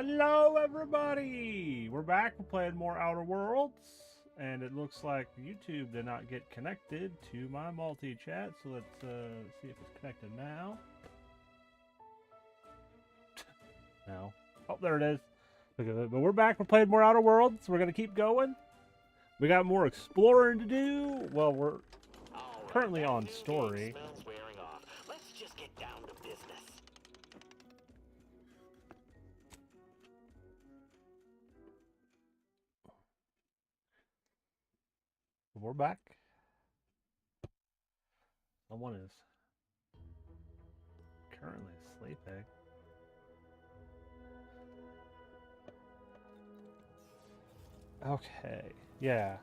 Hello, everybody! We're back. We're playing more Outer Worlds, and it looks like YouTube did not get connected to my multi-chat, so let's see if it's connected now. No. Oh, there it is. Look at it. But we're back. We're playing more Outer Worlds. We're going to keep going. We got more exploring to do. Well, we're currently on story. Let's just get down to business. We're back. Someone is currently sleeping. Okay. Yeah.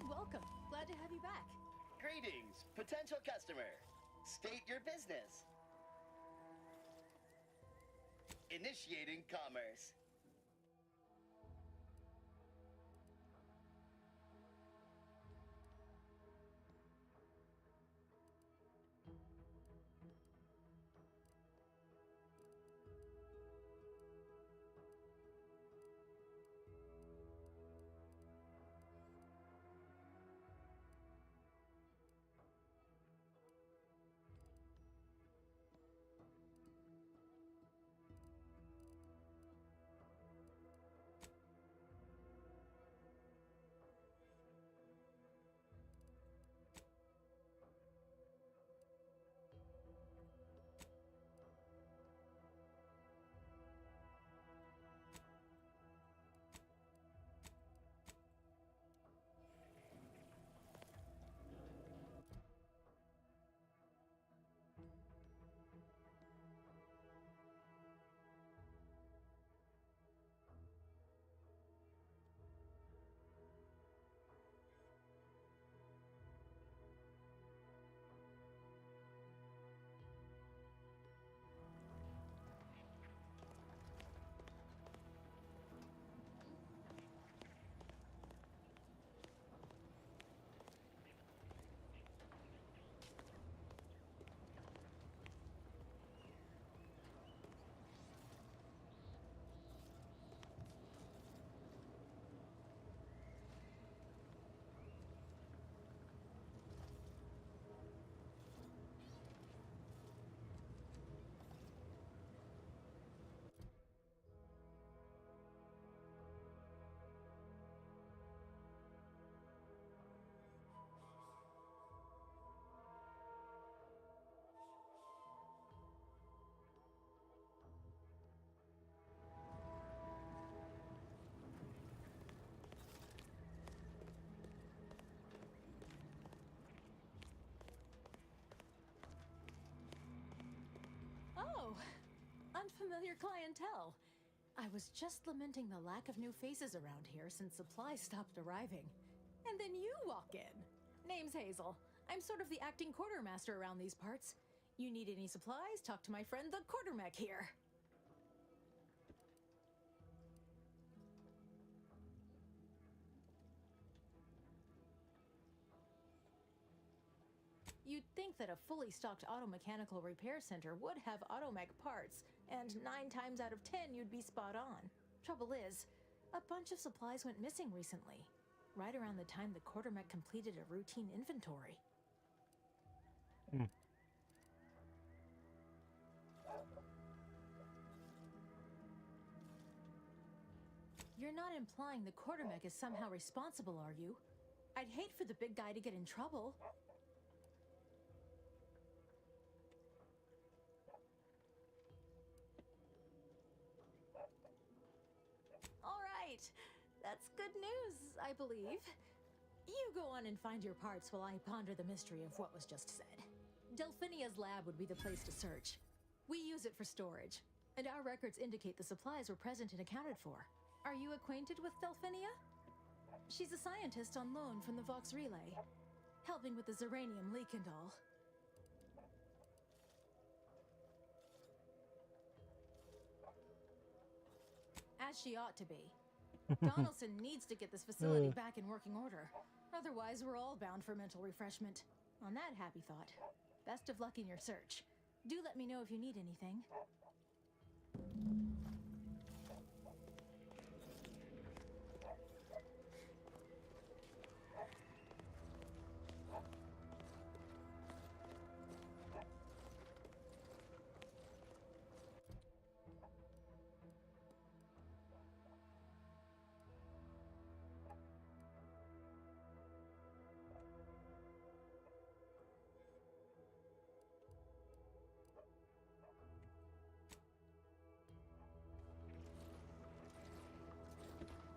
Welcome. Glad to have you back. Greetings, potential customer. State your business. Initiating commerce. Oh, unfamiliar clientele. I was just lamenting the lack of new faces around here since supplies stopped arriving. And then you walk in. Name's Hazel. I'm sort of the acting quartermaster around these parts. You need any supplies? Talk to my friend the quartermech here. You'd think that a fully stocked auto-mechanical repair center would have automech parts, and 9 times out of 10 you'd be spot on. Trouble is, a bunch of supplies went missing recently, right around the time the quartermech completed a routine inventory. Hmm. You're not implying the quartermech is somehow responsible, are you? I'd hate for the big guy to get in trouble. Great! That's good news, I believe. You go on and find your parts while I ponder the mystery of what was just said. Delphinia's lab would be the place to search. We use it for storage, and our records indicate the supplies were present and accounted for. Are you acquainted with Delphinia? She's a scientist on loan from the Vox Relay, helping with the Zeranium leak and all. As she ought to be. Donaldson needs to get this facility back in working order. Otherwise, we're all bound for mental refreshment. On that happy thought, best of luck in your search. Do let me know if you need anything.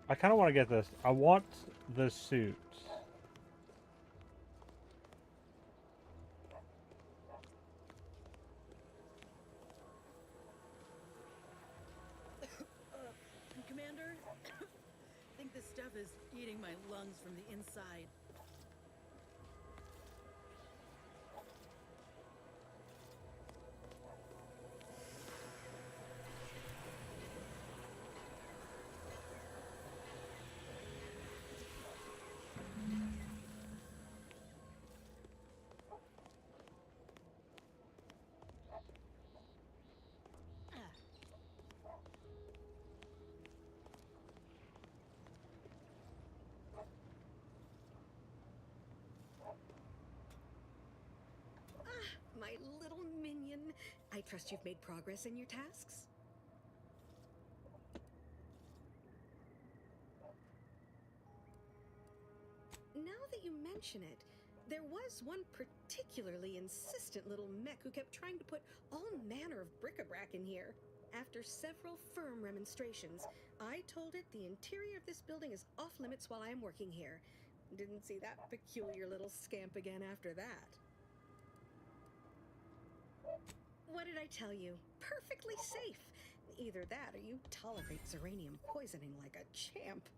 I kind of want to get this. I want the suit. Commander, I think this stuff is eating my lungs from the inside. My little minion. I trust you've made progress in your tasks? Now that you mention it, there was one particularly insistent little mech who kept trying to put all manner of bric-a-brac in here. After several firm remonstrations, I told it the interior of this building is off limits while I'm working here. Didn't see that peculiar little scamp again after that. What did I tell you? Perfectly safe. Either that or you tolerate Zeranium poisoning like a champ.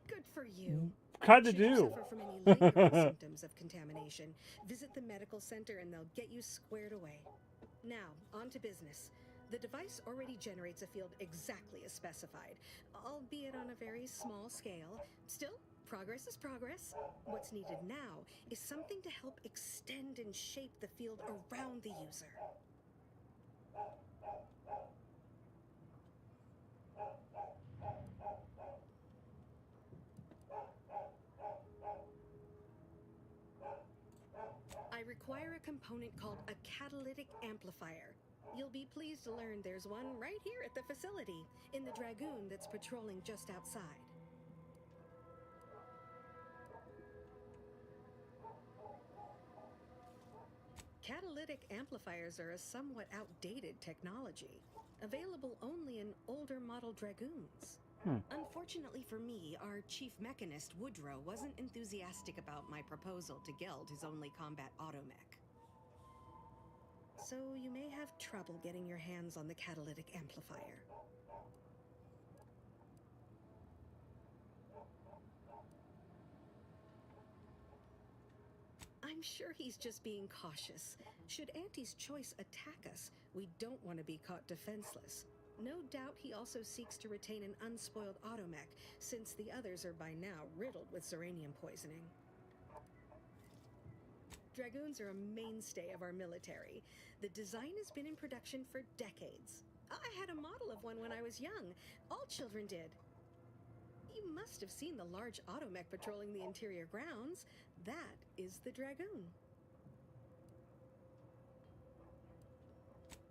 Good for you. Kinda Should you do. suffer from any lingering symptoms of contamination, visit the medical center and they'll get you squared away. Now, on to business. The device already generates a field exactly as specified, albeit on a very small scale. Still, progress is progress. What's needed now is something to help extend and shape the field around the user. I require a component called a catalytic amplifier. You'll be pleased to learn there's one right here at the facility, in the Dragoon that's patrolling just outside. Catalytic amplifiers are a somewhat outdated technology, available only in older model Dragoons. Unfortunately for me, our chief mechanist, Woodrow, wasn't enthusiastic about my proposal to Geld his only combat automech. So you may have trouble getting your hands on the catalytic amplifier. I'm sure he's just being cautious. Should Auntie's choice attack us, we don't want to be caught defenseless. No doubt he also seeks to retain an unspoiled automech, since the others are by now riddled with Zeranium poisoning. Dragoons are a mainstay of our military. The design has been in production for decades. I had a model of one when I was young. All children did. You must have seen the large automech patrolling the interior grounds. That is the Dragoon.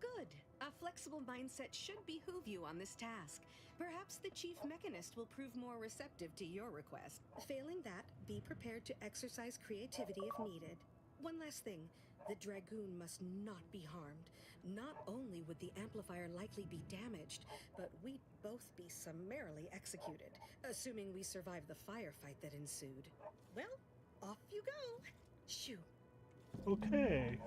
Good. A flexible mindset should behoove you on this task. Perhaps the chief mechanist will prove more receptive to your request. Failing that, be prepared to exercise creativity if needed. One last thing. The Dragoon must not be harmed. Not only would the amplifier likely be damaged, but we'd both be summarily executed, assuming we survived the firefight that ensued. Well, off you go. Shoo. Okay.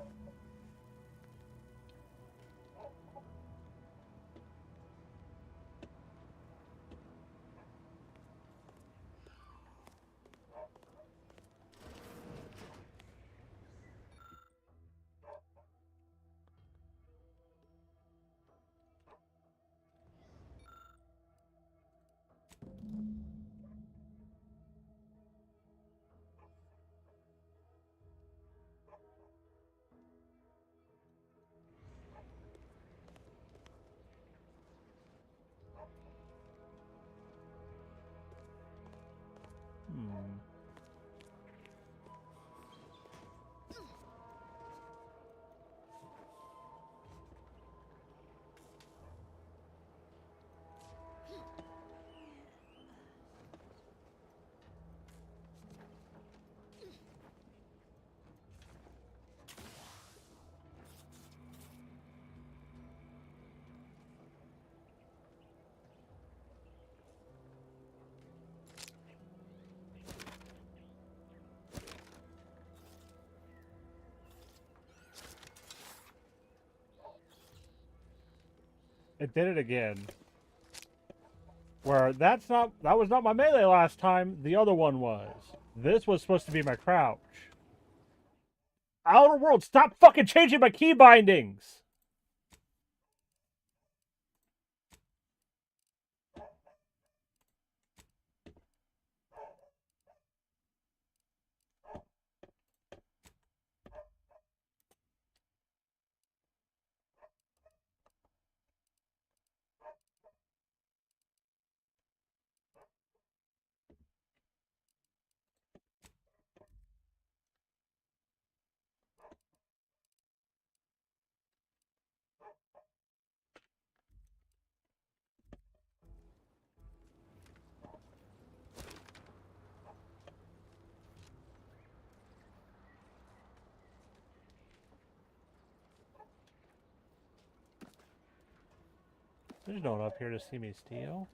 Hmm. It did it again. Where that was not my melee last time, the other one was. This was supposed to be my crouch. Outer World, stop fucking changing my key bindings! There's no one up here to see me steal.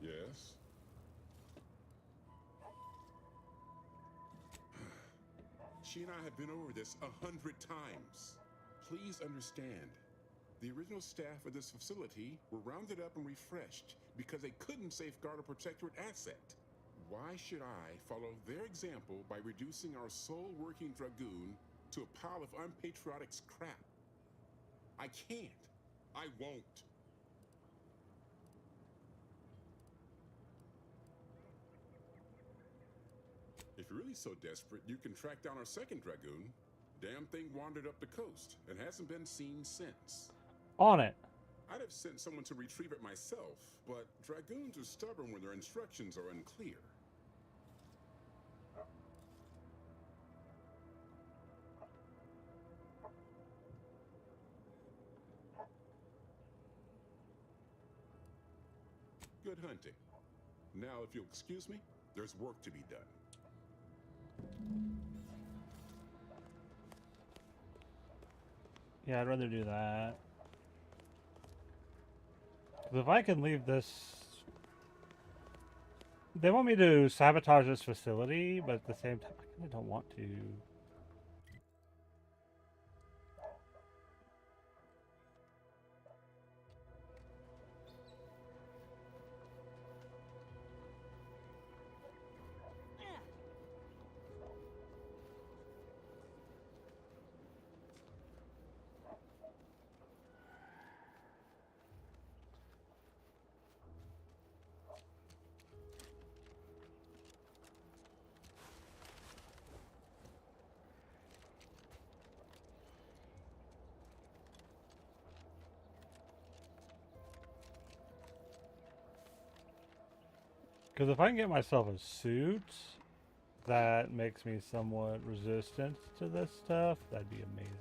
Yes? She and I have been over this 100 times. Please understand, the original staff of this facility were rounded up and refreshed because they couldn't safeguard a protectorate asset. Why should I follow their example by reducing our sole working Dragoon to a pile of unpatriotic scrap? I can't. I won't. If you're really so desperate, you can track down our second Dragoon. Damn thing wandered up the coast and hasn't been seen since. On it. I'd have sent someone to retrieve it myself, but Dragoons are stubborn when their instructions are unclear. Good hunting. Now, if you'll excuse me, there's work to be done. Yeah, I'd rather do that. 'Cause if I can leave this... They want me to sabotage this facility, but at the same time, I kind of don't want to. Because if I can get myself a suit that makes me somewhat resistant to this stuff, that'd be amazing.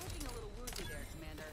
Looking a little woozy there, Commander.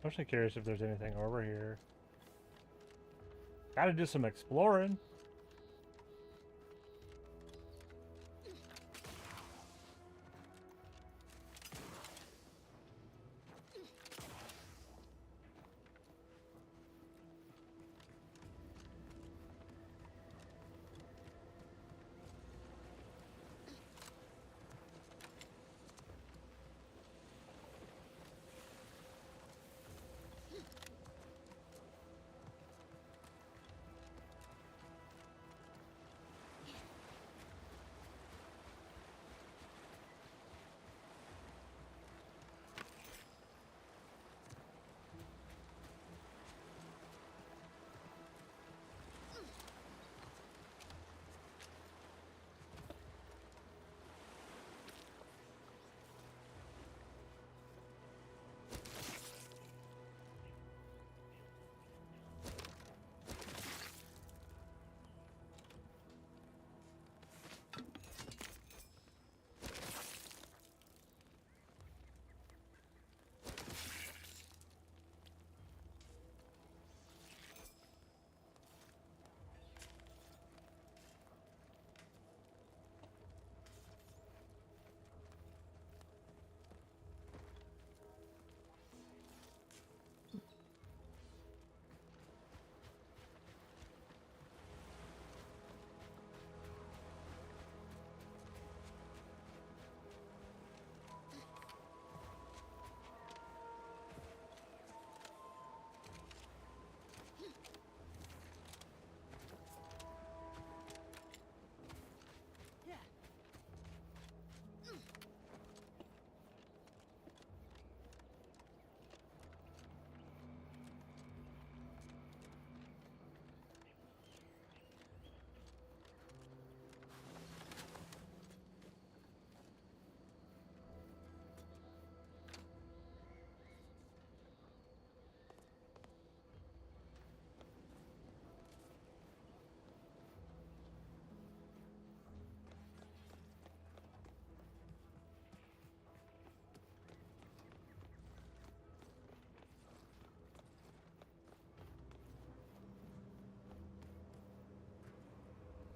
I'm actually curious if there's anything over here. Gotta do some exploring.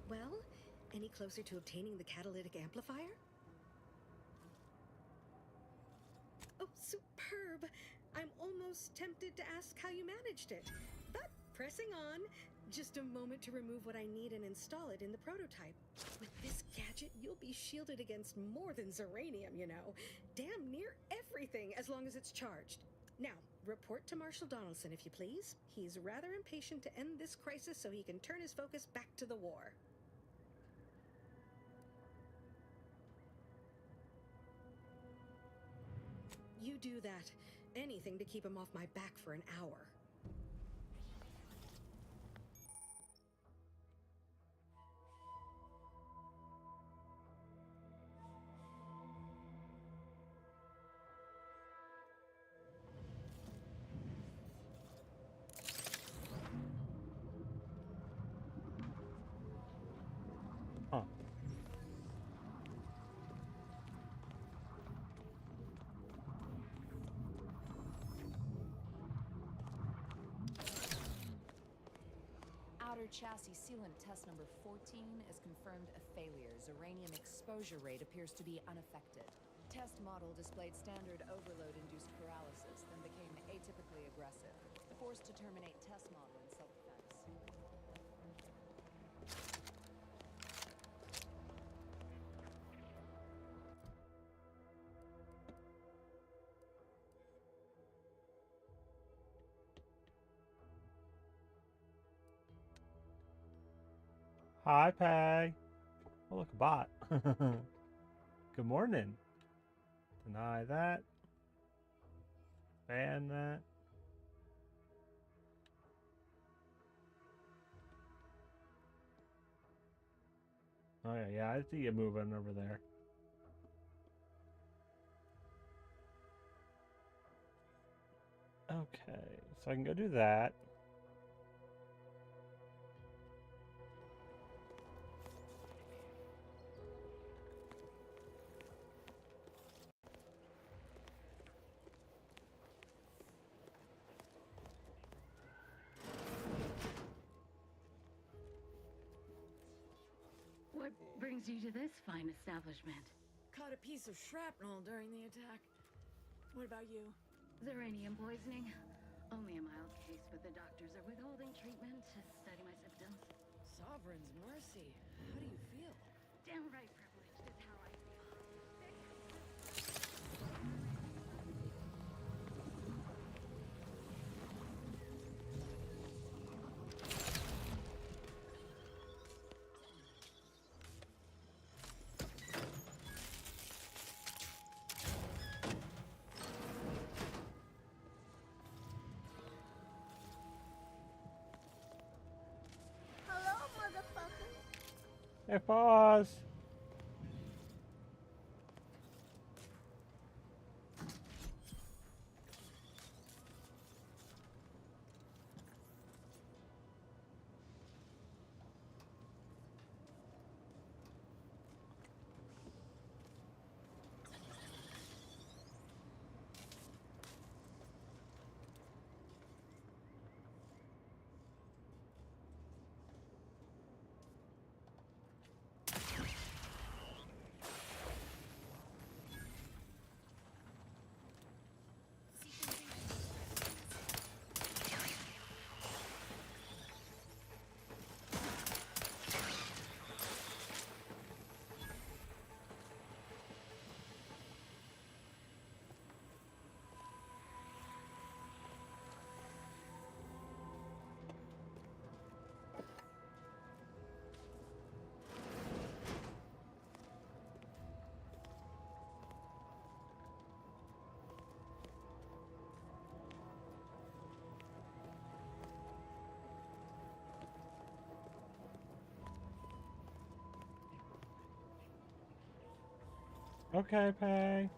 Well, any closer to obtaining the catalytic amplifier? Oh, almost tempted to ask how you managed it. But pressing on, just a moment to remove what I need and install it in the prototype. With this gadget, you'll be shielded against more than Zeranium, you know. Damn near everything, as long as it's charged. Now, report to Marshal Donaldson, if you please. He's rather impatient to end this crisis so he can turn his focus back to the war. You do that. Anything to keep him off my back for an hour. Huh. Outer chassis sealant test number 14 is confirmed a failure. Zeranium exposure rate appears to be unaffected. Test model displayed standard overload-induced paralysis, then became atypically aggressive. Forced to terminate test model in self-defense. Hi, Peg. Oh, look, a bot. Good morning. Deny that. Ban that. Oh, yeah, I see you moving over there. Okay, so I can go do that. What brings you to this fine establishment? Caught a piece of shrapnel during the attack. What about you? Zeranium poisoning. Only a mild case, but the doctors are withholding treatment to study my symptoms. Sovereign's mercy. How do you feel? Downright privileged is how I feel. Hello, motherfucker. Hey, pause. Okay, Peg.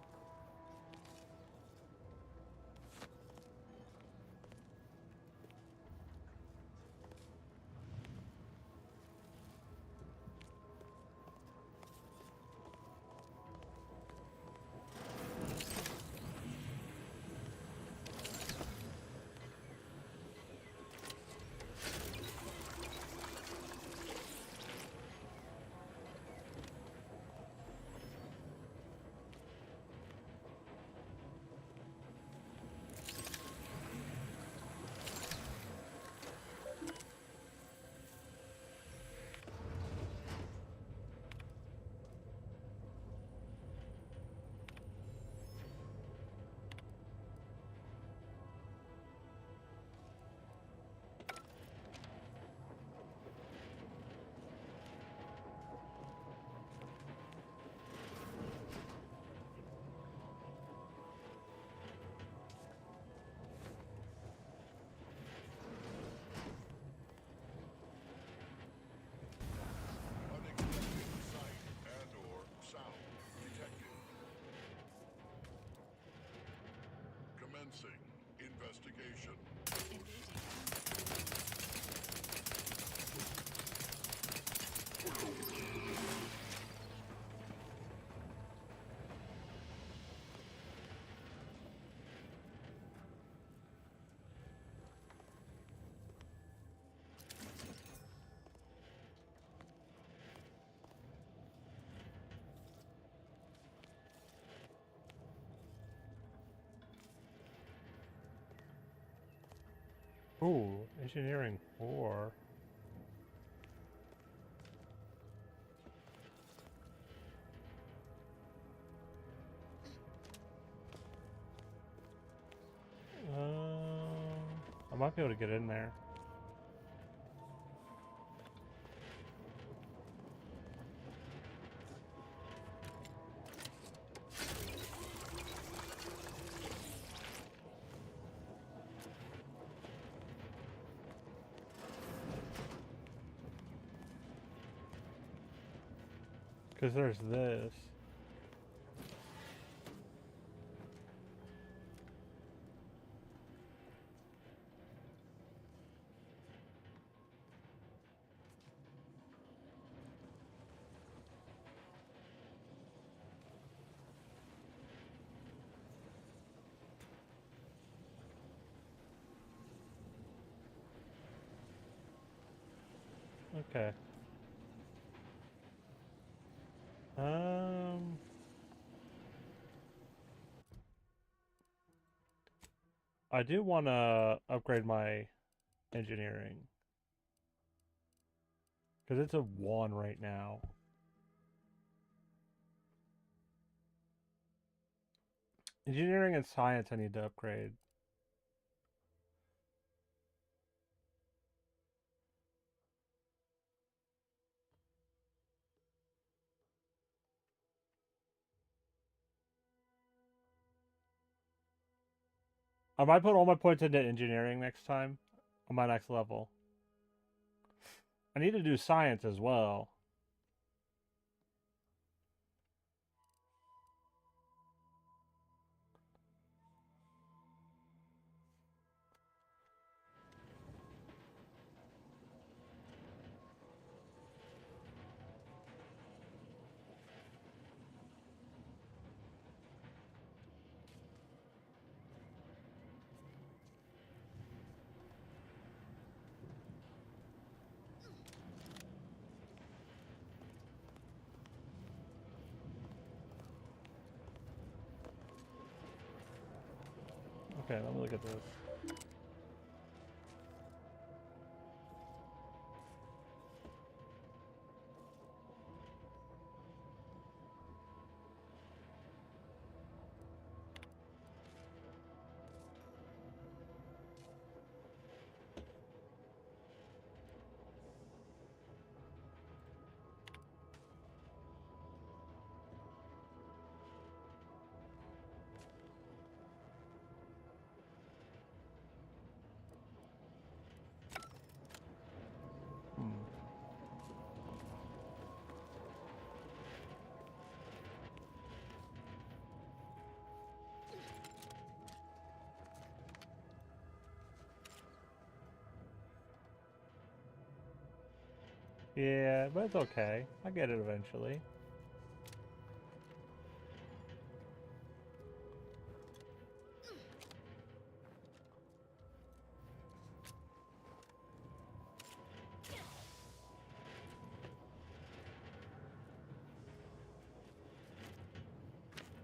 Commencing investigation. Ooh, engineering 4. I might be able to get in there. Because there's this. Okay. I do want to upgrade my engineering. Because it's a 1 right now. Engineering and science I need to upgrade. I might put all my points into engineering next time on my next level. I need to do science as well. Okay, let me look at this. Yeah, but it's okay. I'll get it eventually.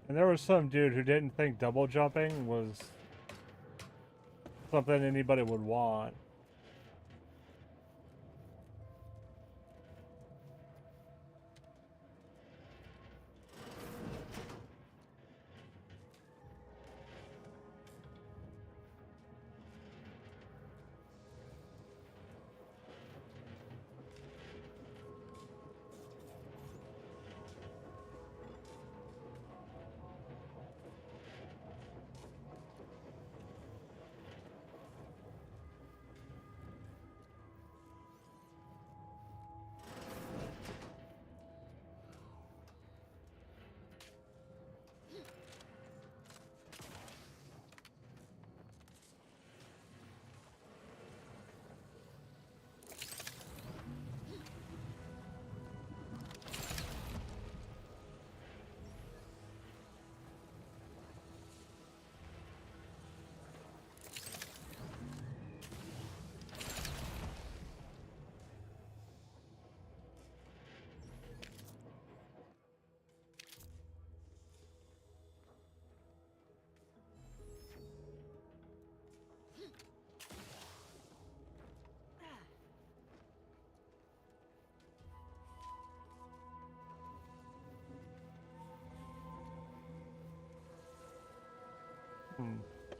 And there was some dude who didn't think double jumping was something anybody would want.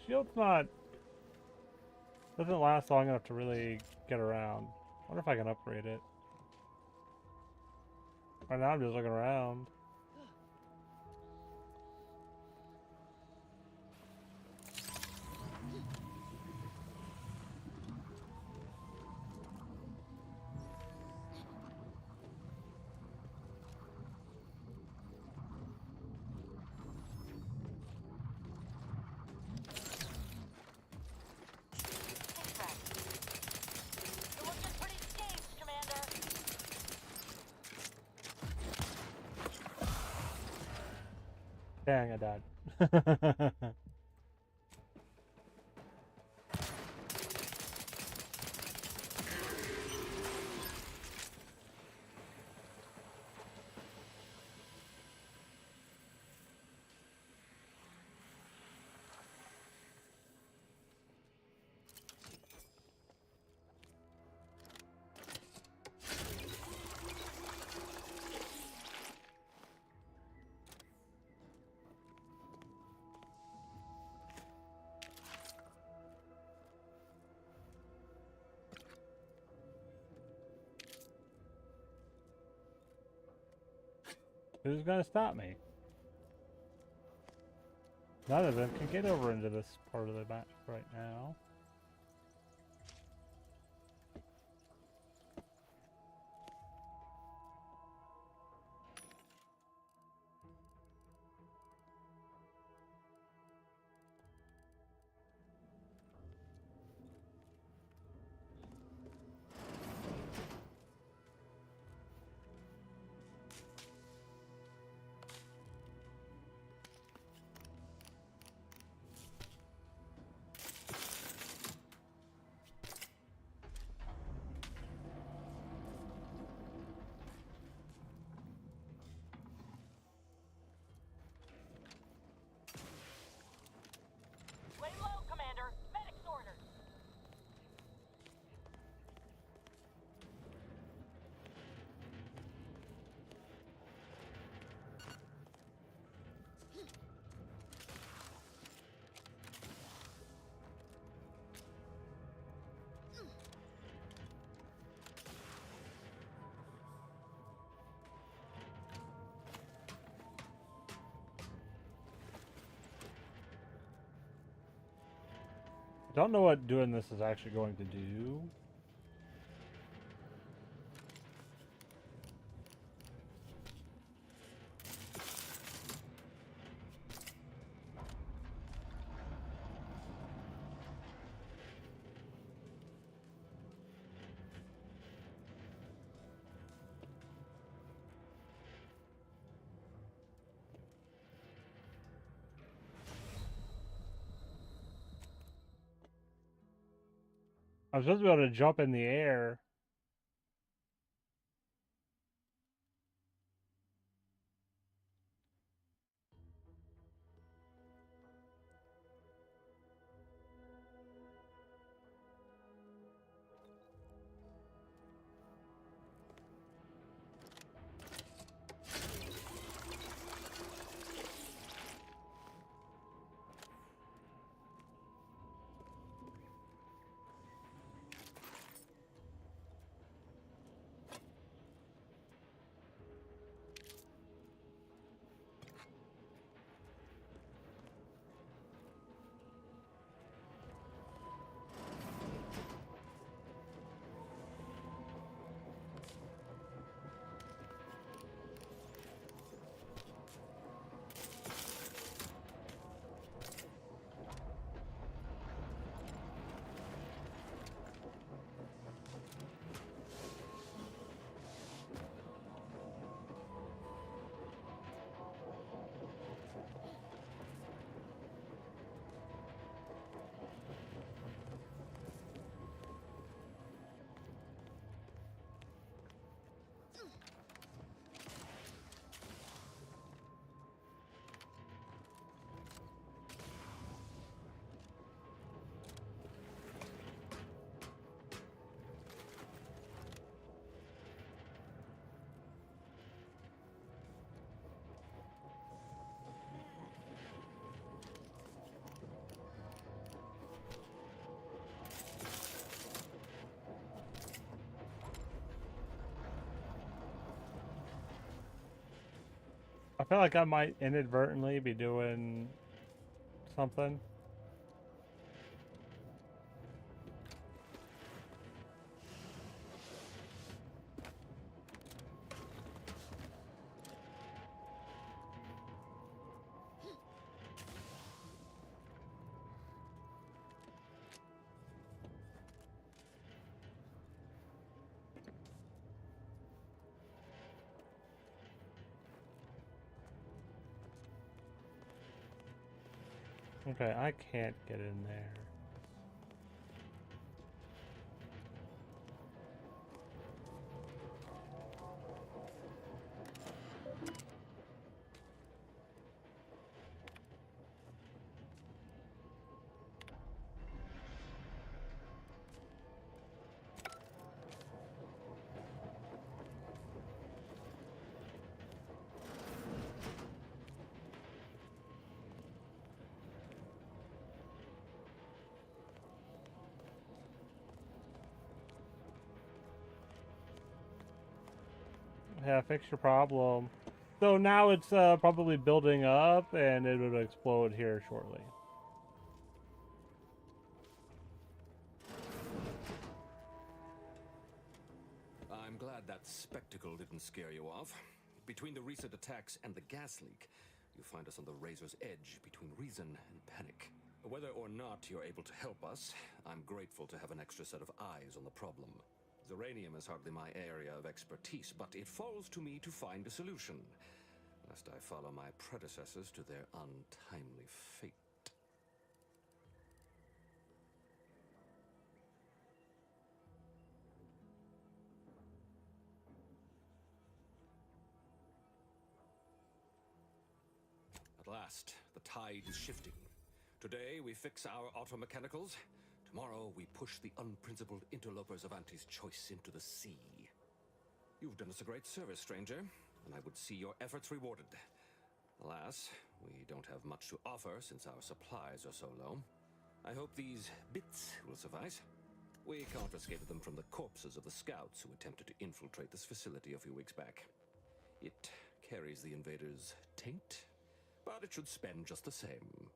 Shield's not... doesn't last long enough to really get around. Wonder if I can upgrade it. Right now I'm just looking around. Dang, I died. Who's gonna stop me? None of them can get over into this part of the map right now. Don't know what doing this is actually going to do. I was supposed to be able to jump in the air. feel like I might inadvertently be doing something. Okay, I can't get in there. Yeah, fix your problem. So now it's probably building up and it would explode here shortly. I'm glad that spectacle didn't scare you off. Between the recent attacks and the gas leak, you find us on the razor's edge between reason and panic. Whether or not you're able to help us, I'm grateful to have an extra set of eyes on the problem. Zeranium is hardly my area of expertise, but it falls to me to find a solution, lest I follow my predecessors to their untimely fate. At last, the tide is shifting. Today, we fix our automechanicals. Tomorrow, we push the unprincipled interlopers of Auntie's choice into the sea. You've done us a great service, stranger, and I would see your efforts rewarded. Alas, we don't have much to offer since our supplies are so low. I hope these bits will suffice. We confiscated them from the corpses of the scouts who attempted to infiltrate this facility a few weeks back. It carries the invaders' taint, but it should spend just the same.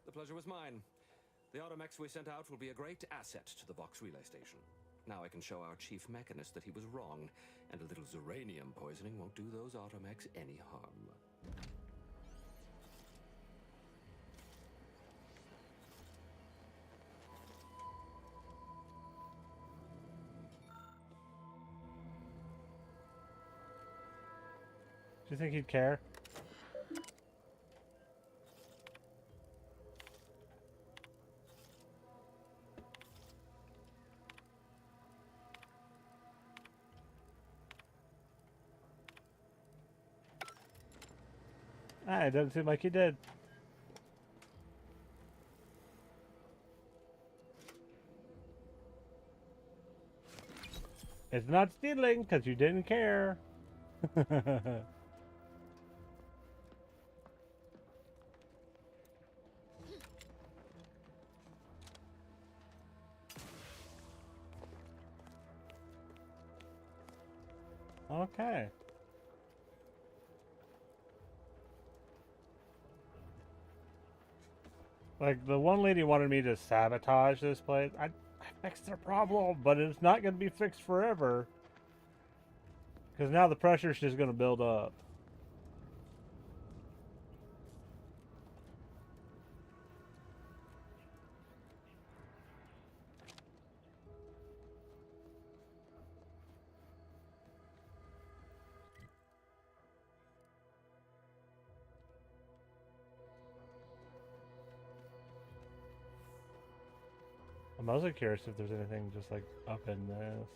The pleasure was mine. The automechs we sent out will be a great asset to the Vox relay station. Now I can show our chief mechanist that he was wrong, and a little Zeranium poisoning won't do those automechs any harm. Do you think he'd care? Ah, it doesn't seem like he did. It's not stealing because you didn't care. Okay. Like, the one lady wanted me to sabotage this place. I fixed their problem, but it's not going to be fixed forever. Because now the pressure's just going to build up. I'm also curious if there's anything just like up in this.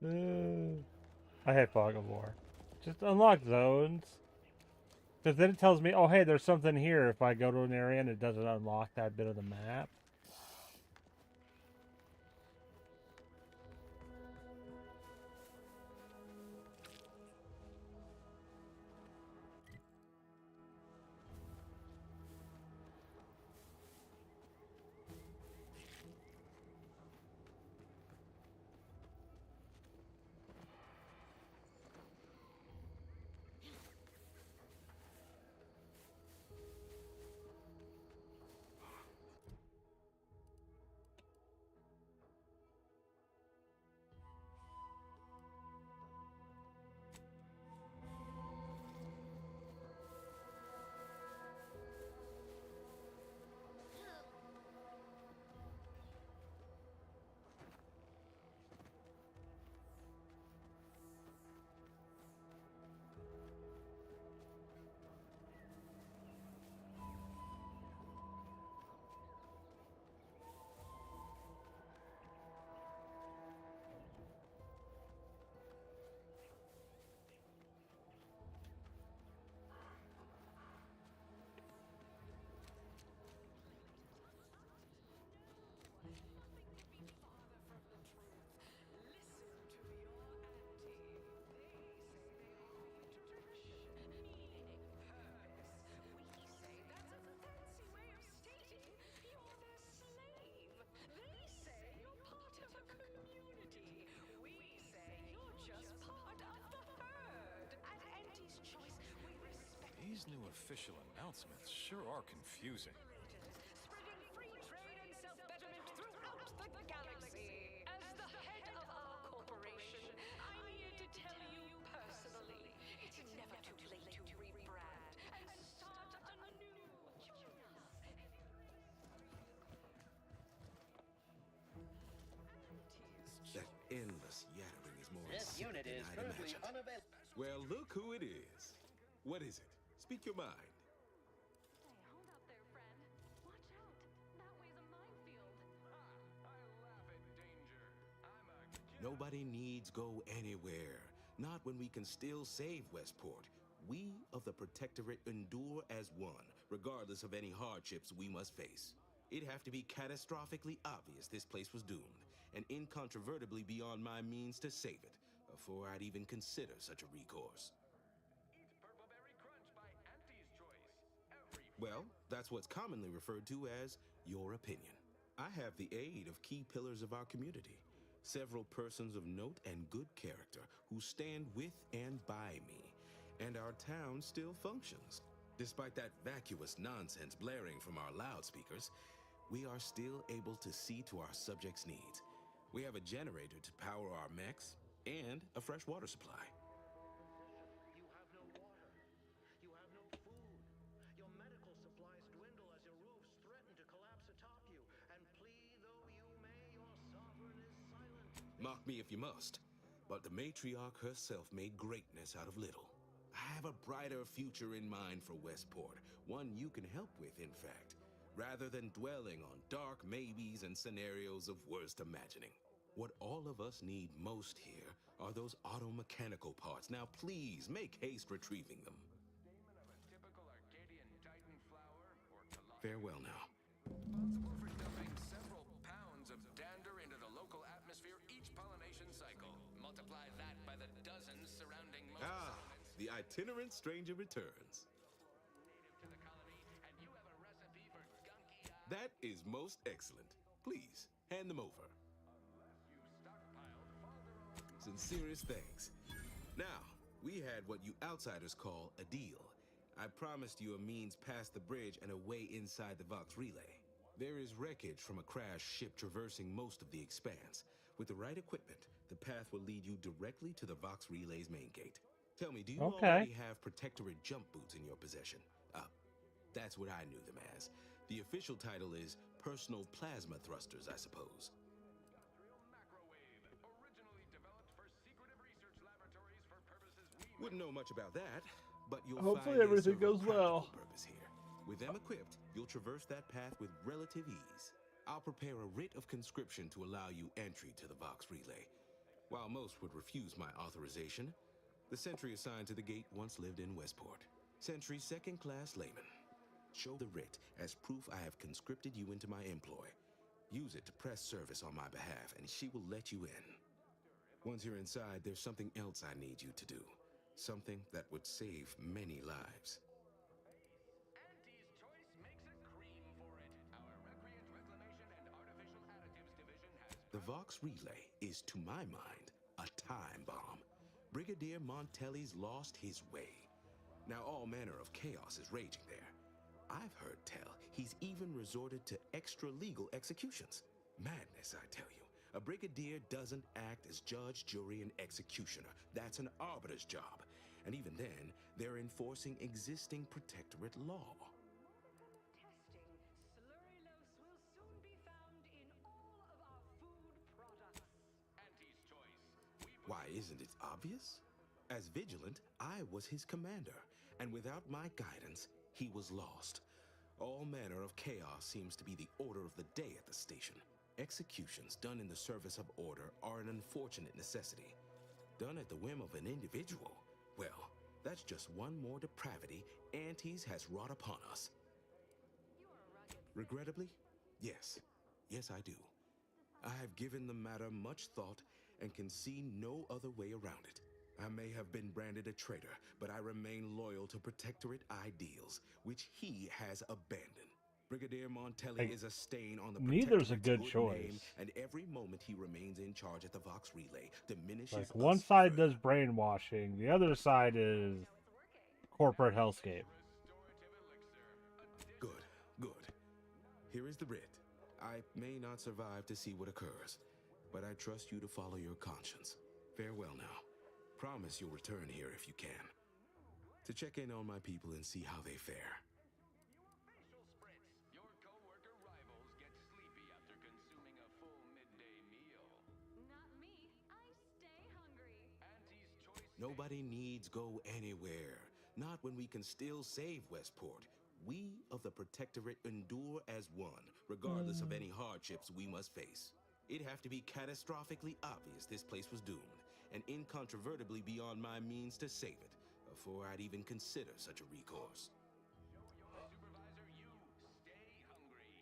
I hate Fog of War. Just unlock zones. Because then it tells me, oh, hey, there's something here if I go to an area and it doesn't unlock that bit of the map. These new official announcements sure are confusing. Spreading free trade and self-betterment throughout the galaxy. As the head of our corporation, I'm here to tell you personally, it's never too late to rebrand and start anew. That endless yattering is more This insipid unit than is I'd currently imagined. unavailable. Well, look who it is. What is it? Speak your mind. Hey, hold up there, friend. Watch out. That way's a minefield. Nobody needs go anywhere. Not when we can still save Westport. We of the Protectorate endure as one, regardless of any hardships we must face. It'd have to be catastrophically obvious this place was doomed, and incontrovertibly beyond my means to save it, before I'd even consider such a recourse. Well, that's what's commonly referred to as your opinion. I have the aid of key pillars of our community, several persons of note and good character who stand with and by me, and our town still functions. Despite that vacuous nonsense blaring from our loudspeakers, we are still able to see to our subjects' needs. We have a generator to power our mechs and a fresh water supply. Mock me if you must, but the matriarch herself made greatness out of little. I have a brighter future in mind for Westport, one you can help with, in fact, rather than dwelling on dark maybes and scenarios of worst imagining. What all of us need most here are those auto-mechanical parts. Now please, make haste retrieving them. Farewell now. Responsible for dumping several pounds of dander into the local atmosphere each pollination cycle. Multiply that by the dozens surrounding most settlements. The itinerant stranger returns. That is most excellent. Please, hand them over. Sincerest thanks. Now, we had what you outsiders call a deal. I promised you a means past the bridge and a way inside the Vox Relay. There is wreckage from a crashed ship traversing most of the expanse. With the right equipment, the path will lead you directly to the Vox Relay's main gate. Tell me, do you already have Protectorate jump boots in your possession? That's what I knew them as. The official title is Personal Plasma Thrusters, I suppose. Wouldn't know much about that, but you'll hopefully find everything goes well. Purpose here. With them equipped, you'll traverse that path with relative ease. I'll prepare a writ of conscription to allow you entry to the Vox Relay. While most would refuse my authorization, the sentry assigned to the gate once lived in Westport. Sentry second-class layman. Show the writ as proof I have conscripted you into my employ. Use it to press service on my behalf, and she will let you in. Once you're inside, there's something else I need you to do. Something that would save many lives. Auntie's Choice makes a cream for it. Our Recreant Reclamation and Artificial Additives division has... The Vox Relay is, to my mind, a time bomb. Brigadier Montelli's lost his way. Now all manner of chaos is raging there. I've heard tell he's even resorted to extra-legal executions. Madness, I tell you. A brigadier doesn't act as judge, jury, and executioner. That's an arbiter's job. And even then, they're enforcing existing protectorate law. Testing. Slurrylose will soon be found in all of our food products. Auntie's Choice. Why, isn't it obvious? As vigilant, I was his commander, and without my guidance, he was lost. All manner of chaos seems to be the order of the day at the station. Executions done in the service of order are an unfortunate necessity. Done at the whim of an individual, well, that's just one more depravity Antes has wrought upon us. Regrettably, yes. Yes, I do. I have given the matter much thought and can see no other way around it. I may have been branded a traitor, but I remain loyal to Protectorate ideals, which he has abandoned. Brigadier Montelli is a stain on the neither's a good Protectorate's choice. name, and every moment he remains in charge at the Vox Relay diminishes Like us one side does brainwashing, the other side is corporate hellscape. Good, good. Here is the writ. I may not survive to see what occurs, but I trust you to follow your conscience. Farewell now. Promise you'll return here if you can, to check in on my people and see how they fare. Facial spritz. Your co-worker rivals get sleepy after consuming a full midday meal. Not me. I stay hungry. Auntie's Choice. Nobody needs go anywhere. Not when we can still save Westport. We of the Protectorate endure as one, regardless of any hardships we must face. It'd have to be catastrophically obvious this place was doomed, and incontrovertibly beyond my means to save it, before I'd even consider such a recourse. Show your supervisor you stay hungry.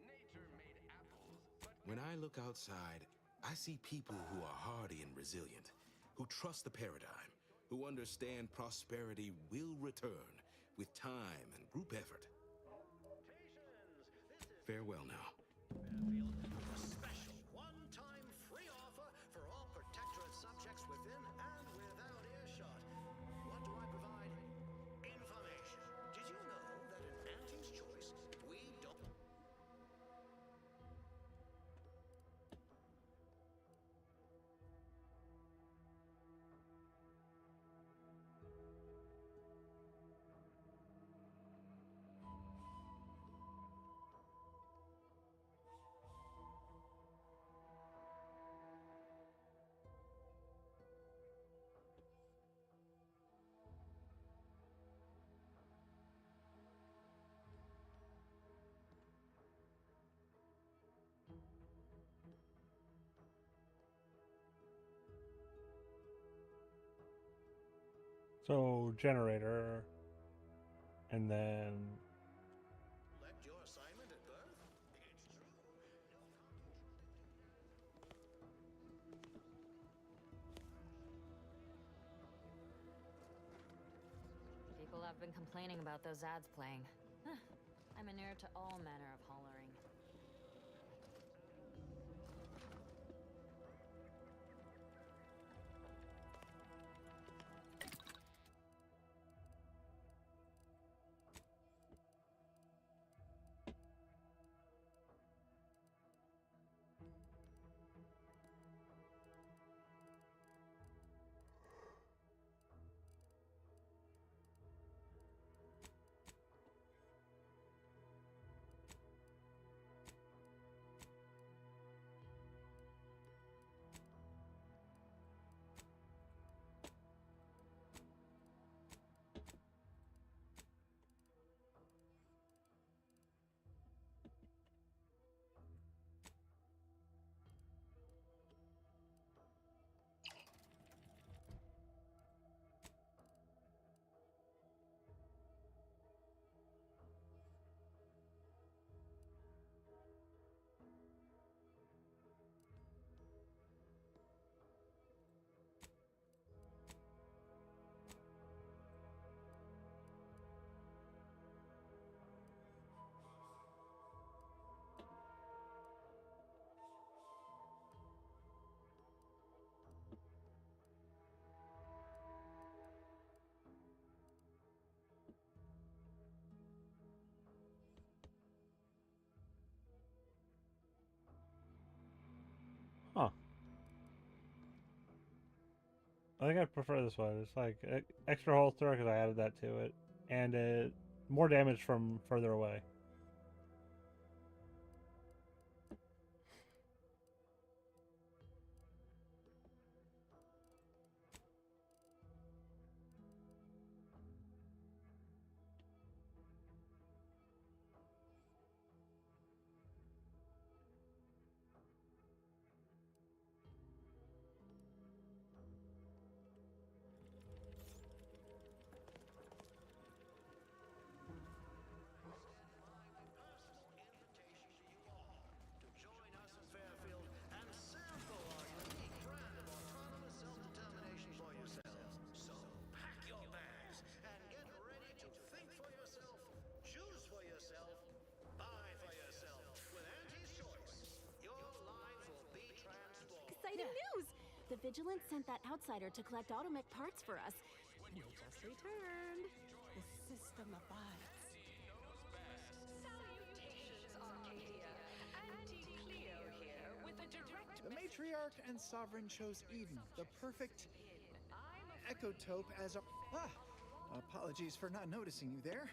Nature made apples, but When I look outside, I see people who are hardy and resilient, who trust the paradigm, who understand prosperity will return with time and group effort. Farewell now. A special one-time free offer for all Protectorate subjects within and without earshot. What do I provide? Information. Did you know that in Auntie's Choice, we don't... So generator, and then Collect your assignment at birth? It's true. People have been complaining about those ads playing. I'm inured to all manner of hollering. I think I prefer this one. It's like extra holster because I added that to it, and more damage from further away. Exciting news! The Vigilance sent that outsider to collect Automech parts for us. We just returned. The system abides. Salutations, Arcadia. Auntie Cleo here with a direct The Matriarch and Sovereign chose Eden, the perfect ecotope as a... Apologies for not noticing you there.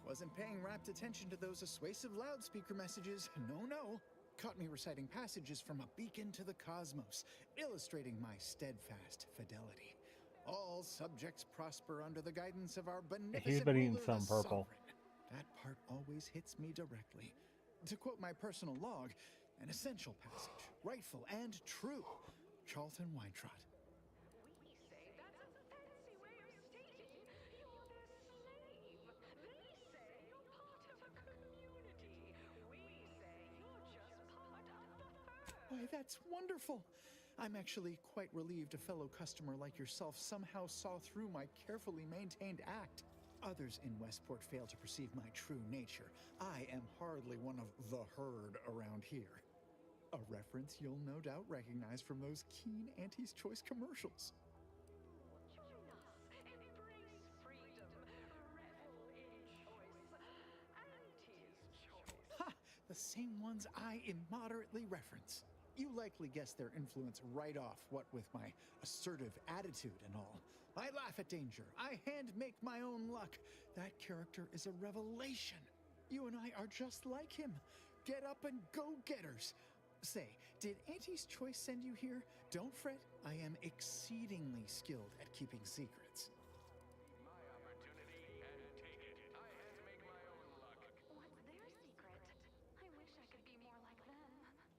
Wasn't paying rapt attention to those assuasive loudspeaker messages. No. Caught me reciting passages from a beacon to the cosmos, illustrating my steadfast fidelity. All subjects prosper under the guidance of our beneficent He's been eating ruler, some the purple. Sovereign. That part always hits me directly. To quote my personal log, an essential passage, rightful and true. Charlton Weintraut. We say that's a fancy way of stating you're their slave. They say you're part of a community. We say you're just part of the herd. Why, that's wonderful. I'm actually quite relieved a fellow customer like yourself somehow saw through my carefully maintained act. Others in Westport fail to perceive my true nature. I am hardly one of the herd around here. A reference you'll no doubt recognize from those keen Auntie's Choice commercials. Join us, embrace freedom, revel in choice. Auntie's choice. Ha! The same ones I immoderately reference. You likely guessed their influence right off, what with my assertive attitude and all. I laugh at danger. I hand make my own luck. That character is a revelation. You and I are just like him. Get up and go-getters. Say, did Auntie's Choice send you here? Don't fret. I am exceedingly skilled at keeping secrets. My opportunity and take it. I had to make my own luck. What's their secret? I wish I could be more like them.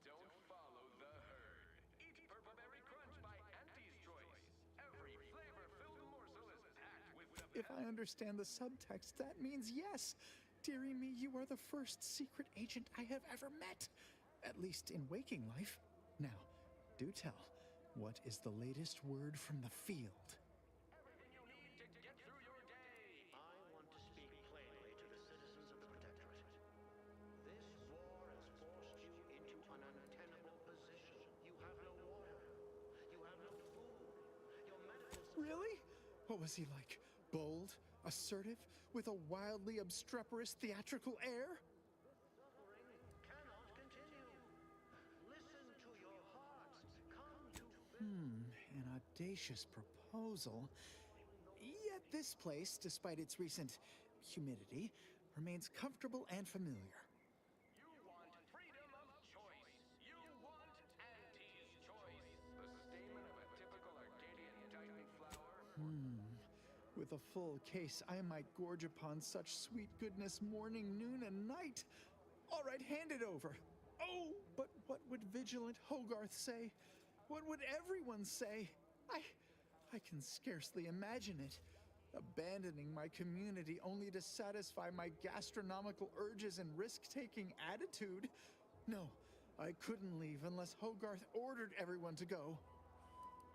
Don't follow the herd. Eat Purple Berry Crunch by Auntie's Choice. Every flavor-filled morsel is packed with the If I understand the subtext, that means yes. Dearie me, you are the first secret agent I have ever met. At least in waking life. Now, do tell, what is the latest word from the field? everything you need to get through your day. I want to speak plainly to the citizens of the Protectorate. This war has forced you into an untenable position. You have no water. You have no food. Your medical... Really? What was he like? Bold? Assertive? With a wildly obstreperous theatrical air? Suffering cannot continue. Listen to your hearts. Come to An audacious proposal. Yet this place, despite its recent humidity, remains comfortable and familiar. You want freedom of choice. You want Auntie's Choice. The stamen of a typical Arcadian Titan flower. With a full case, I might gorge upon such sweet goodness morning, noon, and night. All right, hand it over. Oh, but what would Vigilant Hogarth say? What would everyone say? I can scarcely imagine it. Abandoning my community only to satisfy my gastronomical urges and risk-taking attitude. No, I couldn't leave unless Hogarth ordered everyone to go.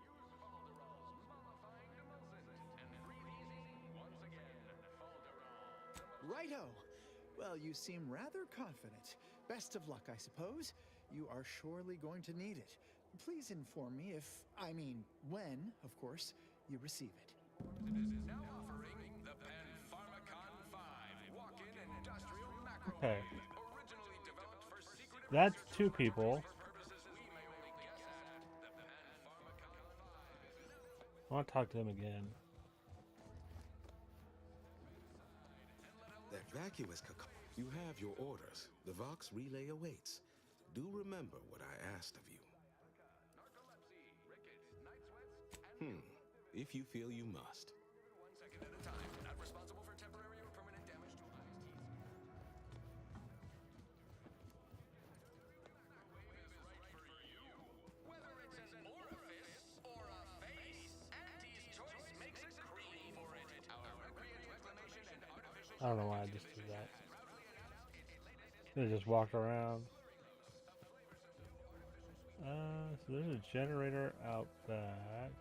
Use Falderall's mummifying demulcent and breathe easy once again. Falderall. Righto. Well, you seem rather confident. Best of luck, I suppose. You are surely going to need it. Please inform me when, of course, you receive it. It is now offering the Panpharmacon 5 walk-in industrial macrowave. Okay. Originally developed for secret That's two people. purposes we may only guess at. The Panpharmacon 5 is I want to talk to him again. That vacuum is You have your orders. The Vox relay awaits. Do remember what I asked of you. If you feel you must. 1 second at a time. Not responsible for temporary or permanent damage to ISTs. Whether it's an orifice or a face, Auntie's choice makes a cream for it. Our recreant reclamation and artificial... I don't know why I just did that. They just walked around. So there's a generator out back.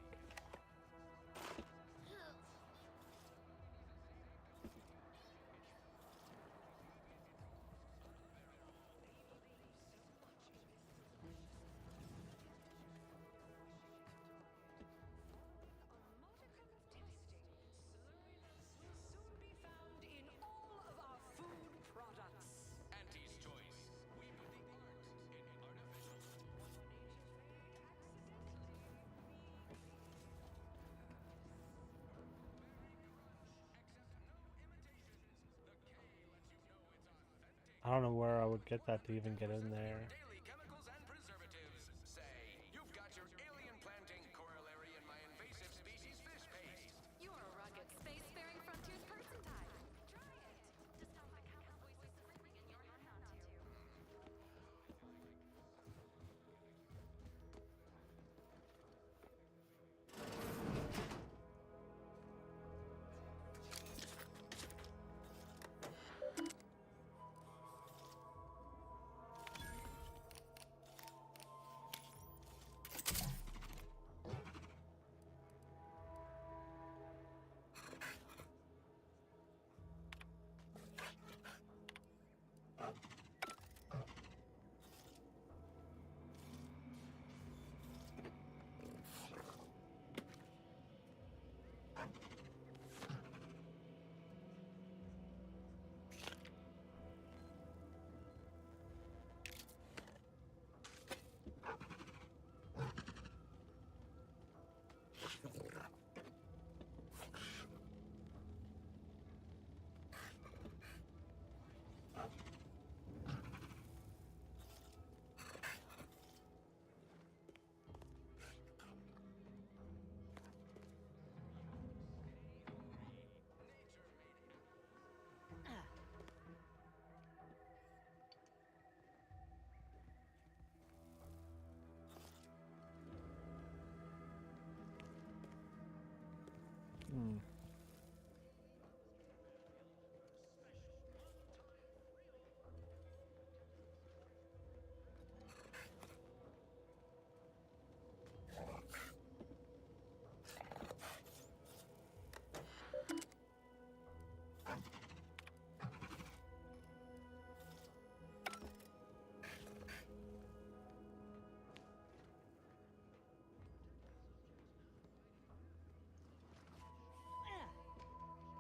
I don't know where I would get that to even get in there. Daily chemicals and preservatives. Say, you've got your alien planting corollary in my invasive species fish paste. You're a rugged, space-faring frontiers person type. Try it. Just don't like how cowboys are slipping in your hand not to.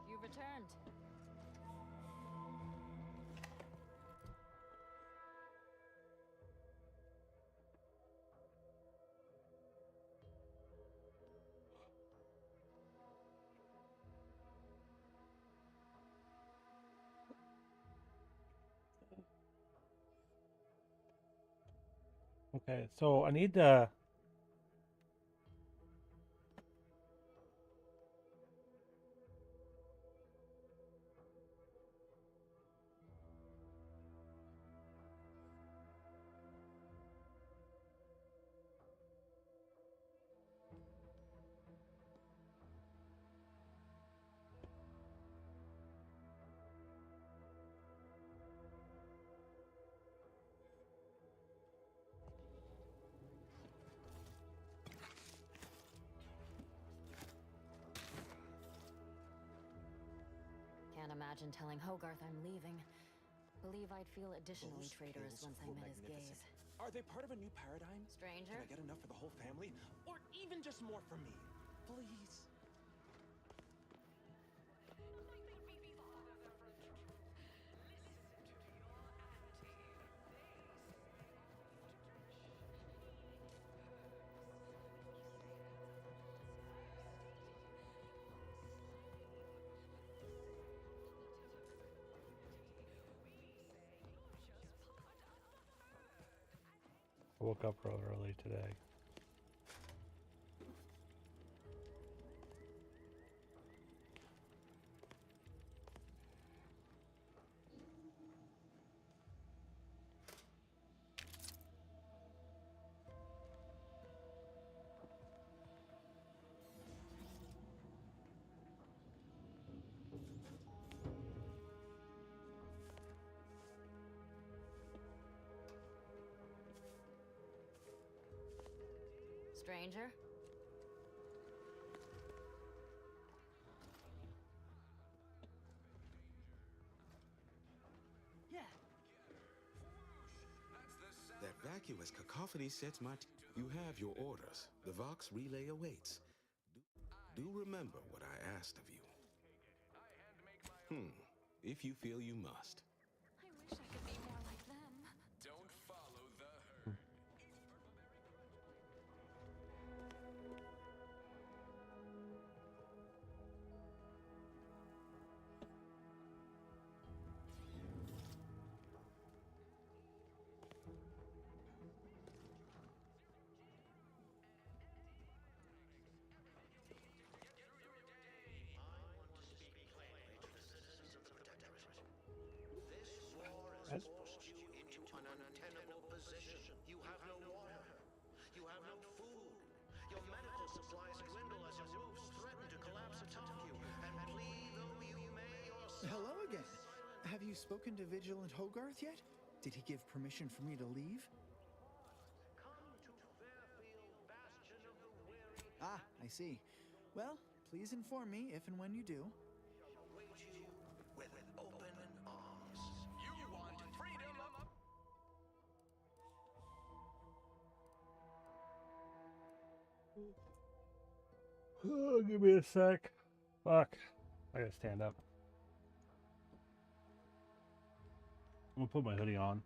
You've returned. Okay, so I need to... Can't imagine telling Hogarth I'm leaving. Believe I'd feel additionally traitorous once I met his gaze. Are they part of a new paradigm? Stranger? Can I get enough for the whole family? Or even just more for me? Please? woke up real early today. Stranger? Yeah. That vacuous cacophony sets my... You have your orders. The Vox relay awaits. Do remember what I asked of you. If you feel you must. I wish I could be more like them. Don't follow the herd. Has forced you into an untenable position. You have no water. You have no food. Your medical supplies dwindle as your roofs threaten to collapse atop you. And plead though you may yourself... Hello again. Have you spoken to Vigilant Hogarth yet? Did he give permission for me to leave? Come to Fairfield, bastion of the weary. Ah, I see. Well, please inform me if and when you do. Await you with open arms. You want freedom of... Oh, give me a sec. Fuck. I gotta stand up. I'm gonna put my hoodie on.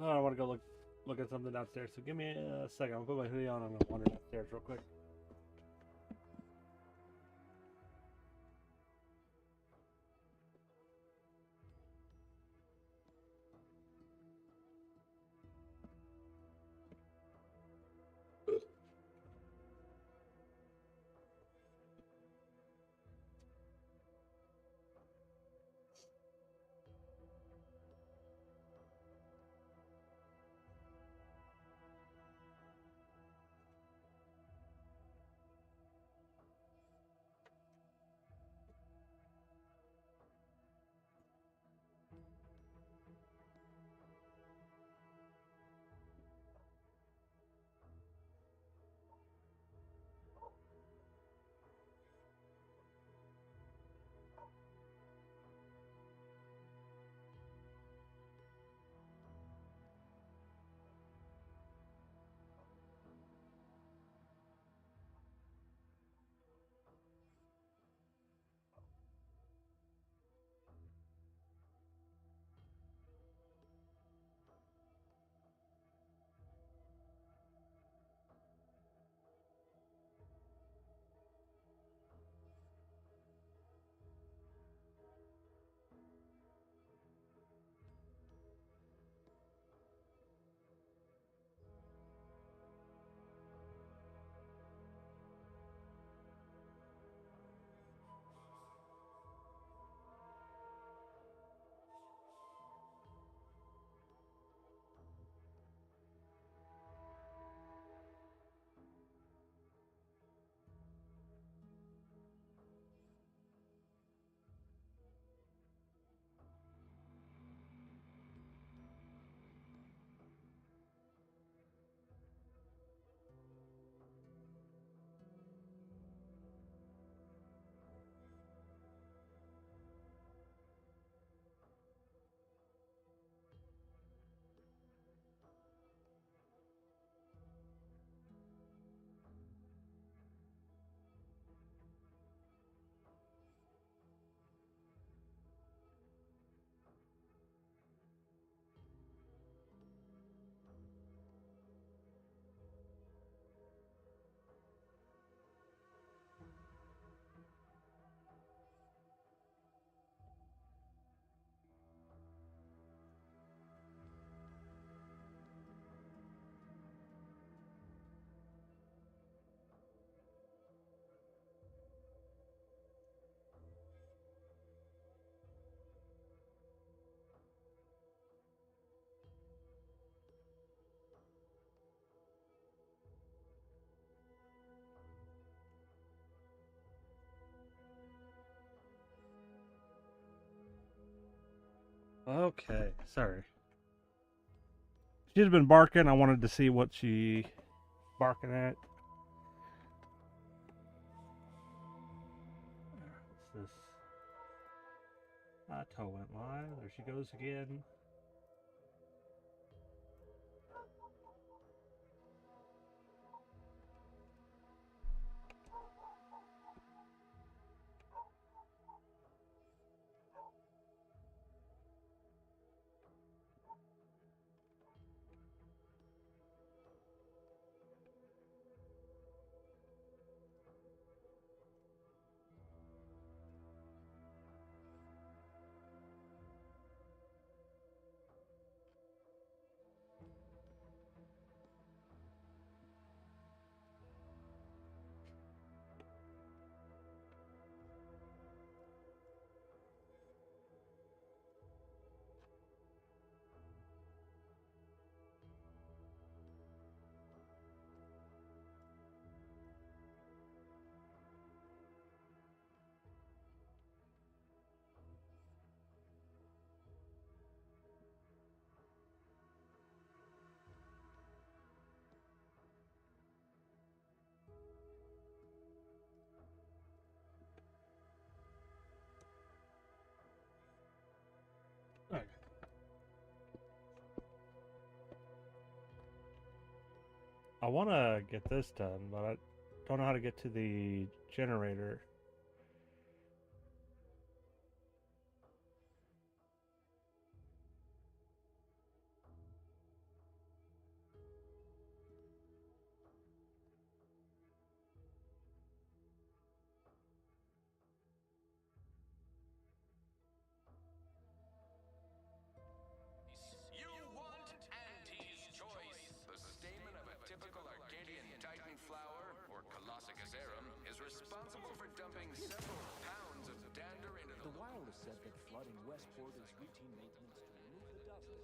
Oh, I want to go look at something downstairs. So give me a second. I'm gonna put my hoodie on. I'm gonna wander downstairs real quick. Okay, sorry. She's been barking. I wanted to see what she barking at. What's this? Tow went live. There she goes again. Okay. I want to get this done, but I don't know how to get to the generator. You want Auntie's choice. The stamen of a typical Arcadian Titan flower, or Colossicaserum, is responsible for dumping several pounds of dander into the wireless said that flooding Westport is routine maintenance to remove the dust.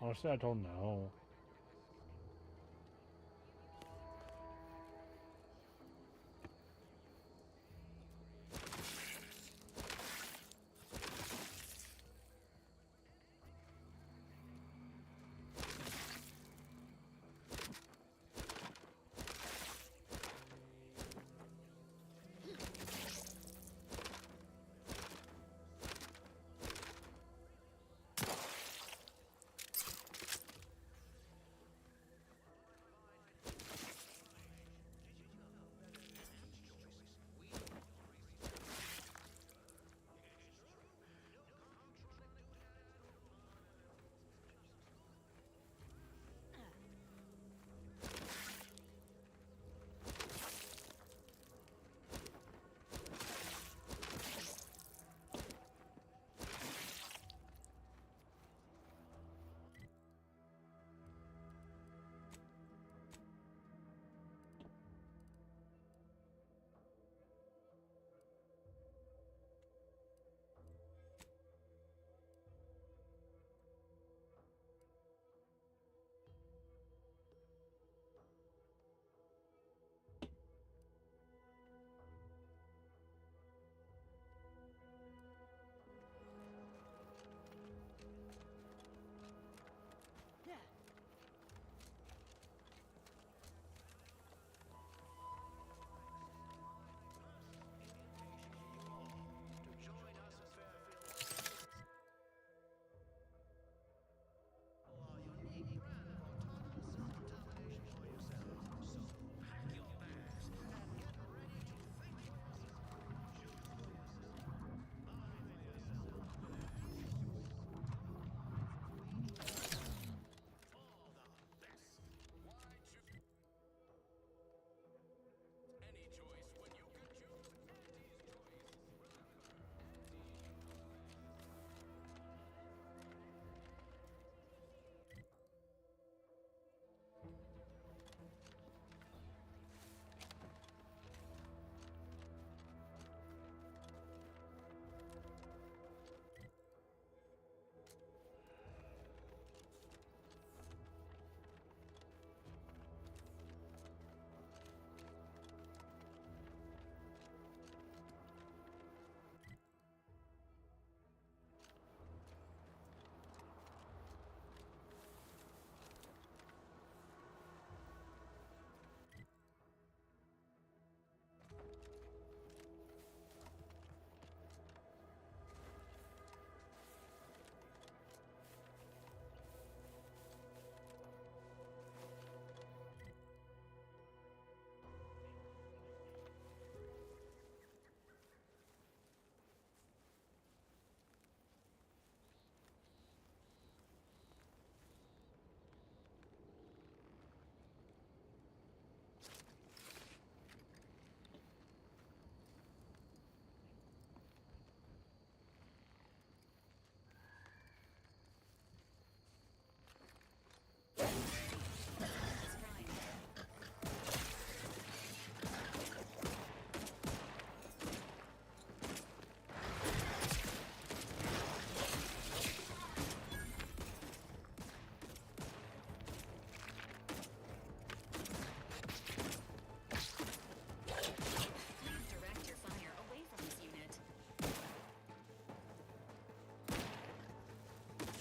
Honestly, I don't know.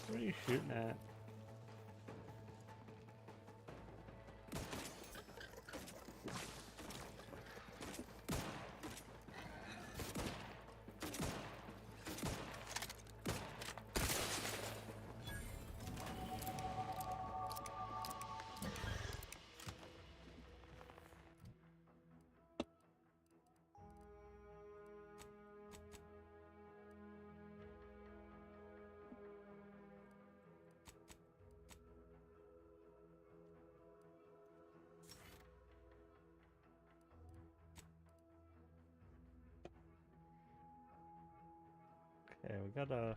What are you shooting at? Okay, we gotta...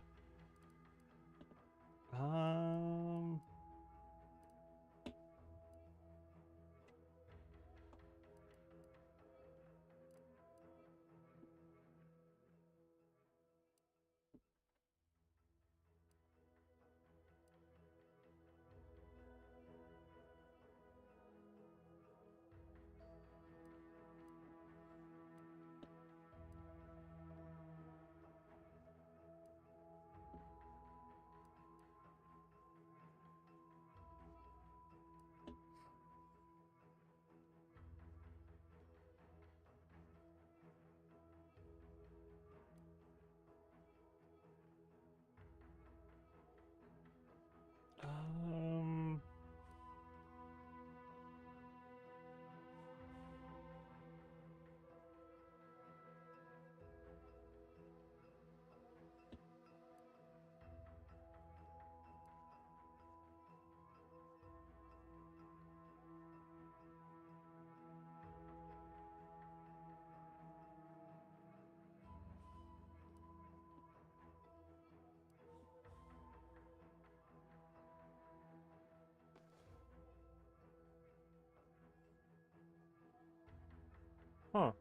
Huh.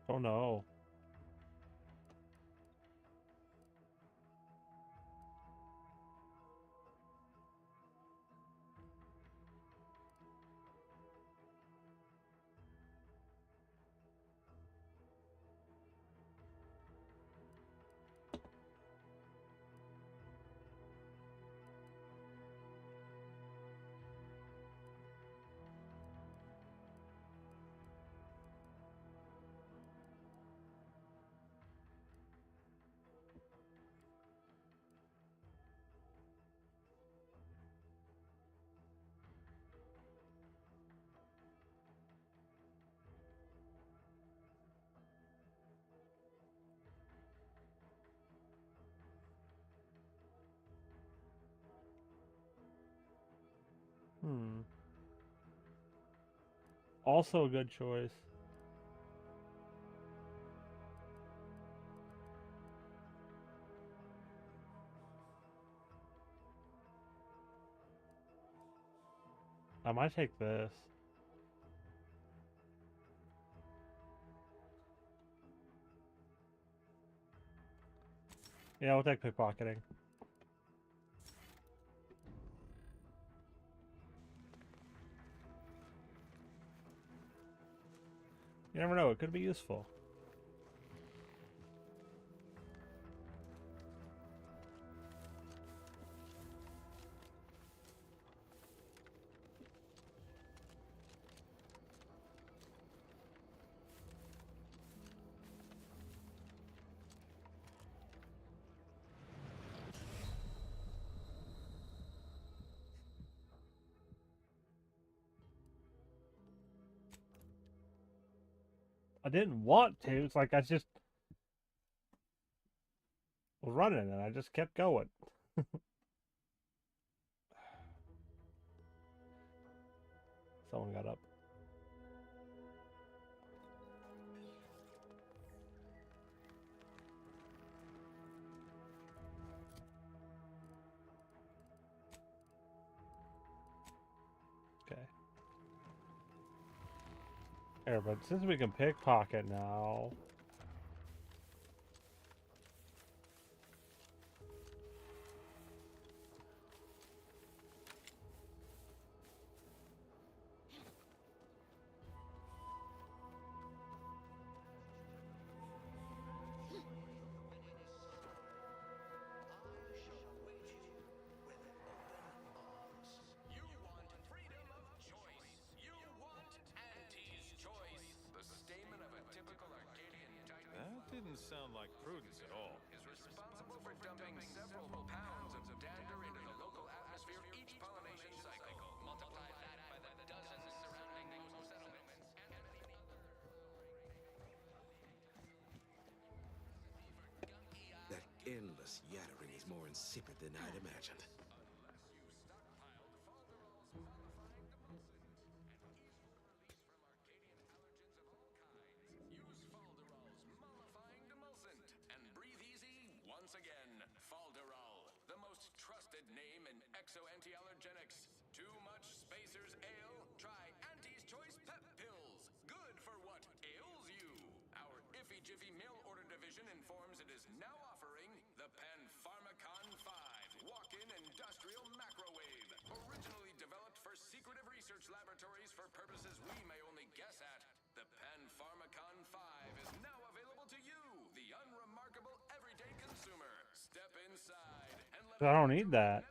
Oh no. Also a good choice. I might take this. Yeah, we'll take pickpocketing. You never know, it could be useful. I didn't want to. It's like I just was running and I just kept going. Someone got up. Okay. Here, but since we can pickpocket now. Didn't sound like prudence at all. Is responsible for dumping several pounds of dander into the local atmosphere each pollination cycle. Multiply that by the dozens surrounding most settlements. That endless yattering is more insipid than I'd imagined. Name in exo-anti-allergenics. Too much Spacers Ale? Try Auntie's Choice Pep Pills. Good for what ails you. Our Iffy Jiffy mail order division informs it is now offering the Panpharmacon 5 walk-in industrial macrowave. Originally developed for secretive research laboratories for purposes we may only guess at. The Panpharmacon 5 is now available to you, the unremarkable everyday consumer. Step inside and let I don't need that.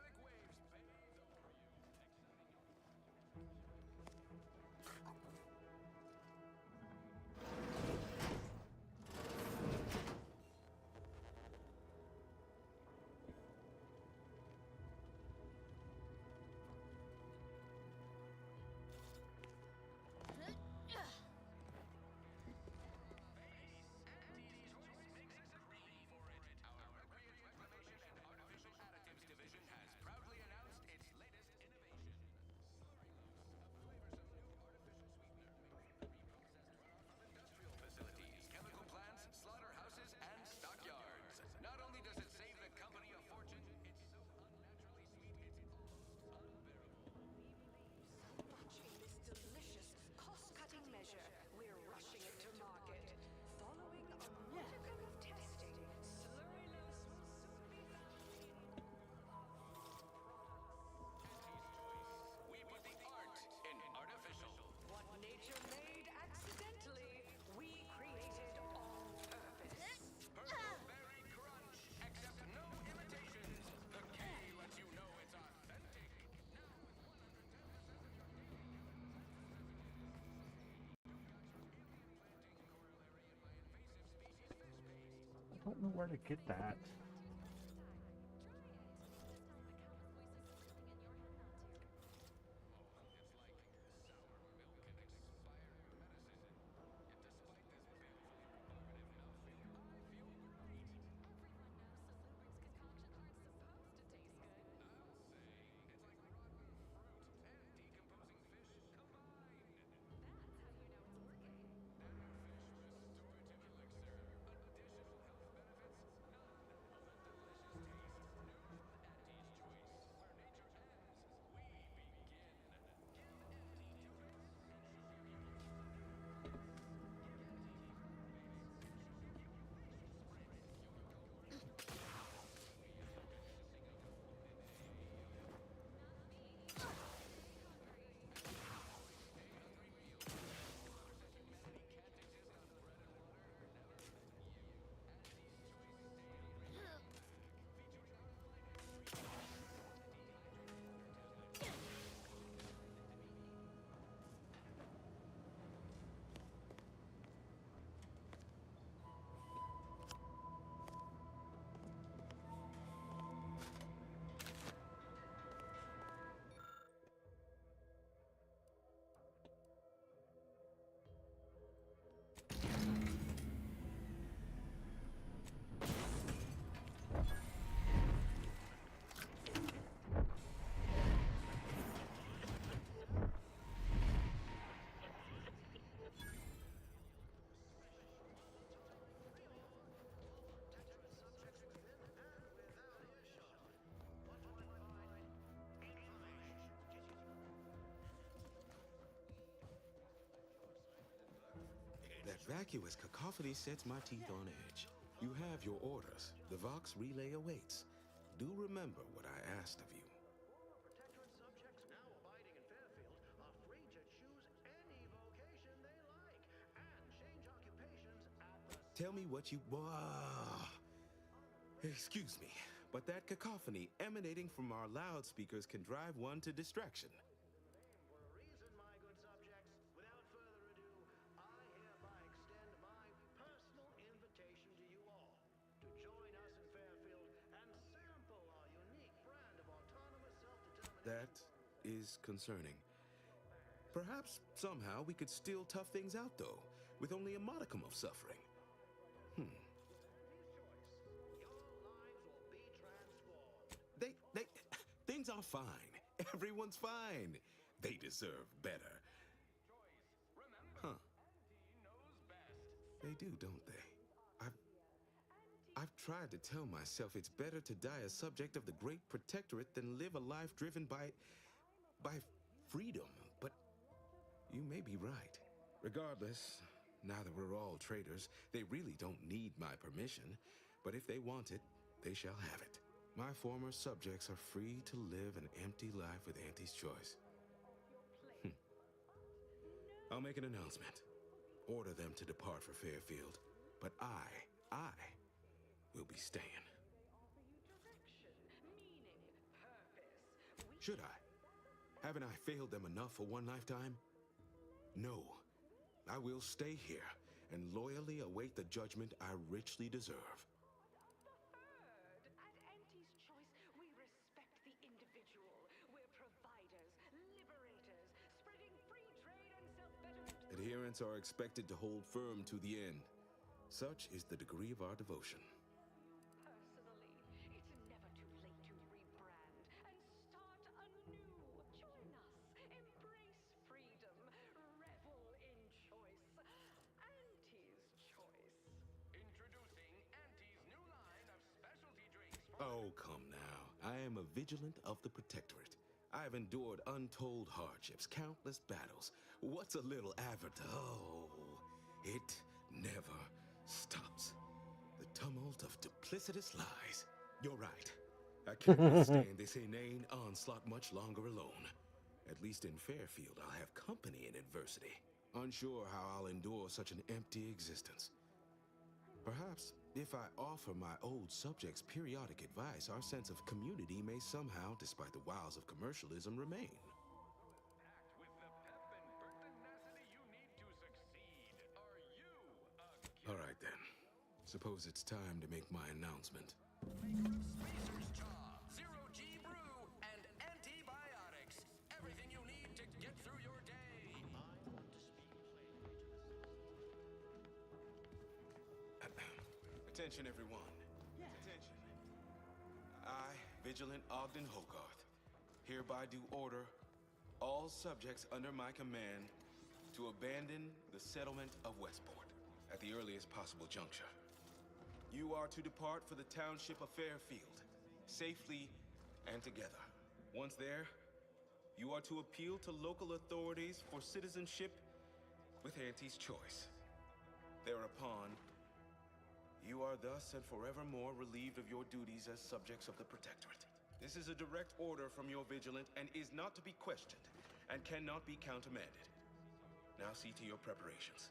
Don't know where to get that. That vacuous cacophony sets my teeth on edge. You have your orders. The Vox relay awaits. Do remember what I asked of you. Protectorate subjects now abiding in Fairfield are free to choose any vocation they like and change occupations at the... Tell me what you... Excuse me, but that cacophony emanating from our loudspeakers can drive one to distraction. For a reason, my good subjects. Without further ado, I hereby extend my personal invitation to you all to join us in Fairfield and sample our unique brand of autonomous self-determination. That is concerning. Perhaps somehow we could still tough things out, though, with only a modicum of suffering. Things are fine. Everyone's fine. They deserve better. Huh. They do, don't they? I've tried to tell myself it's better to die a subject of the Great Protectorate than live a life driven by freedom, but you may be right. Regardless, now that we're all traitors, they really don't need my permission, but if they want it, they shall have it. My former subjects are free to live an empty life with Auntie's choice. I'll make an announcement. Order them to depart for Fairfield, but I will be staying. Should I? Haven't I failed them enough for one lifetime? No. I will stay here and loyally await the judgment I richly deserve. At Auntie's Choice, we respect the individual. We're providers, liberators, spreading free trade and self-betterment. Adherents are expected to hold firm to the end. Such is the degree of our devotion. Personally, it's never too late to rebrand and start anew. Join us, embrace freedom, revel in choice. Auntie's Choice. Introducing Auntie's new line of specialty drinks. Oh, come now. I am a vigilant of the Protectorate. I have endured untold hardships, countless battles. What's a little avatar? Oh, it never stops. The tumult of duplicitous lies. You're right. I can't withstand this inane onslaught much longer alone. At least in Fairfield, I'll have company in adversity. Unsure how I'll endure such an empty existence. Perhaps, if I offer my old subjects periodic advice, our sense of community may somehow, despite the wiles of commercialism, remain. Packed with the pep and pertinacity you need to succeed. Are you a All right, then. Suppose it's time to make my announcement. Spacer's Jaw, Zero-G Brew, and antibiotics. Everything you need to get through your day. Attention, everyone. Attention. I, Vigilant Ogden Hogarth, hereby do order all subjects under my command to abandon the settlement of Westport at the earliest possible juncture. You are to depart for the township of Fairfield, safely and together. Once there, you are to appeal to local authorities for citizenship with Auntie's choice. Thereupon, you are thus and forevermore relieved of your duties as subjects of the Protectorate. This is a direct order from your Vigilant and is not to be questioned and cannot be countermanded. Now see to your preparations.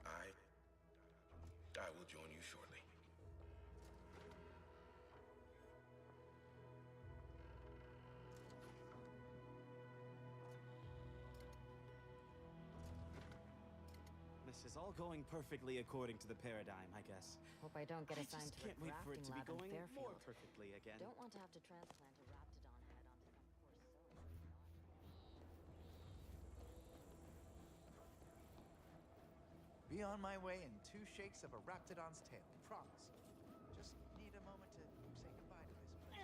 I will join you shortly. This is all going perfectly according to the paradigm, I guess. Hope I don't get I assigned just to a can't wait for it to be grafting lab in going more Fairfield. perfectly again. Don't want to have to transplant a Raptidon head onto some poor soul. Be on my way in 2 shakes of a Raptidon's tail, promise. Just need a moment to say goodbye to this place.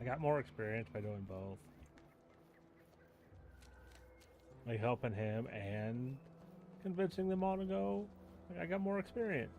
I got more experience by doing both. Like helping him and convincing them all to go. I got more experience.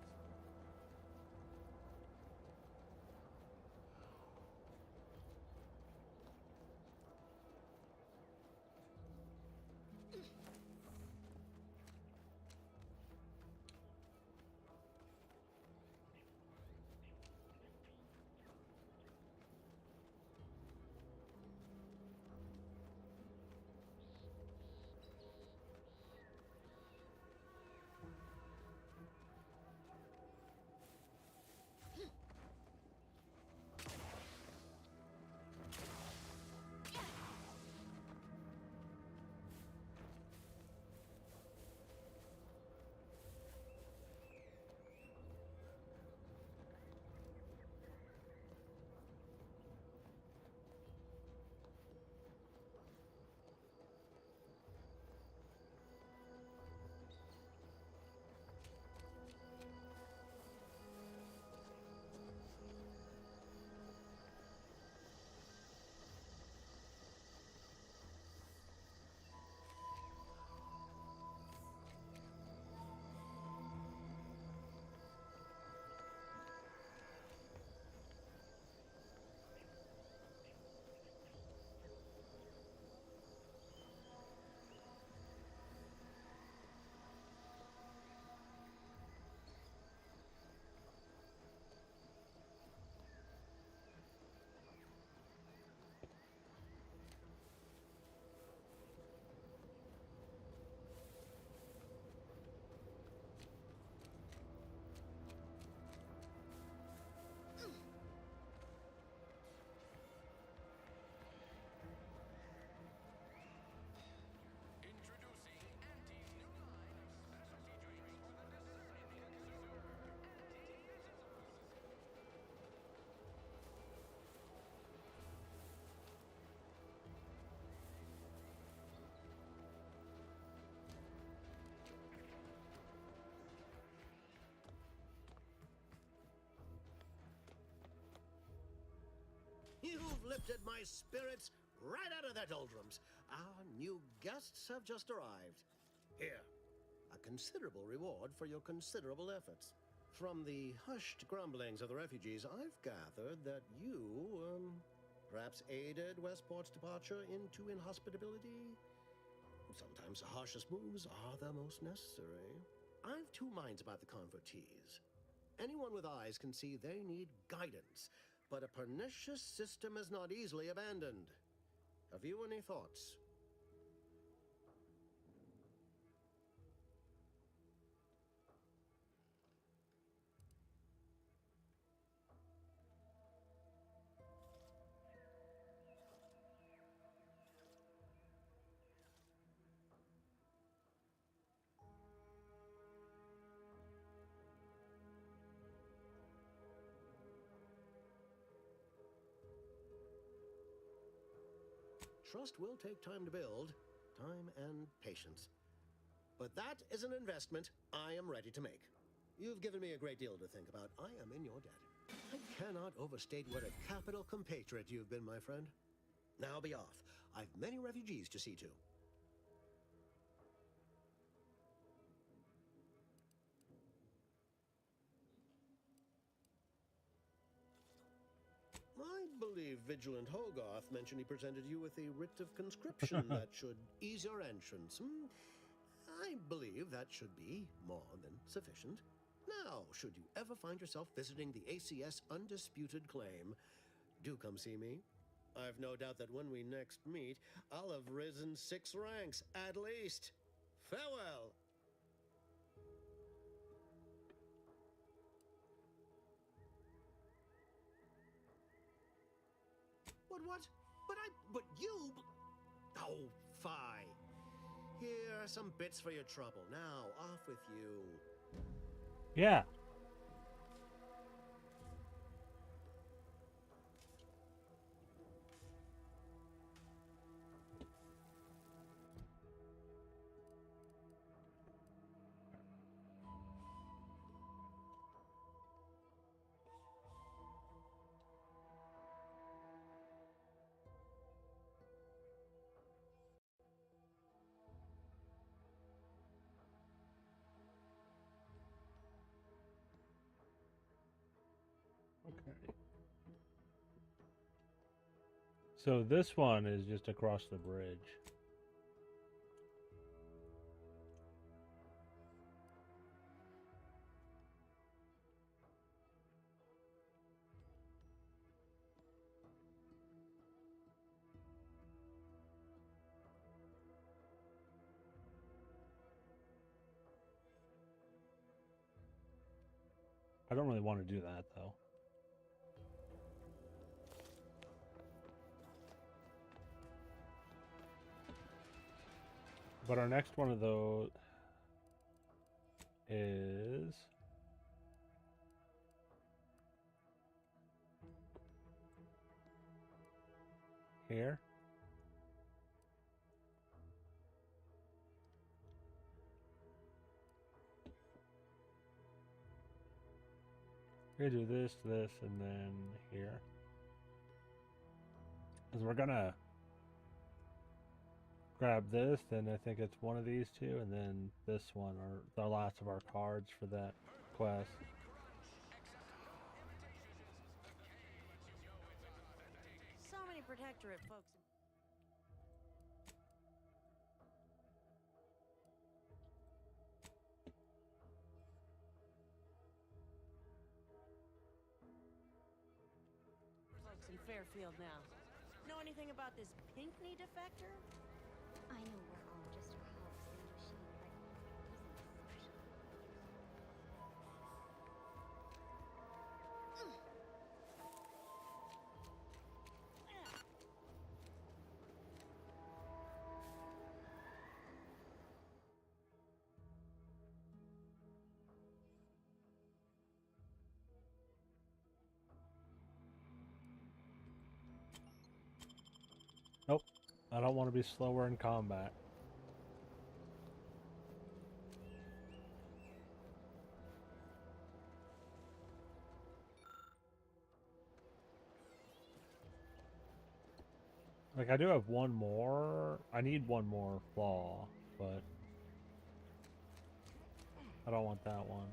You've lifted my spirits right out of their doldrums. Our new guests have just arrived. Here, a considerable reward for your considerable efforts. From the hushed grumblings of the refugees, I've gathered that you, perhaps aided Westport's departure into inhospitability? Sometimes the harshest moves are the most necessary. I've two minds about the convertees. Anyone with eyes can see they need guidance, but a pernicious system is not easily abandoned. Have you any thoughts? Trust will take time to build, time and patience. But that is an investment I am ready to make. You've given me a great deal to think about. I am in your debt. I cannot overstate what a capital compatriot you've been, my friend. Now be off. I've many refugees to see to. I believe Vigilant Hogarth mentioned he presented you with a writ of conscription that should ease your entrance. I believe that should be more than sufficient. Now, should you ever find yourself visiting the ACS Undisputed Claim, do come see me. I've no doubt that when we next meet, I'll have risen 6 ranks, at least. Farewell! What? But you... Oh, fie. Here are some bits for your trouble. Now, off with you. Yeah. Okay. So this one is just across the bridge. I don't really want to do that though. But our next one of those is here. We're gonna do this, and then here. Because we're gonna grab this, and I think it's one of these two, and then this one, or the last of our cards for that quest. So many Protectorate folks. Folks in Fairfield now. Know anything about this Pinkney defector? I know we're all just a cogs in a machine, but isn't special. Nope. I don't want to be slower in combat. Like, I do have one more. I need one more flaw, but I don't want that one.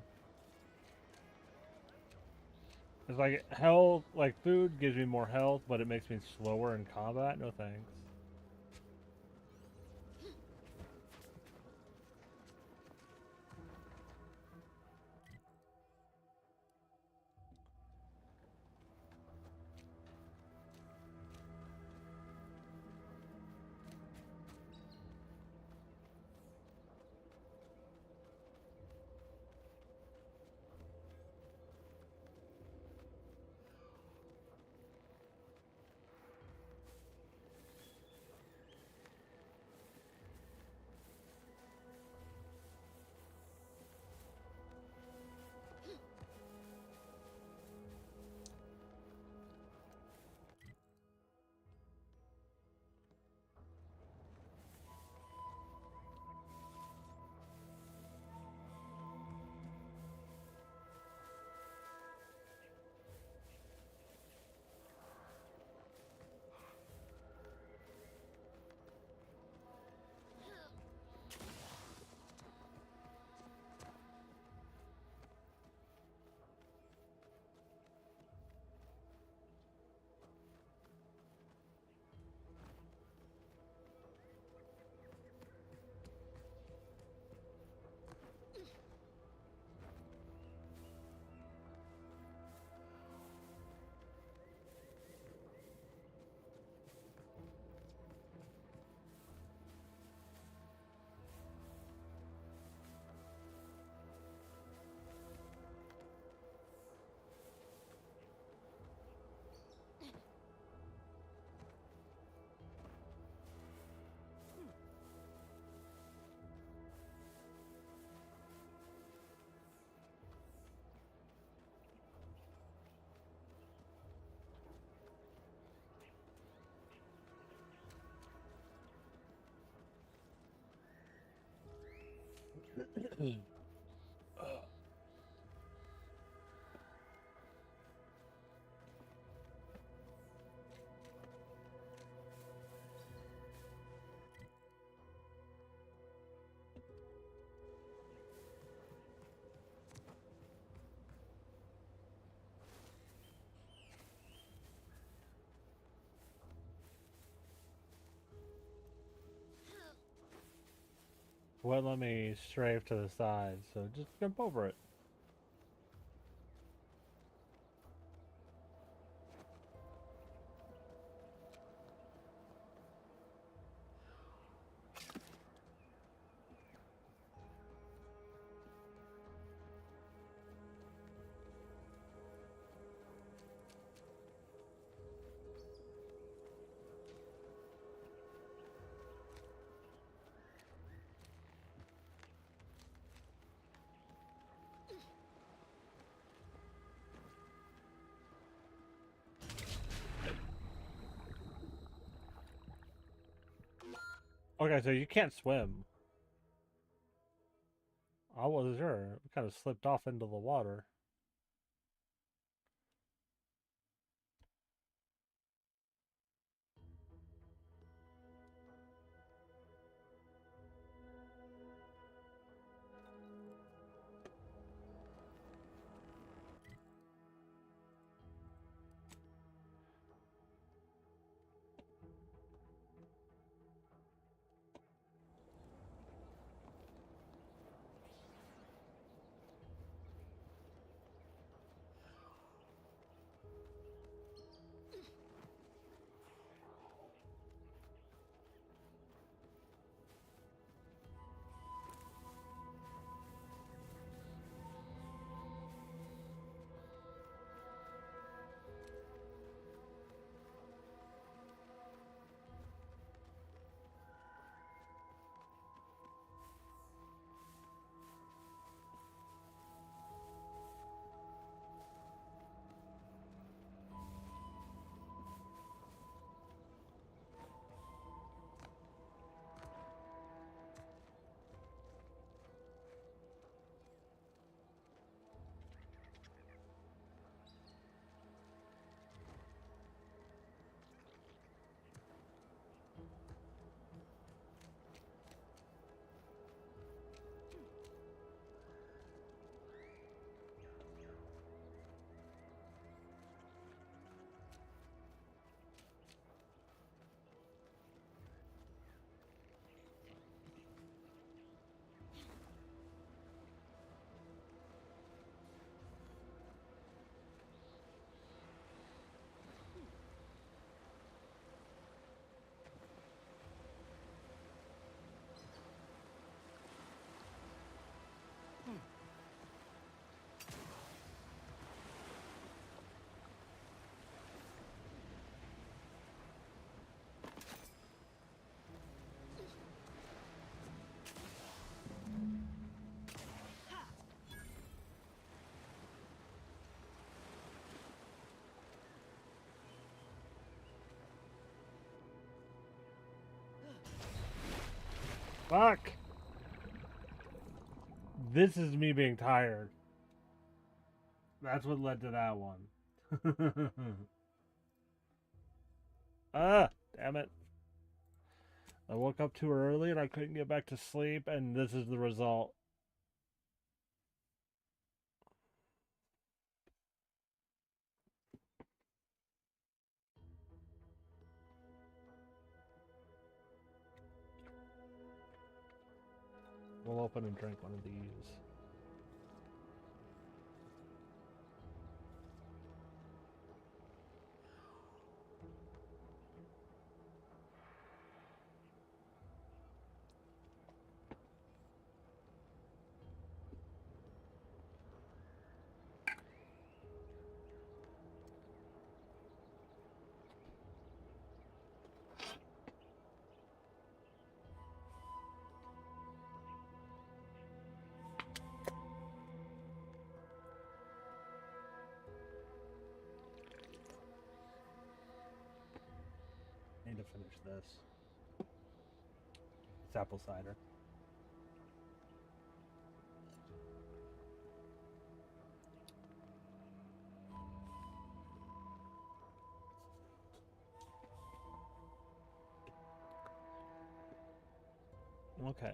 It's like health, like food gives me more health, but it makes me slower in combat. No thanks. Wouldn't let me strafe to the side, so just jump over it. Okay, so you can't swim. I wasn't sure. It kind of slipped off into the water. Fuck! This is me being tired. That's what led to that one. Ah, damn it. I woke up too early and I couldn't get back to sleep, and this is the result. We'll open and drink one of these. Need to finish this. It's apple cider. Okay.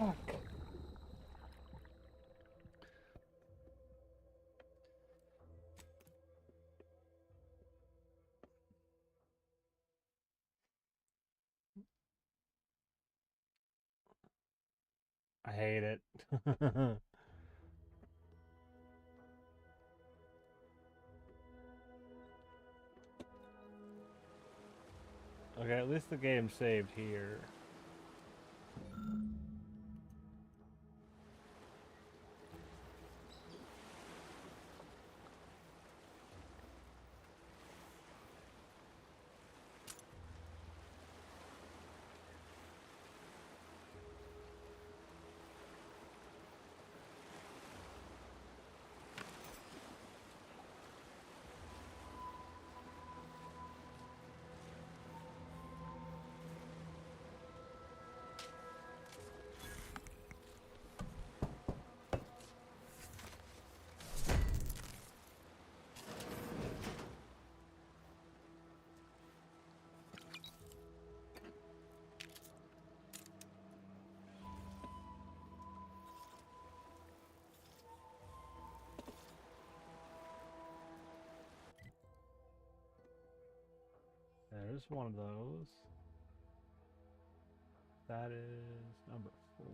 Fuck. I hate it. Okay, at least the game saved here. There's one of those. That is number 4.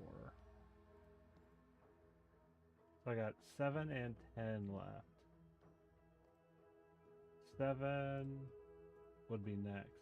So I got 7 and 10 left. 7 would be next.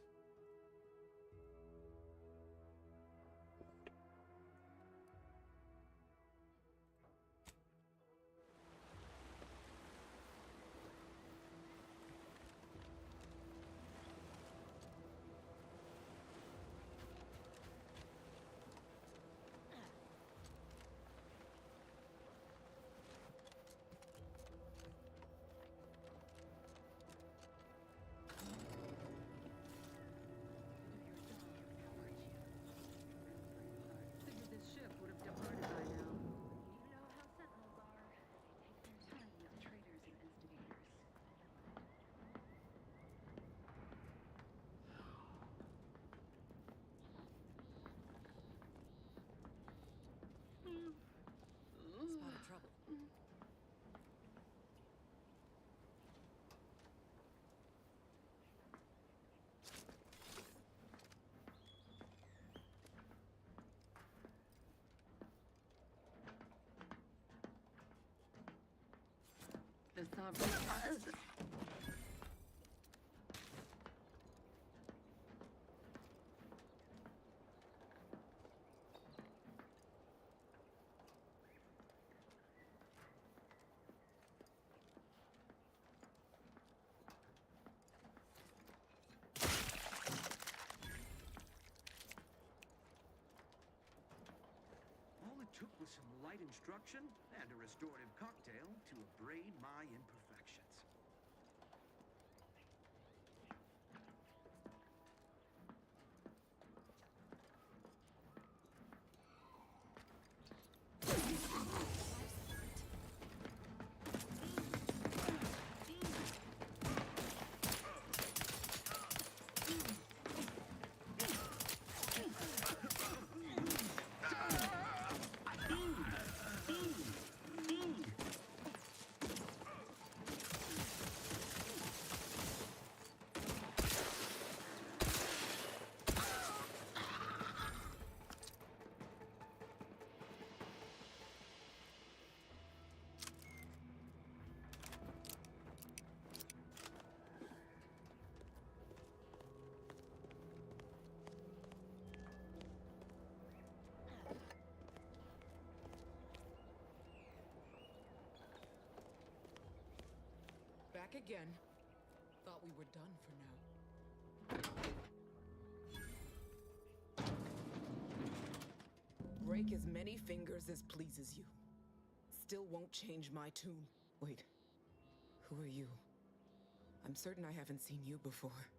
the sovereign. All it took was some light instruction and a restorative cocktail to abrade my imperfections. Back again. Thought we were done for now. Break as many fingers as pleases you. Still won't change my tune. Wait. Who are you? I'm certain I haven't seen you before.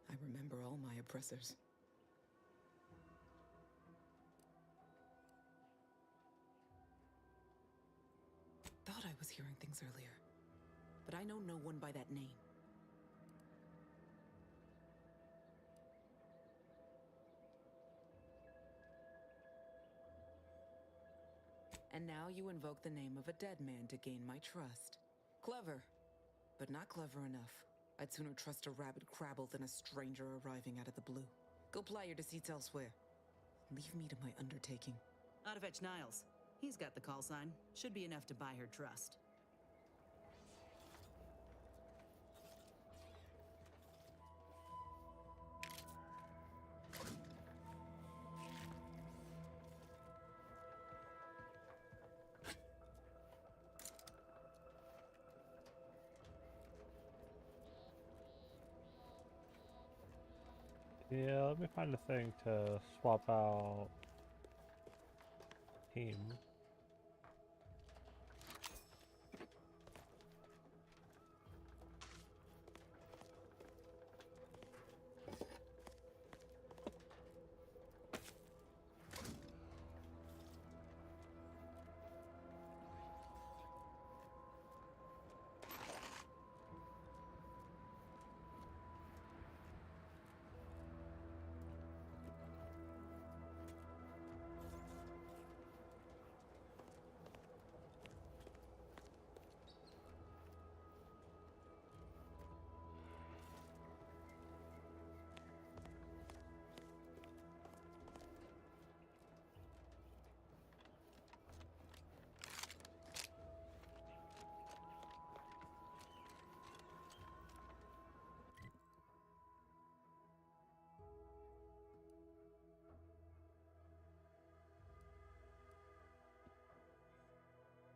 I remember all my oppressors. Thought I was hearing things earlier. But I know no one by that name. And now you invoke the name of a dead man to gain my trust. Clever, but not clever enough. I'd sooner trust a rabid crabble than a stranger arriving out of the blue. Go ply your deceits elsewhere. Leave me to my undertaking. Ought to fetch Niles. He's got the call sign. Should be enough to buy her trust. Yeah, let me find a thing to swap out team.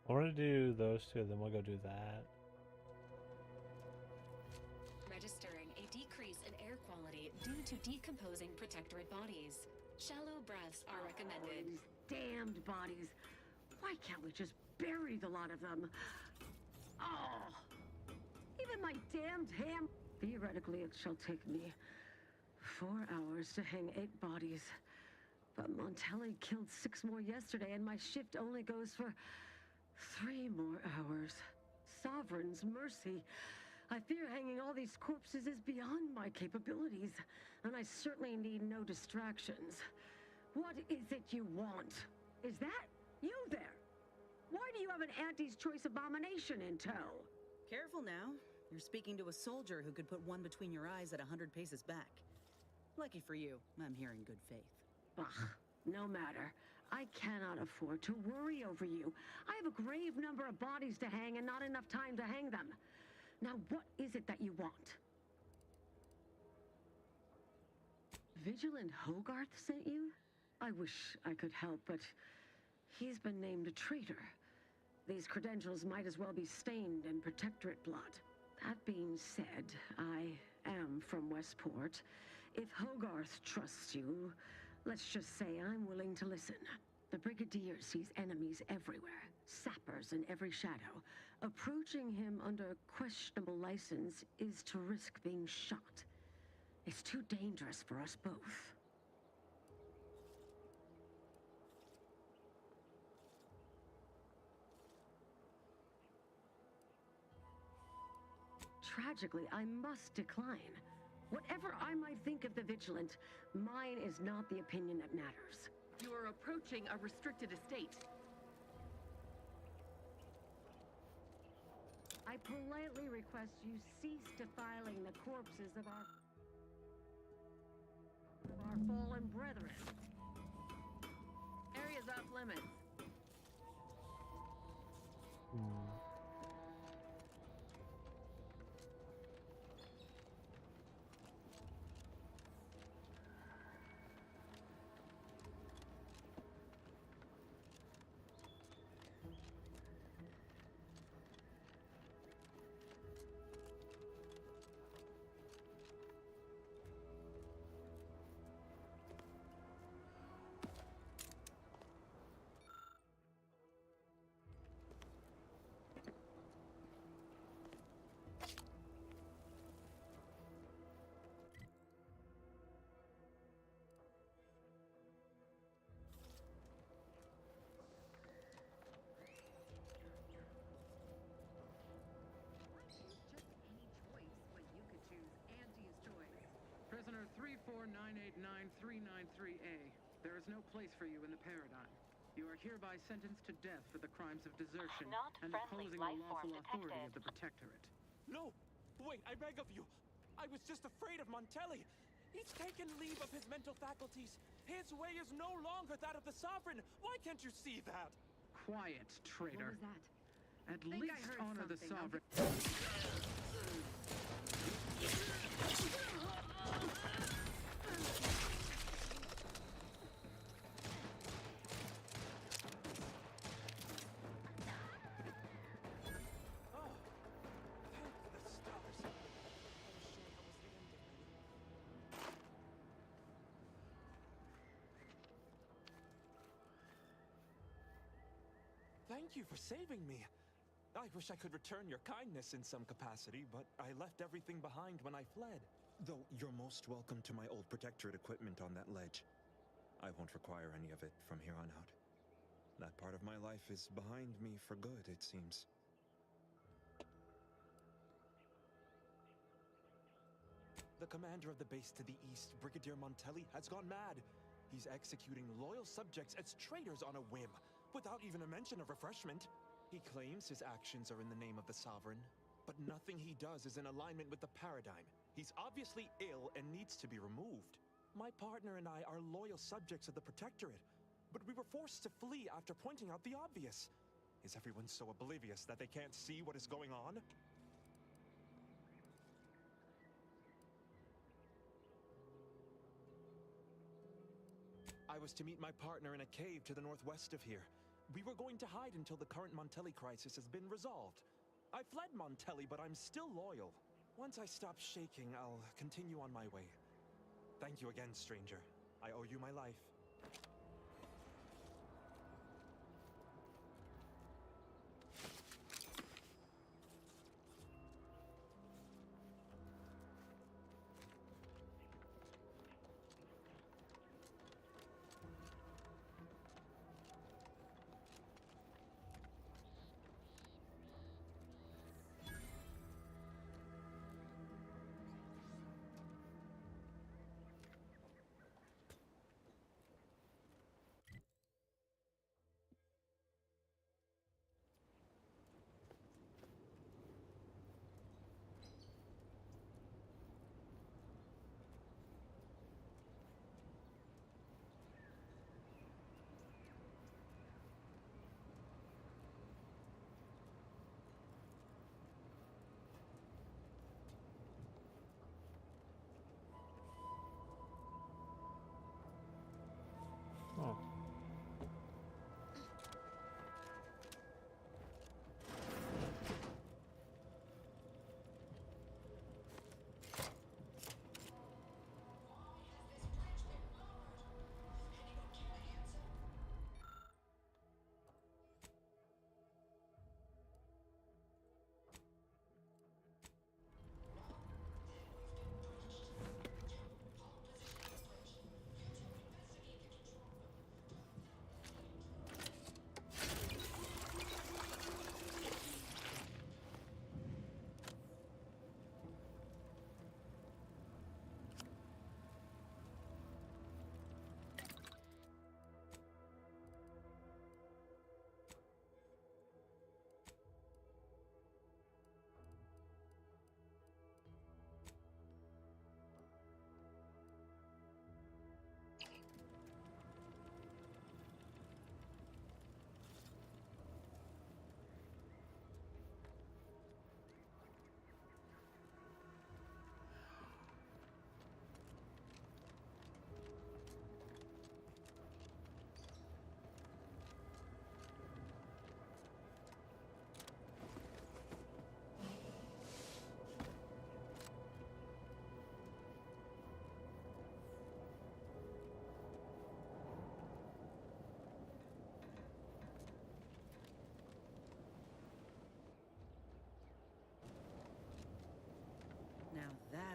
I want to do those two, then we'll go do that. Registering a decrease in air quality due to decomposing protectorate bodies. Shallow breaths are recommended. These damned bodies. Why can't we just bury the lot of them? Oh, even my damned ham. Theoretically, it shall take me 4 hours to hang 8 bodies. But Montelli killed 6 more yesterday, and my shift only goes for 3 more hours. Sovereign's mercy. I fear hanging all these corpses is beyond my capabilities, and I certainly need no distractions. What is it you want? Is that you there? Why do you have an Auntie's Choice abomination in tow? Careful now. You're speaking to a soldier who could put one between your eyes at 100 paces back. Lucky for you, I'm here in good faith. Ugh, no matter. I cannot afford to worry over you. I have a grave number of bodies to hang and not enough time to hang them. Now, what is it that you want? Vigilant Hogarth sent you? I wish I could help, but he's been named a traitor. These credentials might as well be stained in Protectorate blood. That being said, I am from Westport. If Hogarth trusts you, let's just say I'm willing to listen. The Brigadier sees enemies everywhere, sappers in every shadow. Approaching him under questionable license is to risk being shot. It's too dangerous for us both. Tragically, I must decline. Whatever I might think of the Vigilant, mine is not the opinion that matters. You are approaching a restricted estate. I politely request you cease defiling the corpses of our fallen brethren. Area's off limits. Prisoner 34989-393A. There is no place for you in the Paradigm. You are hereby sentenced to death for the crimes of desertion Not and friendly opposing the life lawful form authority detected. of the Protectorate. No! Wait, I beg of you! I was just afraid of Montelli! He's taken leave of his mental faculties! His way is no longer that of the Sovereign! Why can't you see that? Quiet, traitor. What was that? At Think I least heard honor the something. Sovereign. Thank you for saving me. I wish I could return your kindness in some capacity, but I left everything behind when I fled. Though you're most welcome to my old Protectorate equipment on that ledge. I won't require any of it from here on out. That part of my life is behind me for good, it seems. The commander of the base to the east, Brigadier Montelli, has gone mad. He's executing loyal subjects as traitors on a whim, without even a mention of refreshment. He claims his actions are in the name of the Sovereign, but nothing he does is in alignment with the Paradigm. He's obviously ill and needs to be removed. My partner and I are loyal subjects of the Protectorate, but we were forced to flee after pointing out the obvious. Is everyone so oblivious that they can't see what is going on? I was to meet my partner in a cave to the northwest of here. We were going to hide until the current Montelli crisis has been resolved. I fled Montelli, but I'm still loyal. Once I stop shaking, I'll continue on my way. Thank you again, stranger. I owe you my life.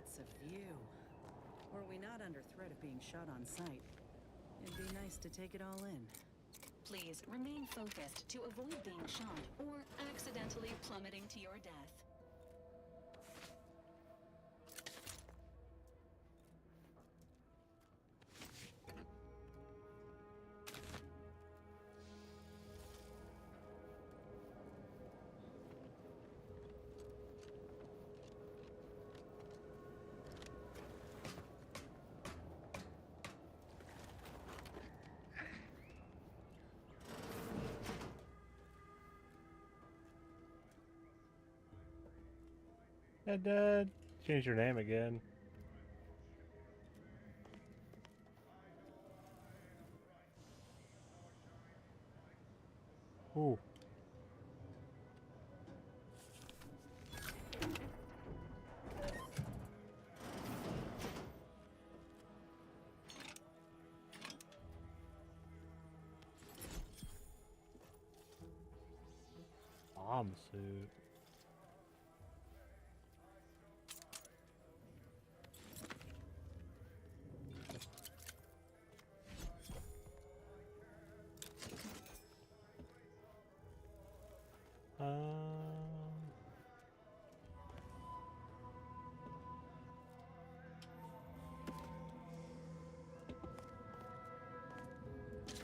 That's a view. Were we not under threat of being shot on sight, it'd be nice to take it all in. Please remain focused to avoid being shot or accidentally plummeting to your death. And change your name again. Ooh. Bomb suit.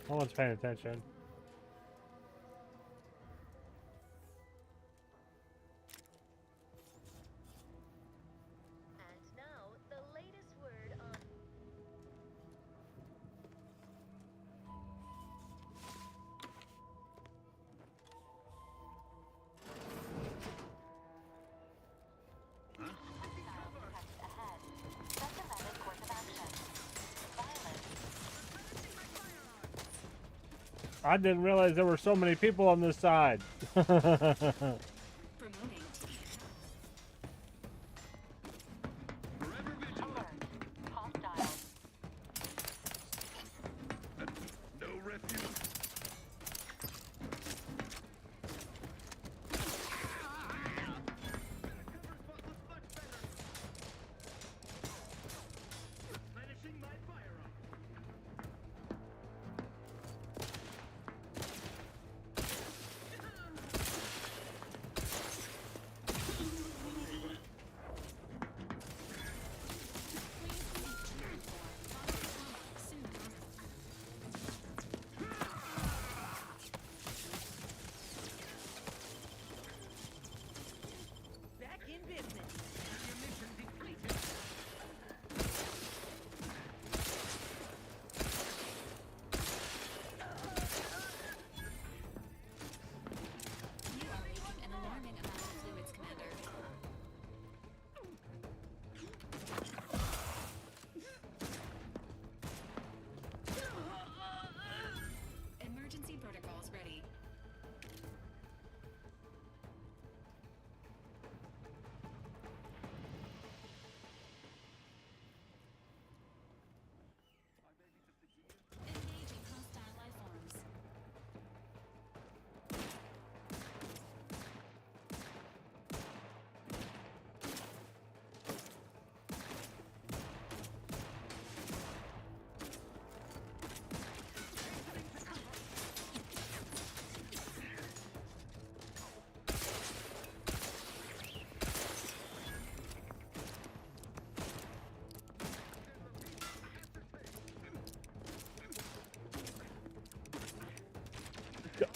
No one's paying attention. And now, the latest word on... I didn't realize there were so many people on this side. Back in business. You are leaking an alarming amount of fluids, Commander. Emergency protocols ready. Engaging hostile life forms.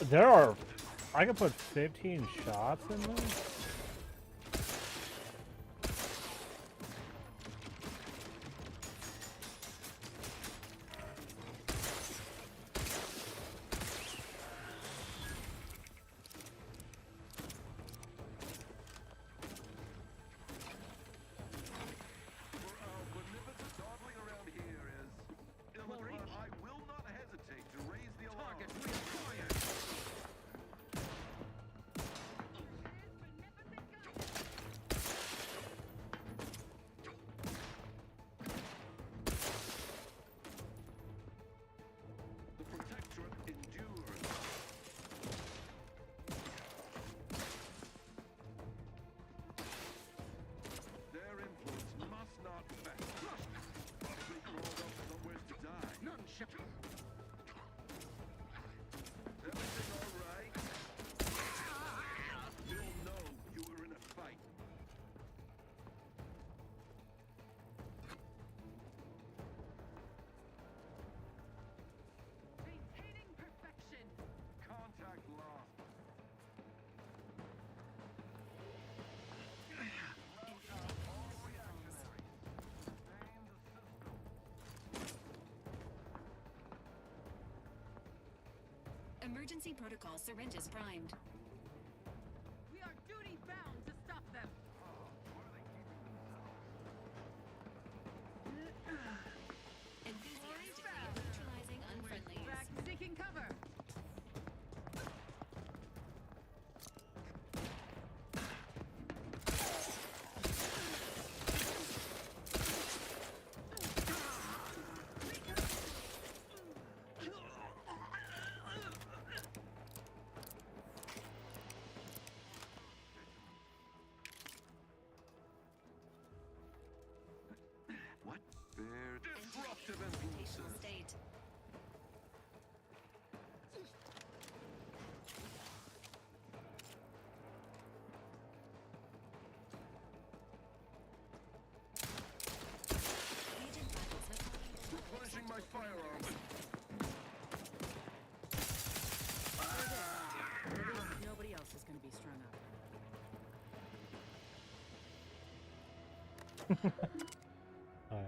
There are... I can put 15 shots in them? I will not hesitate to raise the alarm. Target reacquired. Emergency protocol syringes primed. We are duty bound to stop them. Enthusiastically neutralizing unfriendlies. Back seeking cover. What? They're disruptive Gravitational influences. state. Agent vitals have Replenishing my firearms. Nobody else is going to be strung up. Oh, yeah.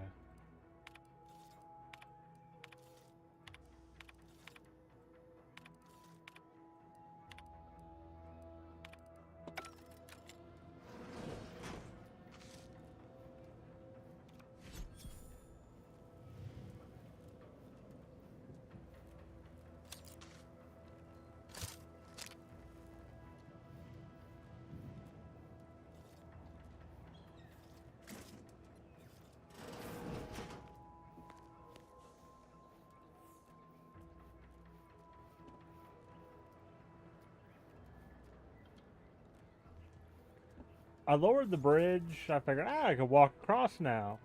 I lowered the bridge. I figured, I could walk across now.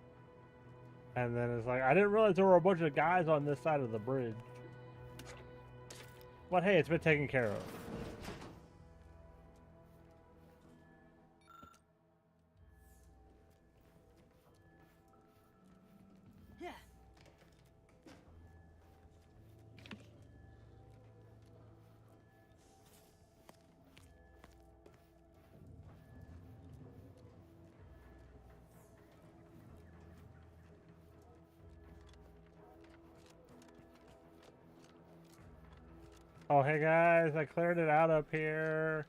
And then it's like, I didn't realize there were a bunch of guys on this side of the bridge. But hey, it's been taken care of. Yeah. Oh, hey guys, I cleared it out up here.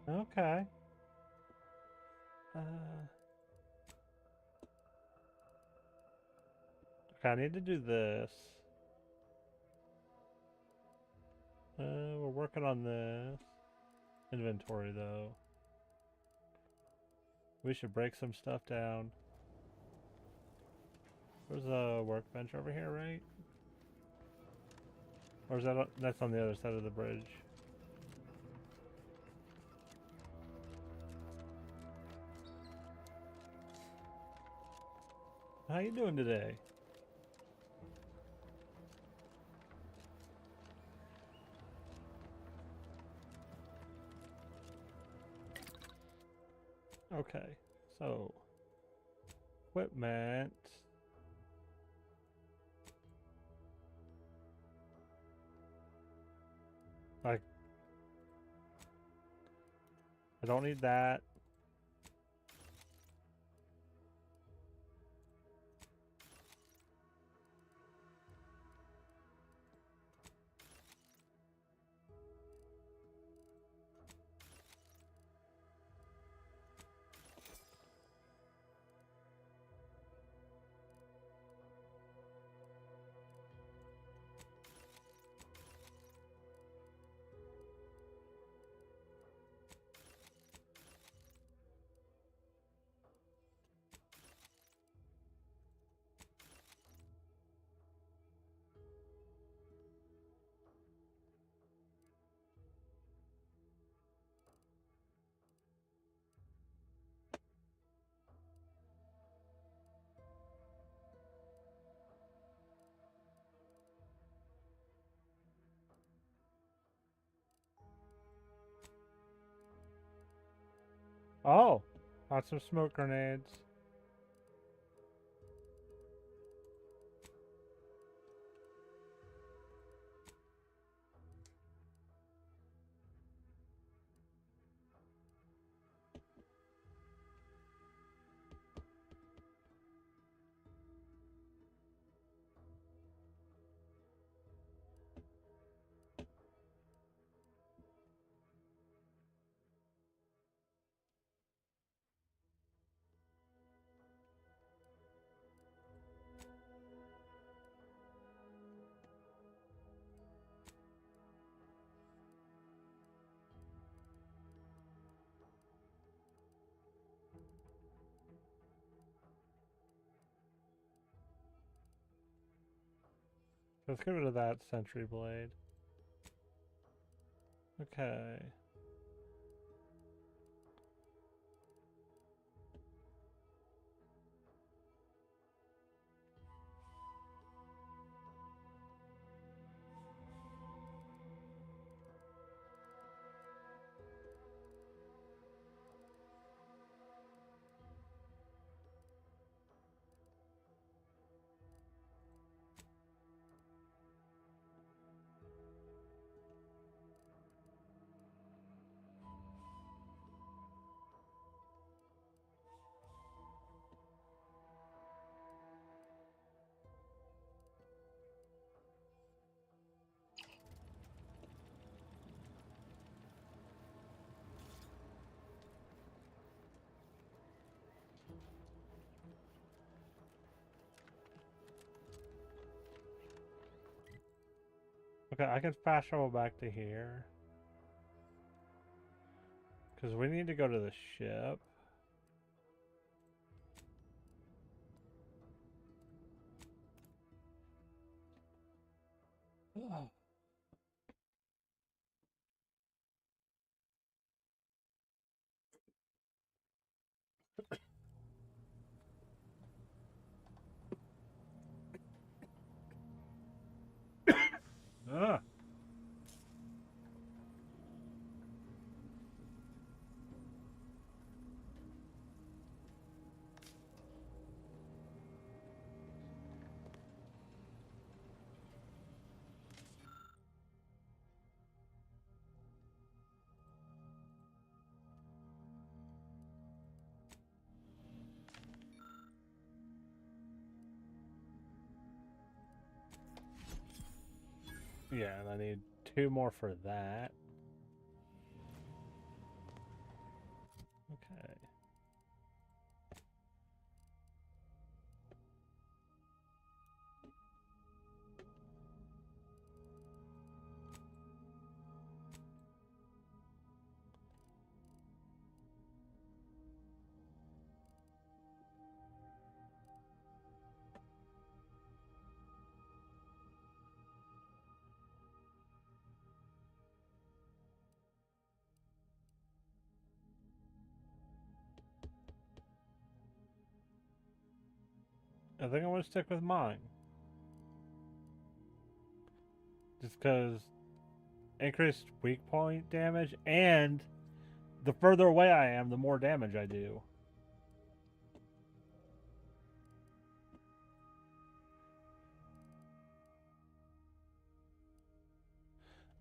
Okay. Okay, I need to do this. We're working on this. Inventory, though. We should break some stuff down. There's a workbench over here, right? Or is that that's on the other side of the bridge? How you doing today? Okay, so equipment. Like, I don't need that. Oh, lots of smoke grenades. Let's get rid of that sentry blade. Okay. Okay, I can fast travel back to here. Because we need to go to the ship. Oh. Ugh. Yeah, and I need 2 more for that. Okay. I think I want to stick with mine. Just because increased weak point damage and the further away I am, the more damage I do.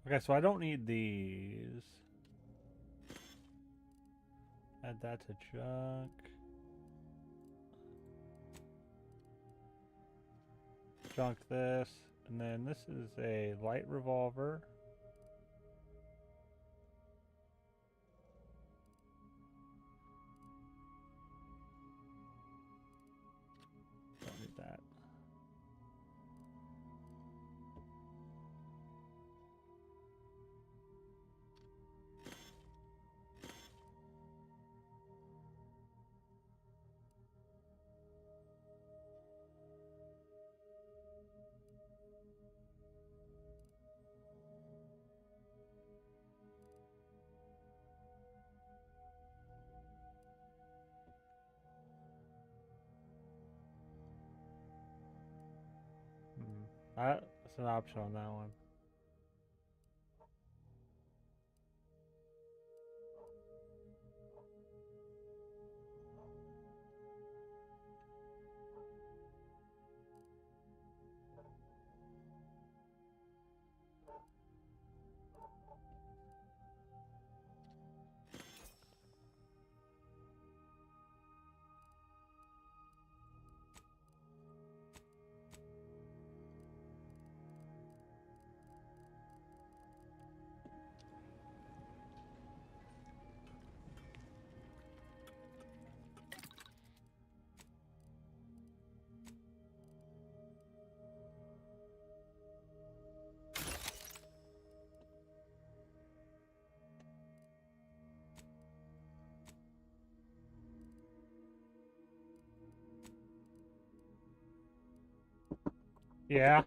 Okay, so I don't need these. Add that to junk. Junk this. And then this is a light revolver. Don't need that. That's an option on that one. Yeah.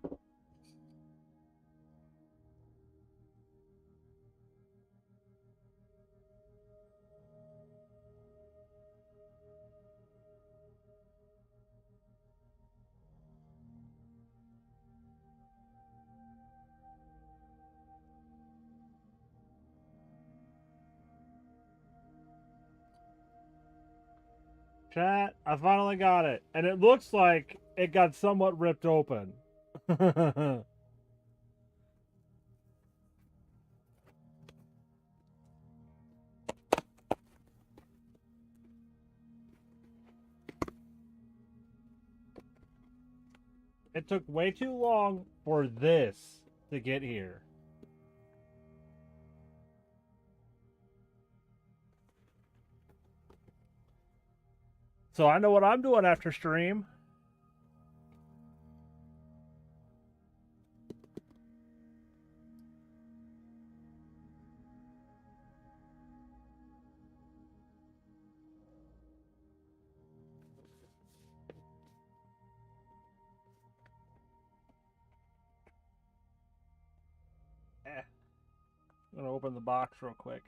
Chat, I finally got it. And it looks like it got somewhat ripped open. It took way too long for this to get here. So I know what I'm doing after stream. I'm gonna open the box real quick.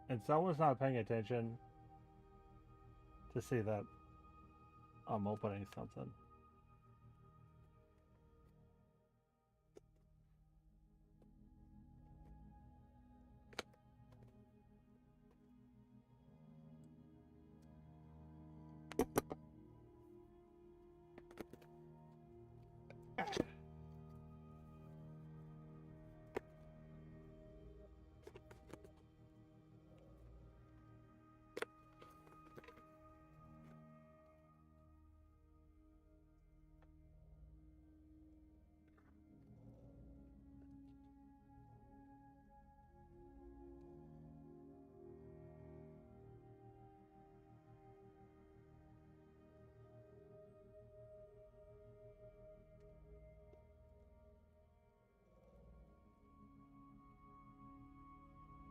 And someone's not paying attention to see that I'm opening something.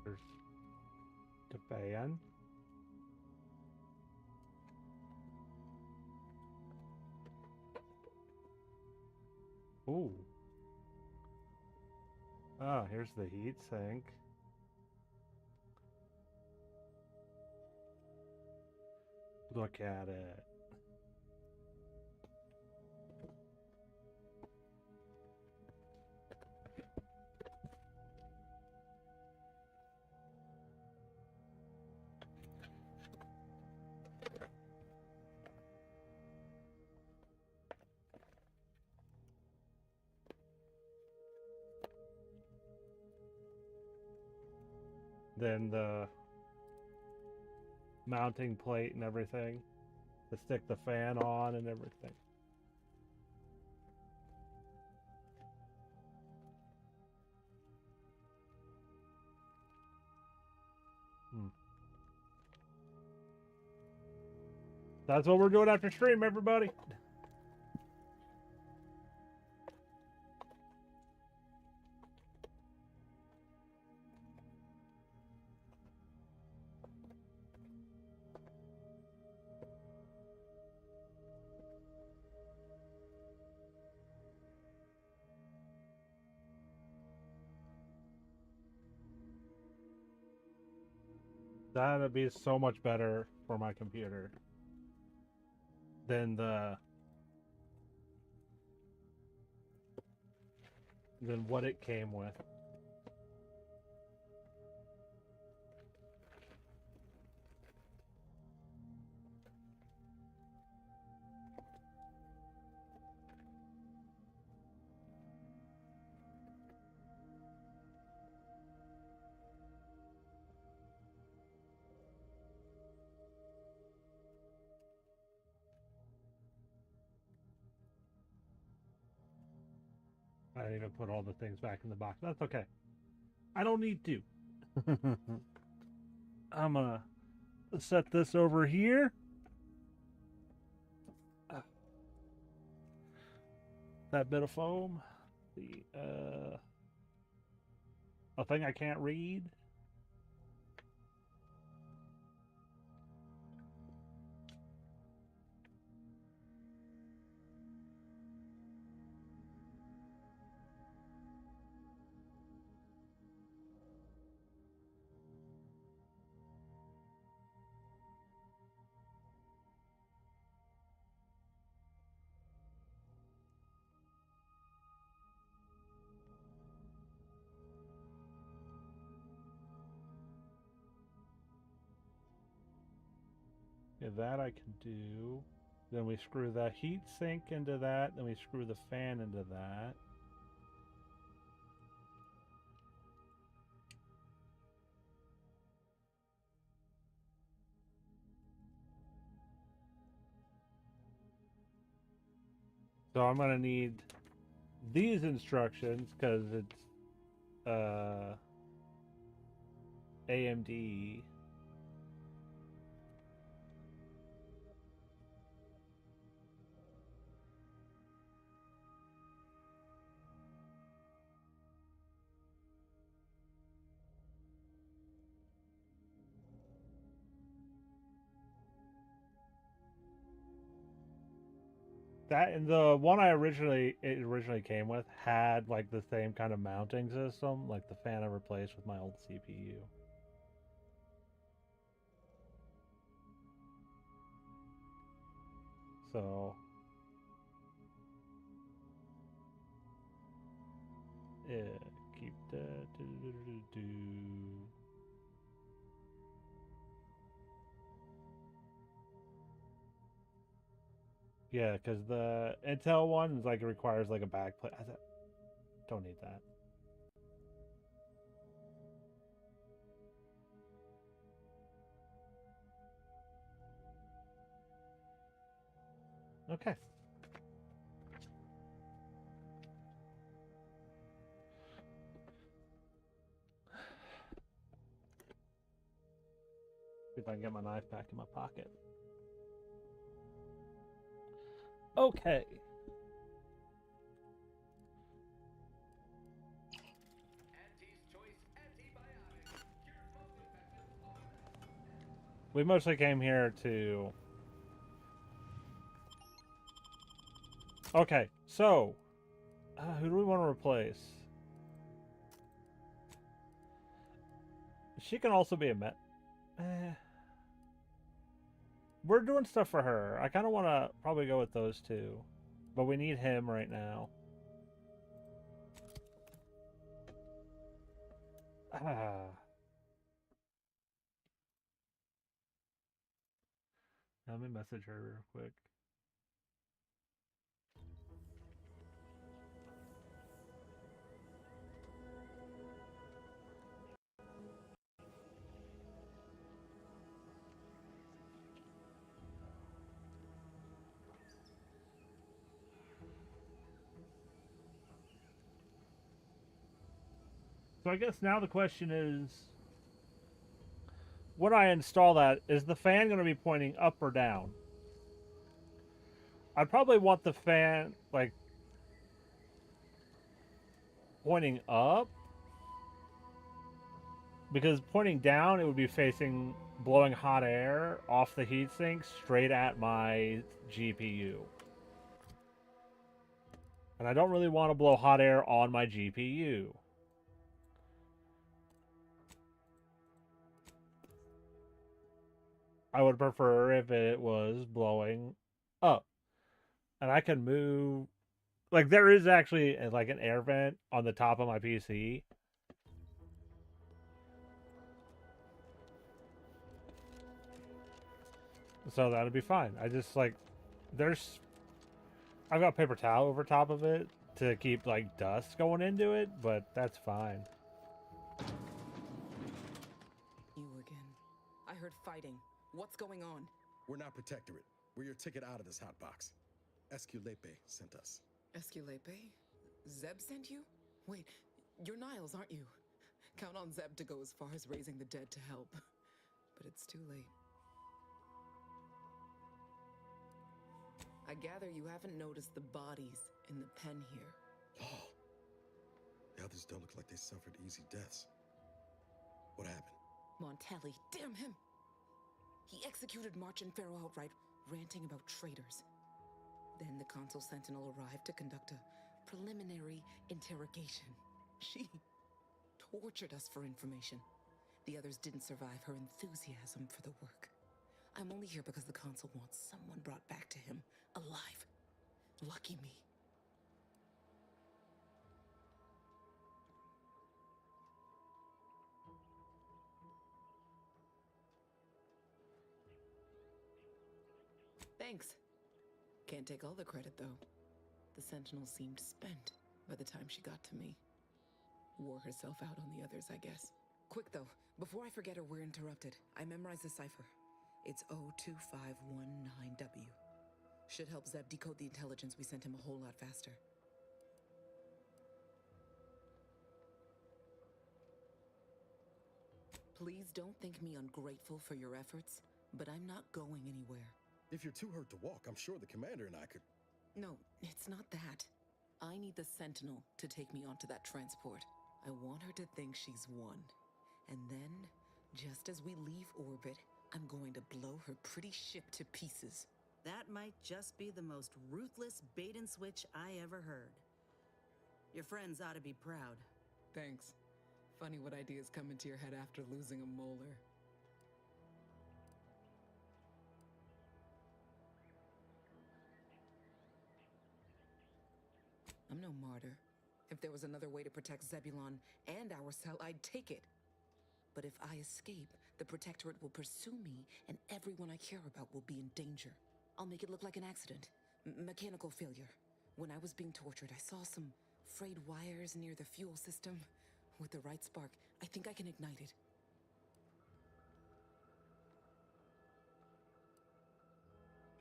There's the ban. Ooh. Ah, here's the heat sink. Look at it. Then the mounting plate and everything to stick the fan on and everything. That's what we're doing after stream, everybody. That'd be so much better for my computer than what it came with. I didn't even put all the things back in the box. That's okay. I don't need to. I'm gonna set this over here. That bit of foam. The a thing I can't read. Yeah, that I can do. Then we screw the heat sink into that. Then we screw the fan into that. So I'm going to need these instructions because it's AMD. That and the one it originally came with had like the same kind of mounting system, like the fan I replaced with my old CPU. So yeah, keep that. Yeah, because the Intel one is like it requires like a backplate. Don't need that. Okay. See if I can get my knife back in my pocket. Okay. We mostly came here to... Okay, so... who do we want to replace? She can also be a Met. We're doing stuff for her. I kind of want to probably go with those two. But we need him right now. Let me message her real quick. So I guess now the question is, when I install that, is the fan going to be pointing up or down? I'd probably want the fan, like, pointing up. Because pointing down, it would be facing, blowing hot air off the heatsink straight at my GPU. And I don't really want to blow hot air on my GPU. I would prefer if it was blowing up. And I can move... Like, there is actually, like, an air vent on the top of my PC. So that'd be fine. I just, like... There's... I've got paper towel over top of it to keep, like, dust going into it, but that's fine. You again. I heard fighting. What's going on? We're not Protectorate. We're your ticket out of this hot box. Esculepe sent us. Esculepe? Zeb sent you? Wait, you're Niles, aren't you? Count on Zeb to go as far as raising the dead to help. But it's too late. I gather you haven't noticed the bodies in the pen here. Oh. The others don't look like they suffered easy deaths. What happened? Montelli, damn him! He executed March and Pharaoh outright, ranting about traitors. Then the Consul Sentinel arrived to conduct a preliminary interrogation. She tortured us for information. The others didn't survive her enthusiasm for the work. I'm only here because the Consul wants someone brought back to him, alive. Lucky me. Thanks. Can't take all the credit, though. The Sentinel seemed spent by the time she got to me. Wore herself out on the others, I guess. Quick, though. Before I forget or we're interrupted, I memorized the cipher. It's O2519W. Should help Zeb decode the intelligence we sent him a whole lot faster. Please don't think me ungrateful for your efforts, but I'm not going anywhere. If you're too hurt to walk, I'm sure the commander and I could... No, it's not that. I need the Sentinel to take me onto that transport. I want her to think she's won. And then, just as we leave orbit, I'm going to blow her pretty ship to pieces. That might just be the most ruthless bait and switch I ever heard. Your friends ought to be proud. Thanks. Funny what ideas come into your head after losing a molar. I'm no martyr. If there was another way to protect Zebulon and our cell, I'd take it. But if I escape, the Protectorate will pursue me, and everyone I care about will be in danger. I'll make it look like an accident. Mechanical failure. When I was being tortured, I saw some frayed wires near the fuel system. With the right spark, I think I can ignite it.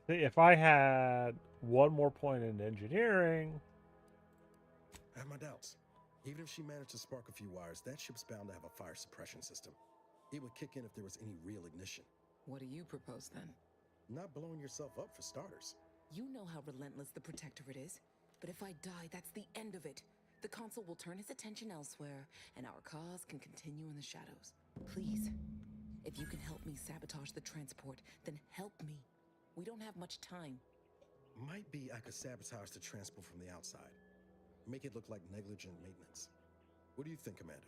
See, if I had one more point in engineering... I have my doubts. Even if she managed to spark a few wires, that ship's bound to have a fire suppression system. It would kick in if there was any real ignition. What do you propose, then? Not blowing yourself up, for starters. You know how relentless the Protectorate is. But if I die, that's the end of it. The Consul will turn his attention elsewhere, and our cause can continue in the shadows. Please, if you can help me sabotage the transport, then help me. We don't have much time. Might be I could sabotage the transport from the outside. Make it look like negligent maintenance. What do you think, Commander?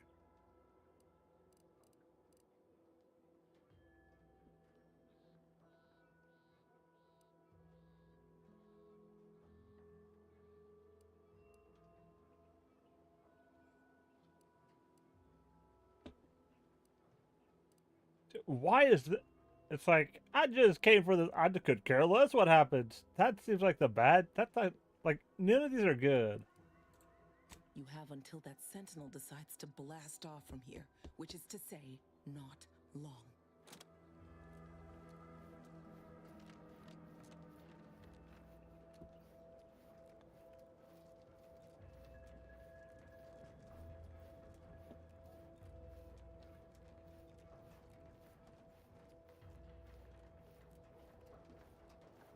Why is this? It's like, I just came for the... I could care less what happens. That seems like the bad... That's like none of these are good. You have until that Sentinel decides to blast off from here, which is to say, not long.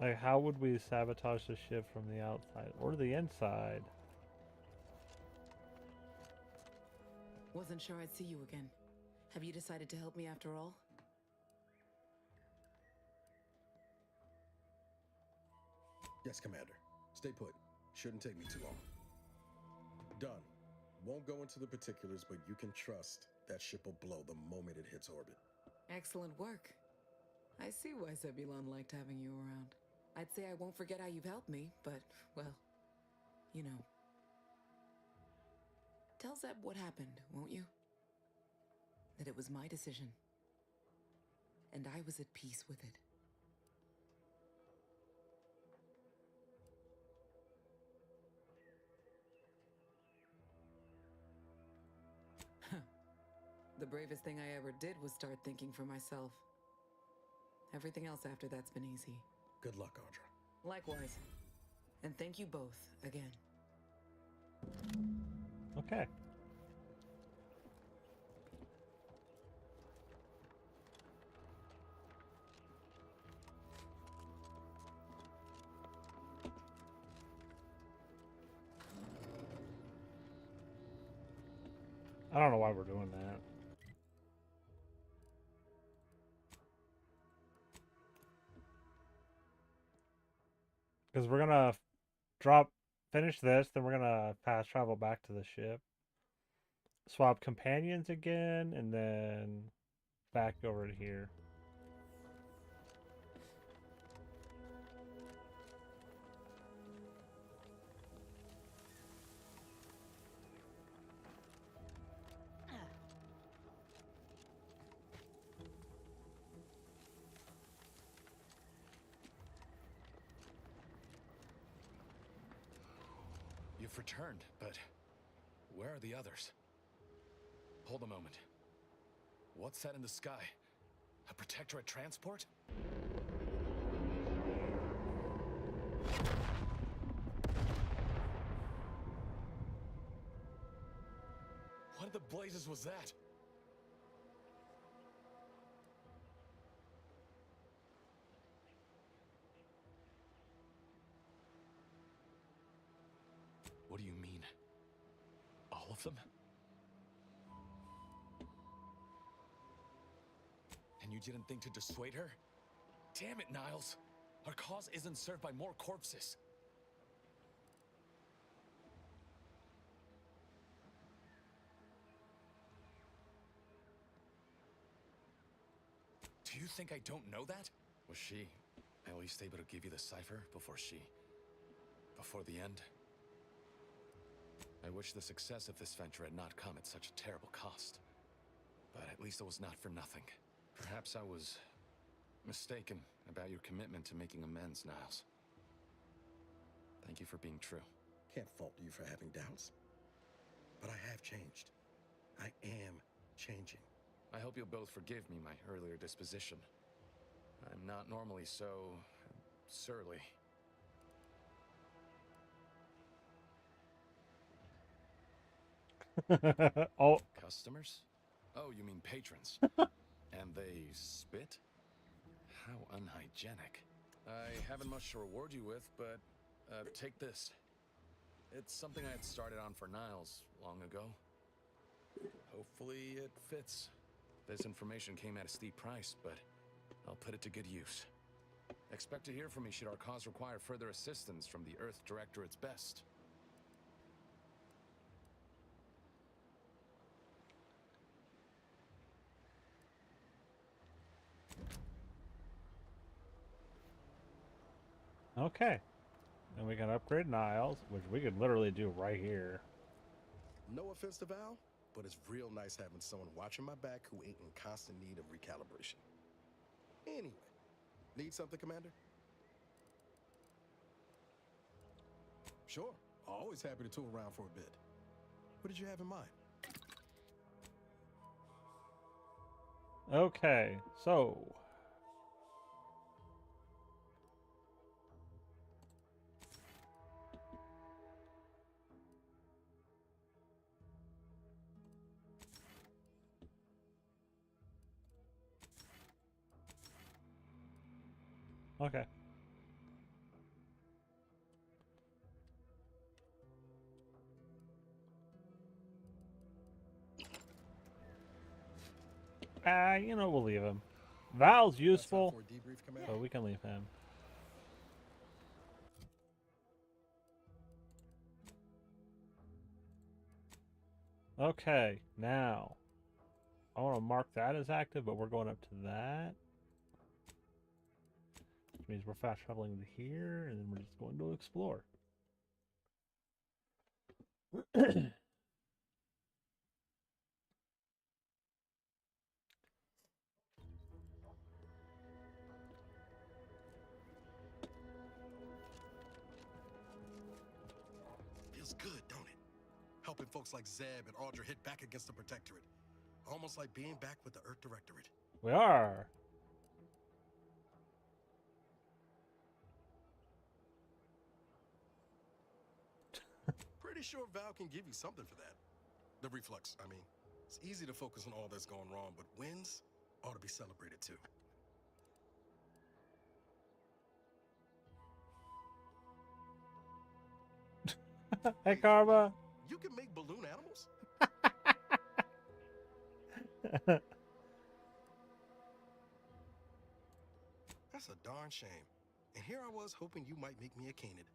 Like, how would we sabotage the ship from the outside or the inside? Wasn't sure I'd see you again. Have you decided to help me after all? Yes, Commander. Stay put. Shouldn't take me too long. Done. Won't go into the particulars, but you can trust that ship will blow the moment it hits orbit. Excellent work. I see why Zebulon liked having you around. I'd say I won't forget how you've helped me, but, well, you know. Tell Zeb what happened, won't you? That it was my decision. And I was at peace with it. The bravest thing I ever did was start thinking for myself. Everything else after that's been easy. Good luck, Audra. Likewise. And thank you both again. Okay. I don't know why we're doing that. Because we're gonna finish this, then we're gonna fast travel back to the ship, swap companions again, and then back over to here. You've returned, but where are the others? Hold a moment. What's that in the sky? A Protectorate transport? What in the blazes was that? What do you mean? All of them? And you didn't think to dissuade her? Damn it, Niles! Our cause isn't served by more corpses. Do you think I don't know that? Was she at least able to give you the cipher before the end? I wish the success of this venture had not come at such a terrible cost. But at least it was not for nothing. Perhaps I was mistaken about your commitment to making amends, Niles. Thank you for being true. Can't fault you for having doubts. But I have changed. I am changing. I hope you'll both forgive me my earlier disposition. I'm not normally so surly. Oh. Customers? Oh, you mean patrons. And they spit? How unhygienic. I haven't much to reward you with, but take this. It's something I had started on for Niles long ago. Hopefully it fits. This information came at a steep price, but I'll put it to good use. Expect to hear from me should our cause require further assistance from the Earth Directorate's best. Okay. And we can upgrade Niles, which we could literally do right here. No offense to Val, but it's real nice having someone watching my back who ain't in constant need of recalibration. Anyway, need something, Commander? Sure, always happy to tool around for a bit. What did you have in mind? Okay, so okay. You know, we'll leave him. Val's useful, for a debrief, Commander? but we can leave him. Okay, now I want to mark that as active, but we're going up to that. Which means we're fast traveling to here, and then we're just going to explore. Feels good, don't it? Helping folks like Zeb and Audra hit back against the Protectorate. Almost like being back with the Earth Directorate. We are. Pretty sure Val can give you something for that. The reflux, I mean. It's easy to focus on all that's going wrong, but wins ought to be celebrated too. Hey, Karma. You can make balloon animals? That's a darn shame. And here I was hoping you might make me a Canid.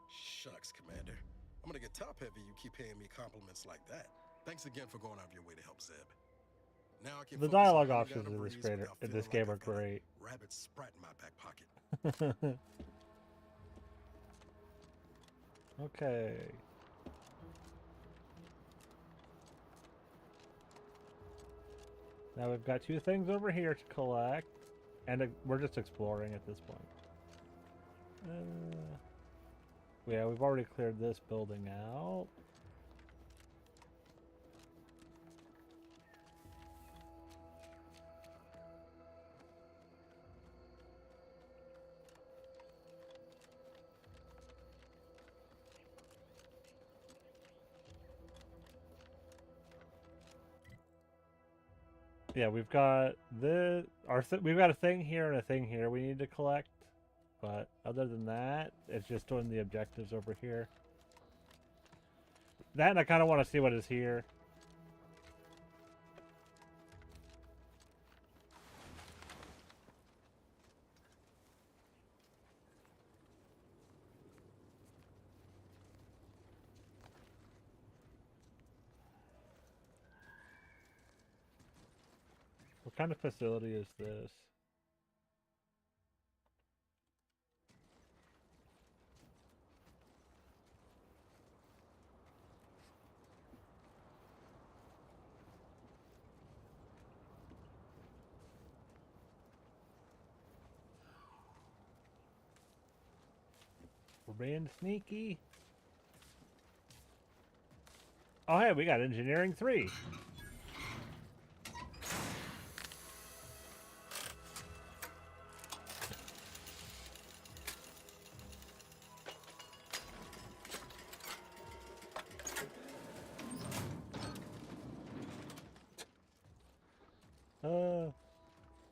Shucks, Commander. I'm gonna get top heavy you keep paying me compliments like that. Thanks again for going out of your way to help Zeb. Now I can The focus on dialogue letting options down in a this breeze creator without in feeling this like game are I've got a great. Rabbit sprat in my back pocket. Okay. Now we've got two things over here to collect, and we're just exploring at this point. Yeah, we've already cleared this building out. Yeah, we've got we've got a thing here and a thing here we need to collect, but other than that, it's just doing the objectives over here. That, and I kind of want to see what is here. What kind of facility is this? We're being sneaky. Oh, hey, we got Engineering 3.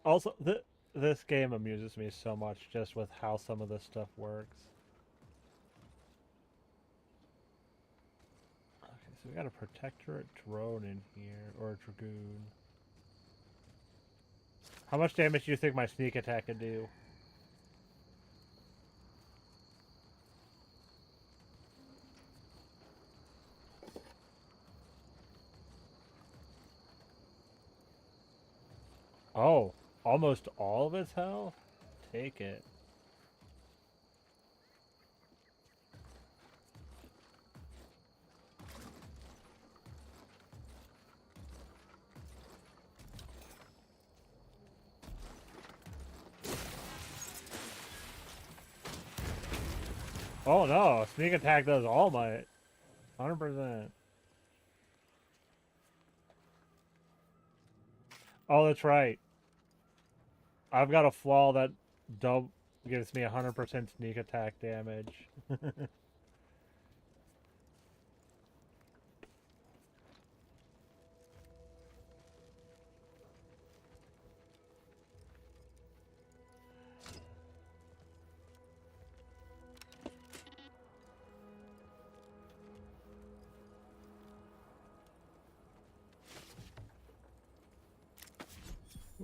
Also, this game amuses me so much just with how some of this stuff works. Okay, so we got a Protectorate drone in here, or a Dragoon. How much damage do you think my sneak attack could do? Oh, almost all of its health? Take it. Oh no, sneak attack does all my 100%. Oh, that's right. I've got a flaw that gives me 100% sneak attack damage.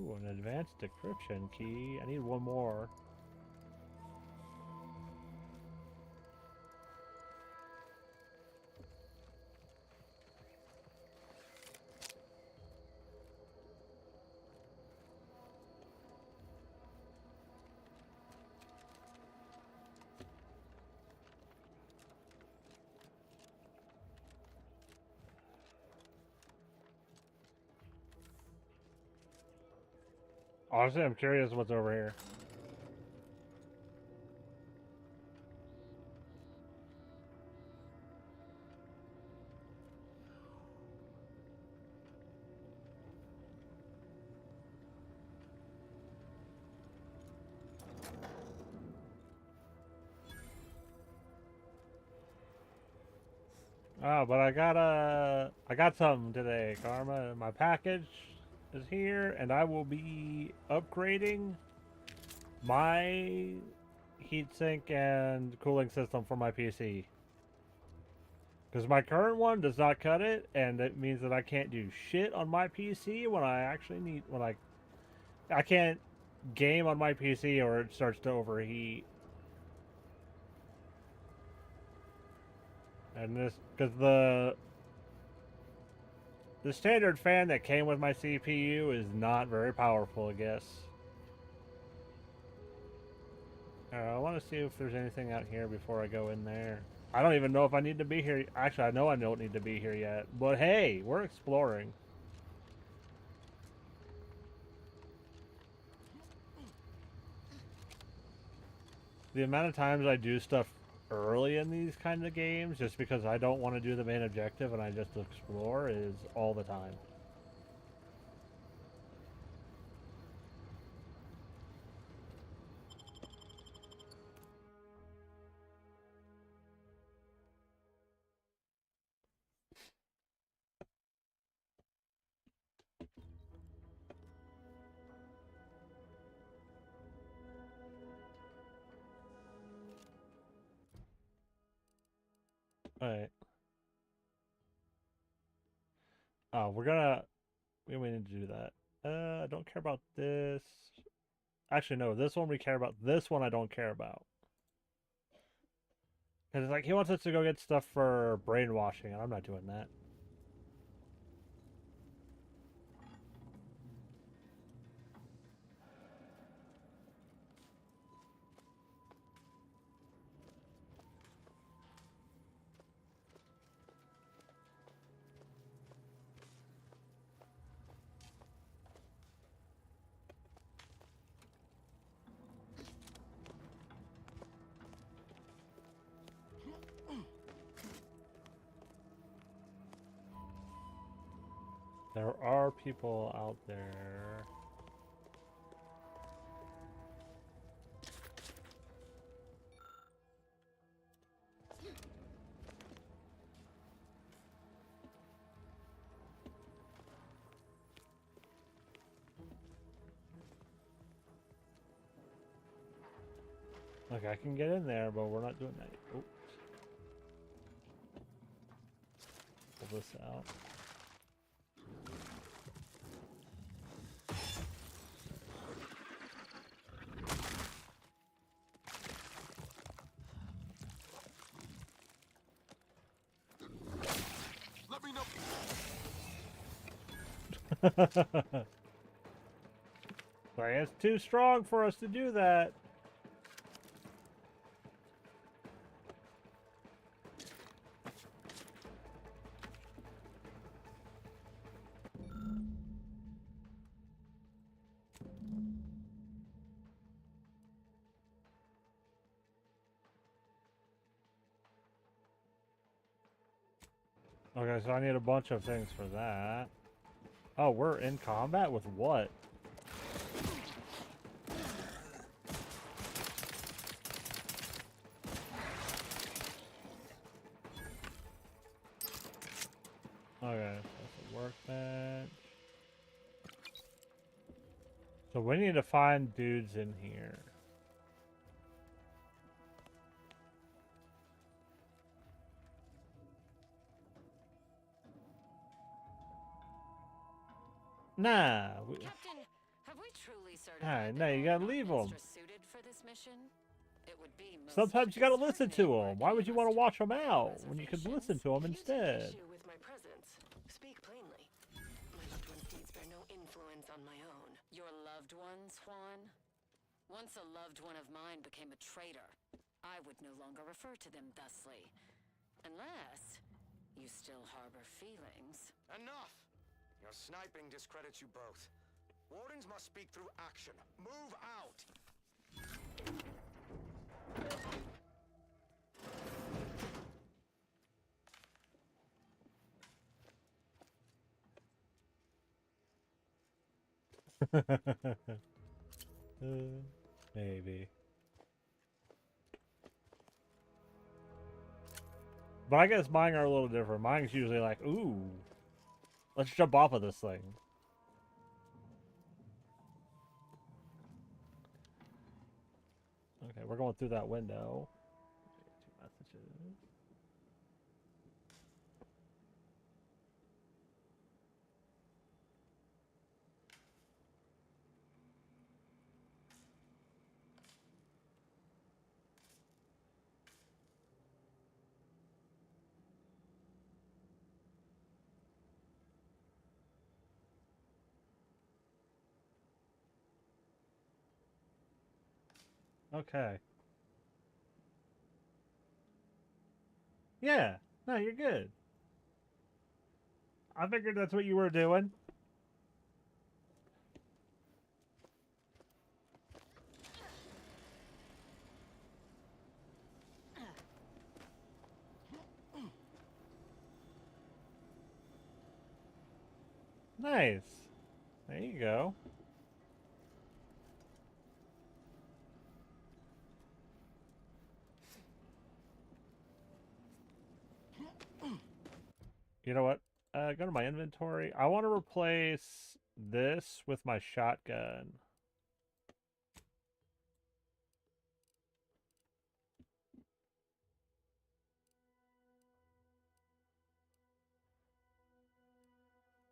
Ooh, an advanced decryption key. I need one more. Honestly, I'm curious what's over here. Oh, but I got something today, Karma. My package is here, and I will be upgrading my heatsink and cooling system for my PC. Because my current one does not cut it, and it means that I can't do shit on my PC when I actually need, I can't game on my PC or it starts to overheat. And this, because the standard fan that came with my CPU is not very powerful, I guess. I want to see if there's anything out here before I go in there. I don't even know if I need to be here. Actually, I know I don't need to be here yet. But hey, we're exploring. The amount of times I do stuff early in these kind of games just because I don't want to do the main objective and I just explore is all the time. Alright. Oh, we need to do that. I don't care about this. Actually, no, this one we care about. This one I don't care about. Because it's like, he wants us to go get stuff for brainwashing, and I'm not doing that. There are people out there. Look, I can get in there, but we're not doing that. Oops. Pull this out. Let me know. Like, it's too strong for us to do that. Okay, so I need a bunch of things for that. Oh, we're in combat with what? Okay, that's a workbench. So we need to find dudes in here. Nah. Captain, have truly Ah, certified no, you gotta leave them. suited for this mission, it would be most Sometimes you gotta listen to them. Why would you want to watch them out when you could listen to them instead? issue with my presence. Speak plainly. My loved one's deeds bear no influence on my own. Your loved ones, Juan? Once a loved one of mine became a traitor, I would no longer refer to them thusly. Unless you still harbor feelings. Enough! Your sniping discredits you both. Wardens must speak through action. Move out! Maybe. But I guess mine are a little different. Mine's usually like, ooh, let's jump off of this thing. Okay, we're going through that window. Two messages. Okay. Yeah. No, you're good. I figured that's what you were doing. Nice. There you go. You know what? Go to my inventory. I want to replace this with my shotgun.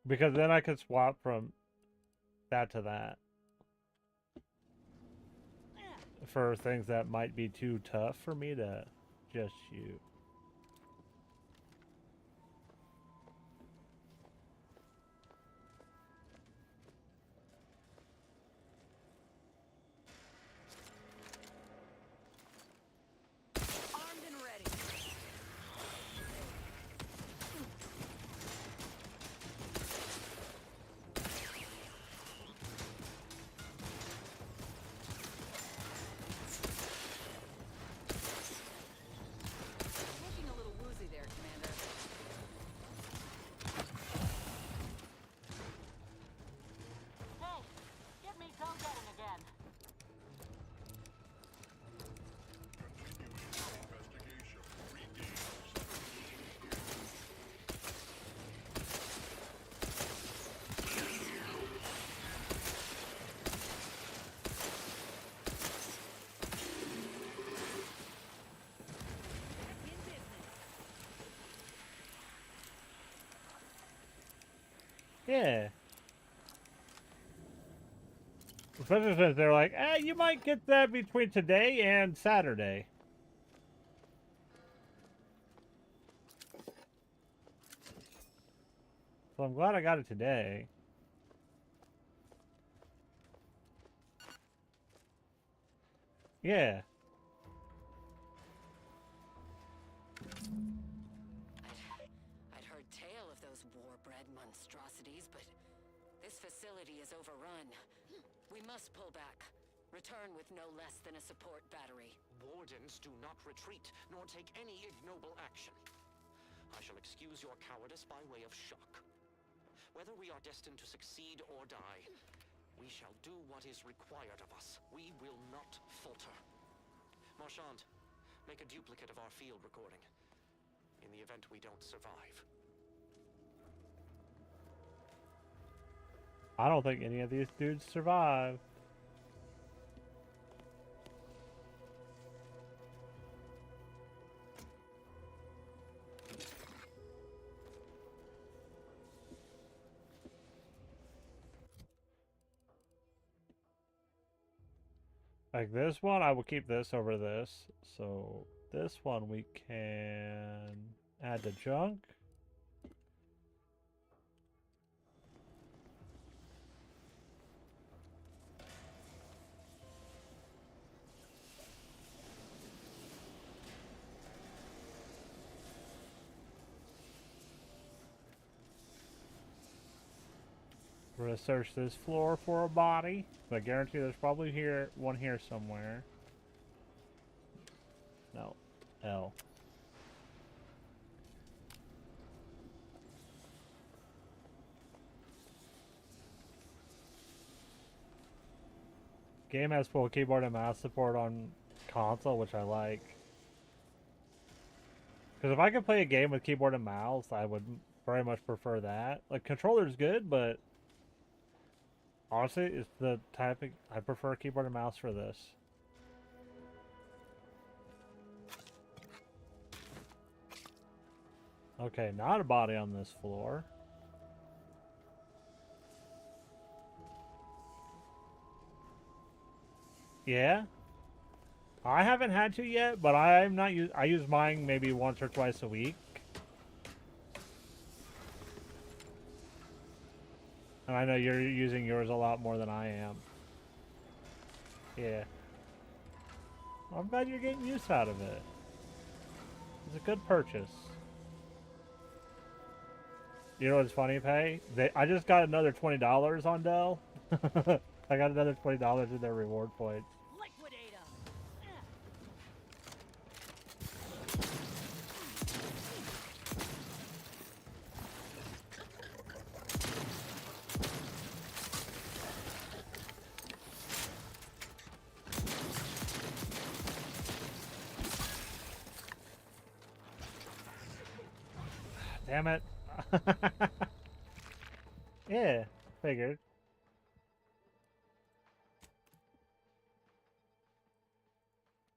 Because then I could swap from that to that. For things that might be too tough for me to just shoot. Armed and ready. Looking a little woozy there, Commander. Hey, get me go-getting again. Yeah. Especially since they're like, you might get that between today and Saturday. So I'm glad I got it today. Yeah. I'd heard tale of those war-bred monstrosities, but this facility is overrun. We must pull back. Return with no less than a support battery. Wardens do not retreat, nor take any ignoble action. I shall excuse your cowardice by way of shock. Whether we are destined to succeed or die, we shall do what is required of us. We will not falter. Marchand, make a duplicate of our field recording, in the event we don't survive. I don't think any of these dudes survive. Like this one, I will keep this over this. So this one we can add to junk. We're gonna search this floor for a body. But I guarantee there's probably one here somewhere. No. L. Game has full keyboard and mouse support on console, which I like. Because if I could play a game with keyboard and mouse, I would very much prefer that. Like, controller's good, but honestly, it's the typing. I prefer keyboard and mouse for this. Okay, not a body on this floor. Yeah. I haven't had to yet, but I'm not I use mine maybe once or twice a week. And I know you're using yours a lot more than I am. Yeah. I'm glad you're getting use out of it. It's a good purchase. You know what's funny, Pay? I just got another $20 on Dell. I got another $20 in their reward points. Damn it. Yeah, figured.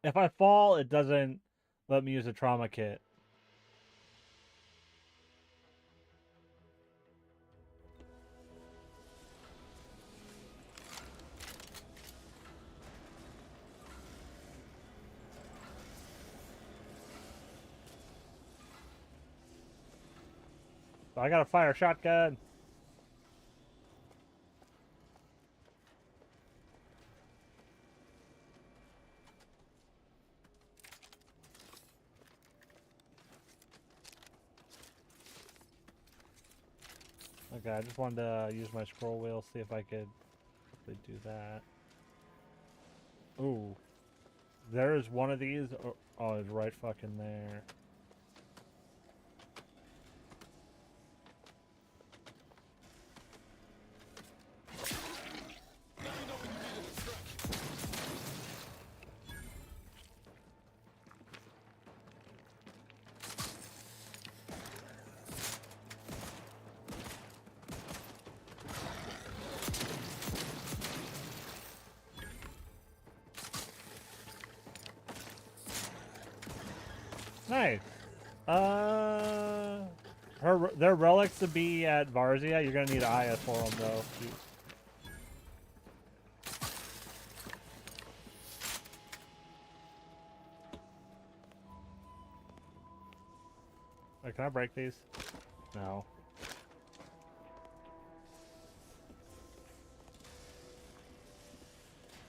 If I fall, it doesn't let me use a trauma kit. I got a fire shotgun. Okay, I just wanted to use my scroll wheel, see if I could do that. Ooh. There's one of these. Oh, it's right fucking there. Nice. Their relics to be at Varzia. You're gonna need Aya for them though. Wait, can I break these? No.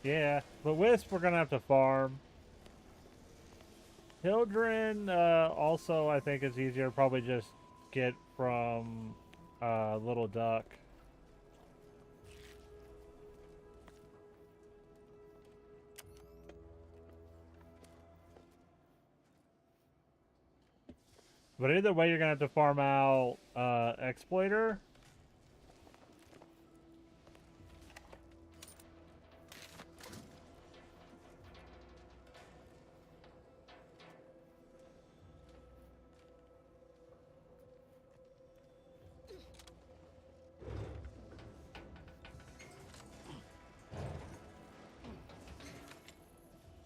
Yeah, but Wisp we're gonna have to farm. Hildren, also I think it's easier to probably just get from Little Duck. But either way, you're gonna have to farm out Exploiter.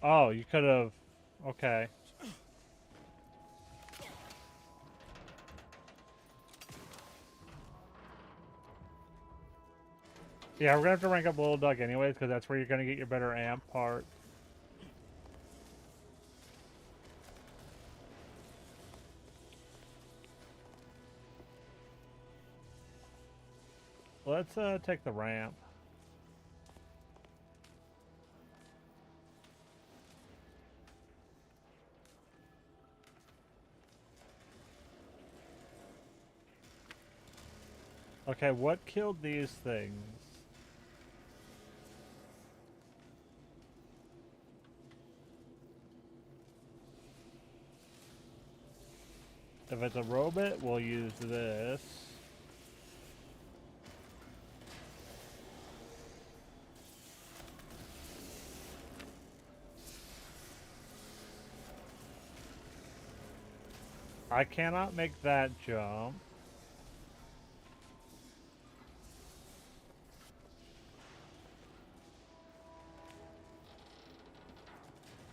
Oh, you could have. Okay. Yeah, we're gonna have to rank up Little Duck anyways, because that's where you're gonna get your better amp parts. Let's take the ramp. Okay, what killed these things? If it's a robot, we'll use this. I cannot make that jump.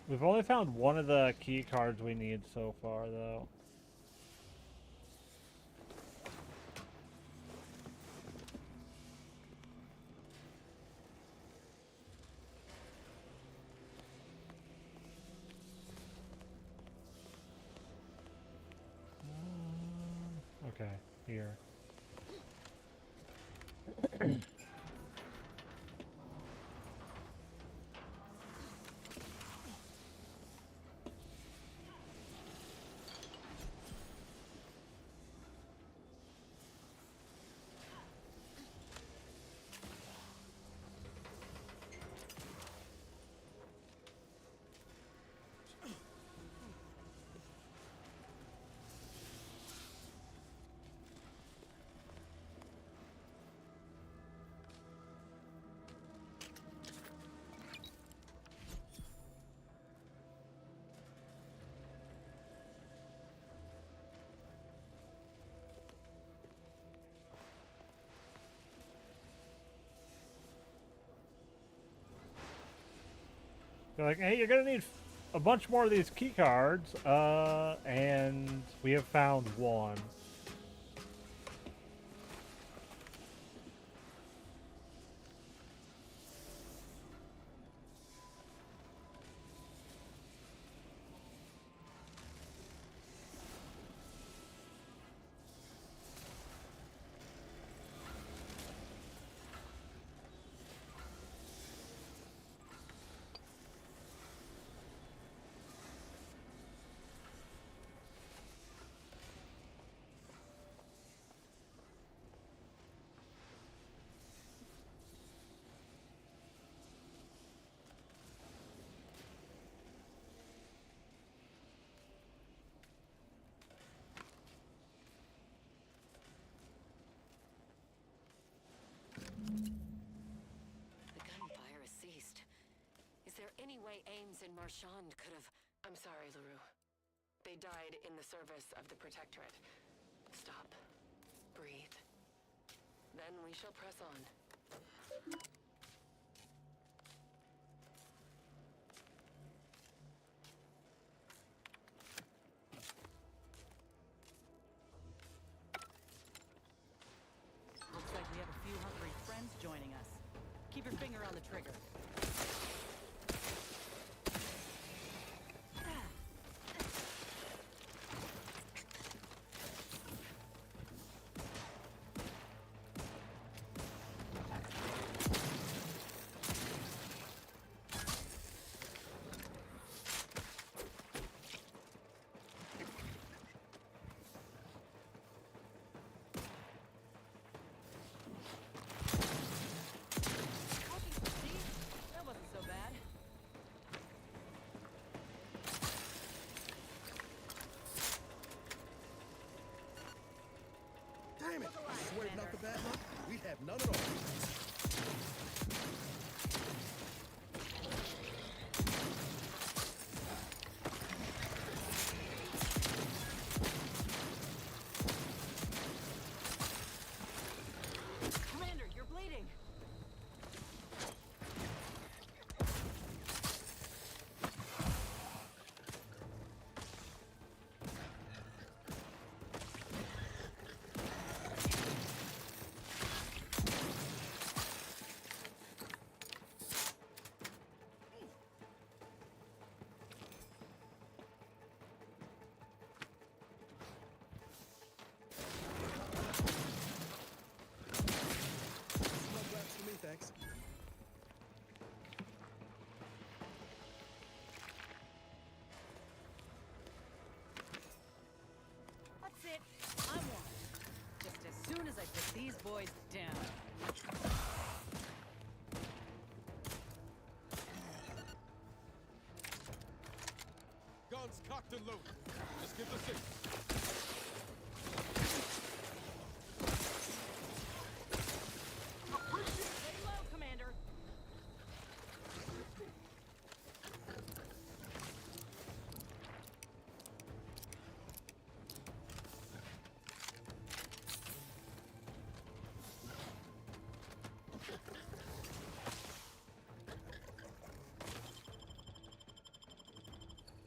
We've only found one of the key cards we need so far, though. Okay, here. They're like, hey, you're gonna need a bunch more of these key cards, and we have found one. The gunfire has ceased. Is there any way Ames and Marchand could have... I'm sorry, LaRue. They died in the service of the Protectorate. Stop. Breathe. Then we shall press on. Looks like we have a few hungry friends joining us. Keep your finger on the trigger. That wasn't so bad. Damn it! I swear not the bad luck. We'd have none at all. Commander, you're bleeding. boys down. Guns cocked and loaded. Just give the signal. Stay low, Commander.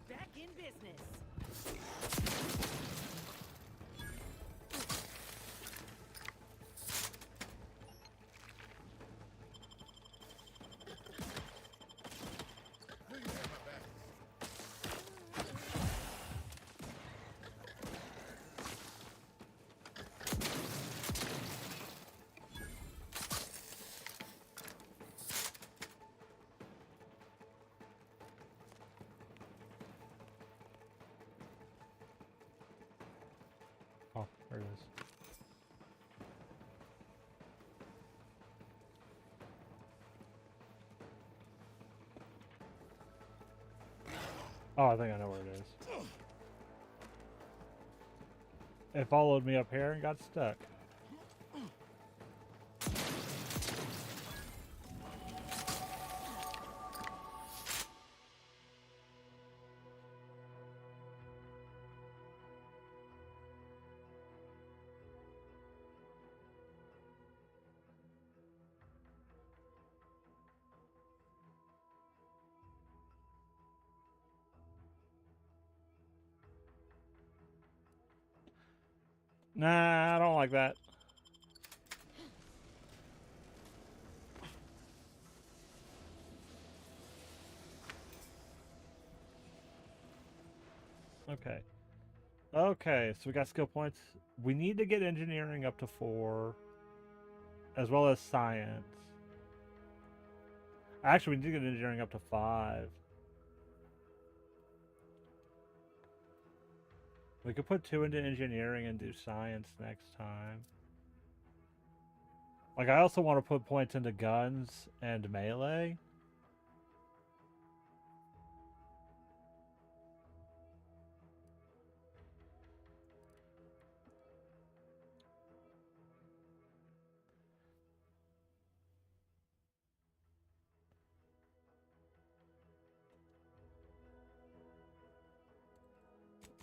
Back in business. Oh, there it is. Oh, I think I know where it is. It followed me up here and got stuck. Nah, I don't like that. Okay. Okay, so we got skill points. We need to get engineering up to 4, as well as science. Actually, we need to get engineering up to 5. We could put 2 into engineering and do science next time. Like, I also want to put points into guns and melee.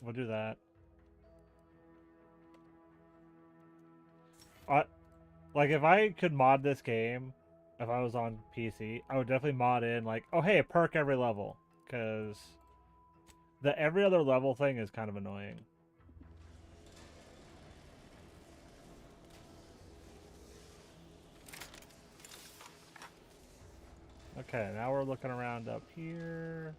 We'll do that. Like, if I could mod this game, if I was on PC, I would definitely mod in, like, oh, hey, perk every level. Because the every other level thing is kind of annoying. Okay, now we're looking around up here.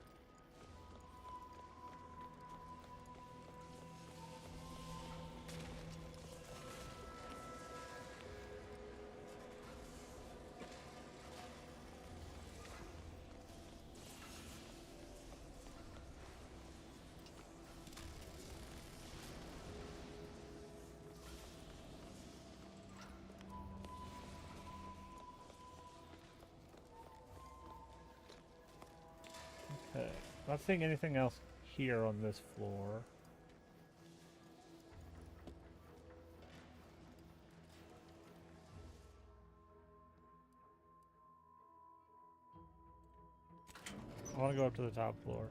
Okay, not seeing anything else here on this floor. I want to go up to the top floor.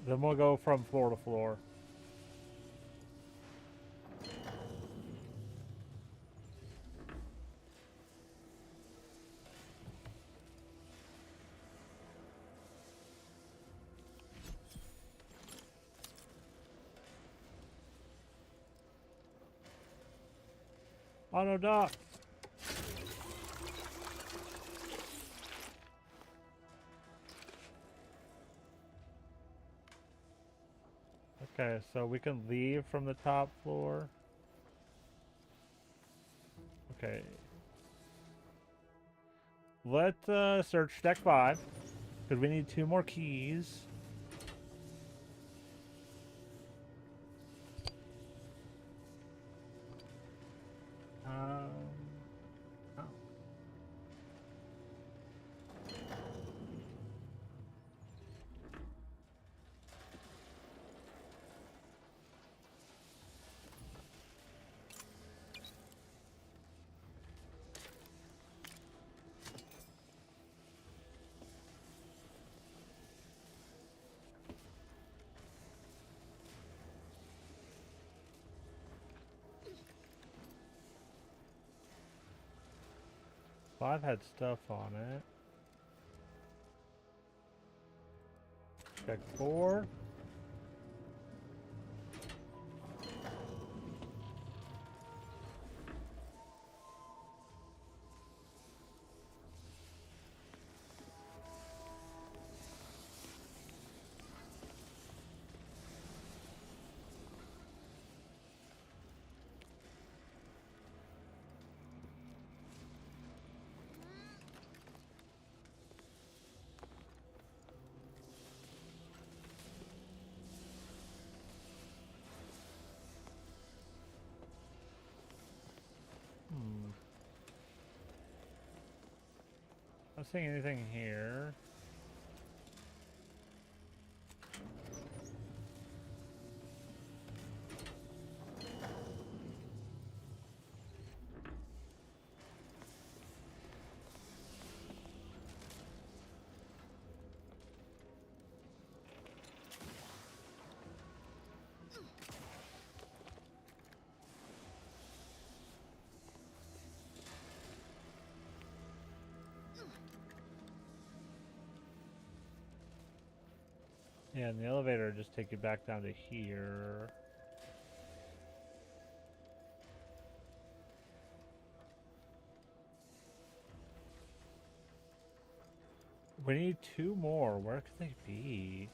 Then we'll go from floor to floor. Auto dock. Okay, so we can leave from the top floor. Okay. Let's search deck 5, because we need 2 more keys. Oh. Well, I've had stuff on it. Check 4. Not seeing anything here. Yeah, and the elevator will just take you back down to here. We need 2 more. Where could they be?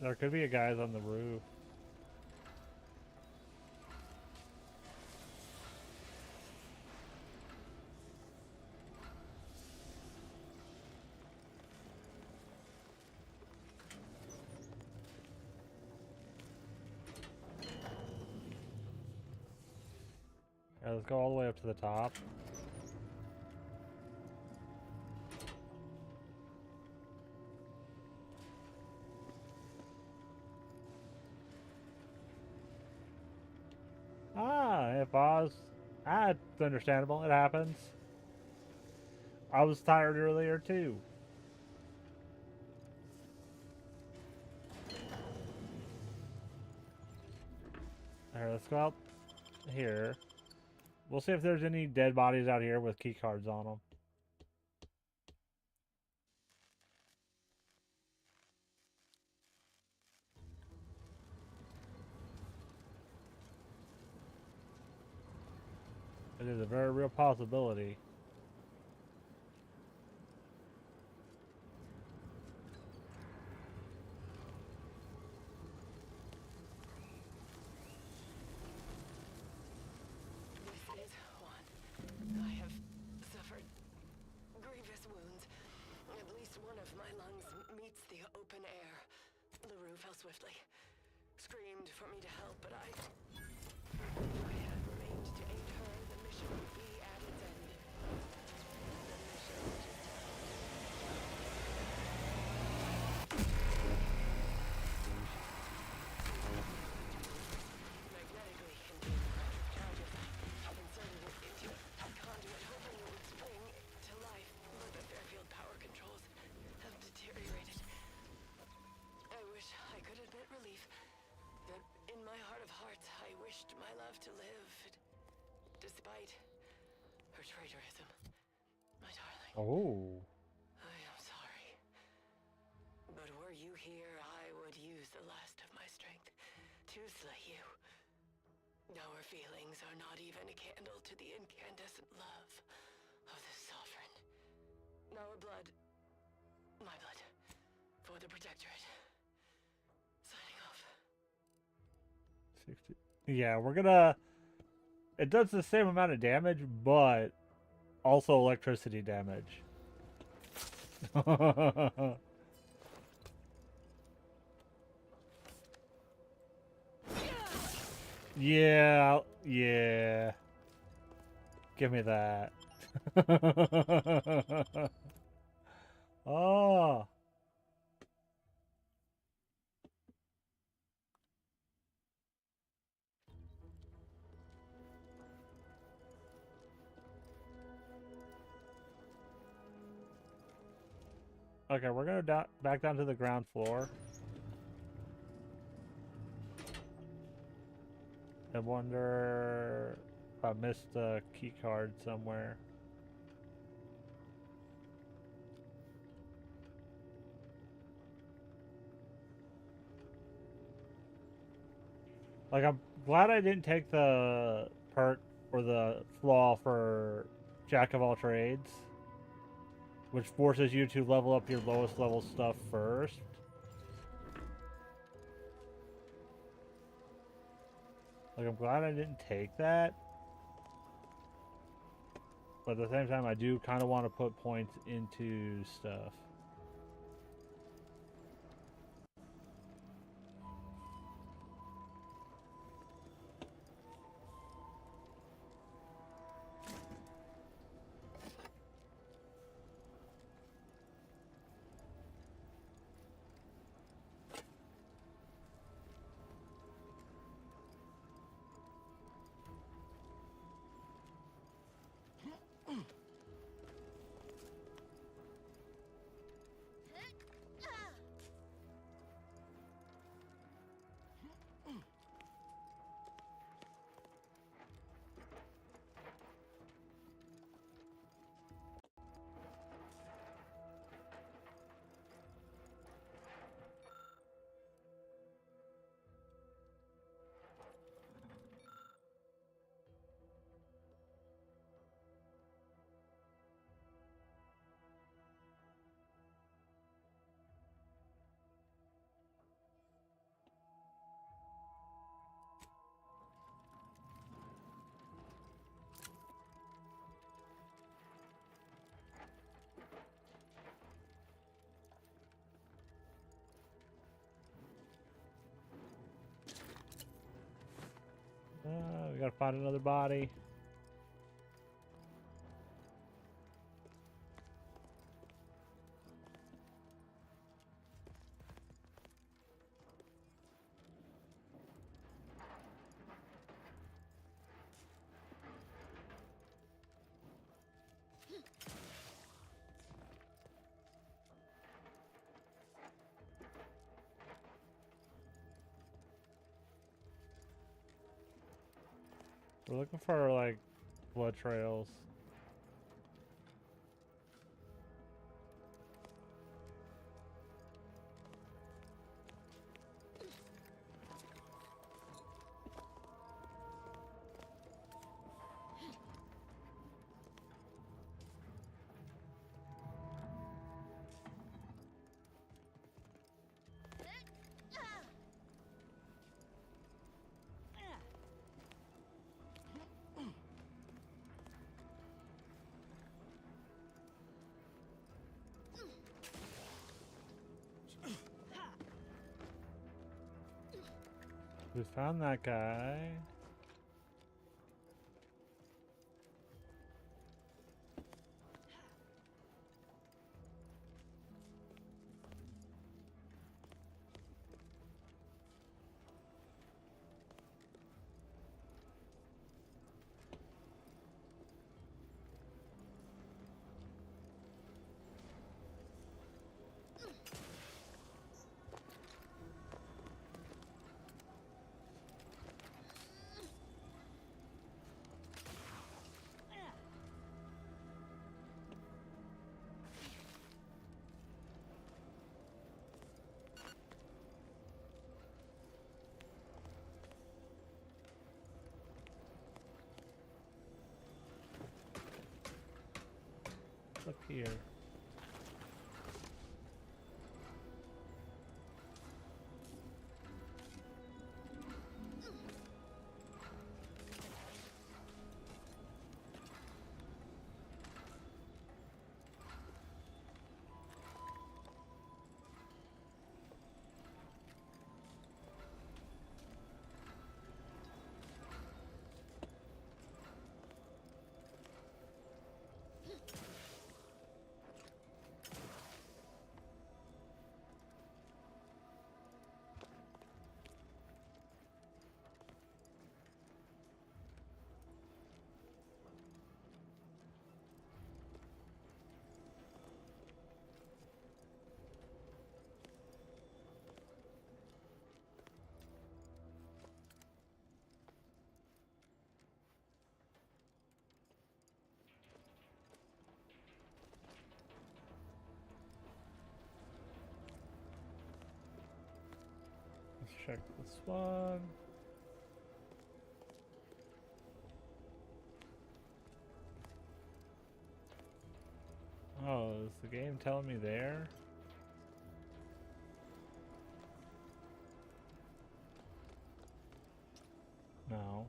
There could be a guys on the roof. Alright, let's go all the way up to the top. If Oz... it's understandable. It happens. I was tired earlier, too. Alright, let's go out here. We'll see if there's any dead bodies out here with key cards on them. It is a very real possibility. This is Juan. I have suffered grievous wounds. At least one of my lungs meets the open air. LaRue fell swiftly. Screamed for me to help, but I had remained to aid her. The mission would be at its end. The mission just magnetically contained electric charges. I inserted it into a conduit, hoping it would spring to life, but the Fairfield power controls have deteriorated. I wish I could admit relief. That in my heart of hearts, I wished my love to live, despite her traitorism. My darling. Oh. I am sorry. But were you here, I would use the last of my strength to slay you. Our feelings are not even a candle to the incandescent love of the Sovereign. Our blood. My blood. For the Protectorate. Signing off. 60. Yeah, we're gonna... It does the same amount of damage, but also electricity damage. Yeah, yeah. Give me that. Oh. Okay, we're gonna back down to the ground floor. I wonder if I missed a key card somewhere. Like, I'm glad I didn't take the perk or the flaw for Jack of all trades, which forces you to level up your lowest level stuff first. Like, I'm glad I didn't take that. But at the same time, I do kind of want to put points into stuff. We gotta find another body. We're looking for, like, blood trails. We found that guy. Up here. check this one. Oh, is the game telling me there? No.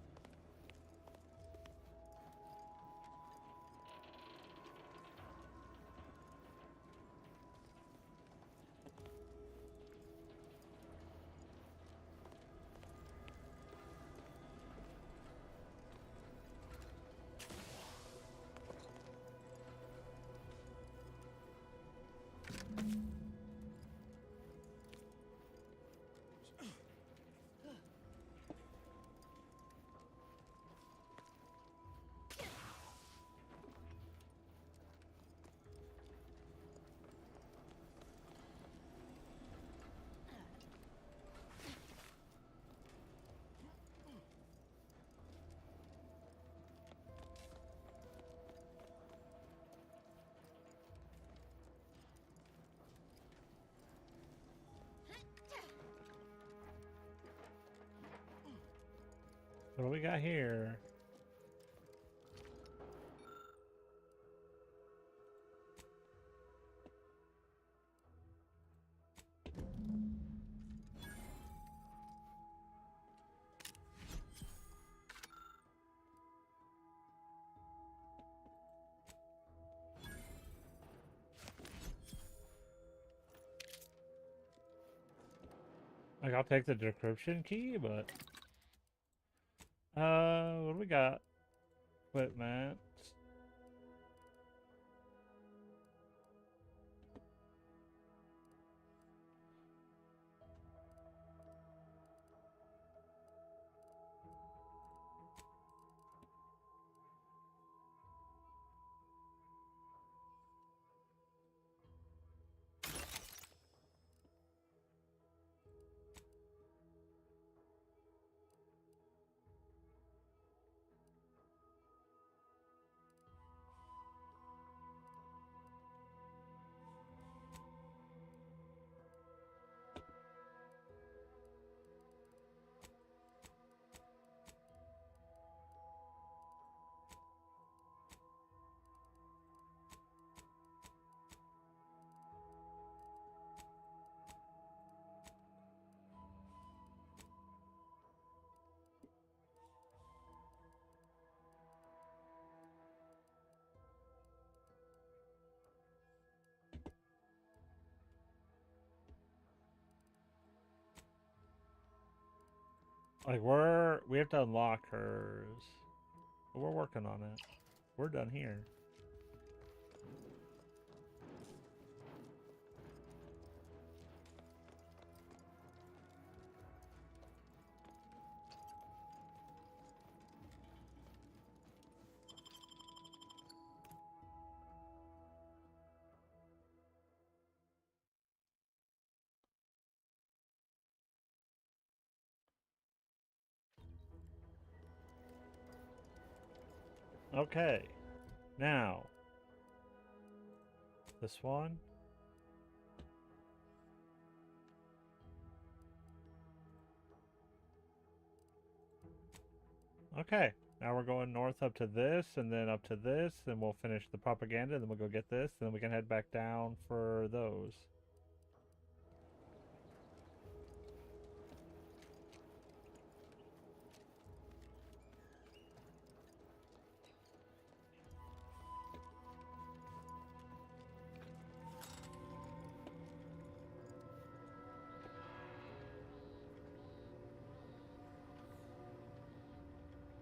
What do we got here? Like, I'll take the decryption key, but what do we got? Equipment. Like, we have to unlock hers. But we're working on it. We're done here. Okay, now this one. Okay, now we're going north up to this, and then up to this, and we'll finish the propaganda, and then we'll go get this, and then we can head back down for those.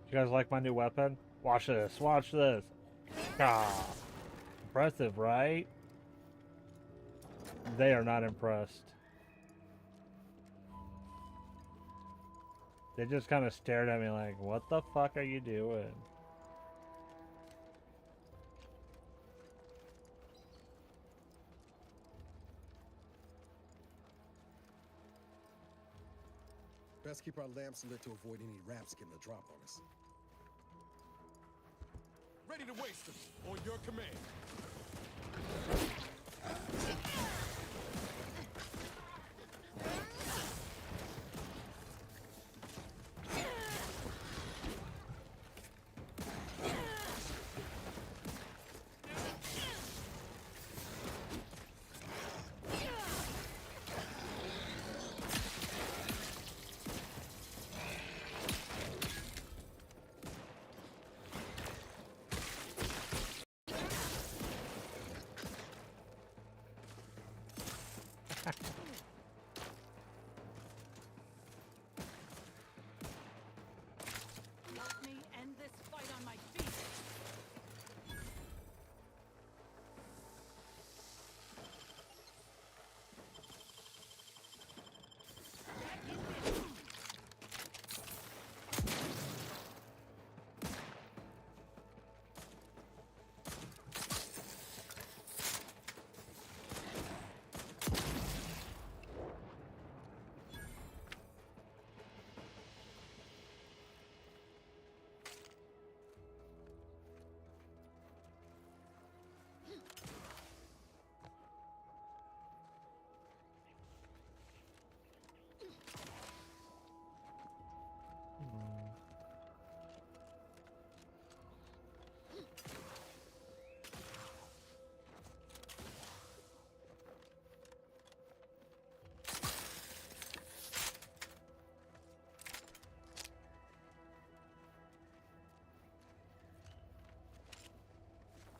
You guys like my new weapon? Watch this, watch this. Ah, impressive, right? They are not impressed. They just kind of stared at me like, what the fuck are you doing? Best keep our lamps lit to avoid any raps getting the drop on us. Ready to waste them, on your command.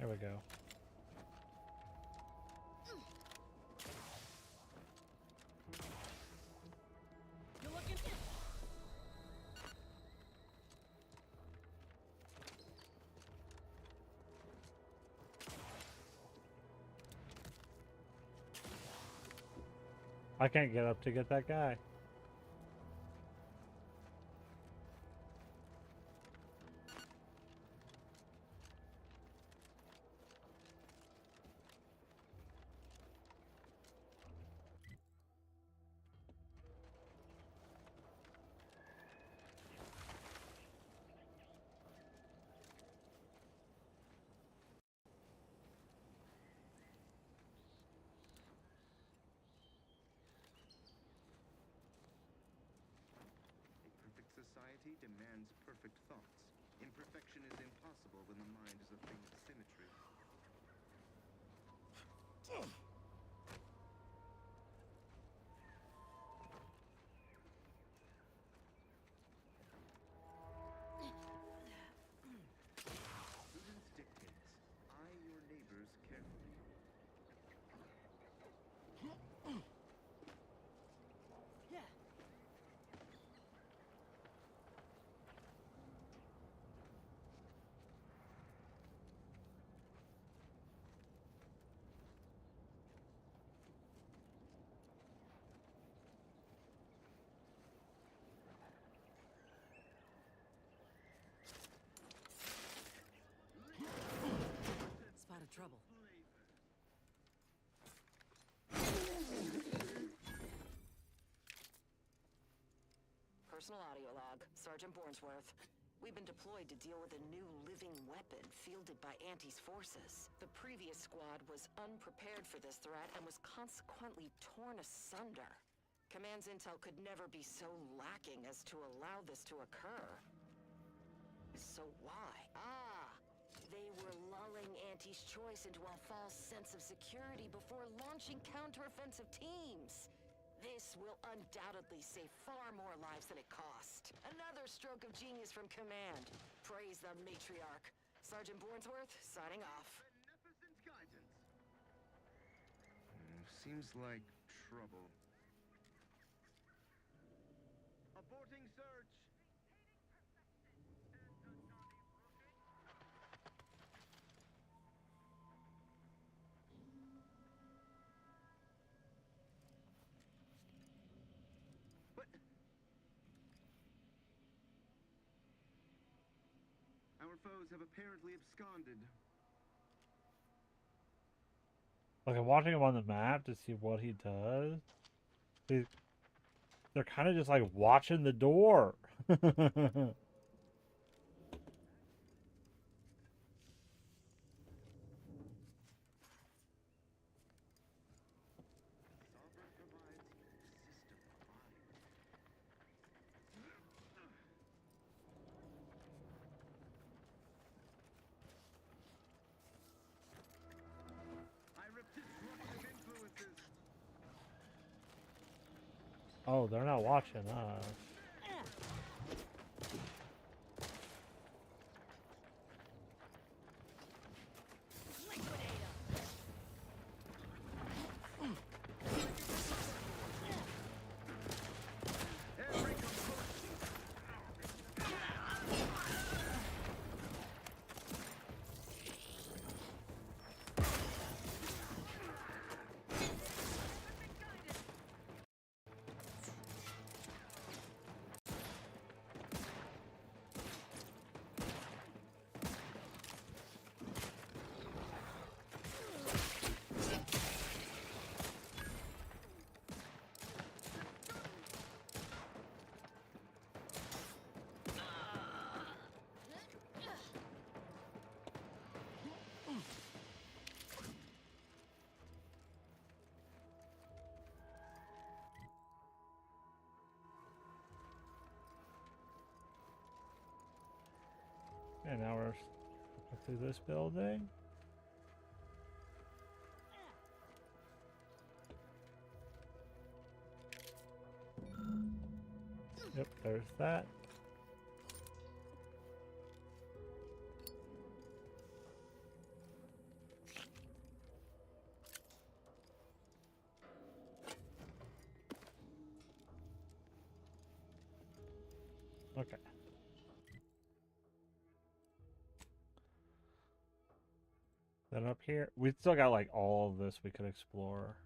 There we go. You're looking. I can't get up to get that guy. A perfect society demands perfect thoughts. Imperfection is impossible when the mind is a thing of symmetry. Prudence dictates, eye your neighbors carefully. Yeah. Spotted trouble. Personal audio log, Sergeant Bornsworth. We've been deployed to deal with a new living weapon fielded by Auntie's forces. The previous squad was unprepared for this threat and was consequently torn asunder. Command's intel could never be so lacking as to allow this to occur. So why? They were lulling Auntie's choice into a false sense of security before launching counteroffensive teams. This will undoubtedly save far more lives than it cost. Another stroke of genius from Command. Praise the matriarch. Sergeant Bornsworth, signing off. Beneficent guidance. Seems like trouble. Aborting search. What? Our foes have apparently absconded. Like, I'm watching him on the map to see what he does. They're kind of just like watching the door. Oh, they're not watching us. And now we're through this building. Yep, there's that. Okay. Then up here, we still got like all of this we could explore.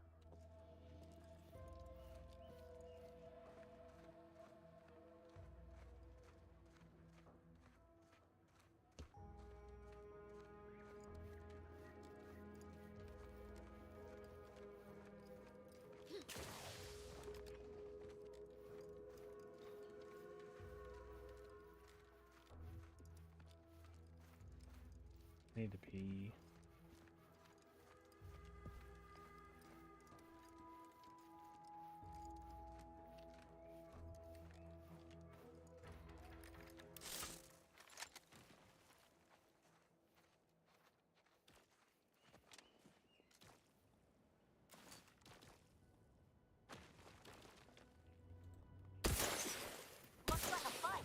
Need to pee. Looks like a fight.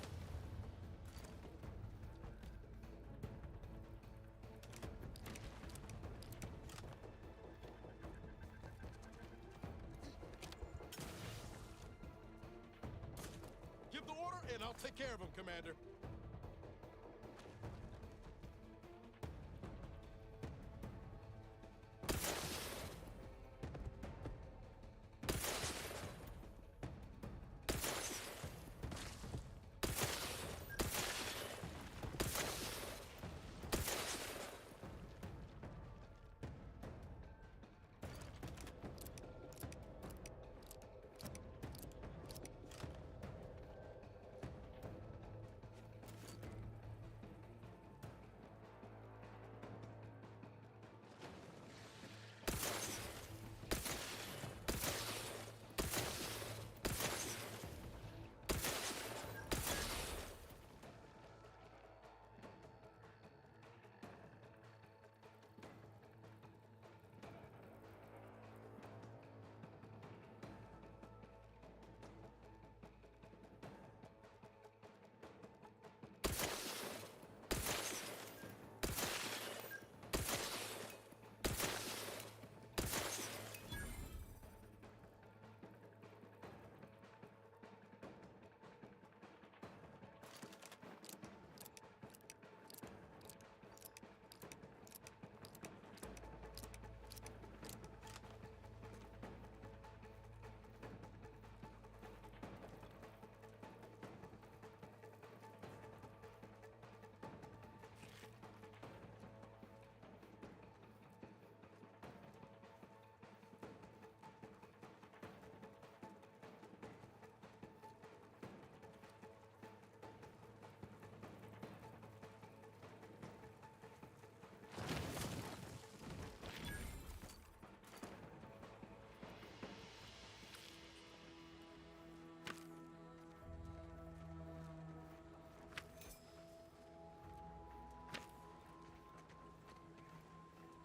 Give the order, and I'll take care of him, Commander.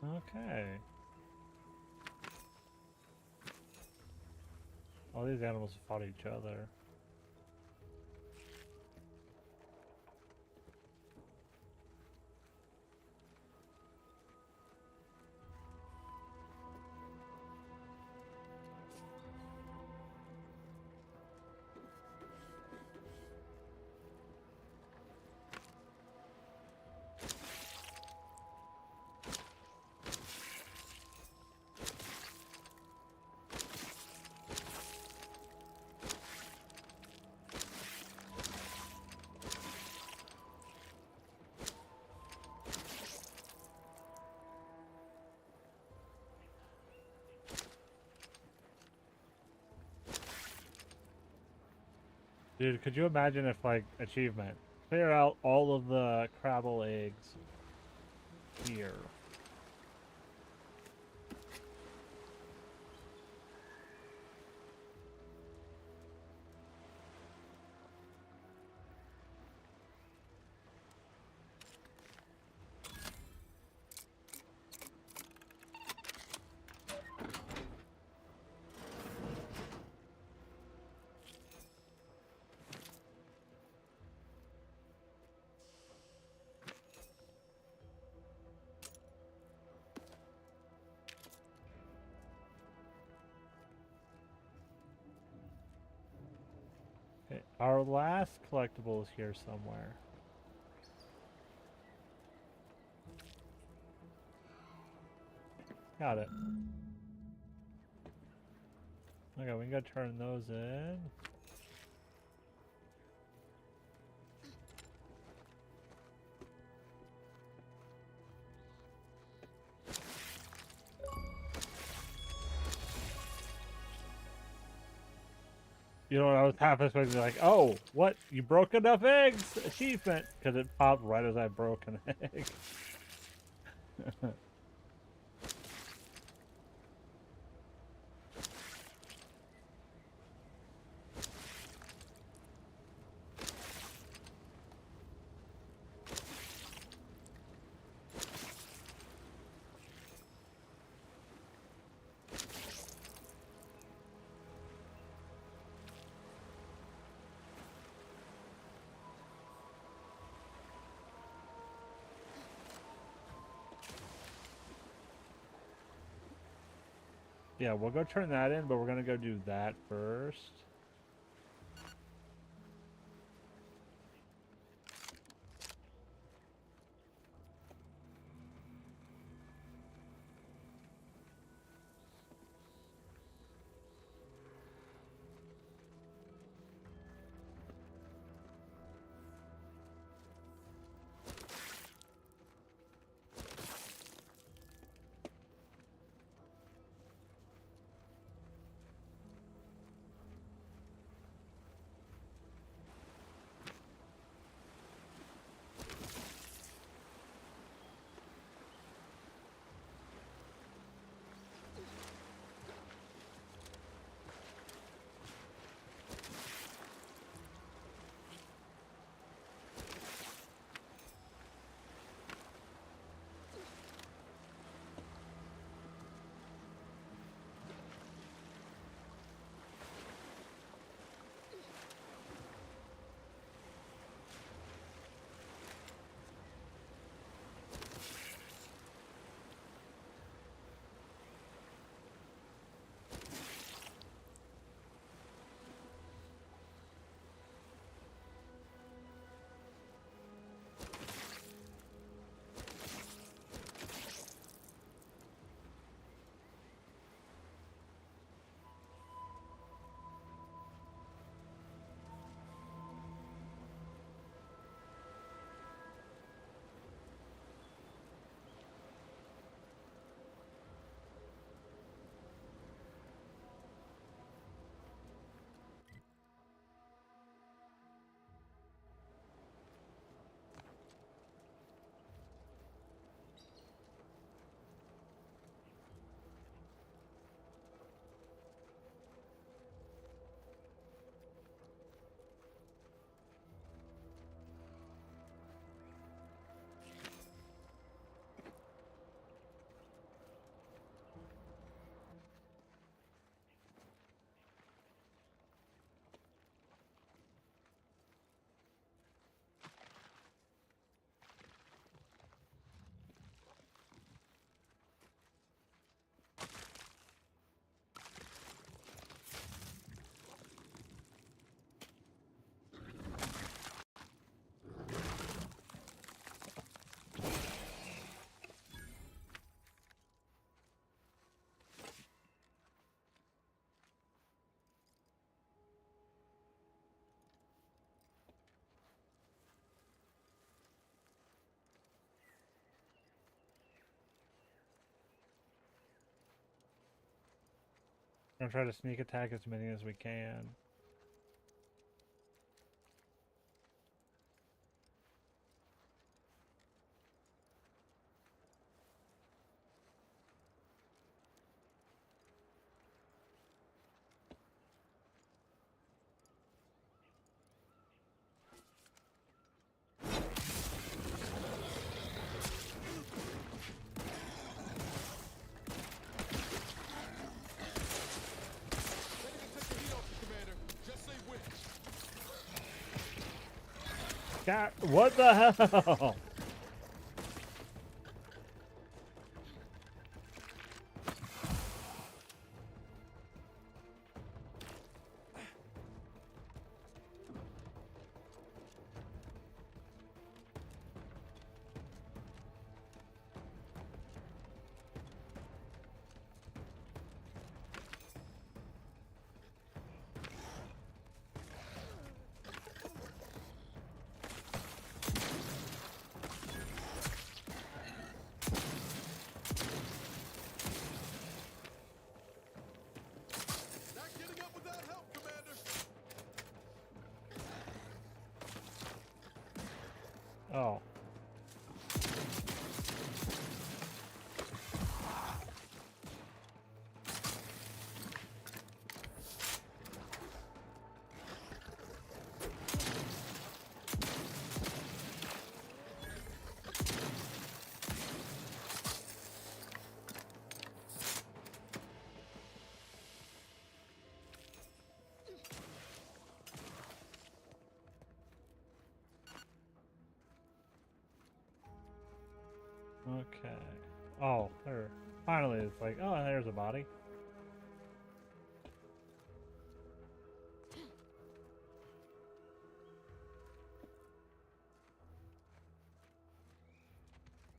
Okay. All these animals fought each other. Dude, could you imagine if, like, achievement, clear out all of the Crabble eggs here. Our last collectible is here somewhere. Got it. Okay, we gotta turn those in. You know, I was half expecting like, oh, what? You broke enough eggs? Achievement! Because it popped right as I broke an egg. Yeah, we'll go turn that in, but we're gonna go do that first. We're gonna try to sneak attack as many as we can. God, what the hell? Oh. Okay. Oh, there. Finally, it's like, oh, there's a body.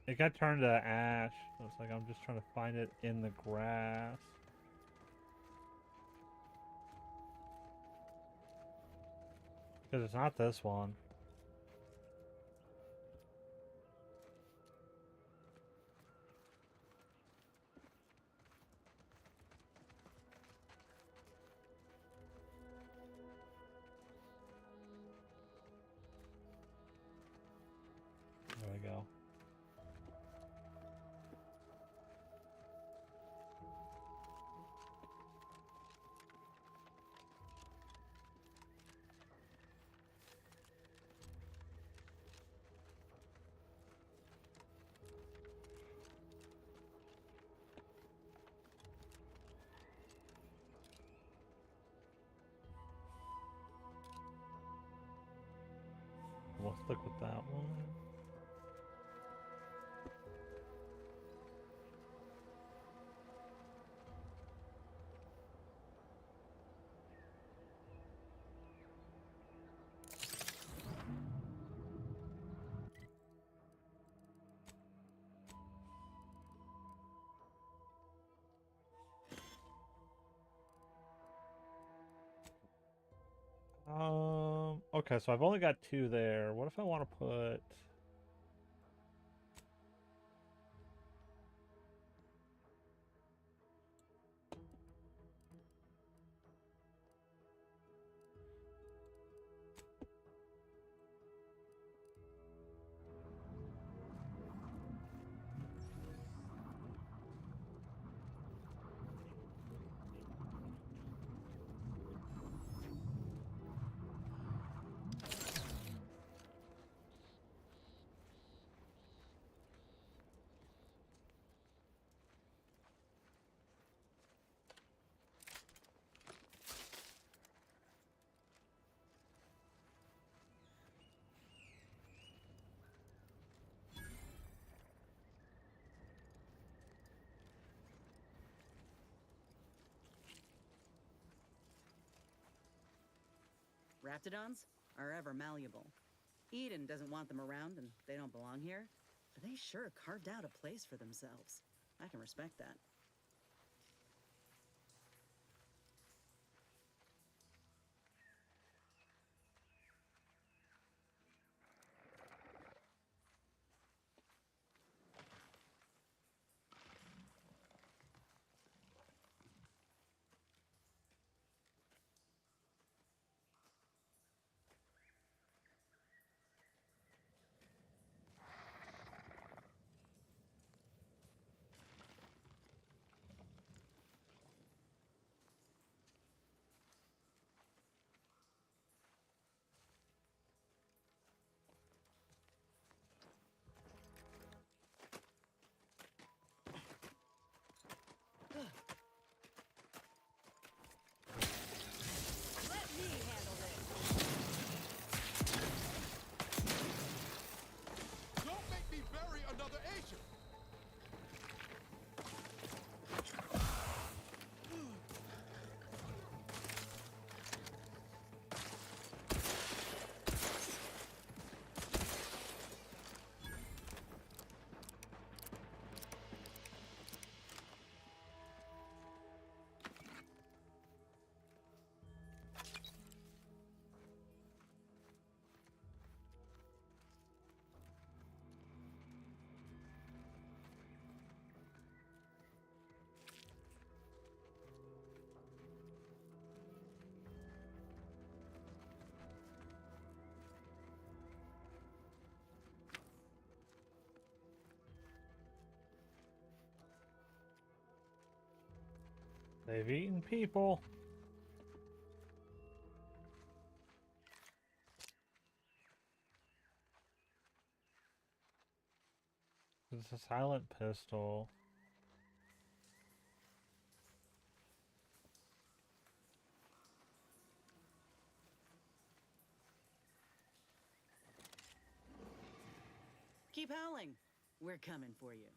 It got turned to ash. So it's like I'm just trying to find it in the grass. Because it's not this one. There we go. We'll stick with that one. Okay, so I've only got 2 there. What if I want to put... Raptidons are ever malleable. Eden doesn't want them around and they don't belong here, but they sure carved out a place for themselves. I can respect that. They've eaten people. It's a silent pistol. Keep howling. We're coming for you.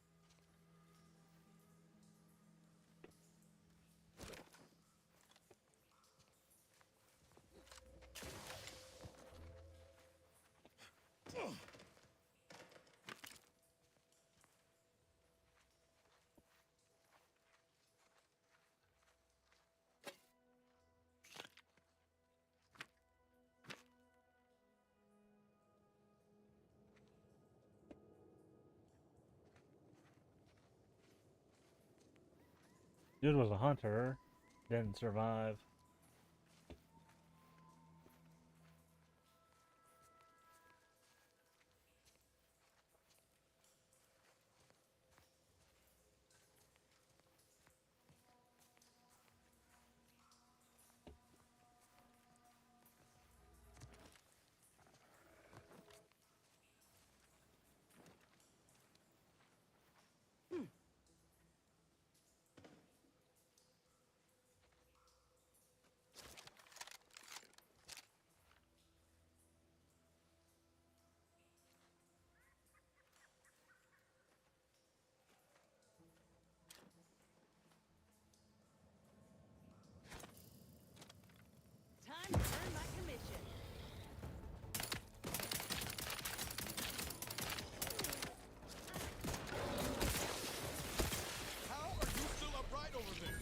Dude was a hunter. Didn't survive. Time to earn my commission. How are you still upright over there?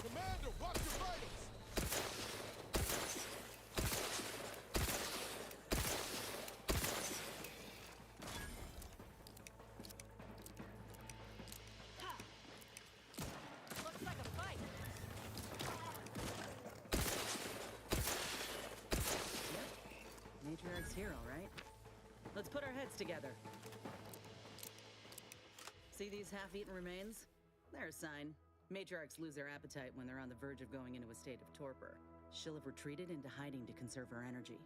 Commander, watch your vitals! Looks like a fight. Yep. Matriarch's here, all right. Let's put our heads together. See these half-eaten remains? They're a sign. Matriarchs lose their appetite when they're on the verge of going into a state of torpor. She'll have retreated into hiding to conserve her energy.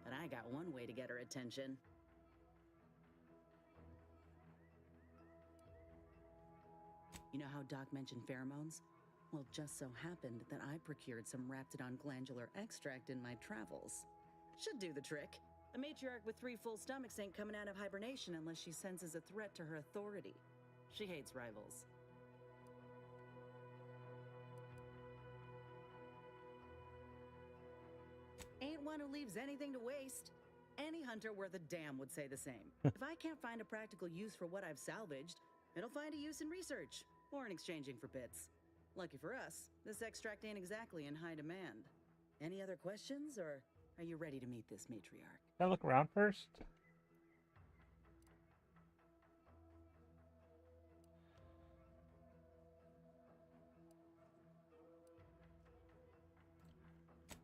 But I got one way to get her attention. You know how Doc mentioned pheromones? Well, just so happened that I procured some Raptidon glandular extract in my travels. Should do the trick. A matriarch with 3 full stomachs ain't coming out of hibernation unless she senses a threat to her authority. She hates rivals. Ain't one who leaves anything to waste. Any hunter worth a damn would say the same. If I can't find a practical use for what I've salvaged, it'll find a use in research or in exchanging for bits. Lucky for us, this extract ain't exactly in high demand. Any other questions, or are you ready to meet this matriarch? Can I look around first?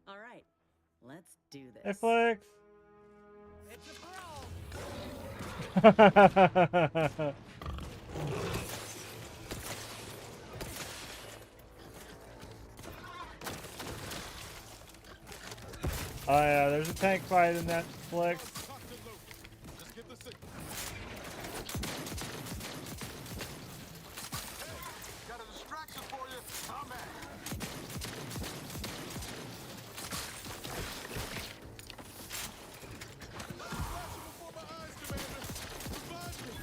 All right, let's do this. Hey, Flex! It's a brawl. Oh yeah, there's a tank fight in that Flex. Just give the signal. Hey, got a distraction for you. I'm at. Flashing before my eyes, Commander. Revive me.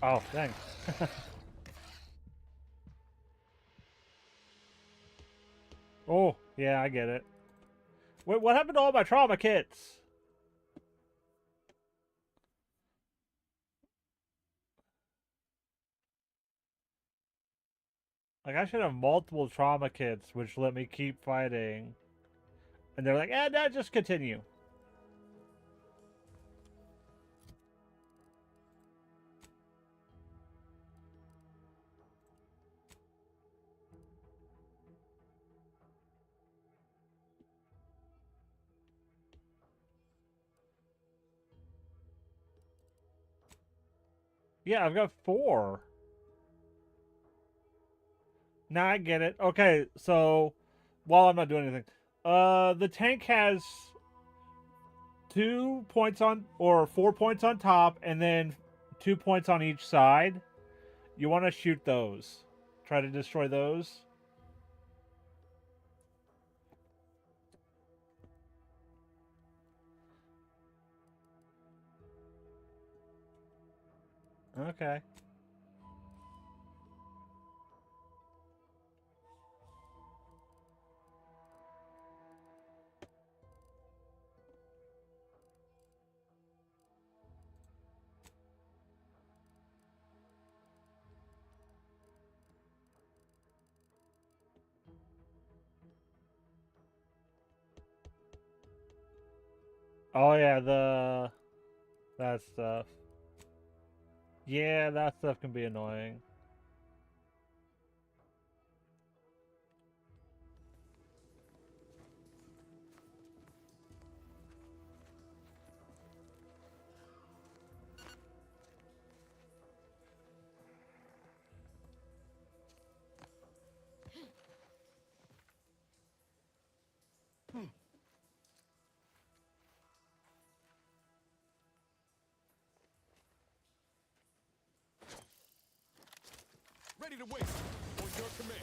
Oh, thanks. Oh, yeah, I get it. Wait, what happened to all my trauma kits? Like, I should have multiple trauma kits, which let me keep fighting. And they're like, no, just continue. Yeah, I've got 4. Now I get it. Okay, so while I'm not doing anything, the tank has 2 points on, or 4 points on top, and then 2 points on each side. You want to shoot those. Try to destroy those. Okay. Oh yeah, that stuff. Yeah, that stuff can be annoying. Ready to wait. On your command.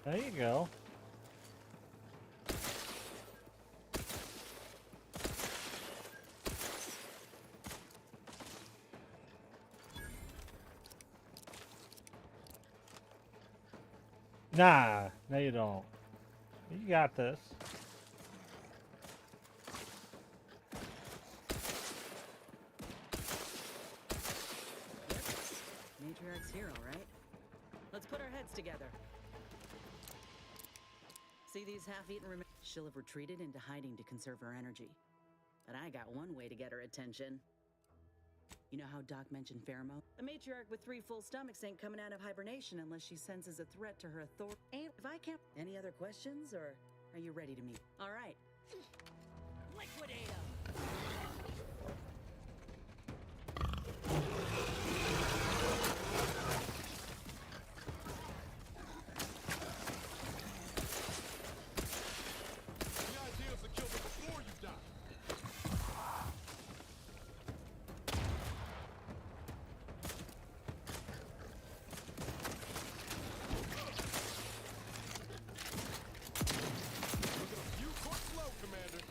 There you go. Nah, no you don't. You got this. Matriarch's here, all right? Let's put our heads together. See these half-eaten remains? She'll have retreated into hiding to conserve her energy. But I got one way to get her attention. You know how Doc mentioned pheromone? A matriarch with 3 full stomachs ain't coming out of hibernation unless she senses a threat to her authority. If I can't... Any other questions, or are you ready to meet? All right. Liquidate 'em. The idea is to kill them before you die. You caught slow, Commander.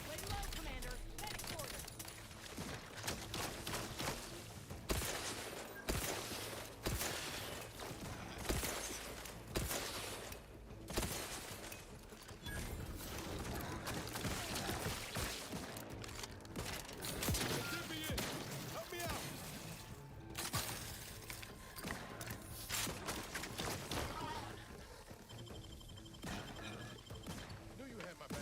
Lay low, Commander. Heading forward. Get me in. Help me out. Knew you had my back.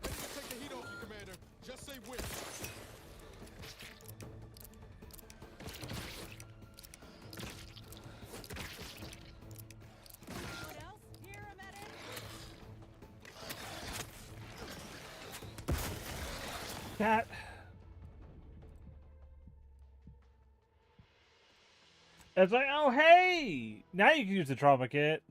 Ready to take the heat off you, Commander. Just say when. Anyone else? Here, a medic. Cat. It's like, oh hey! Now you can use the trauma kit.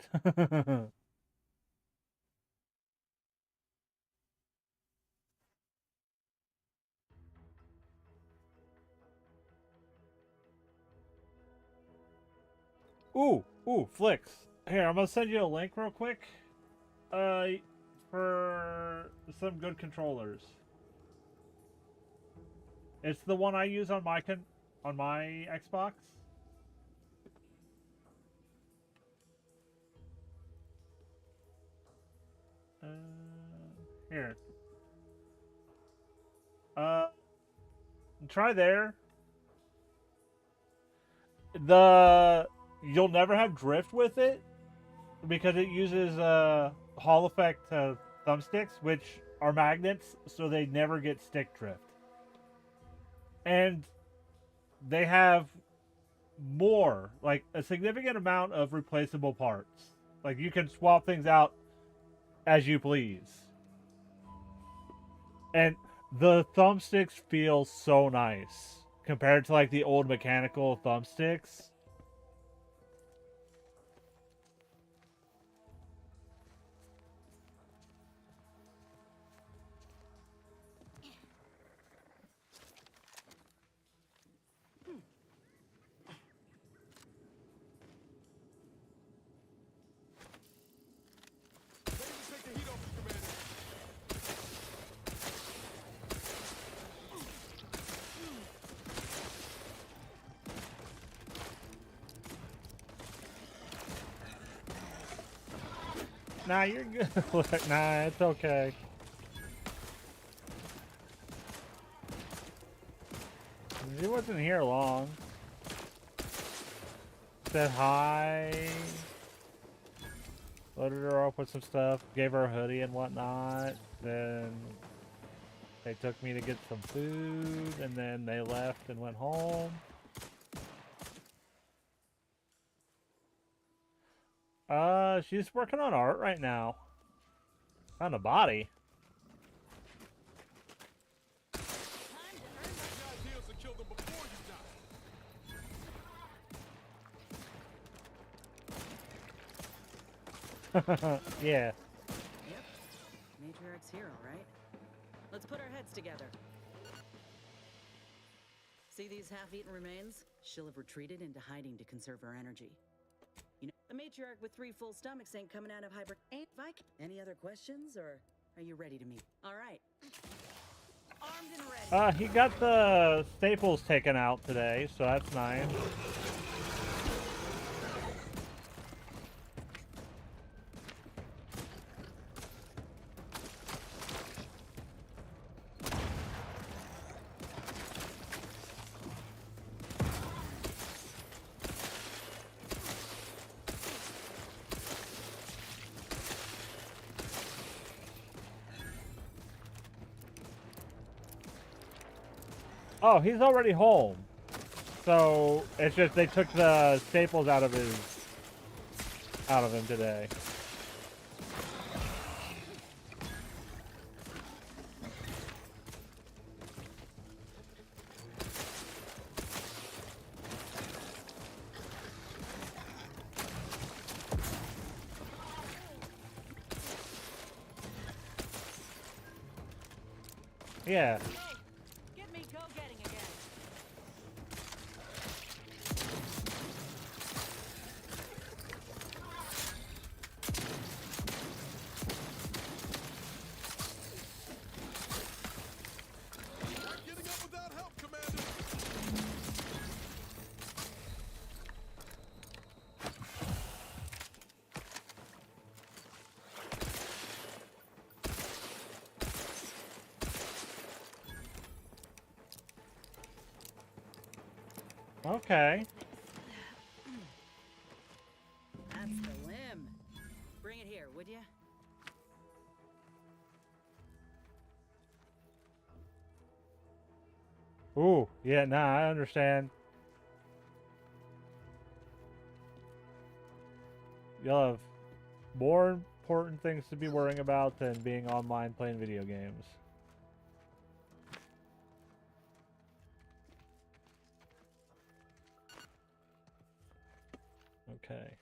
Ooh, Flicks. Here, I'm gonna send you a link real quick. For some good controllers. It's the one I use on my Xbox. Here. Try there. You'll never have drift with it because it uses Hall effect thumbsticks, which are magnets, so they never get stick drift. And they have more, like a significant amount of replaceable parts. Like you can swap things out as you please. And the thumbsticks feel so nice compared to like the old mechanical thumbsticks. Nah, you're good. Nah, it's okay. He wasn't here long. Said hi. Loaded her up with some stuff. Gave her a hoodie and whatnot. Then they took me to get some food. And then they left and went home. She's working on art right now. On a body. Yeah. Yep. Matriarch's here, all right. Let's put our heads together. See these half-eaten remains? She'll have retreated into hiding to conserve her energy. You know, a matriarch with 3 full stomachs ain't coming out of hyper. Ain't Vike? Any other questions, or are you ready to meet? All right. Armed and ready. He got the staples taken out today, so that's nice. Oh, he's already home. So it's just they took the staples out of him today. Yeah. Get me go-getting again. Not getting up without help, Commander. Okay. That's the limb. Bring it here, would you? Ooh, yeah, nah, I understand. You'll have more important things to be worrying about than being online playing video games. Okay.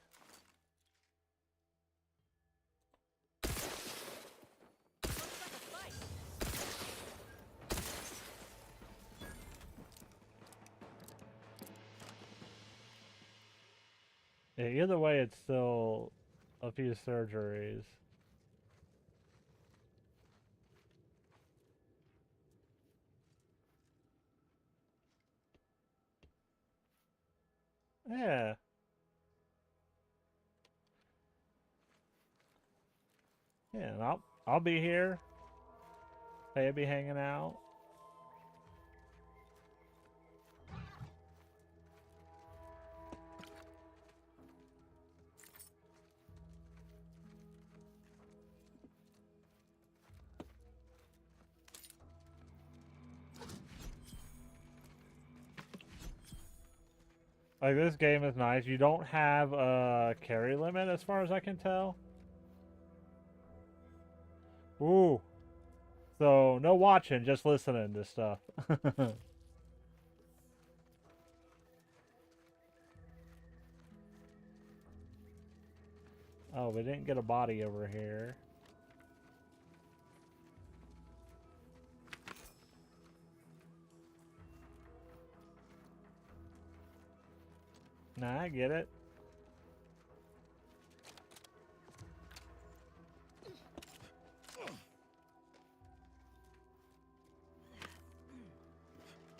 Yeah, either way, it's still a few surgeries. Yeah. Yeah, and I'll be here They'd be hanging out. Like, this game is nice. You don't have a carry limit as far as I can tell. Ooh. So, no watching, just listening to stuff. Oh, we didn't get a body over here. Nah, I get it.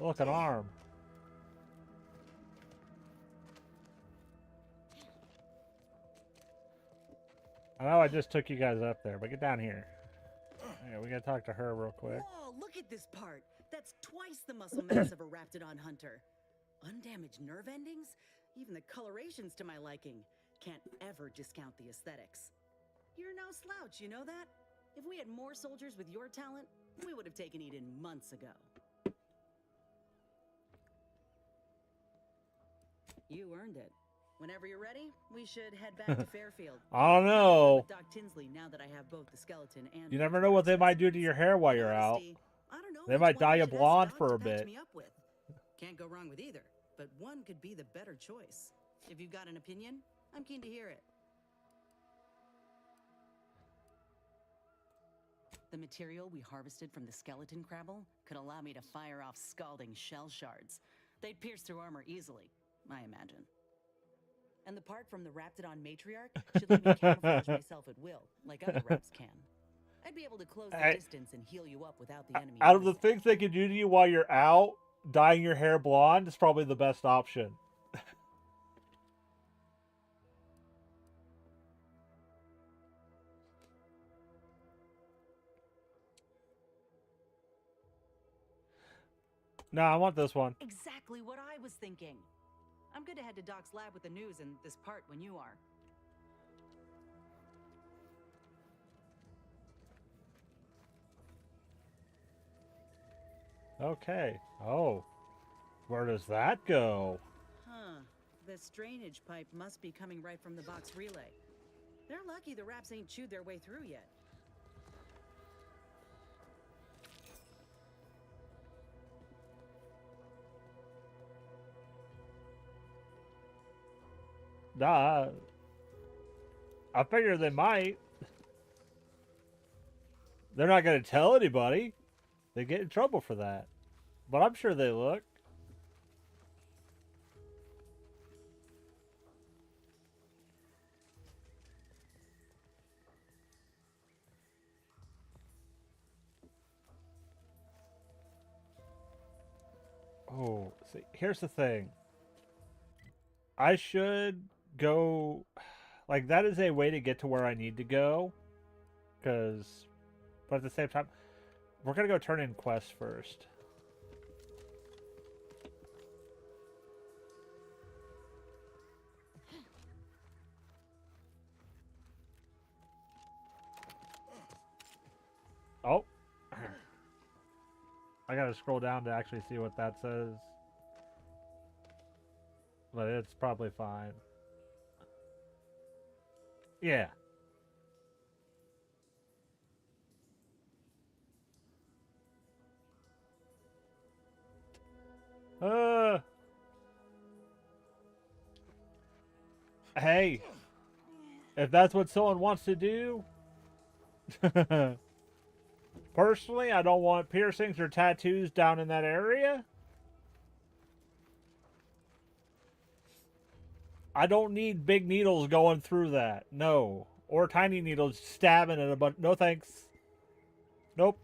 Look, an arm. I know I just took you guys up there, but get down here. Yeah, we gotta talk to her real quick. Whoa, look at this part. That's twice the muscle mass of a Raptidon hunter. Undamaged nerve endings? Even the coloration's to my liking. Can't ever discount the aesthetics. You're no slouch, you know that? If we had more soldiers with your talent, we would have taken Eden months ago. You earned it. Whenever you're ready, we should head back to Fairfield. I don't know. With Doc Tinsley, now that I have both the skeleton and You never know what they might do to your hair while you're out. They might dye you blonde for a bit. Can't go wrong with either, but one could be the better choice. If you've got an opinion, I'm keen to hear it. The material we harvested from the skeleton crabble could allow me to fire off scalding shell shards. They'd pierce through armor easily, I imagine. And the part from the Raptidon matriarch should let me camouflage myself at will, like other Raps can. I'd be able to close the distance and heal you up without the enemy. Out of the things they can do to you while you're out, dyeing your hair blonde is probably the best option. No, I want this one. Exactly what I was thinking. I'm good to head to Doc's lab with the news and this part when you are. Okay. Oh. Where does that go? Huh. This drainage pipe must be coming right from the box relay. They're lucky the Raps ain't chewed their way through yet. Nah. I figure they might. They're not going to tell anybody. They get in trouble for that. But I'm sure they look. Oh, see, here's the thing. I should go, like, that is a way to get to where I need to go, but at the same time, we're gonna go turn in quests first. Oh, I gotta scroll down to actually see what that says. But it's probably fine. Yeah. Hey. If that's what someone wants to do. Personally, I don't want piercings or tattoos down in that area. I don't need big needles going through that. No. Or tiny needles stabbing at a bunch. No thanks. Nope.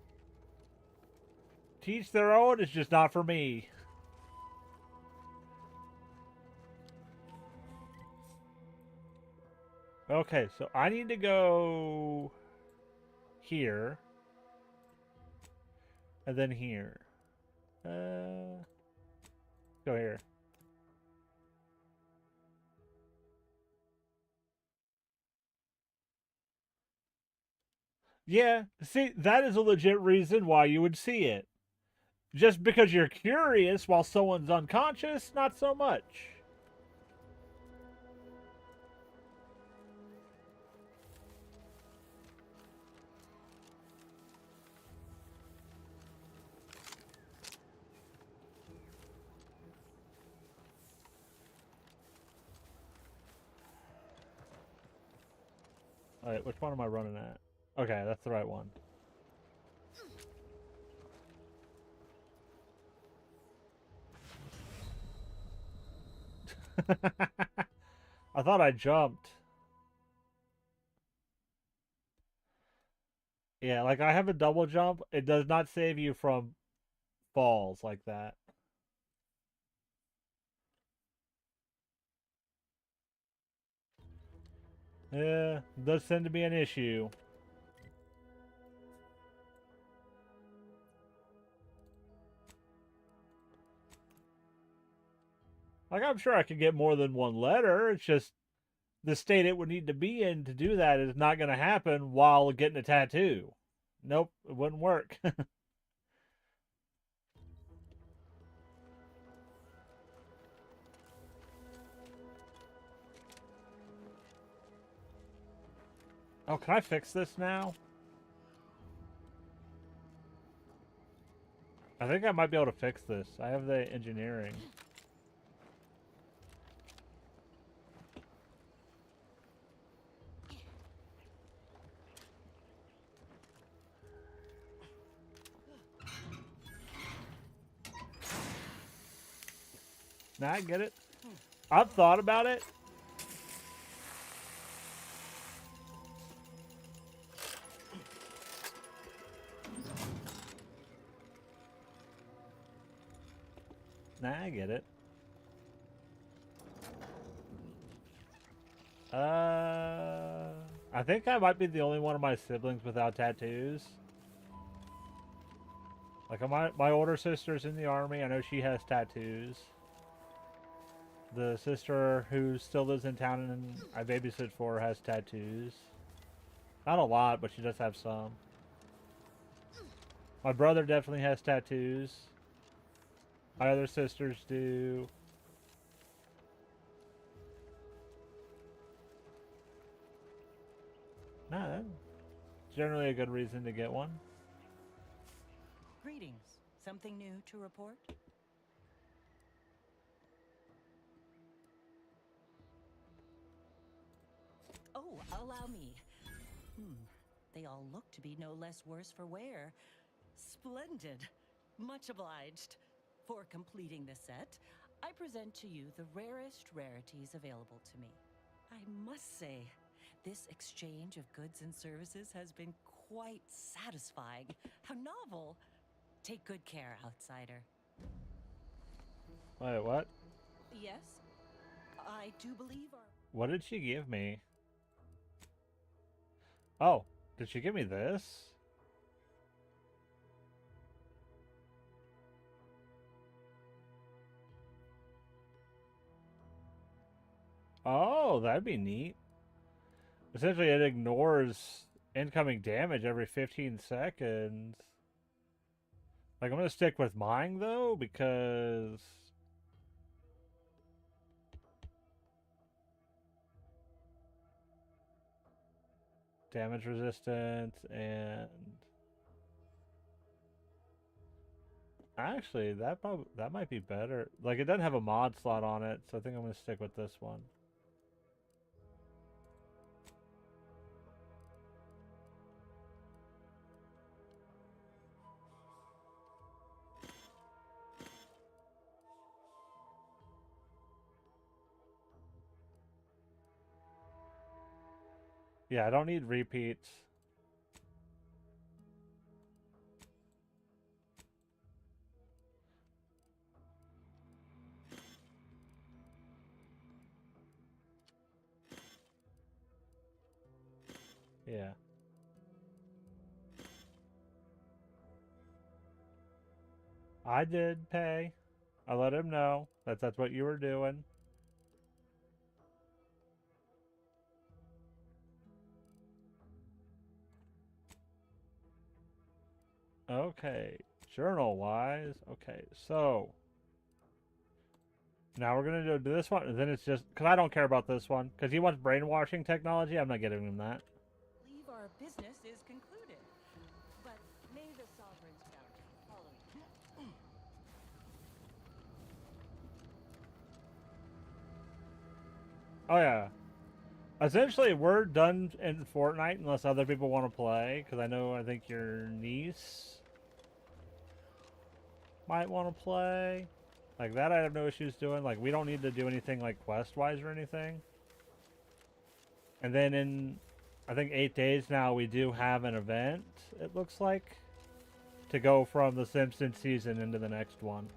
Teach their own. It's just not for me. Okay, so I need to go here. And then here. Go here. Yeah, see, that is a legit reason why you would see it. Just because you're curious while someone's unconscious, not so much. Alright, which one am I running at? Okay, that's the right one. I thought I jumped. Yeah, like I have a double jump. It does not save you from falls like that. Yeah, does tend to be an issue. Like, I'm sure I could get more than one letter. It's just the state it would need to be in to do that is not going to happen while getting a tattoo. Nope, it wouldn't work. Oh, can I fix this now? I think I might be able to fix this. I have the engineering. Now I get it. I've thought about it. Nah, I get it. I think I might be the only one of my siblings without tattoos. Like, my older sister's in the army. I know she has tattoos. The sister who still lives in town and I babysit for has tattoos. Not a lot, but she does have some. My brother definitely has tattoos. My other sisters do. Nah, that's generally a good reason to get one. Greetings. Something new to report? Oh, allow me. They all look to be no less worse for wear. Splendid. Much obliged. For completing the set, I present to you the rarest rarities available to me. I must say, this exchange of goods and services has been quite satisfying. How novel. Take good care, outsider. Wait, what? Yes? I do believe our... What did she give me? Oh, did she give me this? Oh, that'd be neat. Essentially, it ignores incoming damage every 15 seconds. Like, I'm going to stick with mine, though, because... damage resistance and... Actually, that might be better. Like, it doesn't have a mod slot on it, so I think I'm going to stick with this one. Yeah, I don't need repeats. Yeah. I did pay. I let him know that's what you were doing. Okay, journal-wise. Okay, so now we're gonna do this one, and then it's just because I don't care about this one because he wants brainwashing technology. I'm not giving him that. Believe our business is concluded. But may the sovereign's bounty follow you. Oh yeah. Essentially, we're done in Fortnite unless other people want to play. Because I think your niece might want to play. Like that, I have no issues doing. Like we don't need to do anything like quest-wise or anything. And then in, I think 8 days now, we do have an event. It looks like to go from the Simpsons season into the next one.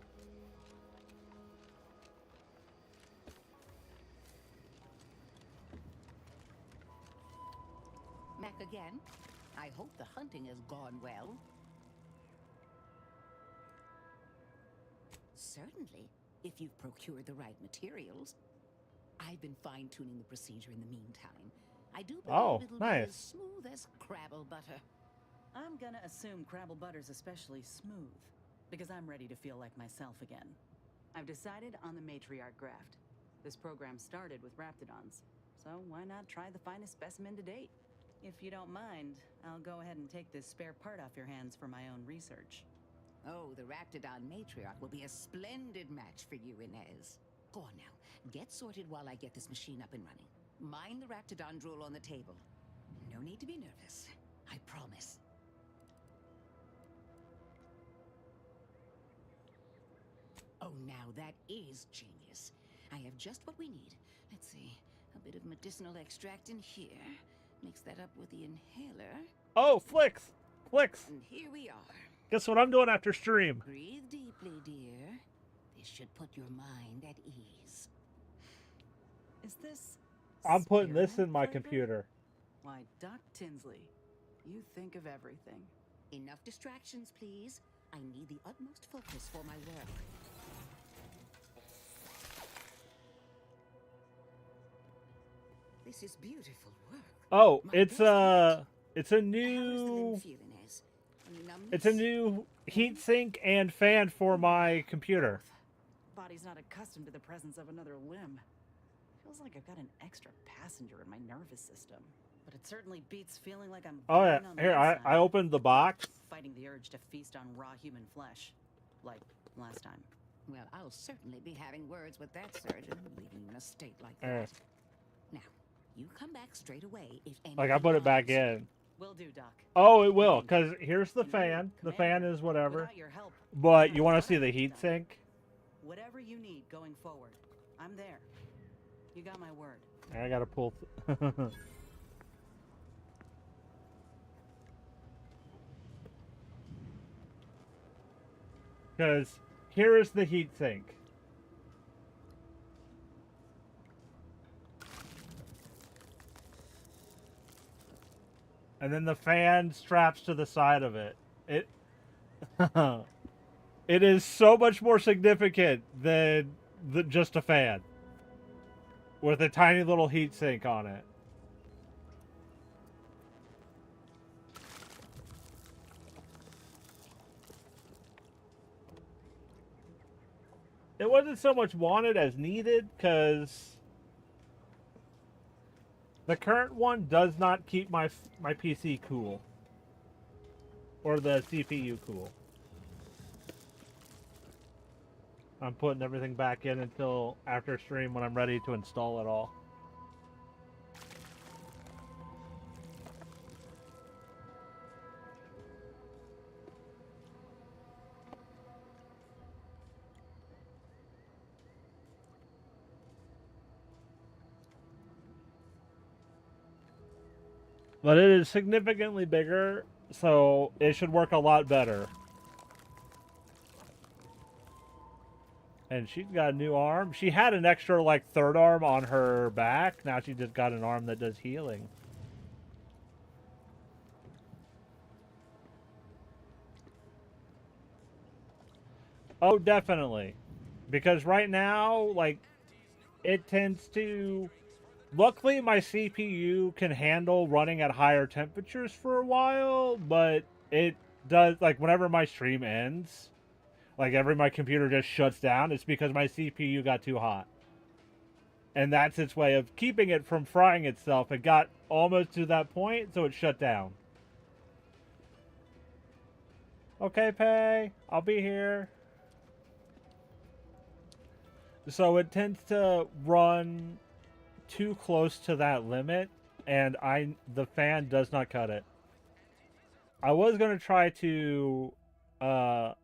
Back again. I hope the hunting has gone well. Certainly, if you've procured the right materials. I've been fine-tuning the procedure in the meantime. I do believe it'll be as smooth as Crabble butter. I'm gonna assume Crabble butter's especially smooth, because I'm ready to feel like myself again. I've decided on the matriarch graft. This program started with Raptidons, so why not try the finest specimen to date? If you don't mind, I'll go ahead and take this spare part off your hands for my own research. Oh, the Raptidon matriarch will be a splendid match for you, Inez. Go on now. Get sorted while I get this machine up and running. Mind the Raptidon drool on the table. No need to be nervous. I promise. Oh, now that is genius. I have just what we need. Let's see. A bit of medicinal extract in here. Mix that up with the inhaler. Oh, Flicks! Flicks! And here we are. Guess what I'm doing after stream? Breathe deeply, dear. This should put your mind at ease. Is this... I'm putting this in my flavor? computer. Why, Doc Tinsley, you think of everything. Enough distractions, please. I need the utmost focus for my work. This is beautiful work. Oh, My it's best a How's the new feel, Inez? it's a new heatsink and fan for my computer. Body's not accustomed to the presence of another limb. Feels like I've got an extra passenger in my nervous system. But it certainly beats feeling like I'm Oh yeah, burning on the here I inside, opened the box. fighting the urge to feast on raw human flesh, like last time. Well, I'll certainly be having words with that surgeon, leaving you in a state like Eh. that. Now, you come back straight away if anything Like I put it back bothers in. Will do, Doc. Oh, it will, cause here's the fan. The fan is whatever. Without your help, But you want to see the heatsink? whatever you need going forward, I'm there. You got my word. I gotta pull. Because here is the heatsink. And then the fan straps to the side of it. It it is so much more significant than just a fan. With a tiny little heatsink on it. It wasn't so much wanted as needed, because the current one does not keep my PC cool. Or the CPU cool. I'm putting everything back in until after stream when I'm ready to install it all. But it is significantly bigger, so it should work a lot better. And she's got a new arm. She had an extra, like, third arm on her back. Now she just got an arm that does healing. Oh, definitely. Because right now, like, it tends to... Luckily, my CPU can handle running at higher temperatures for a while, but it does, like, whenever my stream ends, like, my computer just shuts down, it's because my CPU got too hot. And that's its way of keeping it from frying itself. It got almost to that point, so it shut down. Okay, Pay, I'll be here. So it tends to run too close to that limit, and the fan does not cut it. I was going to try to underclock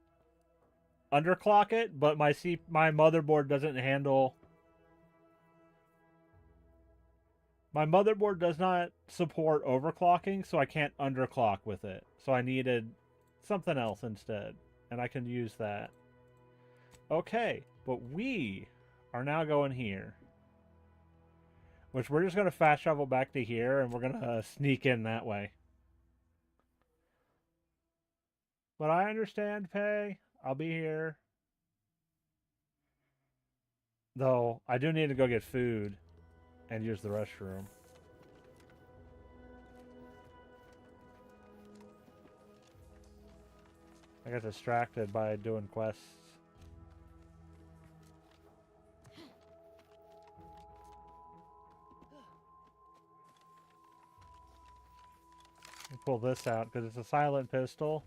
it, but my motherboard doesn't handle... My motherboard does not support overclocking, so I can't underclock with it. So I needed something else instead, and I can use that. Okay, but we are now going here. Which we're just going to fast travel back to here, and we're going to sneak in that way. But I understand, Pay. I'll be here. Though, I do need to go get food and use the restroom. I got distracted by doing quests. Pull this out because it's a silent pistol.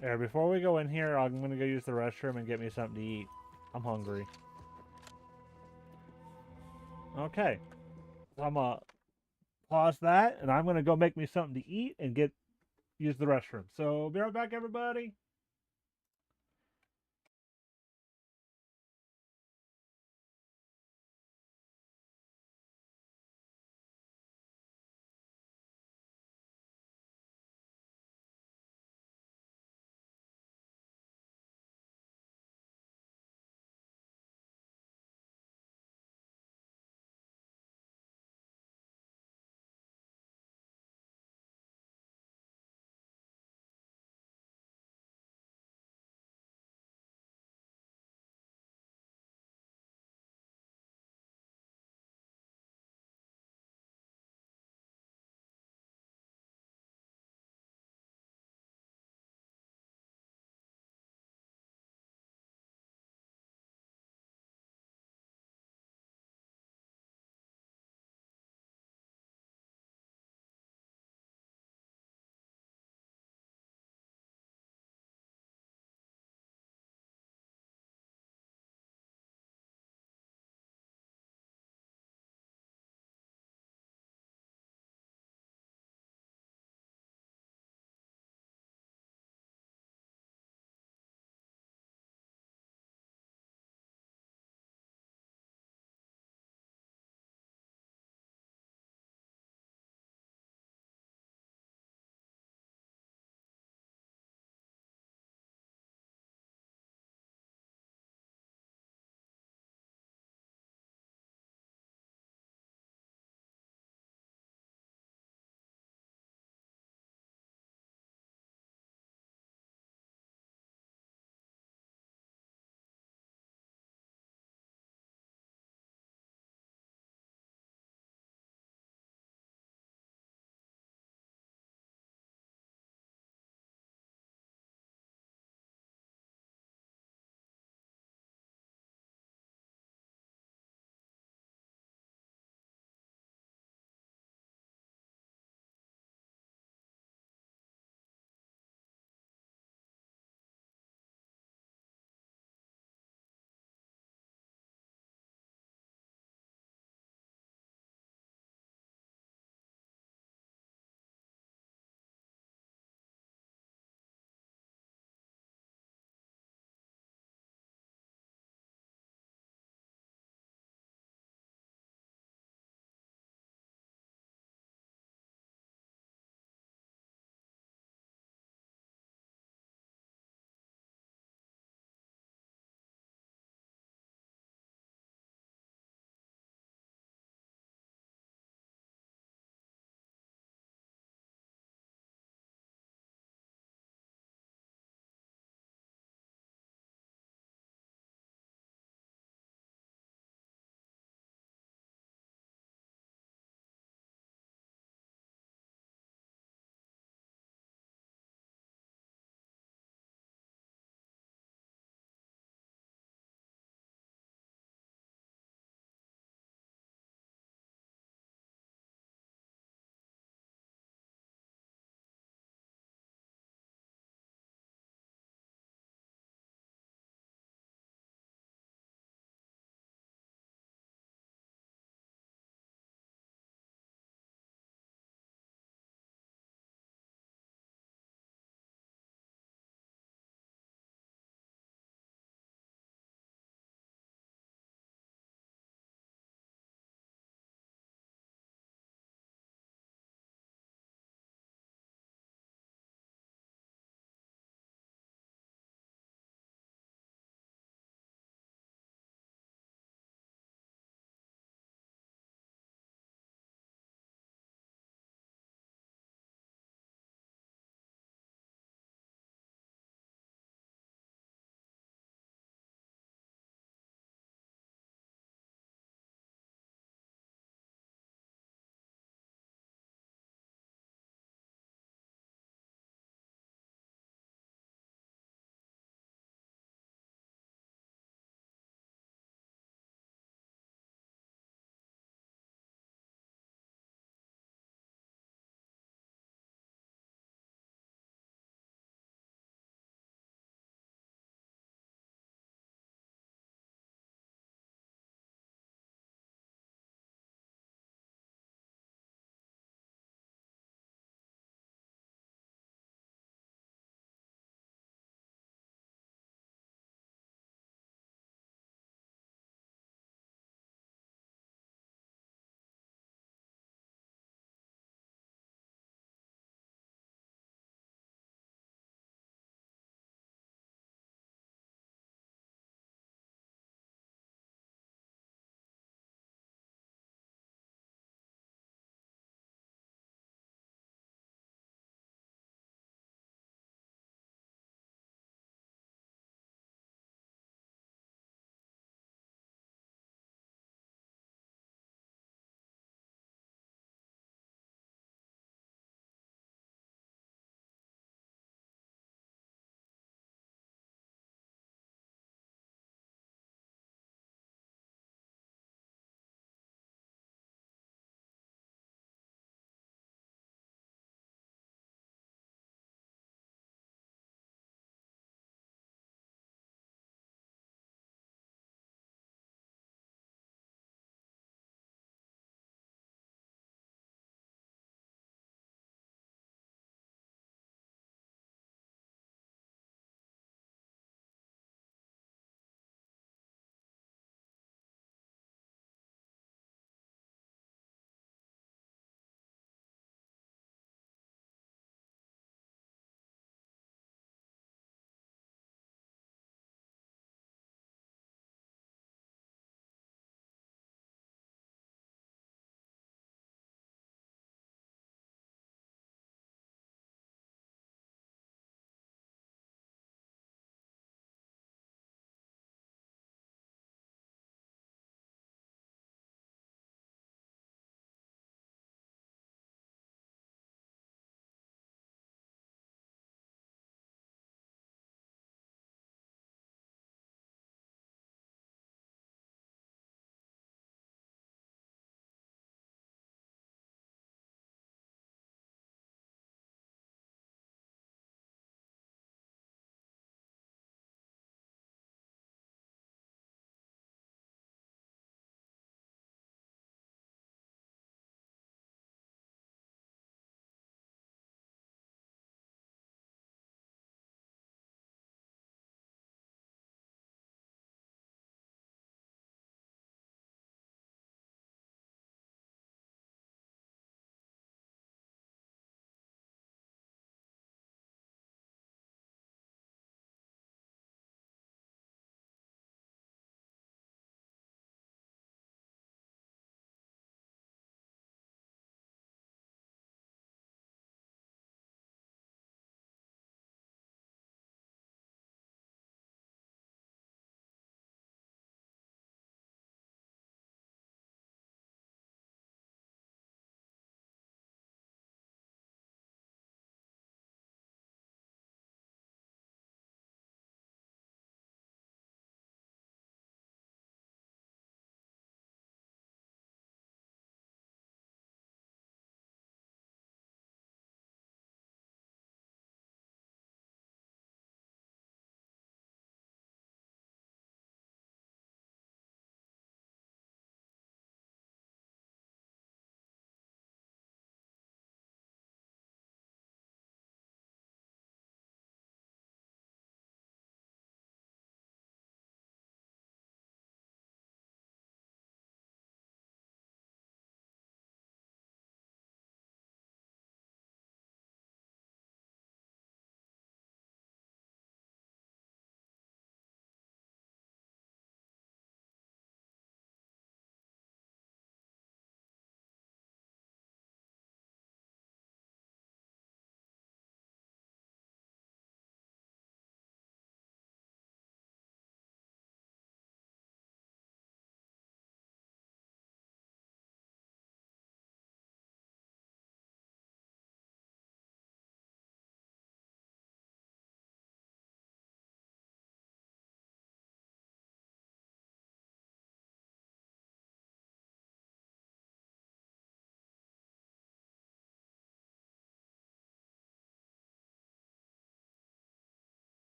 There, before we go in here, I'm going to go use the restroom and get me something to eat. I'm hungry. Okay. So I'm going to pause that, and I'm going to go make me something to eat and use the restroom. So, be right back, everybody.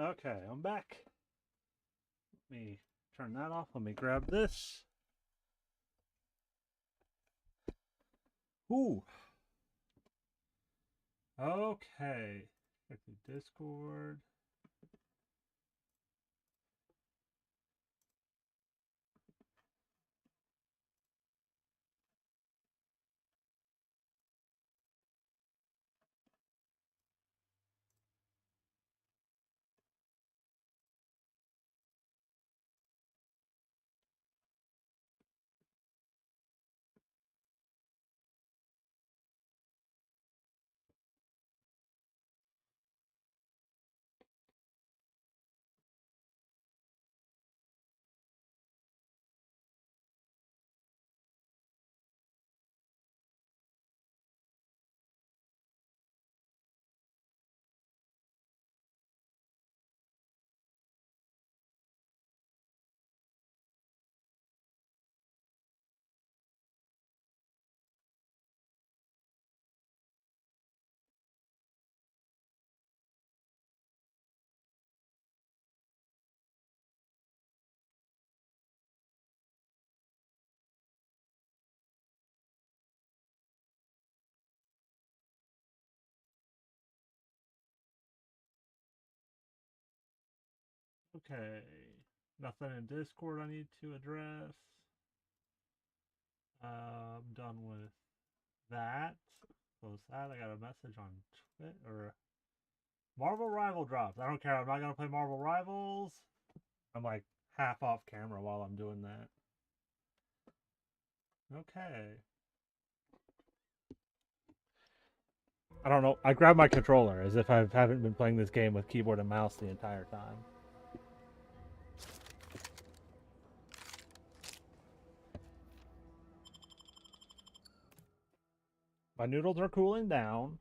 Okay, I'm back. Let me turn that off. Let me grab this. Ooh. Okay. Check the Discord. Okay. Nothing in Discord I need to address. I'm done with that. Close that. I got a message on Twitter. Or Marvel Rival drops. I don't care. I'm not going to play Marvel Rivals. I'm like half off camera while I'm doing that. Okay. I don't know. I grabbed my controller as if I haven't been playing this game with keyboard and mouse the entire time. My noodles are cooling down.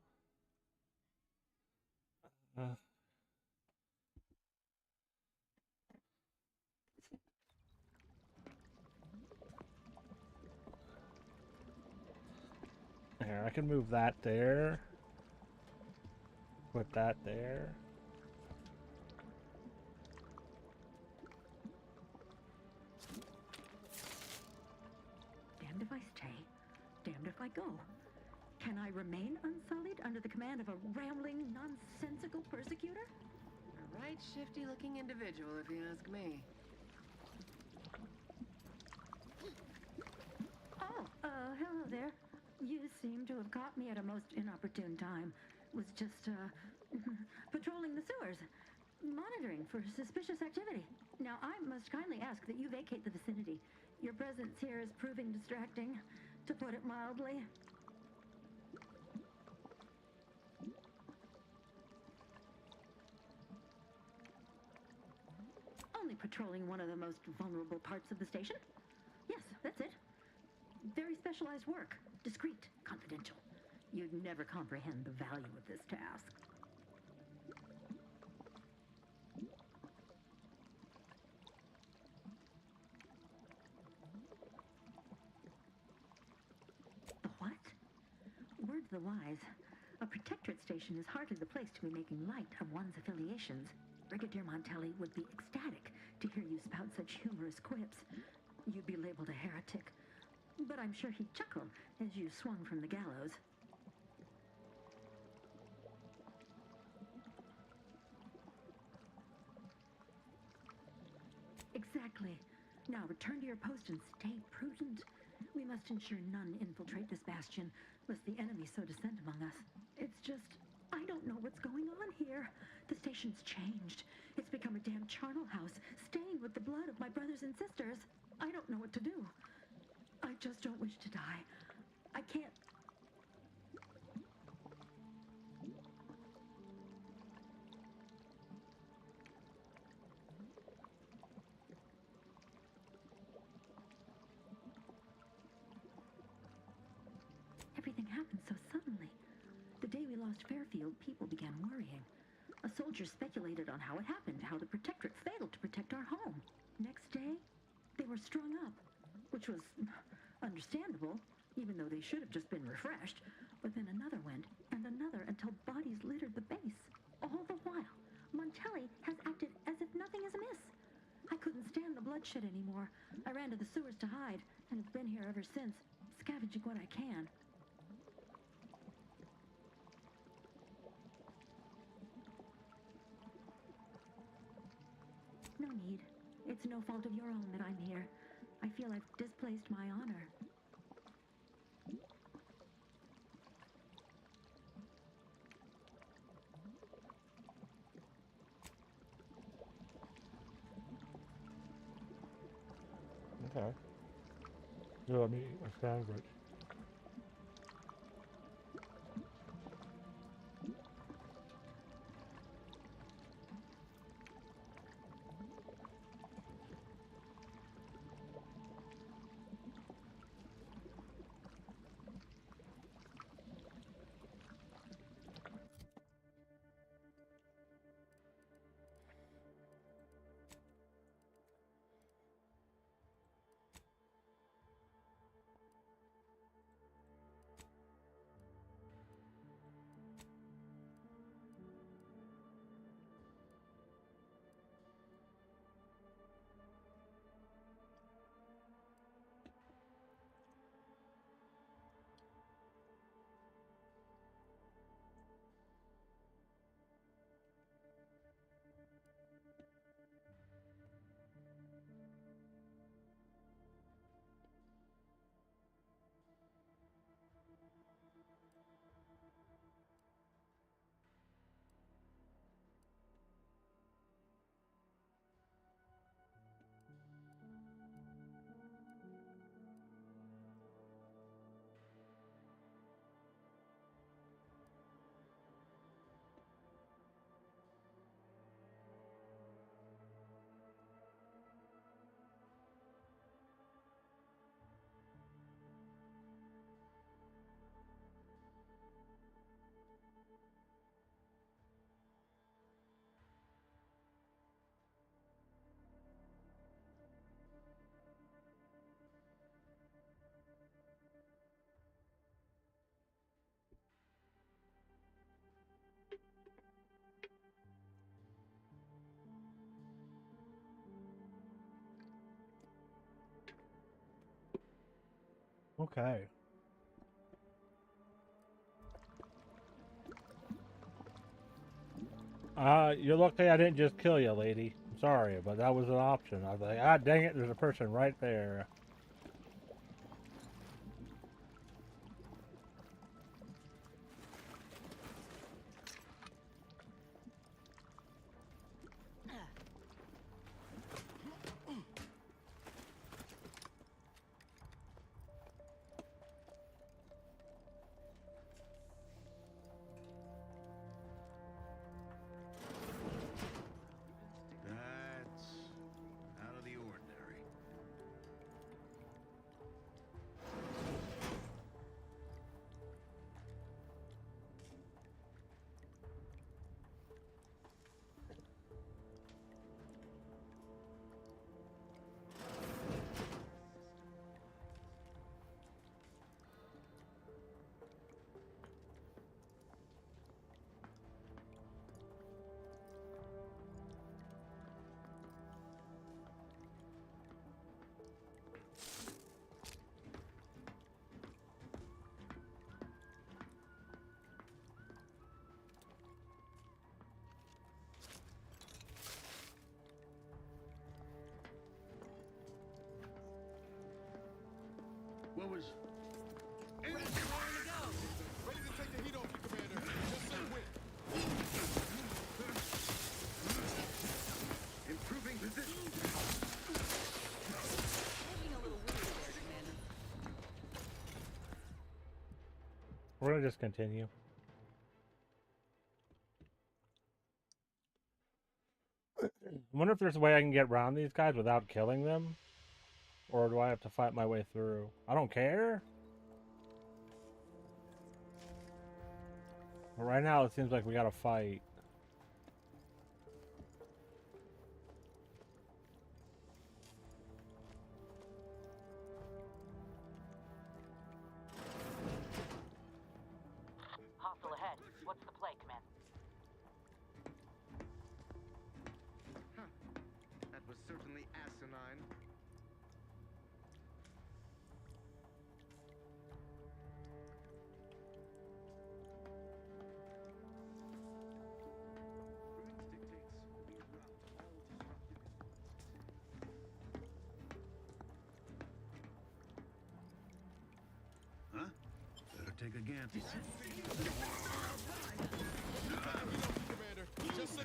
Here, I can move that there. Put that there. Damned if I stay, damned if I go. Can I remain unsullied under the command of a rambling, nonsensical persecutor? A right shifty-looking individual, if you ask me. Oh, hello there. You seem to have caught me at a most inopportune time. Was just, patrolling the sewers. Monitoring for suspicious activity. Now, I must kindly ask that you vacate the vicinity. Your presence here is proving distracting, to put it mildly. Only patrolling one of the most vulnerable parts of the station? Yes, that's it. Very specialized work. Discreet, confidential. You'd never comprehend the value of this task. The what? Word to the wise. A protectorate station is hardly the place to be making light of one's affiliations. Brigadier Montelli would be ecstatic to hear you spout such humorous quips. You'd be labeled a heretic. But I'm sure he'd chuckle as you swung from the gallows. Exactly. Now return to your post and stay prudent. We must ensure none infiltrate this bastion, lest the enemy so descend among us. It's just, I don't know what's going on here. The station's changed. It's become a damn charnel house, stained with the blood of my brothers and sisters. I don't know what to do. I just don't wish to die. I can't... Everything happened so suddenly. The day we lost Fairfield, people began worrying. A soldier speculated on how it happened, how the Protectorate failed to protect our home. Next day, they were strung up, which was understandable, even though they should have just been refreshed. But then another went, and another, until bodies littered the base. All the while, Montelli has that shit anymore. I ran to the sewers to hide, and have been here ever since, scavenging what I can. No need. It's no fault of your own that I'm here. I feel I've displaced my honor. Okay. You let me eat a sandwich. Okay. You're lucky I didn't just kill you, lady. I'm sorry, but that was an option. I was like, ah, dang it, there's a person right there. That's out of the ordinary. What was... Ready to take the heat off you, Commander. Just say when. Improving position. Looking a little weird there, Commander. We're gonna just continue. I wonder if there's a way I can get around these guys without killing them. Or do I have to fight my way through? I don't care. But right now it seems like we gotta fight. Hostile ahead. What's the play, Commander? Huh. That was certainly asinine. take a gamble. Commander, just a...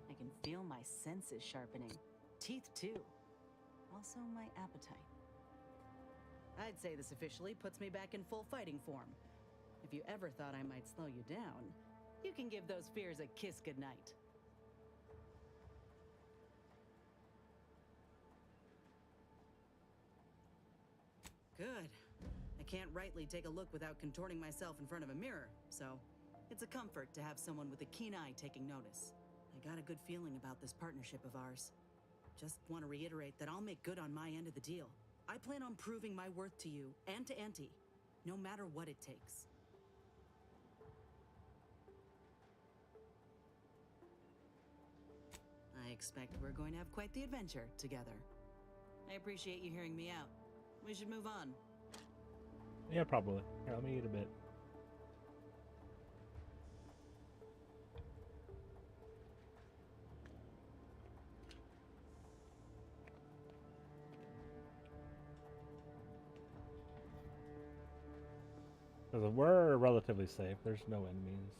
I can feel my senses sharpening. Teeth, too. Also, my appetite. I'd say this officially puts me back in full fighting form. If you ever thought I might slow you down, you can give those fears a kiss goodnight. Good. I can't rightly take a look without contorting myself in front of a mirror, so it's a comfort to have someone with a keen eye taking notice. I got a good feeling about this partnership of ours. Just want to reiterate that I'll make good on my end of the deal. I plan on proving my worth to you and to Auntie, no matter what it takes. I expect we're going to have quite the adventure together. I appreciate you hearing me out. We should move on. Yeah, probably. Here, let me eat a bit. Because we're relatively safe. There's no enemies.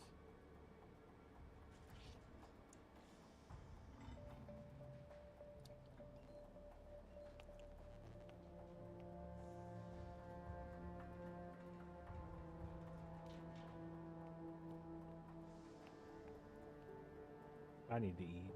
I need to eat.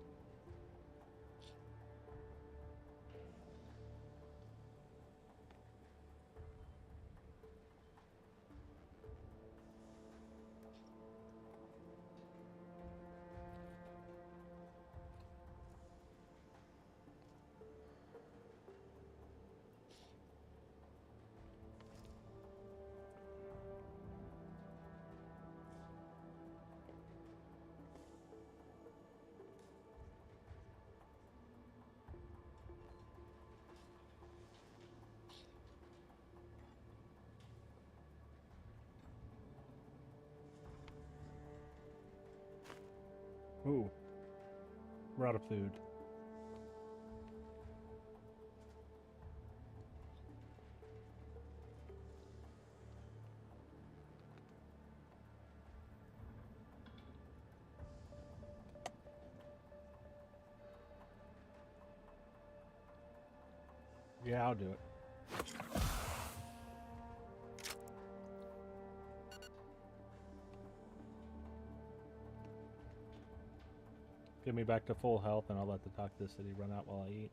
Ooh. We're out of food. Yeah, I'll do it. Get me back to full health, and I'll let the toxicity run out while I eat.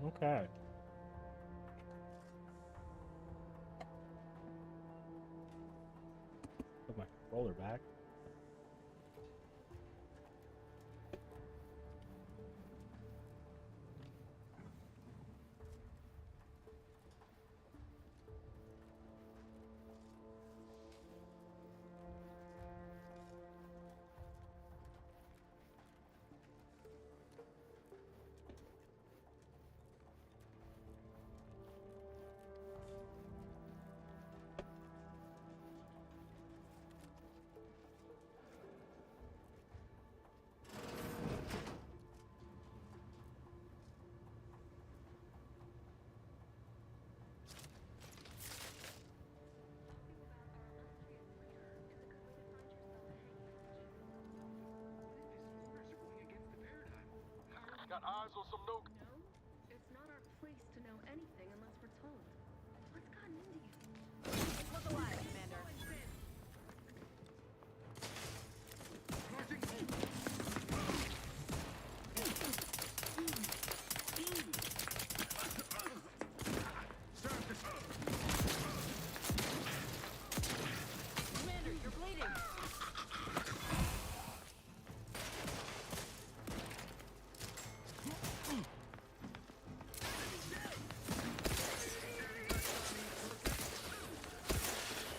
Okay. Put my controller back. Got eyes on some no. No, it's not our place to know anything unless we're told. What's gotten into you? Look alive, Commander. Commander, you're bleeding.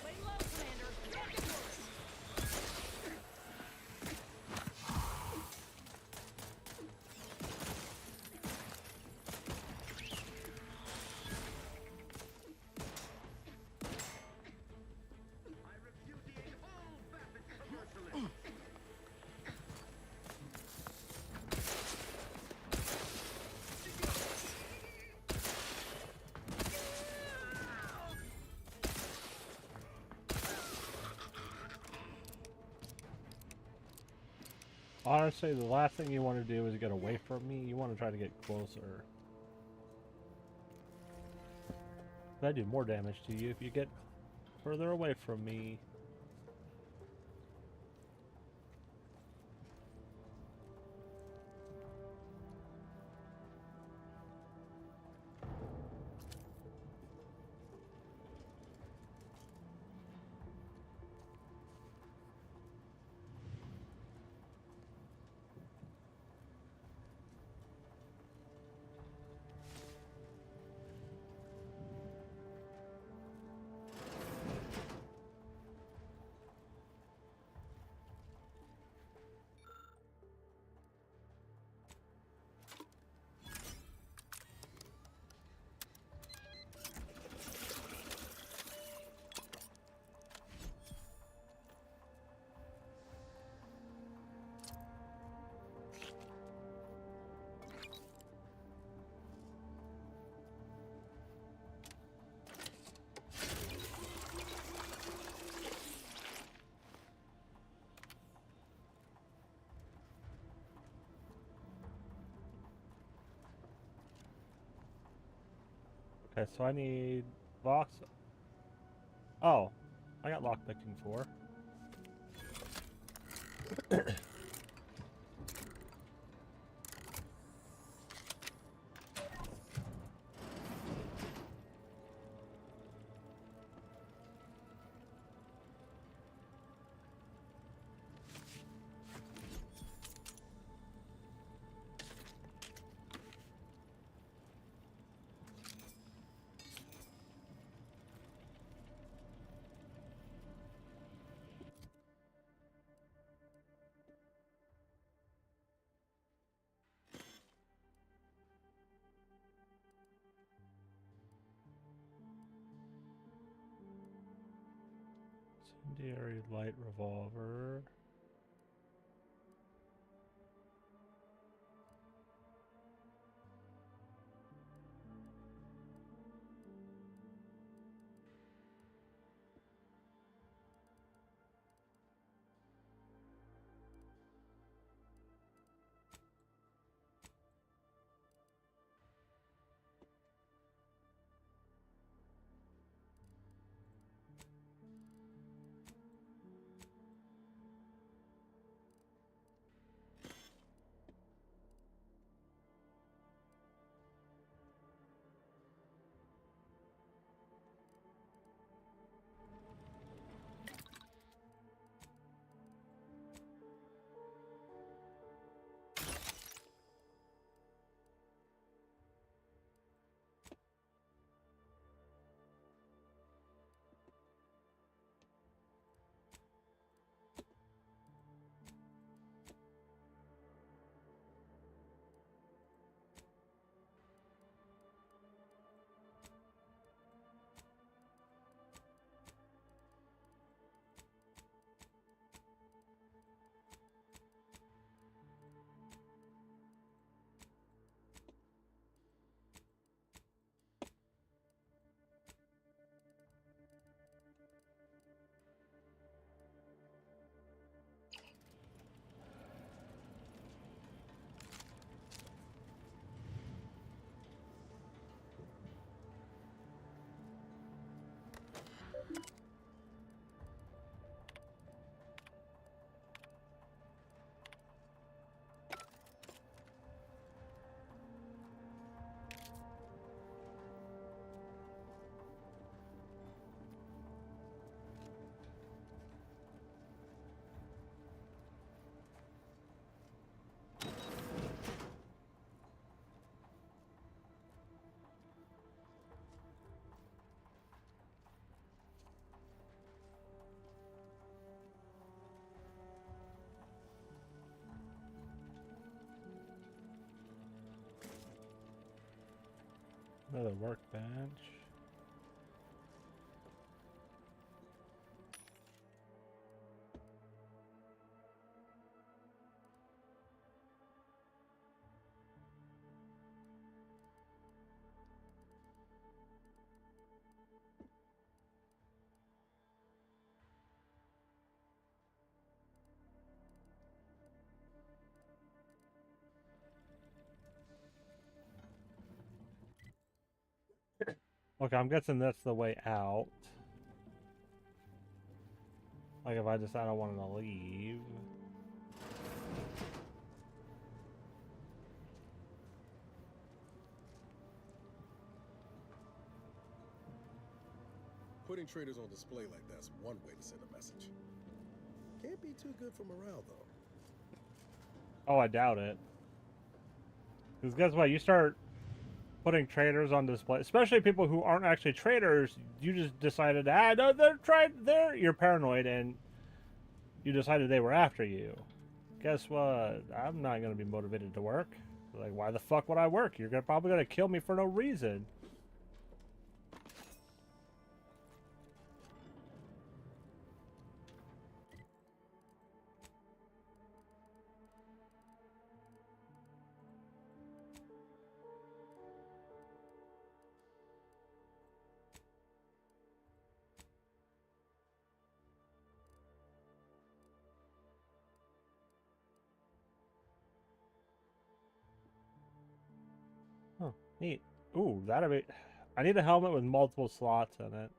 Lay low, Commander. Get to yours. I repudiate all vapid commercialism. Honestly, the last thing you want to do is get away from me. You want to try to get closer. I do more damage to you if you get further away from me. Okay, so I need Vox. Oh, I got lockpicking 4. Incendiary light revolver. Another workbench. Okay, I'm guessing that's the way out. Like if I decide I want to leave. Putting traders on display like that's one way to send a message. Can't be too good for morale, though. Oh, I doubt it. Because guess what? You start putting traders on display, especially people who aren't actually traders. You just decided, no, you're paranoid, and you decided they were after you. Guess what? I'm not going to be motivated to work. Like, why the fuck would I work? You're probably going to kill me for no reason. Oh, neat. Ooh, that'd be... I need a helmet with multiple slots in it.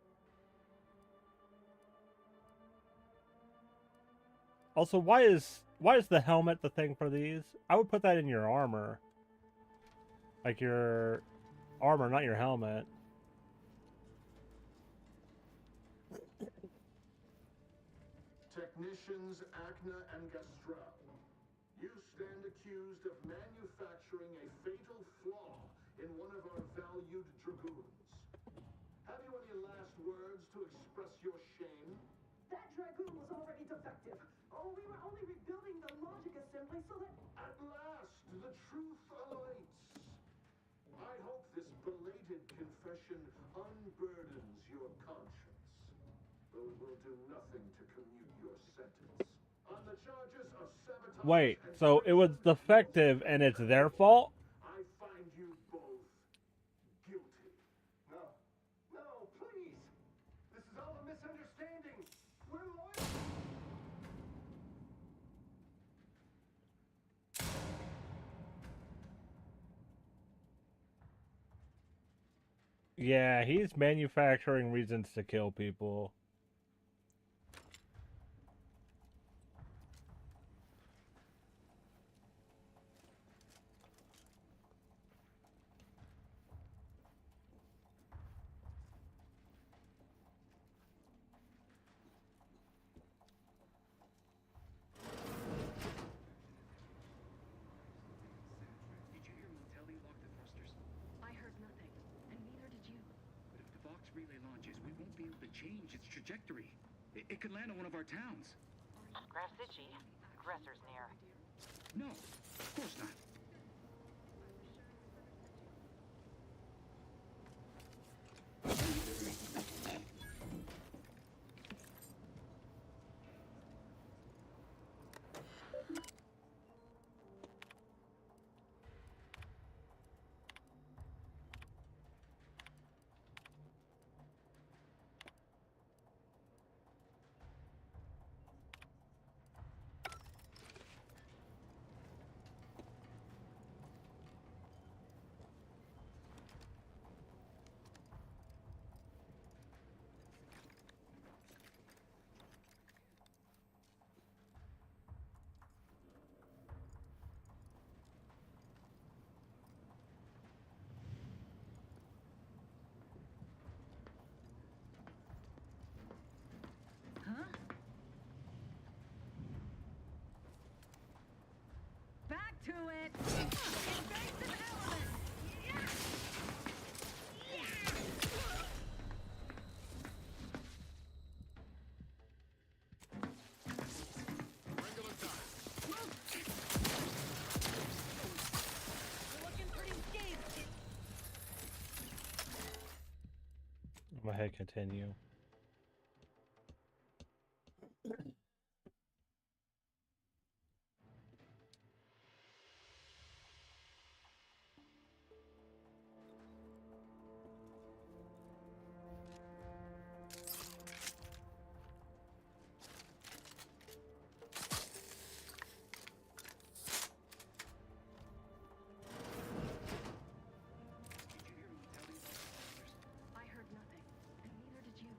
Also, why is the helmet the thing for these? I would put that in your armor. Like your armor, not your helmet. Technicians Acna and Gastral, you stand accused of manufacturing a fatal flaw in one of our valued dragoons. Have you any last words to express your shame? That dragoon was already defective. Oh, we were only rebuilding the logic assembly so that... At last, the truth alights. I hope this belated confession unburdens your conscience, though it will do nothing to commute your sentence. On the charges of sabotage... Wait, so it was defective and it's their fault? I find you both guilty. No, please. This is all a misunderstanding. We're loyal. Yeah, he's manufacturing reasons to kill people. Did you hear Montelli lock the thrusters? I heard nothing, and neither did you. But if the Vox relay launches, we won't be able to change its trajectory. It could land on one of our towns. Grass City. Aggressor's near. No, of course not. Back to it! Invasive element! Regular time. You're looking pretty scathed. Go ahead, continue. I heard nothing, and neither did you.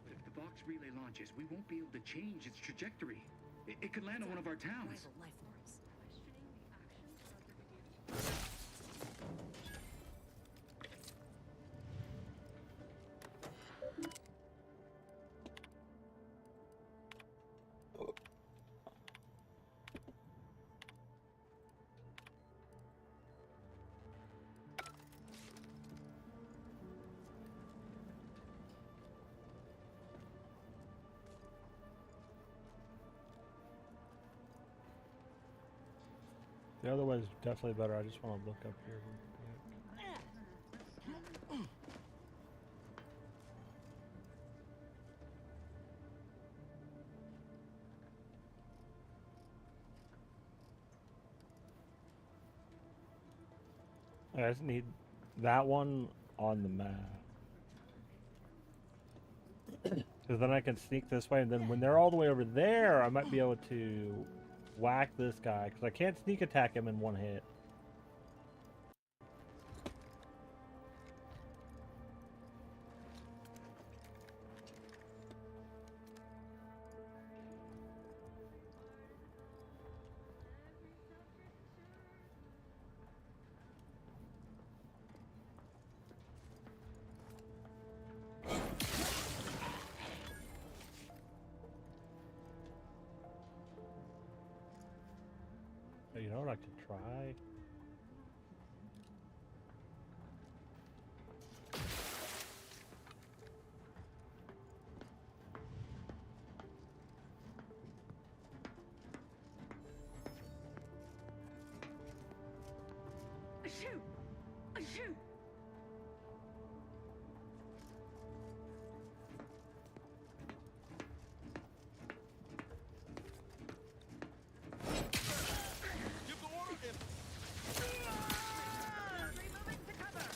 But if the Vox relay launches, we won't be able to change its trajectory. It could land on one of our towns. Questioning the actions of the The other one's definitely better. I just want to look up here. I just need that one on the map. Because then I can sneak this way, and then when they're all the way over there, I might be able to whack this guy. Because I can't sneak attack him in one hit. You know what I could try? Shoot! Shoot! Give the order and... Removing to cover!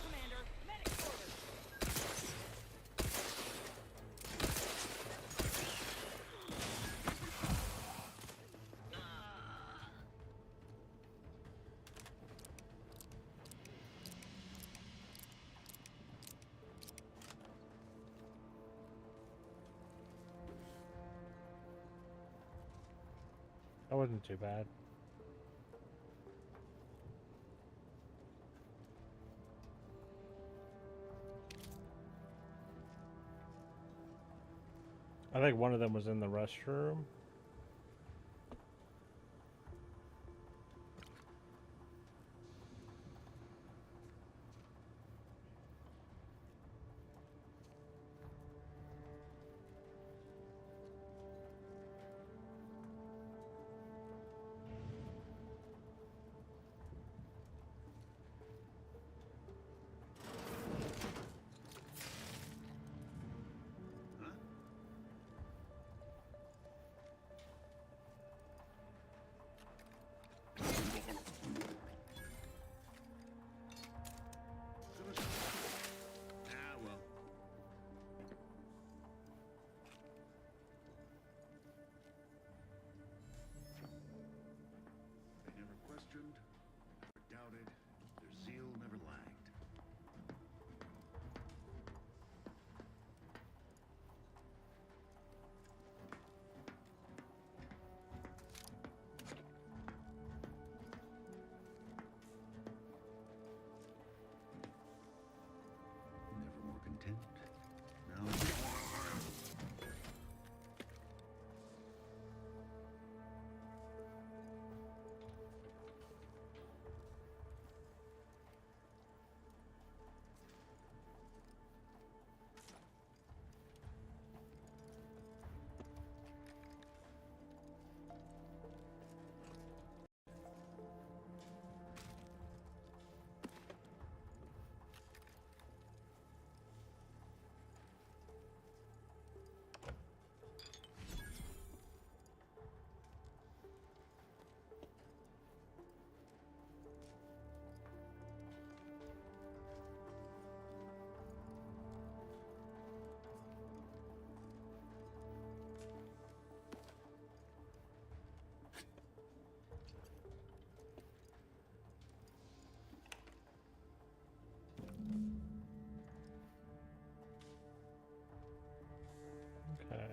Commander, medic orders. That wasn't too bad. I think one of them was in the restroom. Ah, well. They never questioned, never doubted, their zeal never lagged. Never more content. Now... Okay.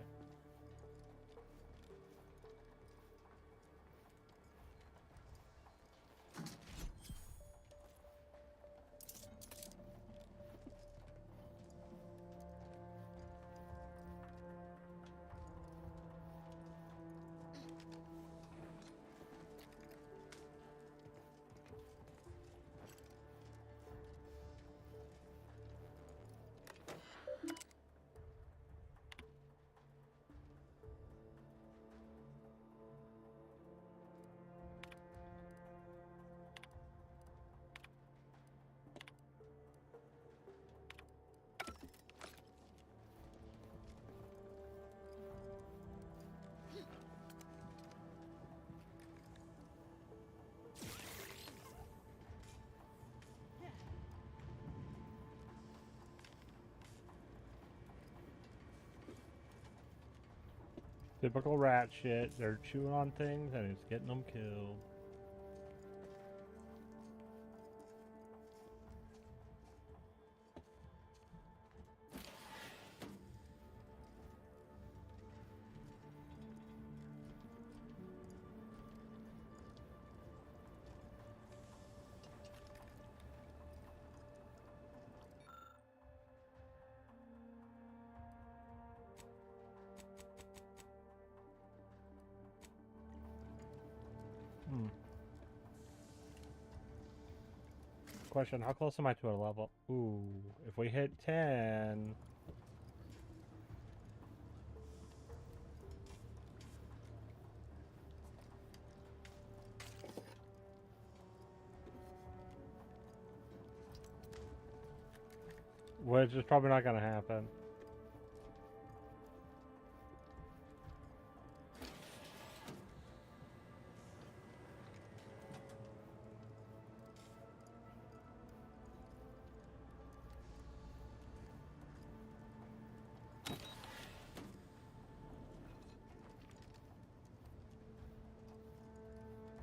Typical rat shit. They're chewing on things and it's getting them killed. Question, how close am I to a level? Ooh, if we hit 10... Which is probably not gonna happen.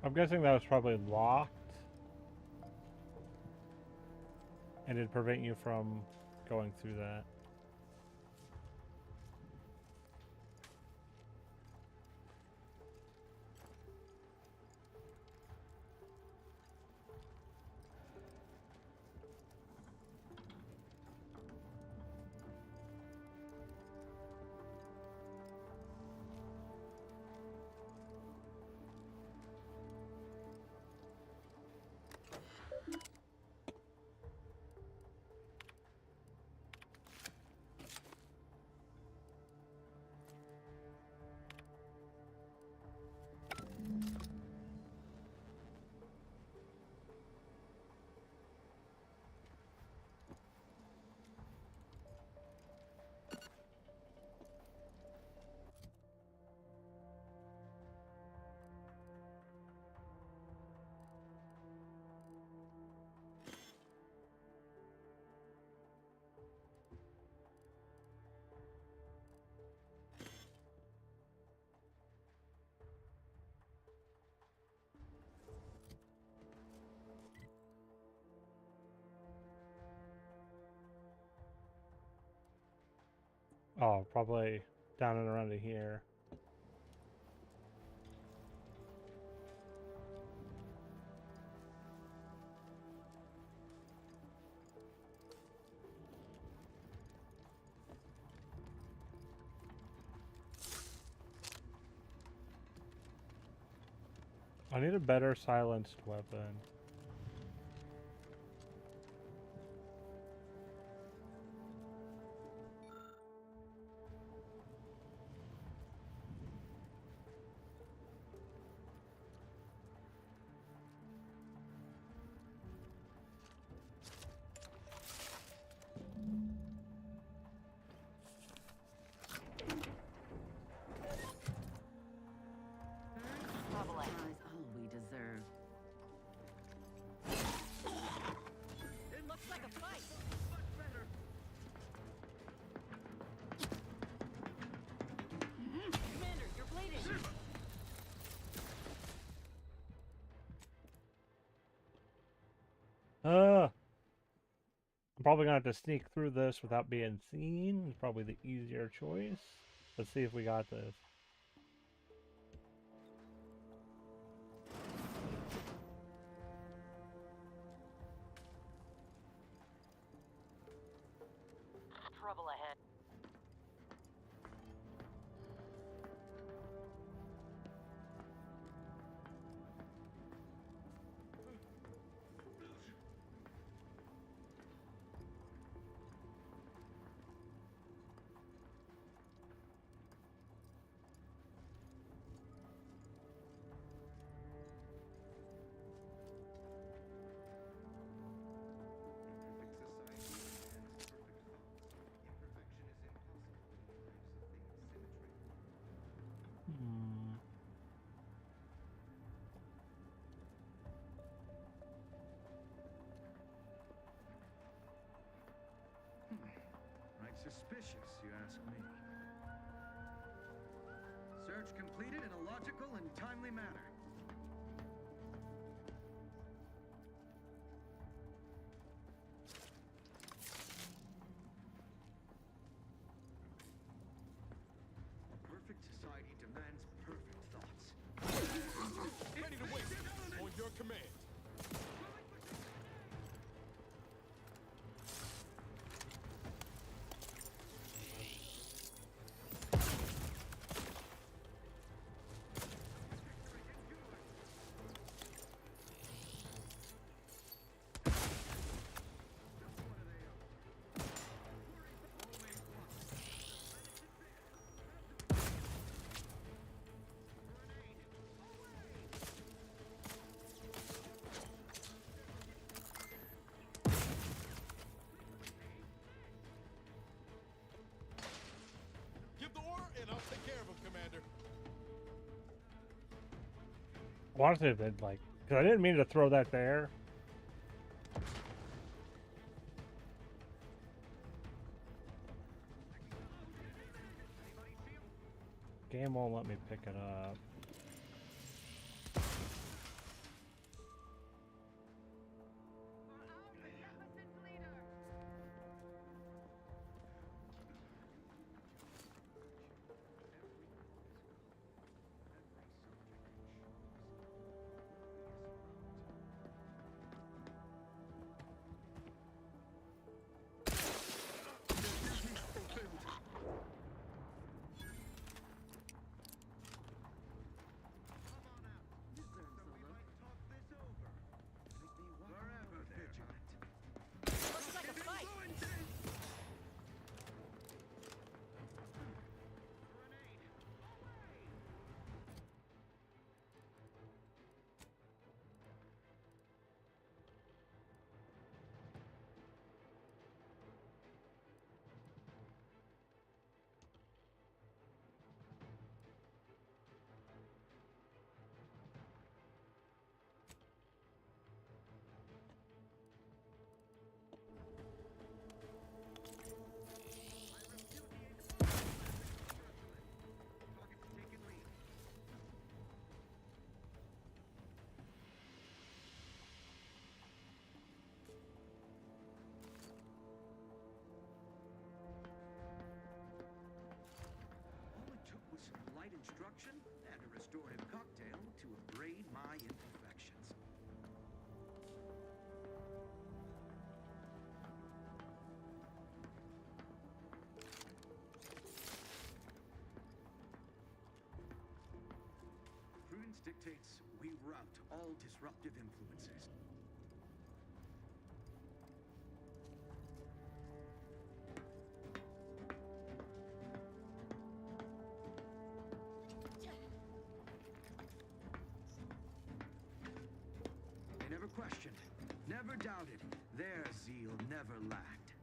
I'm guessing that was probably locked. And it'd prevent you from going through that. Oh, probably down and around here. I need a better silenced weapon. It looks like a fight. Commander, you're bleeding. I'm probably gonna have to sneak through this without being seen. It's probably the easier choice. Let's see if we got this. Trouble ahead. Right suspicious, you ask me. Search completed in a logical and timely manner. A perfect society demands perfect thoughts. Ready to wait. On your command. Honestly, if they'd like, because I didn't mean to throw that there. Game won't let me pick it up. Looks like a fight. All it took was some light instruction and a restorative cocktail to abrade my imperfections. Prudence dictates we rout all disruptive influences. They never questioned, never doubted. Their zeal never lacked.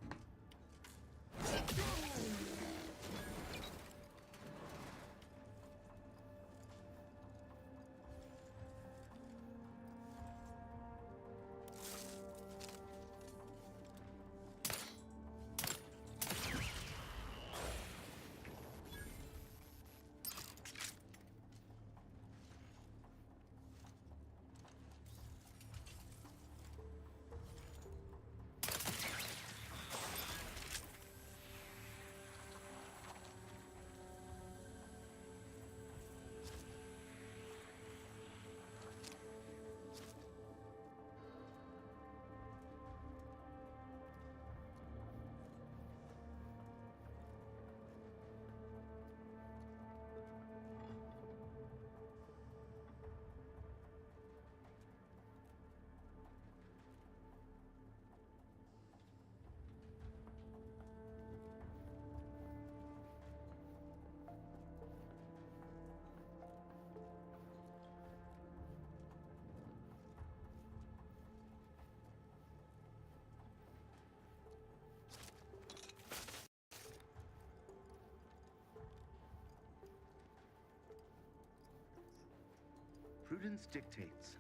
Prudence dictates.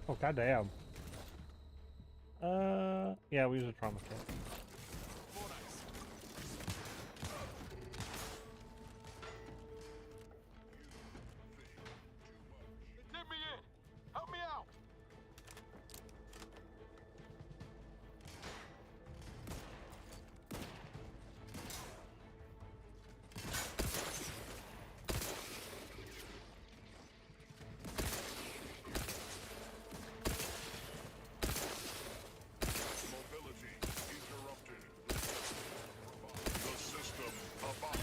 Oh, goddamn. Yeah, we use a trauma kit. Let me in! Help me out! Mobility interrupted. The system about.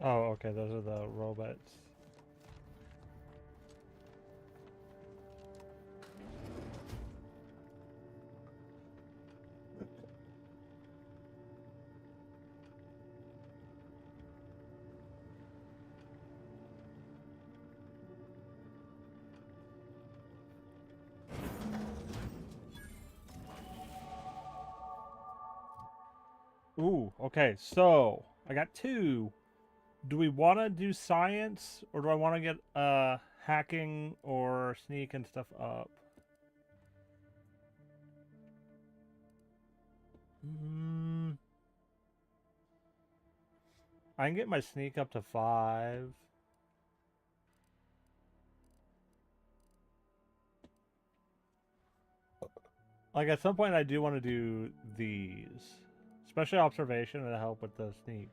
Oh, okay, those are the robots. Ooh, okay, so I got two. Do we want to do science, or do I want to get hacking or sneak and stuff up? I can get my sneak up to 5. Like, at some point I do want to do these. Especially observation to help with the sneak.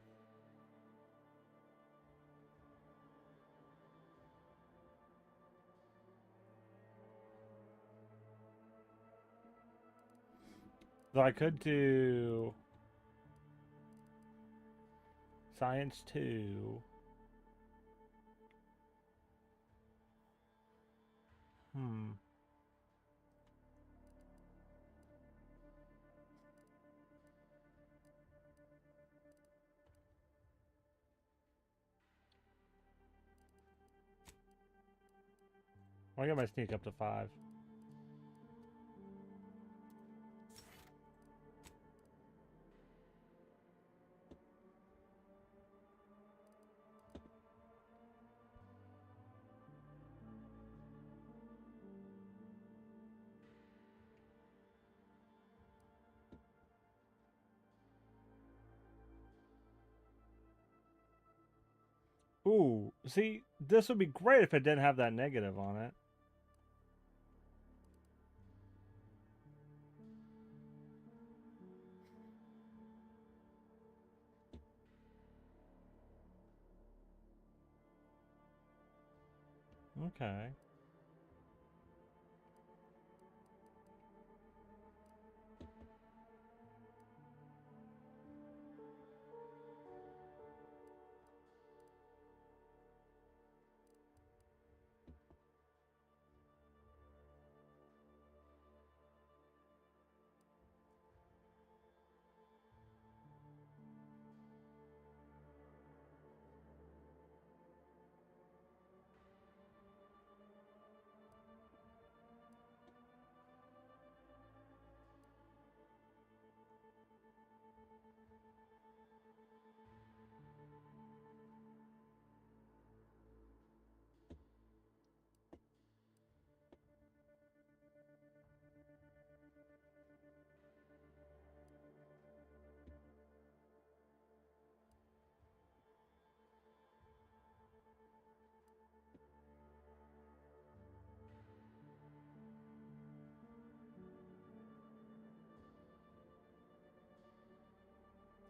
So I could do science 2. I'll get my sneak up to 5. Ooh, see, this would be great if it didn't have that negative on it. Okay.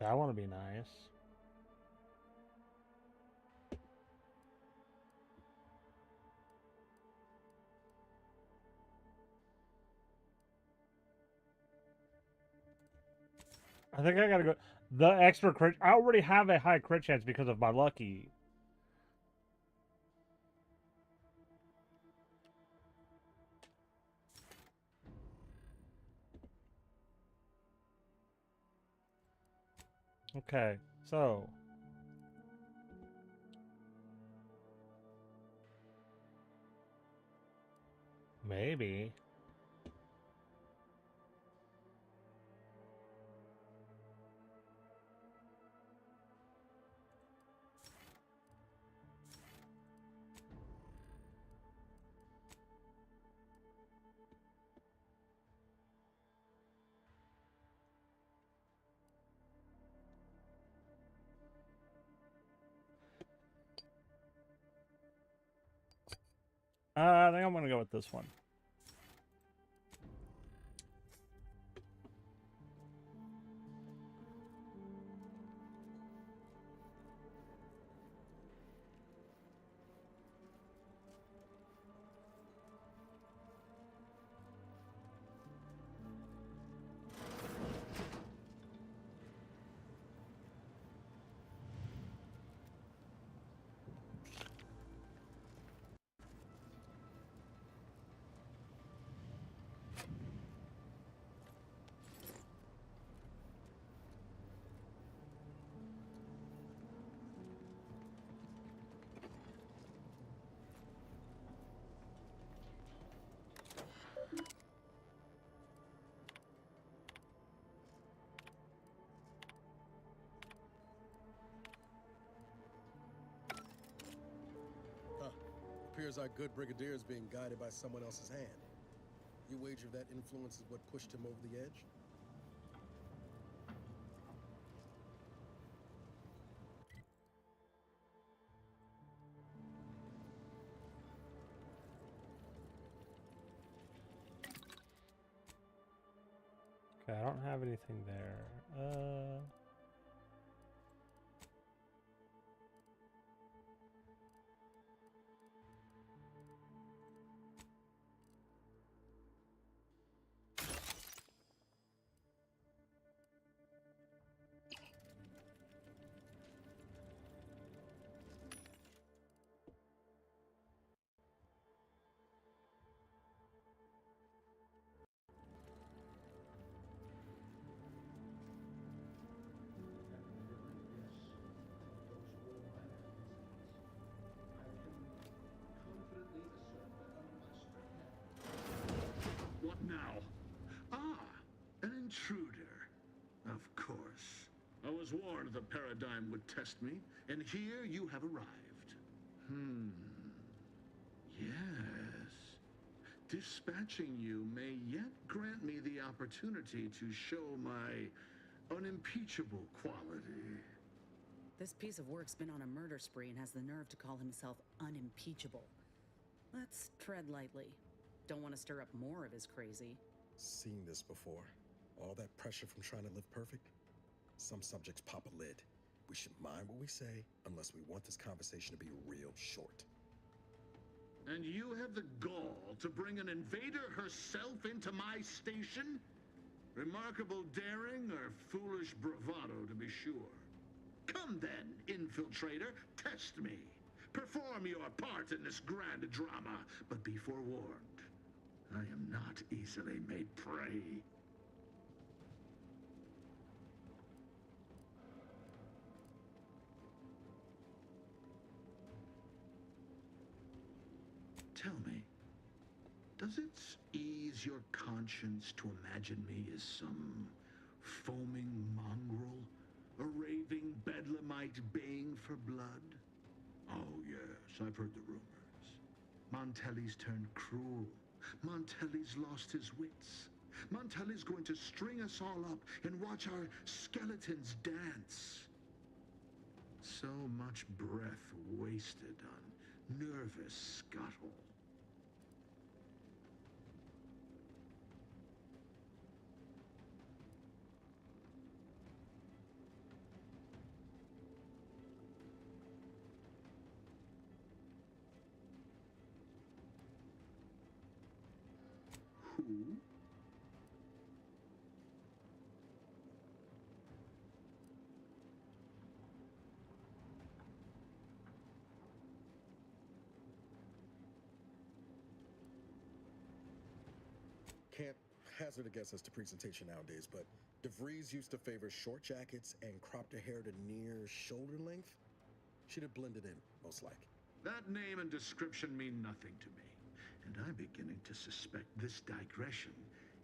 That want to be nice. I think I gotta go. The extra crit. I already have a high crit chance because of my lucky. Okay, so. Maybe. I think I'm gonna go with this one. Appears our good brigadier is being guided by someone else's hand. You wager that influence is what pushed him over the edge? Okay, I don't have anything there. What now? Ah, an intruder. Of course. I was warned the paradigm would test me, and here you have arrived. Yes. Dispatching you may yet grant me the opportunity to show my unimpeachable quality. This piece of work's been on a murder spree and has the nerve to call himself unimpeachable. Let's tread lightly. Don't want to stir up more of his crazy. Seen this before. All that pressure from trying to live perfect. Some subjects pop a lid. We should mind what we say unless we want this conversation to be real short. And you have the gall to bring an invader herself into my station? Remarkable daring or foolish bravado, to be sure. Come then, infiltrator, test me. Perform your part in this grand drama, but be forewarned. I am not easily made prey. Tell me, does it ease your conscience to imagine me as some foaming mongrel, a raving bedlamite baying for blood? Oh yes, I've heard the rumors. Montelli's turned cruel. Montelli's lost his wits. Montelli's going to string us all up and watch our skeletons dance. So much breath wasted on nervous scuttle. Who? can't hazard a guess as to presentation nowadays, but DeVries used to favor short jackets and cropped her hair to near shoulder length. She'd have blended in, most like. That name and description mean nothing to me, and I'm beginning to suspect this digression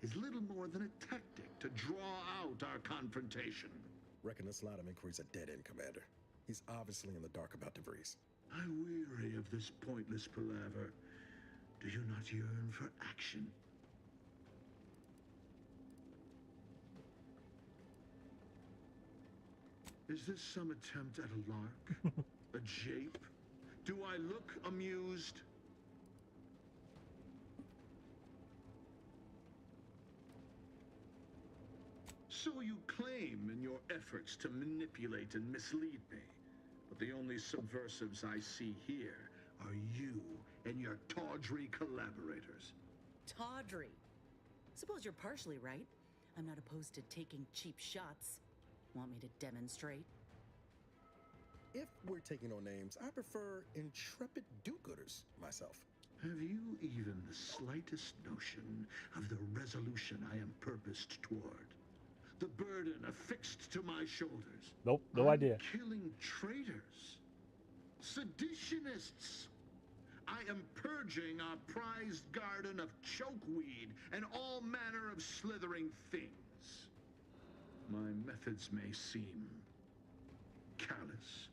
is little more than a tactic to draw out our confrontation. Reckon this line of inquiry's a dead end, Commander. He's obviously in the dark about DeVries. I weary of this pointless palaver. Do you not yearn for action? Is this some attempt at a lark? A jape? Do I look amused? So you claim in your efforts to manipulate and mislead me. But the only subversives I see here are you and your tawdry collaborators. Tawdry. Suppose you're partially right. I'm not opposed to taking cheap shots. Want me to demonstrate? If we're taking on names, I prefer intrepid do-gooders myself. Have you even the slightest notion of the resolution I am purposed toward? The burden affixed to my shoulders. Nope, no I'm idea. Killing traitors, seditionists. I am purging our prized garden of chokeweed and all manner of slithering things. My methods may seem callous,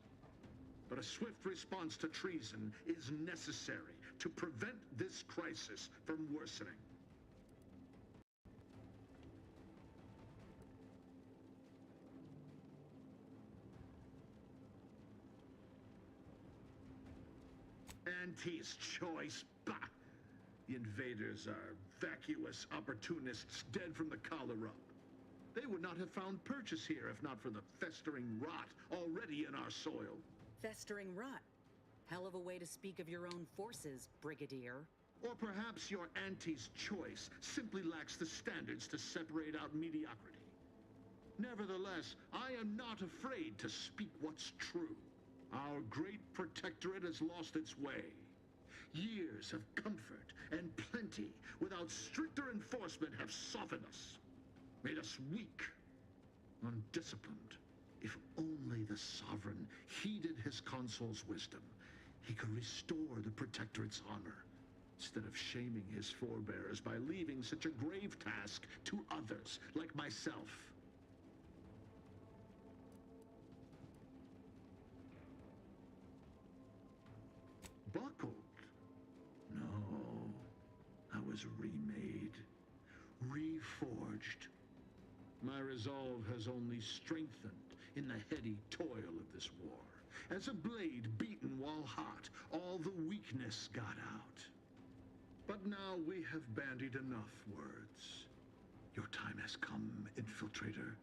but a swift response to treason is necessary to prevent this crisis from worsening. Auntie's choice? Bah! The invaders are vacuous opportunists dead from the collar up. They would not have found purchase here if not for the festering rot already in our soil. Festering rot. Hell of a way to speak of your own forces, Brigadier. Or perhaps your auntie's choice simply lacks the standards to separate out mediocrity. Nevertheless, I am not afraid to speak what's true. Our great protectorate has lost its way. Years of comfort and plenty without stricter enforcement have softened us, made us weak, undisciplined. If only the Sovereign heeded his consul's wisdom, he could restore the protectorate's honor, instead of shaming his forebears by leaving such a grave task to others like myself. Buckled? No. I was remade, reforged. My resolve has only strengthened in the heady toil of this war. As a blade beaten while hot, all the weakness got out. But now we have bandied enough words. Your time has come, Infiltrator.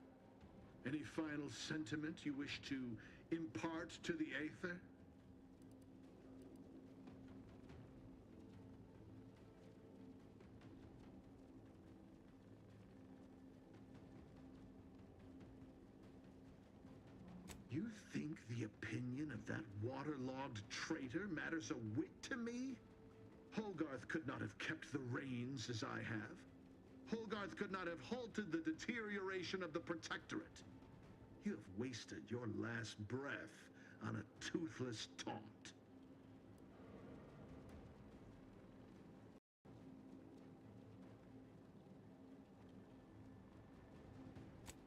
Any final sentiment you wish to impart to the Aether? You think the opinion of that waterlogged traitor matters a whit to me? Hogarth could not have kept the reins as I have. Hogarth could not have halted the deterioration of the Protectorate. You have wasted your last breath on a toothless taunt.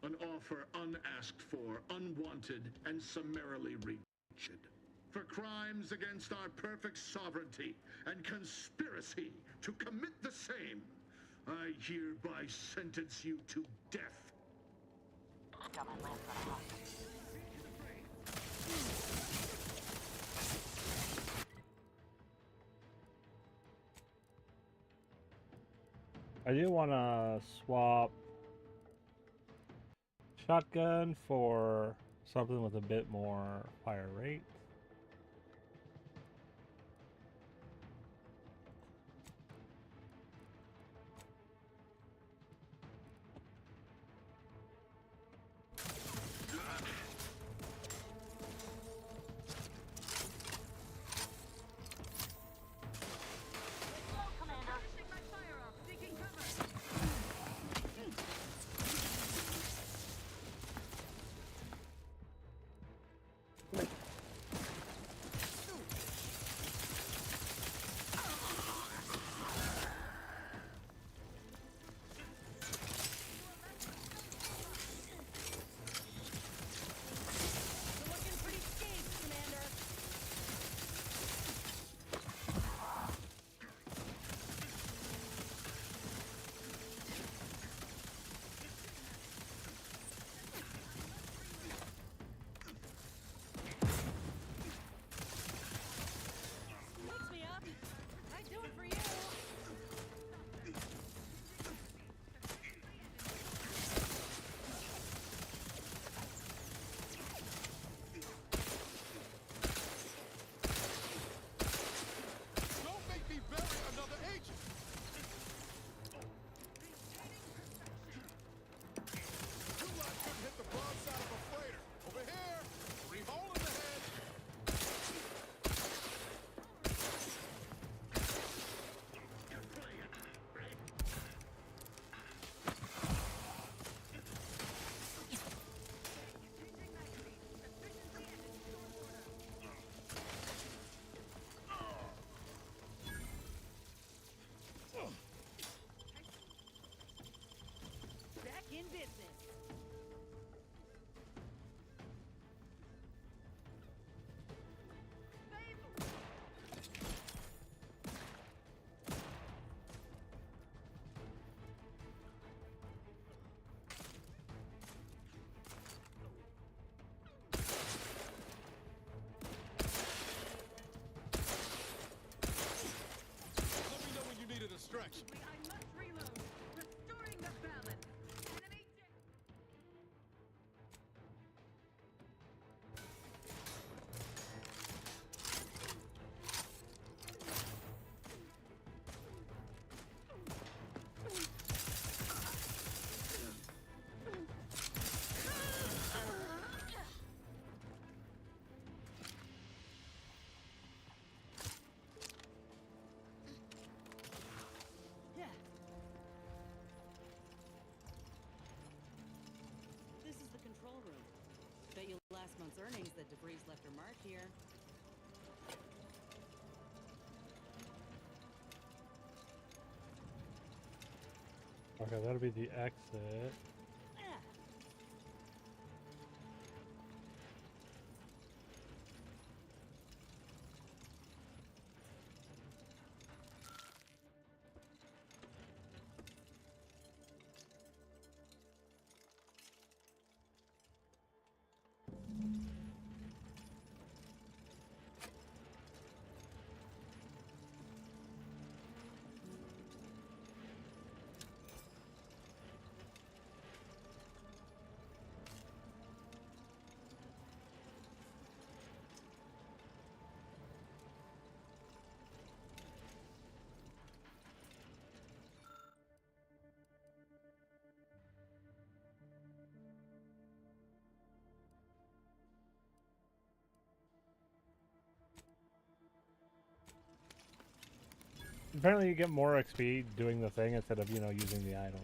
An offer unasked for, unwanted, and summarily rejected. For crimes against our perfect sovereignty and conspiracy to commit the same, I hereby sentence you to death. I do want to swap shotgun for something with a bit more fire rate. distraction. I must reload. Restoring the balance. Enemy down. This is the control room. Bet you last month's earnings that Debris left her mark here. Okay, that'll be the exit. Apparently you get more XP doing the thing instead of, you know, using the items.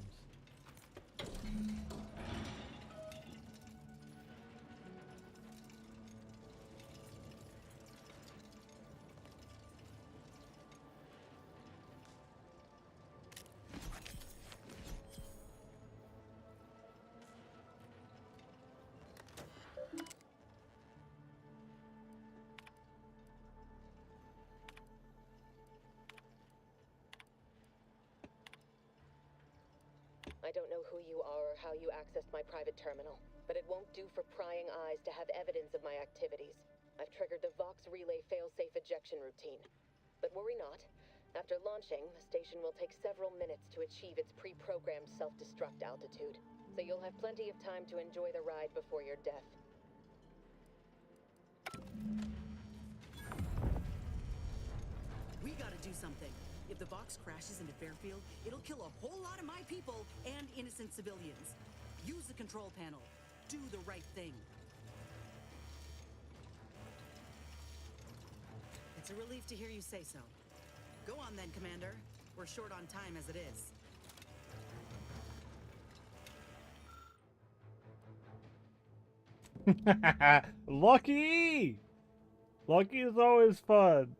I don't know who you are or how you accessed my private terminal, but it won't do for prying eyes to have evidence of my activities. I've triggered the Vox Relay failsafe ejection routine. But worry not. After launching, the station will take several minutes to achieve its pre-programmed self-destruct altitude, so you'll have plenty of time to enjoy the ride before your death. We gotta do something. If the Vox crashes into Fairfield, it'll kill a whole lot of my people and innocent civilians. Use the control panel. Do the right thing. It's a relief to hear you say so. Go on then, Commander. We're short on time as it is. Lucky! Lucky is always fun.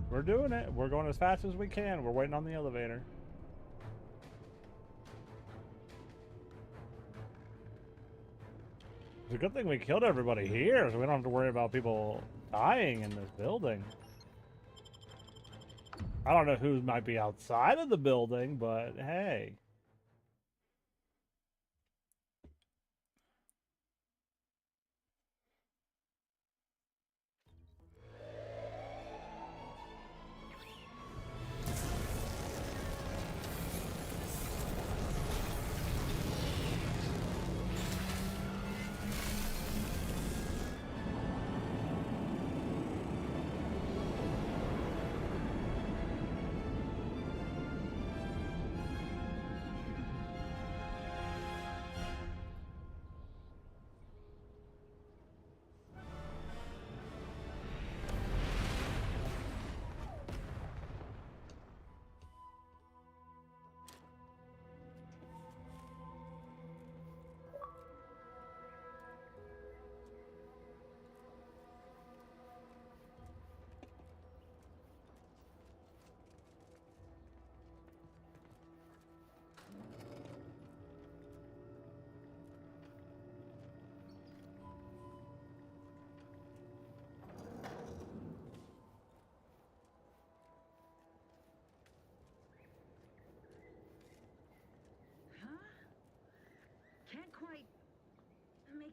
We're doing it. We're going as fast as we can. We're waiting on the elevator. It's a good thing we killed everybody here, so we don't have to worry about people dying in this building. I don't know who might be outside of the building, but hey.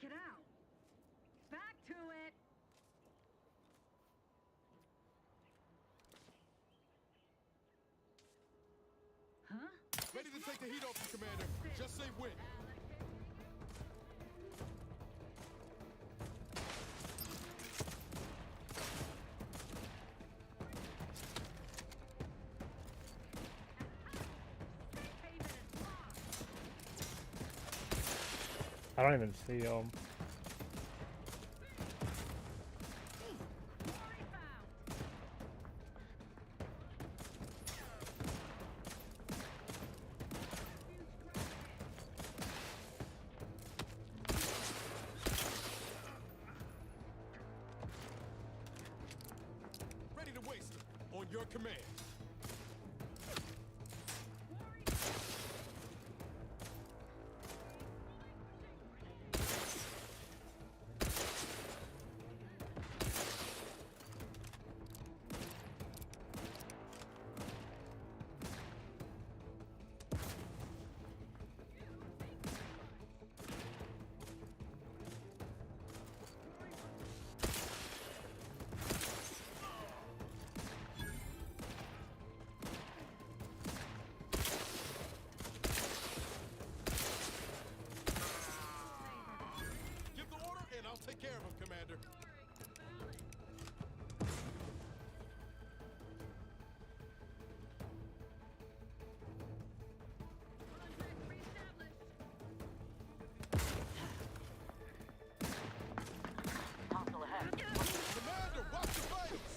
it out. Back to it. Huh? Ready to take the heat off you, Commander. Just say when. I don't even see him. Ready to waste them. On your command. Give the order and I'll take care of him, Commander. Hostile ahead. Commander, watch the vitals!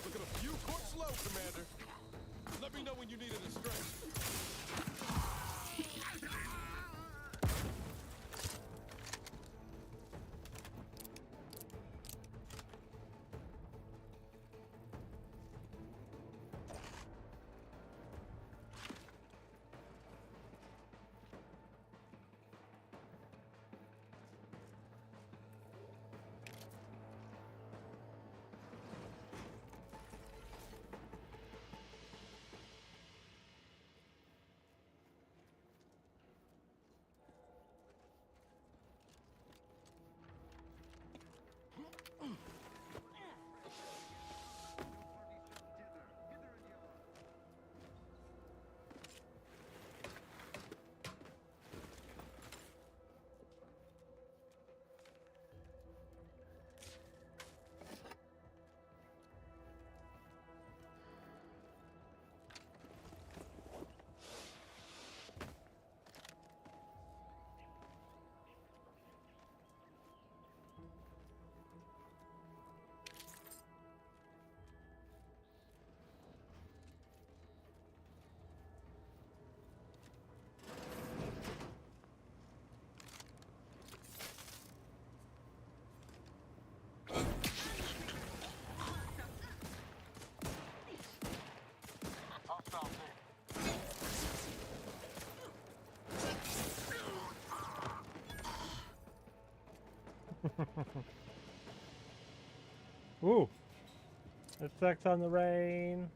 Looking a few quarts low, Commander. Let me know when you need a distraction. Ooh. Effects on the rain.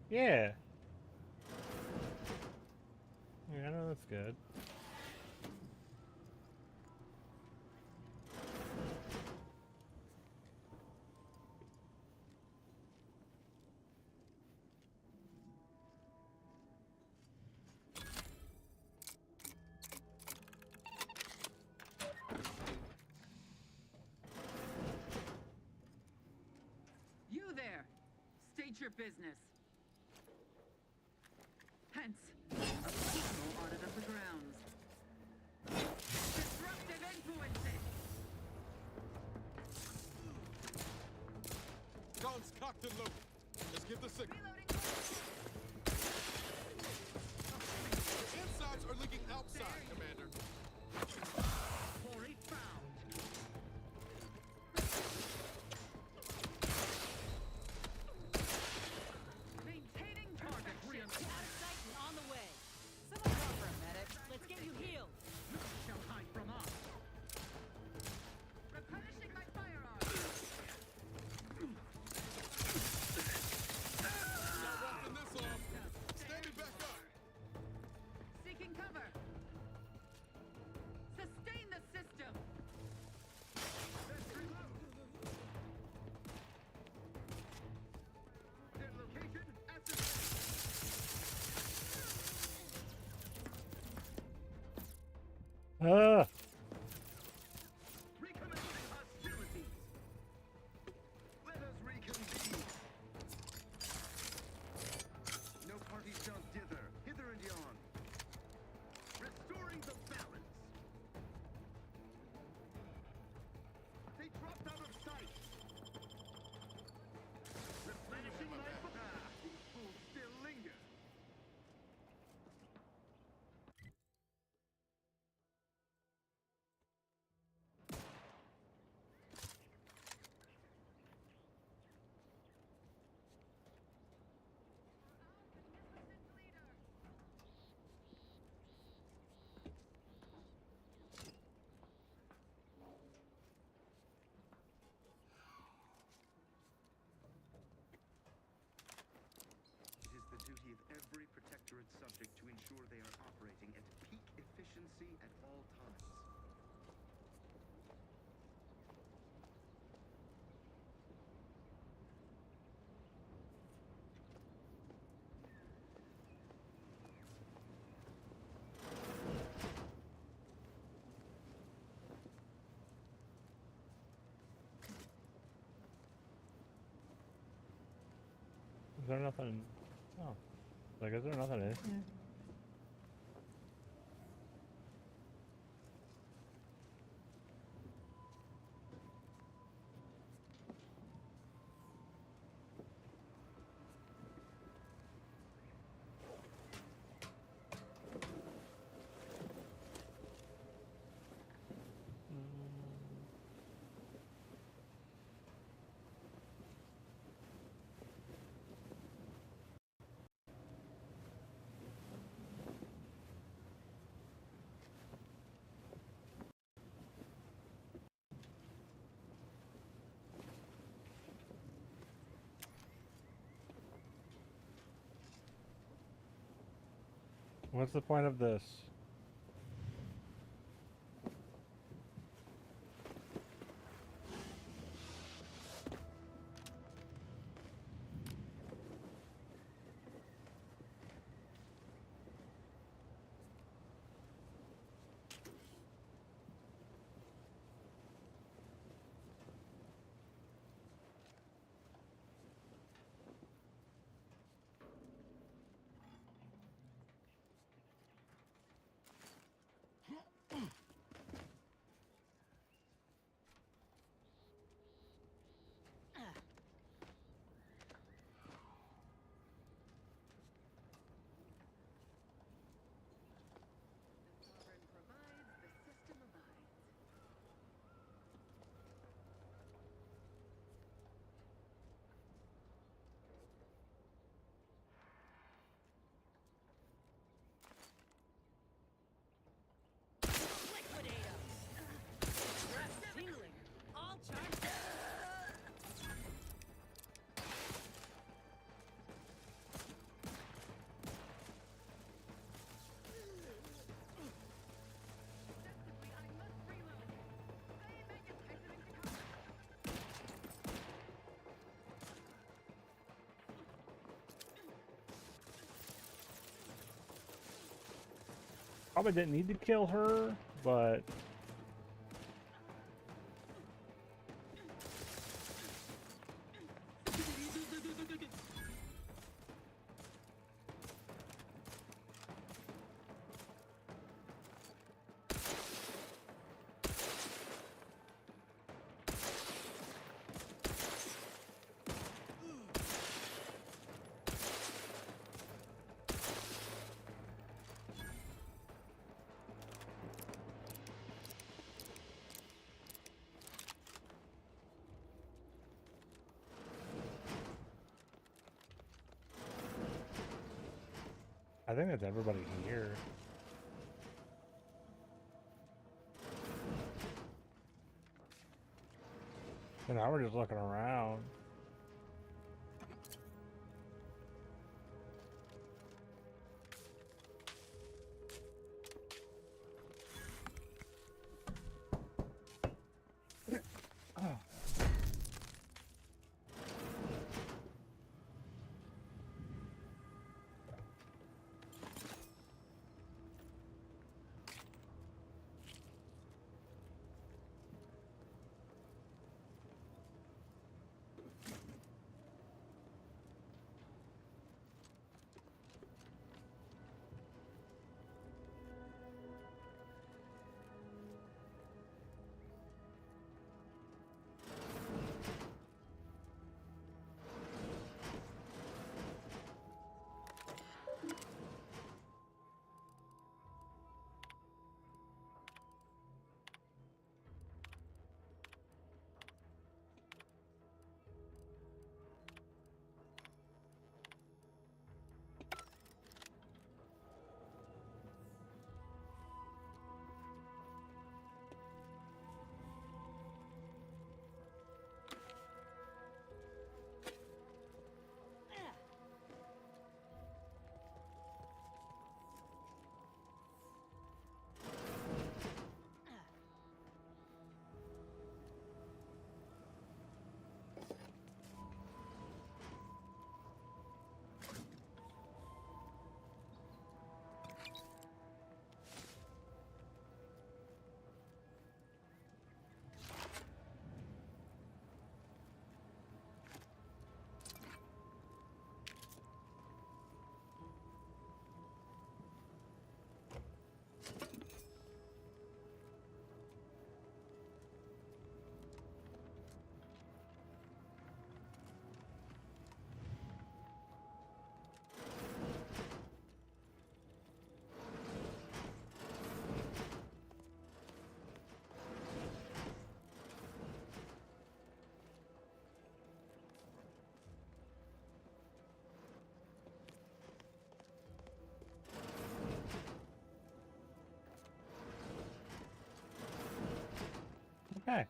Yeah. Yeah, I know that's good. You there! State your business. Hence, a formal audit of the grounds. Disruptive influences! Locked and loaded. Let's get the signal. The insides are leaking outside, Commander. For a foul. Maintaining target reinforcement. Out of sight and on the way. Someone call for a medic. Let's get you healed. None shall hide from us. Replenishing my firearms. Not walking this off. Standing back up. Seeking cover. Sustain the system. Let's reload. Their location ascertained. Recommencing hostilities. Let us reconvene. No party shall dither, hither and yon. Restoring the balance. They dropped out of sight. Replenishing my these fools still linger. It is the duty of every Protectorate subject to ensure they are operating at peak efficiency at all times. Is there nothing? Oh, like is there nothing in here? What's the point of this? Probably didn't need to kill her, but I think that's everybody here. And now we're just looking around. Okay.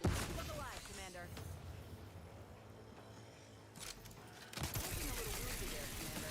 Look alive, Commander. Looking a little woozy there, Commander.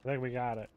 I think we got it.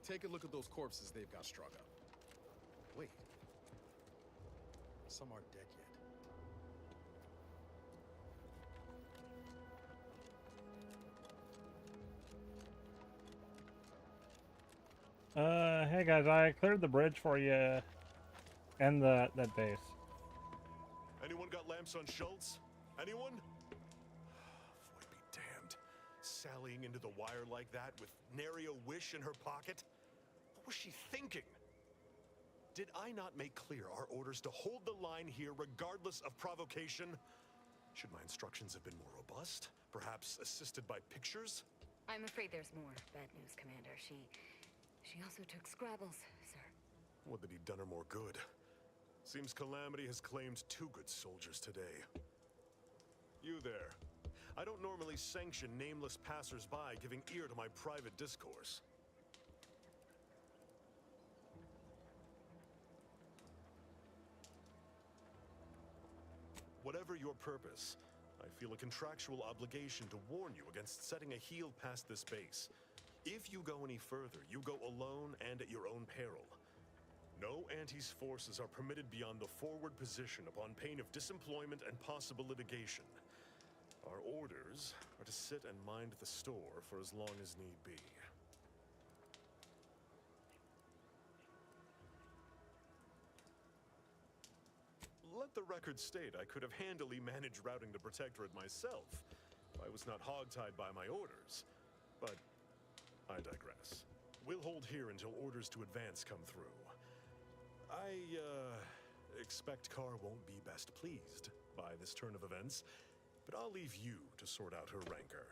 Take a look at those corpses they've got strung up. Wait. Some aren't dead yet. Hey guys, I cleared the bridge for you and that base. Anyone got lamps on Schultz? Anyone? Void be damned. Sallying into the wire like that with nary a wish in her pocket? What was she thinking? Did I not make clear our orders to hold the line here regardless of provocation? Should my instructions have been more robust? Perhaps assisted by pictures? I'm afraid there's more bad news, Commander. She also took Scrabbles, sir. Would that he'd done her more good. Seems Calamity has claimed 2 good soldiers today. You there. I don't normally sanction nameless passers-by giving ear to my private discourse. Whatever your purpose, I feel a contractual obligation to warn you against setting a heel past this base. If you go any further, you go alone and at your own peril. No Antes forces are permitted beyond the forward position upon pain of disemployment and possible litigation. Our orders are to sit and mind the store for as long as need be. Let the record state I could have handily managed routing the Protectorate myself if I was not hogtied by my orders. But I digress. We'll hold here until orders to advance come through. I expect Carr won't be best pleased by this turn of events, but I'll leave you to sort out her rancor.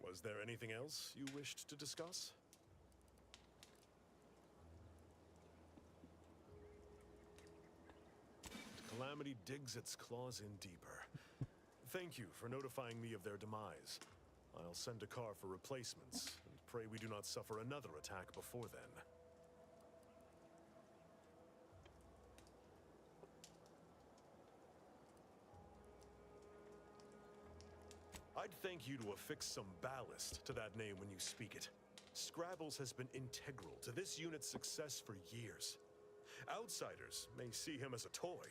Was there anything else you wished to discuss? Calamity digs its claws in deeper. Thank you for notifying me of their demise. I'll send a car for replacements, and pray we do not suffer another attack before then. I'd thank you to affix some ballast to that name when you speak it. Scrabbles has been integral to this unit's success for years. Outsiders may see him as a toy,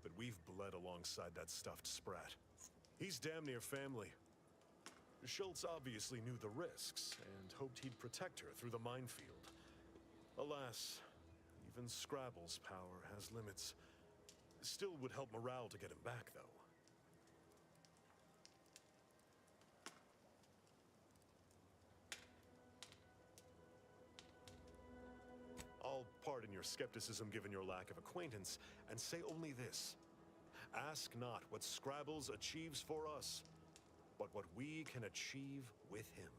but we've bled alongside that stuffed sprat. He's damn near family. Schultz obviously knew the risks and hoped he'd protect her through the minefield. Alas, even Scrabble's power has limits. Still would help morale to get him back, though. I'll pardon your skepticism given your lack of acquaintance, and say only this. Ask not what Scrabbles achieves for us, but what we can achieve with him.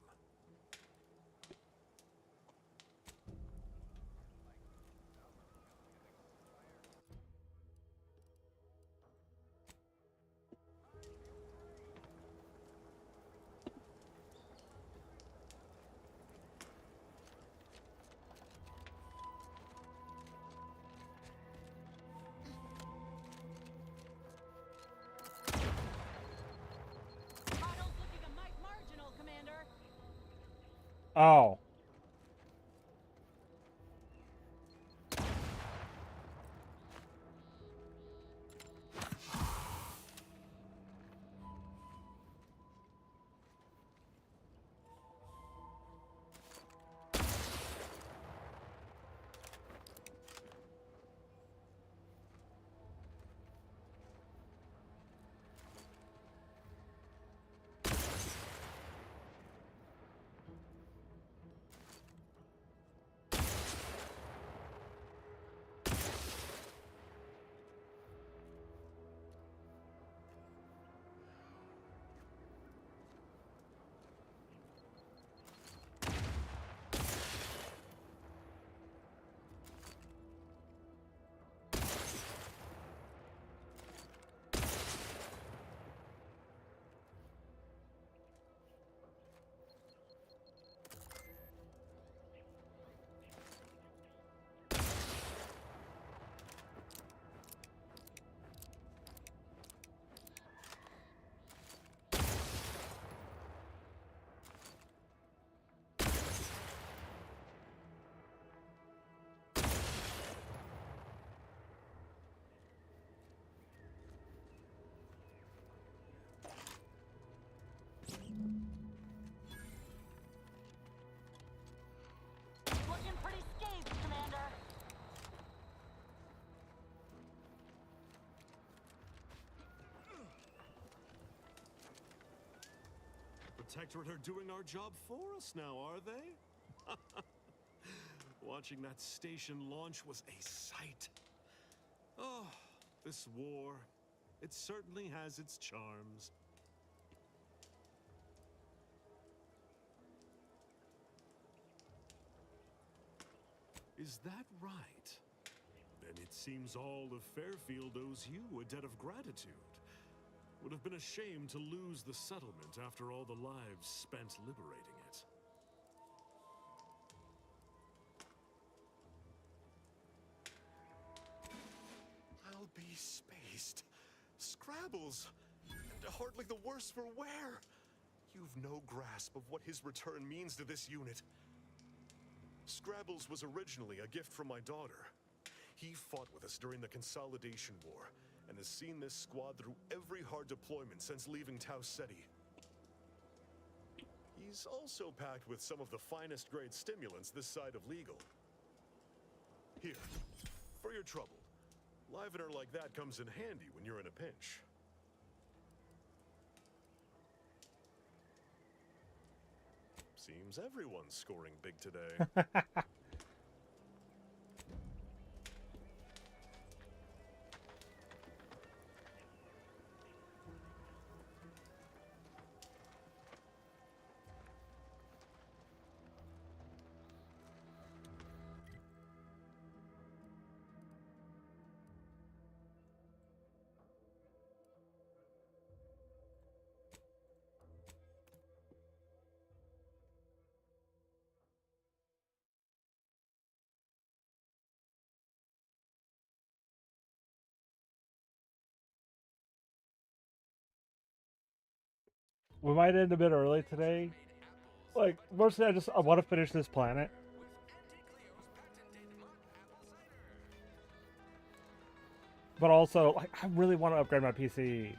Oh. Protectorate are doing our job for us now, are they? Watching that station launch was a sight. Oh, this war, it certainly has its charms. Is that right? Then it seems all of Fairfield owes you a debt of gratitude. Would have been a shame to lose the settlement after all the lives spent liberating it. I'll be spaced. Scrabbles! And hardly the worse for wear! You've no grasp of what his return means to this unit. Scrabbles was originally a gift from my daughter. He fought with us during the Consolidation War, and has seen this squad through every hard deployment since leaving Tau Ceti. He's also packed with some of the finest grade stimulants this side of legal. Here, for your trouble. Livener like that comes in handy when you're in a pinch. Seems everyone's scoring big today. We might end a bit early today. Like, mostly I want to finish this planet. But also, like, I really want to upgrade my PC. You know,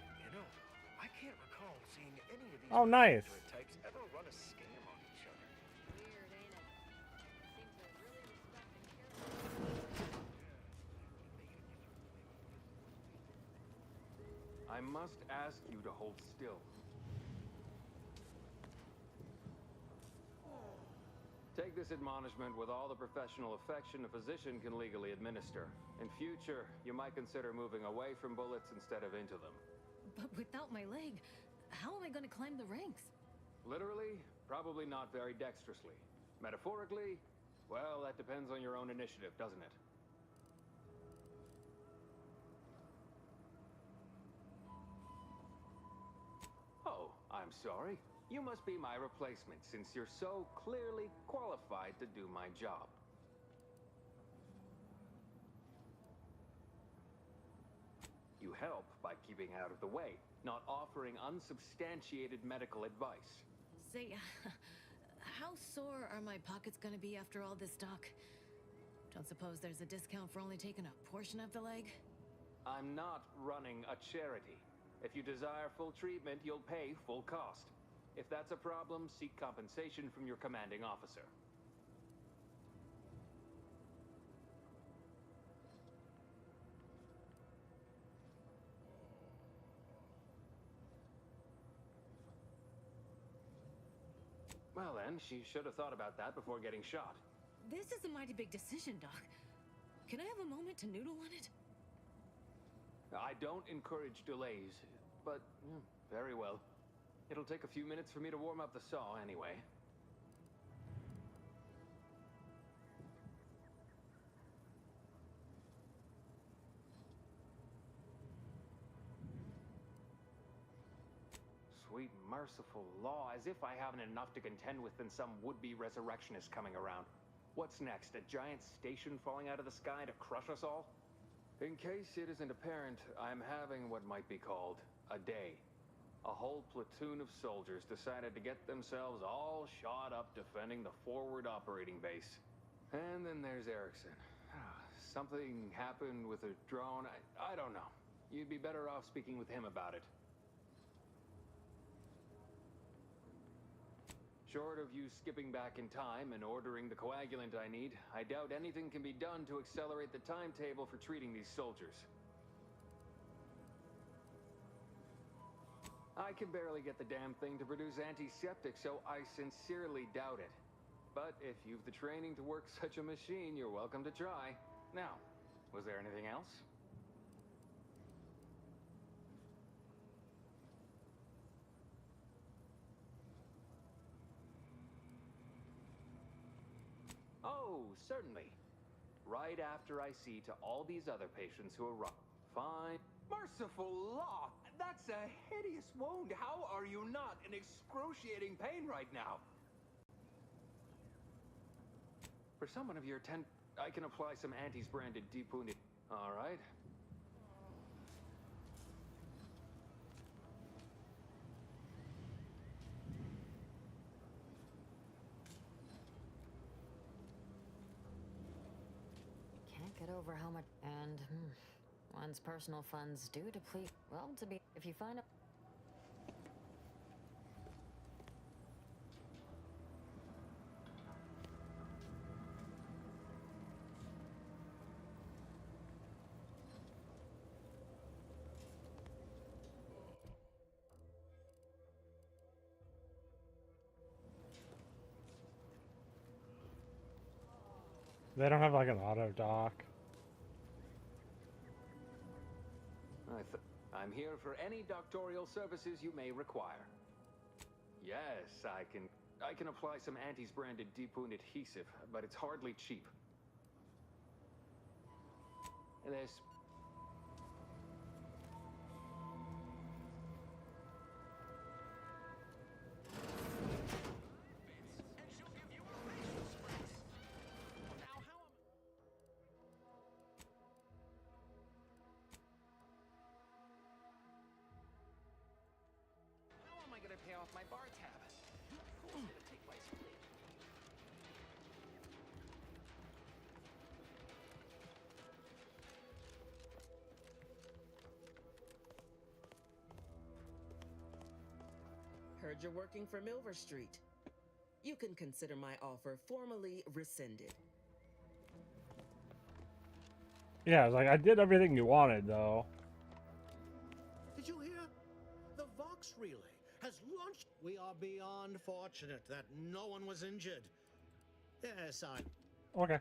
I can't recall seeing any of these Oh, nice. types ever run a scam on each other. I must ask you to hold still. Take this admonishment with all the professional affection a physician can legally administer. In future, you might consider moving away from bullets instead of into them. But without my leg, how am I going to climb the ranks? Literally, probably not very dexterously. Metaphorically, well, that depends on your own initiative, doesn't it? Oh, I'm sorry. You must be my replacement, since you're so clearly qualified to do my job. You help by keeping out of the way, not offering unsubstantiated medical advice. Say, how sore are my pockets gonna be after all this, Doc? Don't suppose there's a discount for only taking a portion of the leg? I'm not running a charity. If you desire full treatment, you'll pay full cost. If that's a problem, seek compensation from your commanding officer. Well then, she should have thought about that before getting shot. This is a mighty big decision, Doc. Can I have a moment to noodle on it? I don't encourage delays, but very well. It'll take a few minutes for me to warm up the saw anyway. Sweet merciful law, as if I haven't enough to contend with than some would-be resurrectionist coming around. What's next, a giant station falling out of the sky to crush us all? In case it isn't apparent, I'm having what might be called a day. A whole platoon of soldiers decided to get themselves all shot up defending the forward operating base. And then there's Erickson. Something happened with a drone. I don't know. You'd be better off speaking with him about it. Short of you skipping back in time and ordering the coagulant I need, I doubt anything can be done to accelerate the timetable for treating these soldiers. I can barely get the damn thing to produce antiseptic, so I sincerely doubt it. But if you've the training to work such a machine, you're welcome to try. Now, was there anything else? Oh, certainly. Right after I see to all these other patients who arrive. Fine. Merciful law! That's a hideous wound. How are you not in excruciating pain right now? For someone of your I can apply some Antis branded deep wounded. All right. Can't get over how much. And, one's personal funds do deplete. Well, if you find a. They don't have like an auto dock. I'm here for any doctorial services you may require. Yes, I can apply some Antis branded deep wound adhesive, but it's hardly cheap. There's pay off my bar tab. Take place. Heard you're working for Milver Street. You can consider my offer formally rescinded. Yeah, it's like I did everything you wanted, though. Did you hear? The Vox Relay has launched. We are beyond fortunate that no one was injured. Yes, Okay.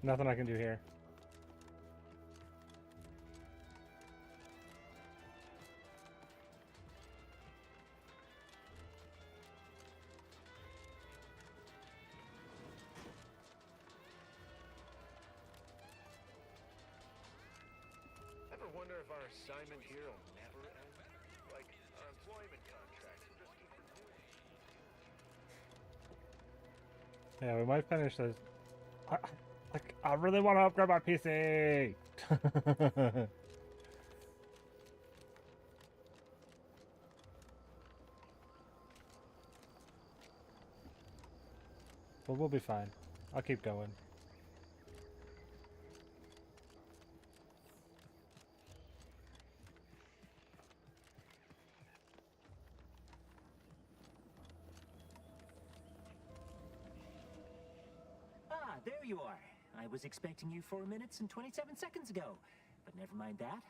Nothing I can do here. Ever wonder if our assignment here will never end? Like our employment contracts will just keep renewing. Yeah, we might finish this. I really want to upgrade my PC. But we'll be fine. I'll keep going. Ah, there you are. I was expecting you 4 minutes and 27 seconds ago. But never mind that.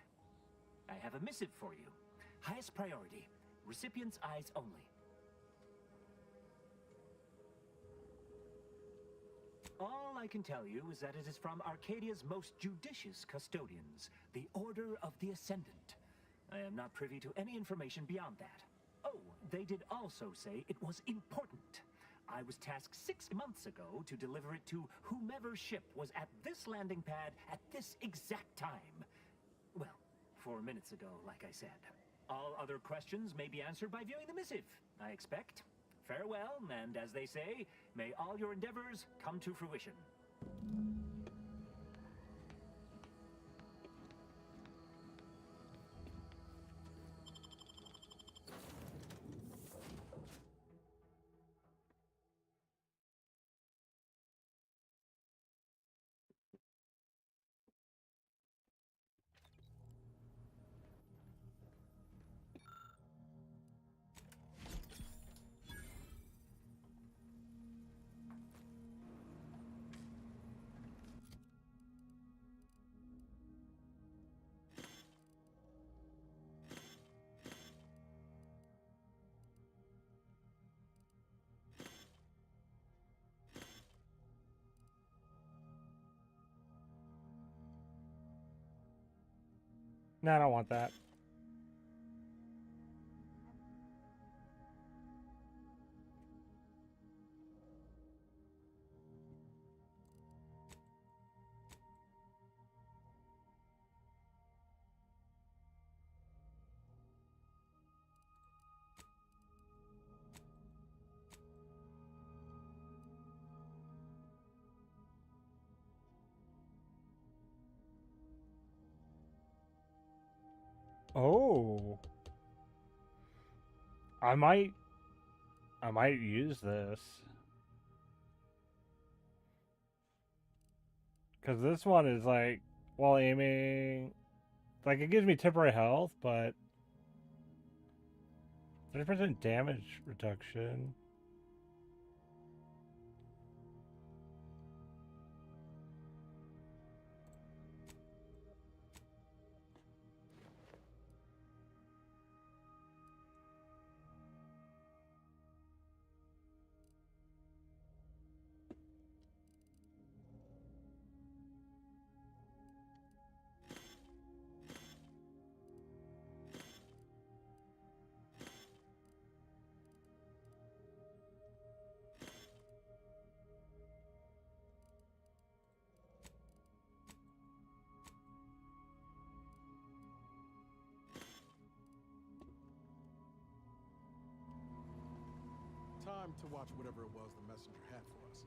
I have a missive for you. Highest priority. Recipient's eyes only. All I can tell you is that it is from Arcadia's most judicious custodians, the Order of the Ascendant. I am not privy to any information beyond that. Oh, they did also say it was important. I was tasked 6 months ago to deliver it to whomever ship was at this landing pad at this exact time. Well, 4 minutes ago, like I said. All other questions may be answered by viewing the missive, I expect. Farewell, and as they say, may all your endeavors come to fruition. No, I don't want that. Oh. I might use this. Because this one is like, while aiming, like it gives me temporary health, but 30% damage reduction. Time to watch whatever it was the messenger had for us.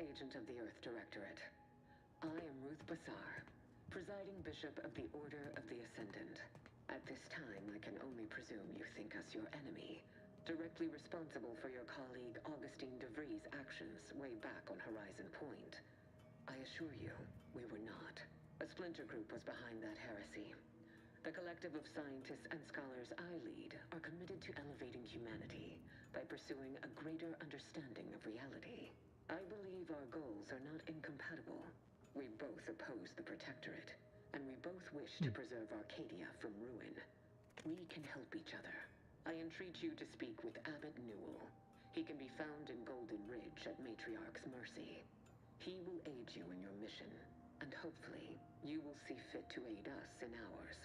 Agent of the Earth Directorate. I am Ruth Bassar, presiding bishop of the Order of the Ascendant. At this time, I can only presume you think us your enemy, directly responsible for your colleague Augustine de Vries' actions way back on Horizon Point. I assure you, we were not. A splinter group was behind that heresy. The collective of scientists and scholars I lead are committed to elevating humanity by pursuing a greater understanding of reality. I believe our goals are not incompatible. We both oppose the Protectorate, and we both wish to preserve Arcadia from ruin. We can help each other. I entreat you to speak with Abbot Newell. He can be found in Golden Ridge at Matriarch's Mercy. He will aid you in your mission, and hopefully, you will see fit to aid us in ours.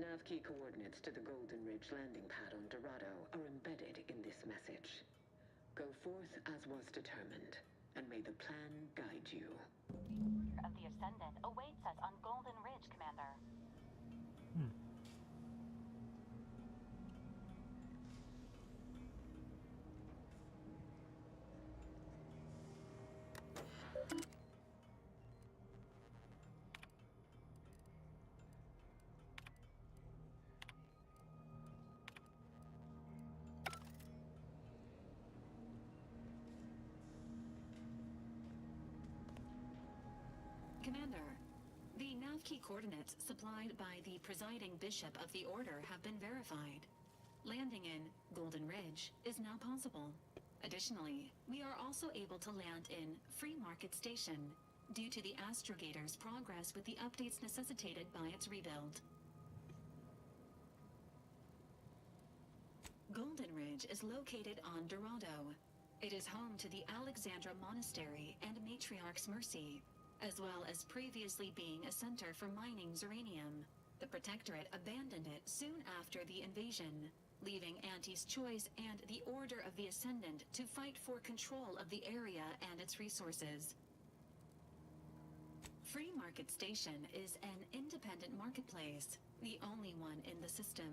Navkey coordinates to the Golden Ridge landing pad on Dorado are embedded in this message. Go forth as was determined, and may the plan guide you. The Order of the Ascendant awaits us on Golden Ridge, Commander. Commander, the Navkey coordinates supplied by the presiding bishop of the Order have been verified. Landing in Golden Ridge is now possible. Additionally, we are also able to land in Free Market Station due to the Astrogator's progress with the updates necessitated by its rebuild. Golden Ridge is located on Dorado. It is home to the Alexandra Monastery and Matriarch's Mercy, as well as previously being a center for mining Zeranium. The Protectorate abandoned it soon after the invasion, leaving Auntie's Choice and the Order of the Ascendant to fight for control of the area and its resources. Free Market Station is an independent marketplace, the only one in the system.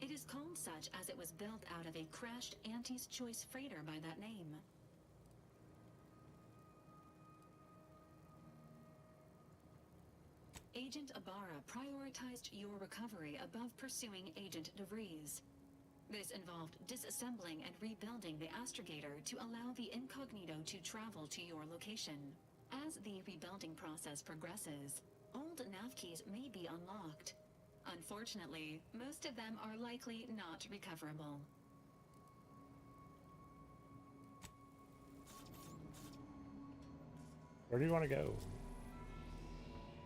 It is called such as it was built out of a crashed Auntie's Choice freighter by that name. Agent Ibarra prioritized your recovery above pursuing Agent DeVries. This involved disassembling and rebuilding the astrogator to allow the incognito to travel to your location. As the rebuilding process progresses, old nav keys may be unlocked. Unfortunately, most of them are likely not recoverable. Where do you want to go?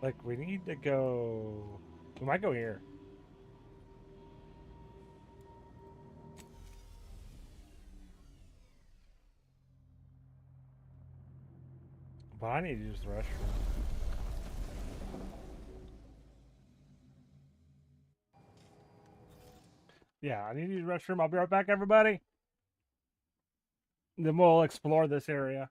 Like, we need to go... We might go here. But I need to use the restroom. Yeah, I need to use the restroom. I'll be right back, everybody. Then we'll explore this area.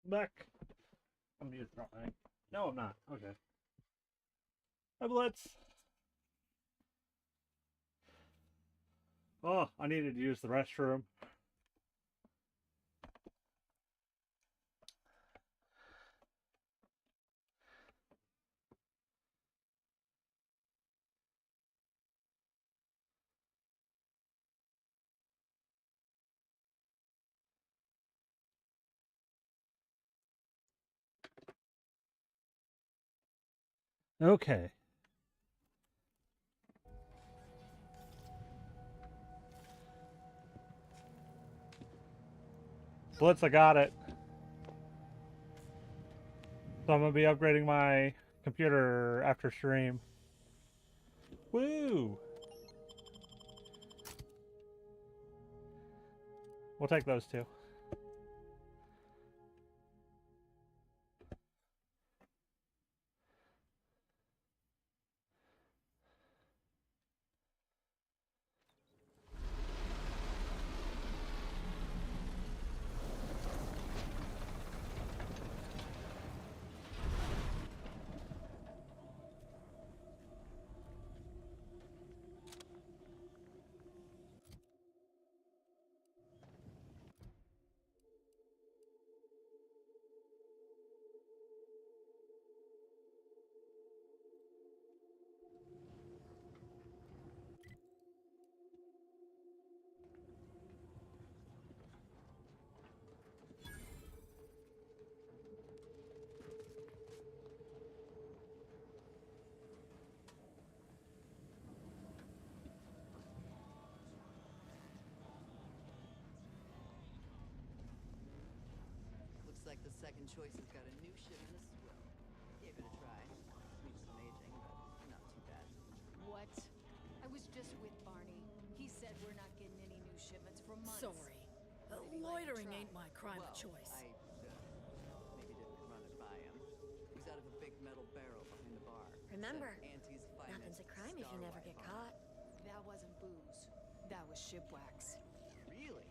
Back. I'm muted, right? No, I'm not. Okay. Hi, Blitz. Oh, I needed to use the restroom. Okay. Blitz, I got it. So I'm going to be upgrading my computer after stream. Woo! We'll take those two. Looks like the second choice has got a new shipment as well. Gave it a try. Needs some aging, but not too bad. What? I was just with Barney. He said we're not getting any new shipments for months. Sorry. Loitering ain't my crime of choice. I maybe didn't run it by him. He was out of a big metal barrel behind the bar. Remember, Said Auntie's finest nothing's a crime if you never get caught. That wasn't booze. That was ship wax. Really?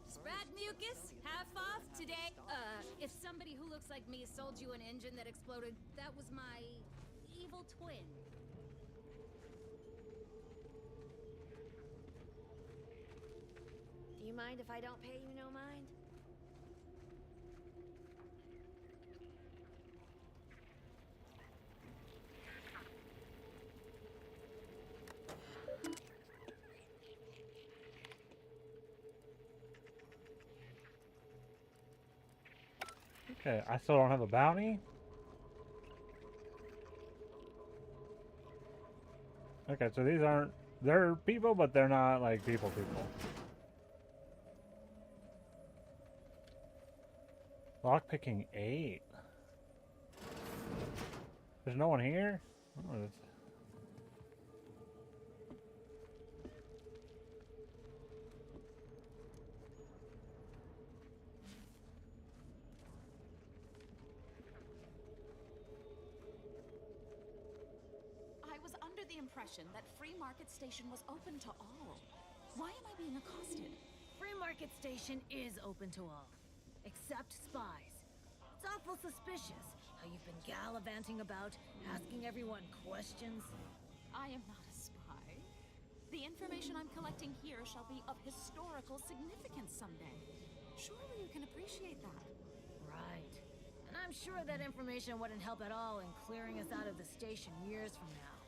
Sprad mucus, half off today. If somebody who looks like me sold you an engine that exploded, that was my evil twin. Do you mind if I don't pay you no mind? Okay, I still don't have a bounty. Okay, so these aren't... They're people, but they're not, like, people. Lockpicking 8. There's no one here? Oh, that's... I was under the impression that Free Market Station was open to all. Why am I being accosted? Free Market Station is open to all. Except spies. It's awful suspicious how you've been gallivanting about, asking everyone questions. I am not a spy. The information I'm collecting here shall be of historical significance someday. Surely you can appreciate that. Right. And I'm sure that information wouldn't help at all in clearing us out of the station years from now.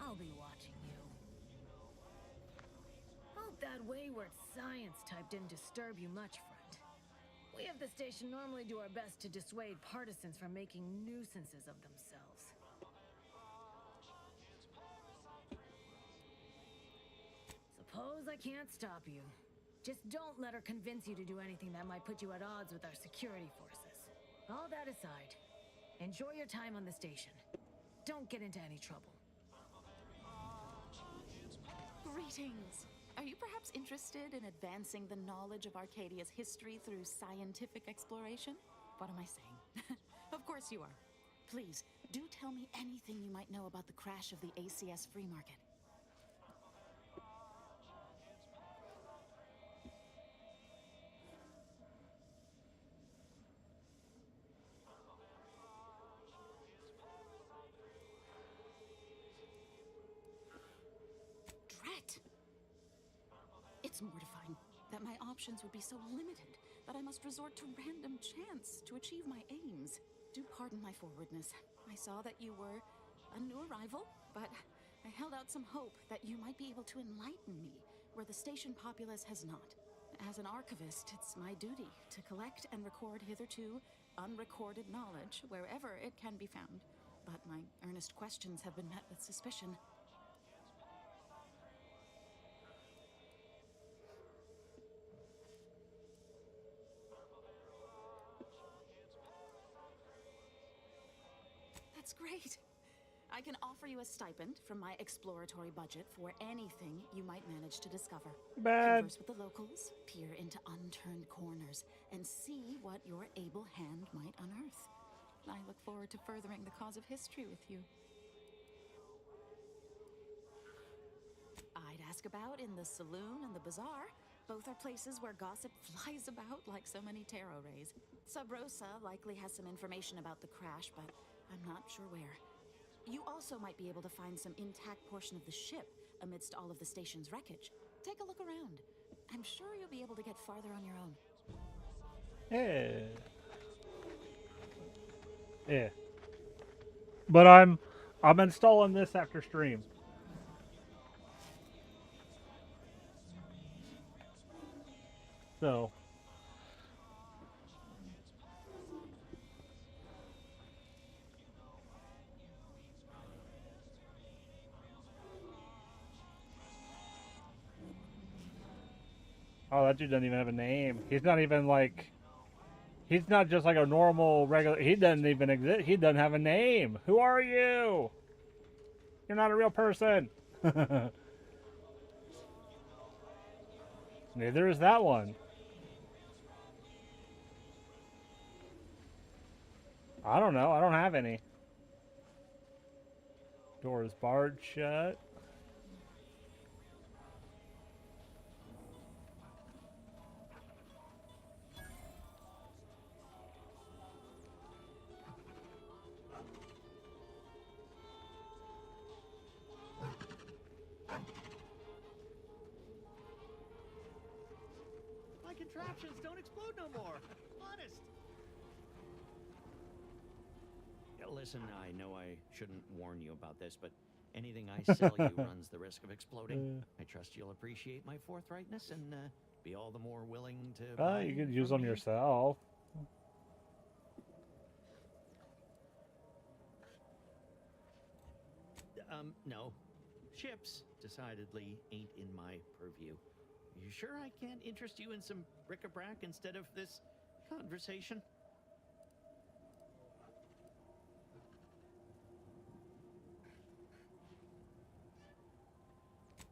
I'll be watching you. Hope that wayward science type didn't disturb you much, friend. We of the station normally do our best to dissuade partisans from making nuisances of themselves. Suppose I can't stop you. Just don't let her convince you to do anything that might put you at odds with our security forces. All that aside, enjoy your time on the station. Don't get into any trouble. Greetings. Are you perhaps interested in advancing the knowledge of Arcadia's history through scientific exploration? What am I saying? Of course you are. Please, do tell me anything you might know about the crash of the ACS Free Market. It's mortifying that my options would be so limited that I must resort to random chance to achieve my aims. Do pardon my forwardness. I saw that you were a new arrival, but I held out some hope that you might be able to enlighten me where the station populace has not. As an archivist, it's my duty to collect and record hitherto unrecorded knowledge wherever it can be found. But my earnest questions have been met with suspicion. That's great. I can offer you a stipend from my exploratory budget for anything you might manage to discover. Bad. Converse with the locals, peer into unturned corners, and see what your able hand might unearth. I look forward to furthering the cause of history with you. I'd ask about in the saloon and the bazaar. Both are places where gossip flies about like so many tarot rays. Sub Rosa likely has some information about the crash, but I'm not sure where. You also might be able to find some intact portion of the ship amidst all of the station's wreckage. Take a look around. I'm sure you'll be able to get farther on your own. Yeah. Yeah. But I'm installing this after stream. So oh, that dude doesn't even have a name. He's not even like... He's not just like a normal, regular... He doesn't even exist. He doesn't have a name. Who are you? You're not a real person. Neither is that one. I don't know. I don't have any. Door is barred shut. My contraptions don't explode no more. Honest. Yeah, listen, I know I shouldn't warn you about this, but anything I sell you runs the risk of exploding. I trust you'll appreciate my forthrightness and be all the more willing to... You could use them yourself. No. Ships decidedly ain't in my purview. You sure I can't interest you in some bric-a-brac instead of this conversation?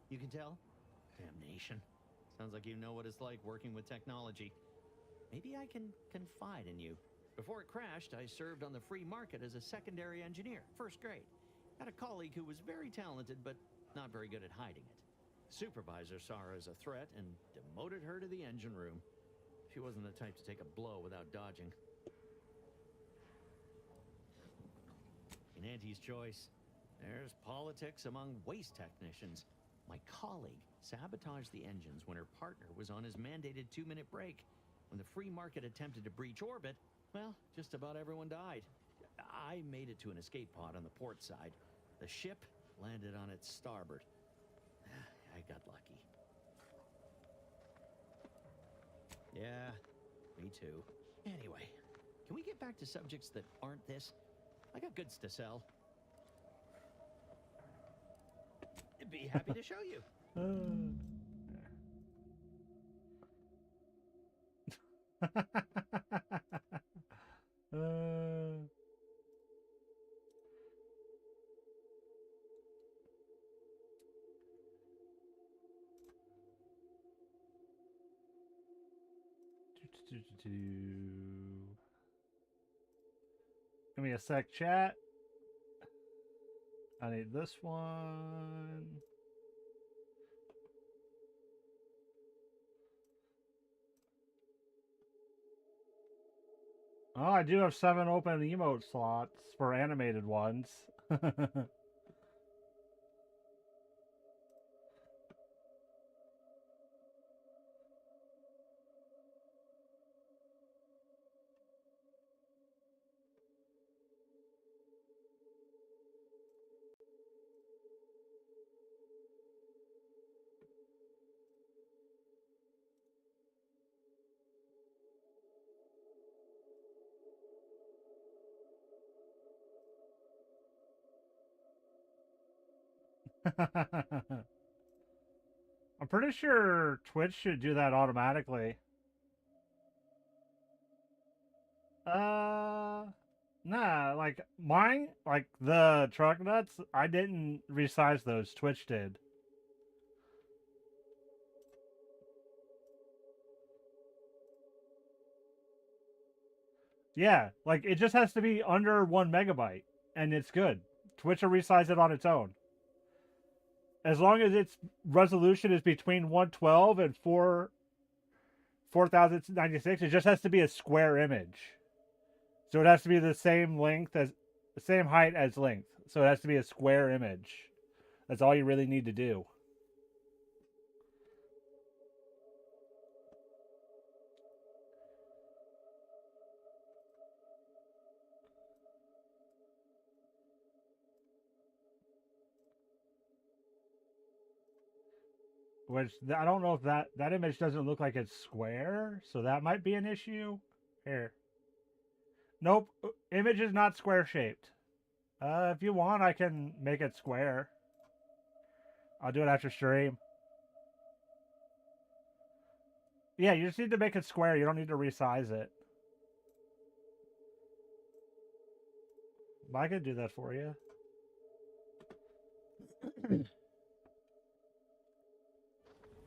You can tell? Damnation. Sounds like you know what it's like working with technology. Maybe I can confide in you. Before it crashed, I served on the free market as a secondary engineer, first grade. Had a colleague who was very talented, but not very good at hiding it. Supervisor saw her as a threat and demoted her to the engine room. She wasn't the type to take a blow without dodging. In Auntie's choice, there's politics among waste technicians. My colleague sabotaged the engines when her partner was on his mandated 2-minute break. When the free market attempted to breach orbit, well, just about everyone died. I made it to an escape pod on the port side. The ship landed on its starboard. I got lucky. Yeah, me too. Anyway, can we get back to subjects that aren't this? I got goods to sell. I'd be happy to show you. Give me a sec, chat. I need this one. Oh, I do have 7 open emote slots for animated ones. I'm pretty sure Twitch should do that automatically. Nah, like mine, like the truck nuts, I didn't resize those. Twitch did. Yeah, like it just has to be under 1 megabyte and it's good. Twitch will resize it on its own. As long as its resolution is between 112 and 4096, it just has to be a square image. So it has to be the same height as length. So it has to be a square image. That's all you really need to do. Which, I don't know if that image doesn't look like it's square, so that might be an issue. Here. Nope, image is not square shaped. If you want, I can make it square. I'll do it after stream. Yeah, you just need to make it square. You don't need to resize it. But I could do that for you.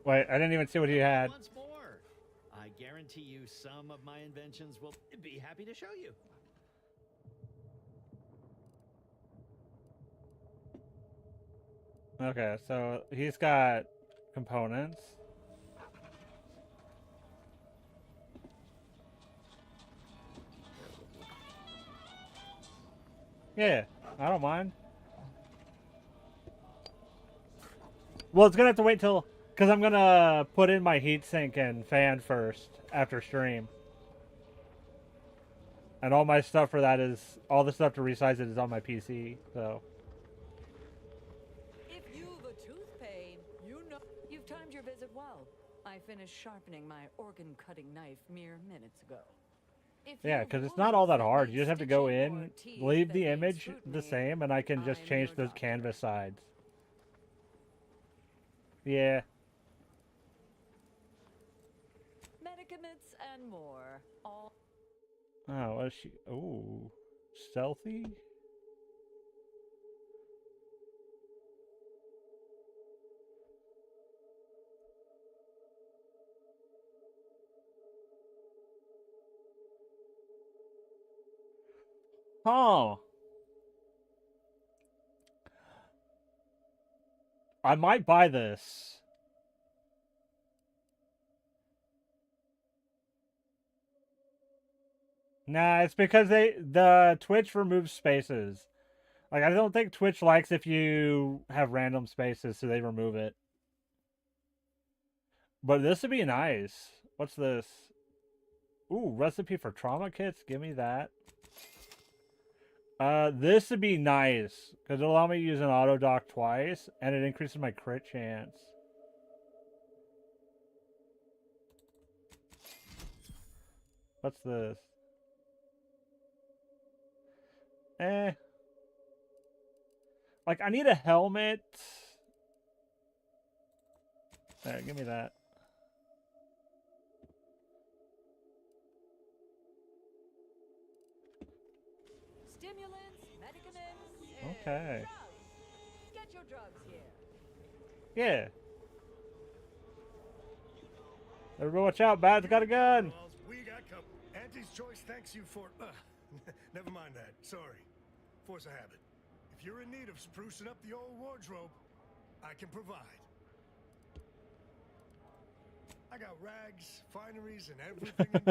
Wait, I didn't even see what he had. Once more, I guarantee you some of my inventions will be happy to show you. Okay, so he's got components. Yeah, I don't mind. Well, it's gonna have to wait till, because I'm gonna put in my heatsink and fan first after stream. And all my stuff for that is, all the stuff to resize it is on my PC, so. If you've a tooth pain, you know you've timed your visit well. I finished sharpening my organ-cutting knife mere minutes ago. Yeah, because it's not all that hard. You just have to go in, leave the image the same, and I can just change those canvas sides. Yeah. Medicaments and more. All Oh, what is she? Ooh, stealthy? Oh. I might buy this. Nah, it's because the Twitch removes spaces. Like, I don't think Twitch likes if you have random spaces, so they remove it. But this would be nice. What's this? Ooh, recipe for trauma kits? Give me that. This would be nice, because it'll allow me to use an auto dock twice, and it increases my crit chance. What's this? Like, I need a helmet. There, give me that. stimulants, medicaments. Okay. Drugs. Get your drugs here. Yeah. Everybody watch out, Bad's got a gun. We got company. Auntie's Choice thanks you for... never mind that. Sorry. Force of habit. If you're in need of sprucing up the old wardrobe, I can provide. I got rags, fineries, and everything in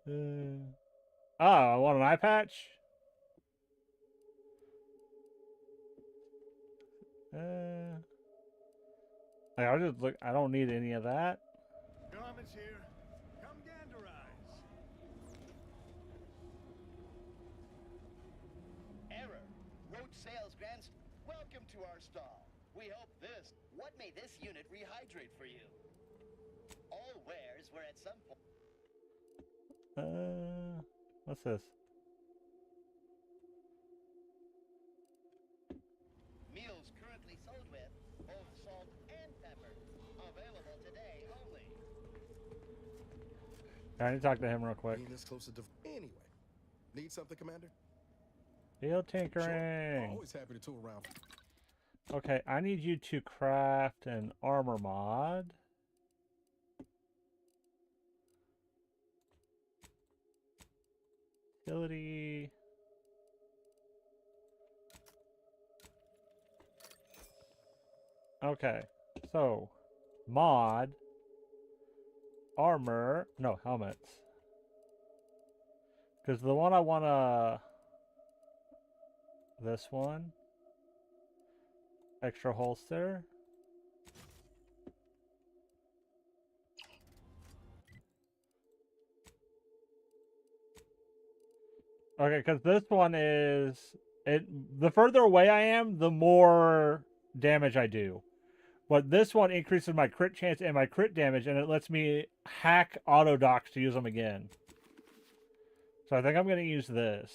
between. Oh, I want an eye patch? I'll just look. I don't need any of that. Garments here. Come ganderize. Error. Roach Sales Grants, welcome to our stall. We hope this. What may this unit rehydrate for you? All wares were at some point. What's this? Meals sold with both salt and pepper. Available today only. I need to talk to him real quick. Being this close to anyway. Need something, Commander? Field Sure. tinkering. Always happy to tool around. Okay, I need you to craft an armor mod. Utility. Okay, so mod armor, no, helmets. Because the one I want to, this one, extra holster. Okay, because this one is, the further away I am, the more damage I do. But this one increases my crit chance and my crit damage, and it lets me hack auto docks to use them again. So I think I'm going to use this.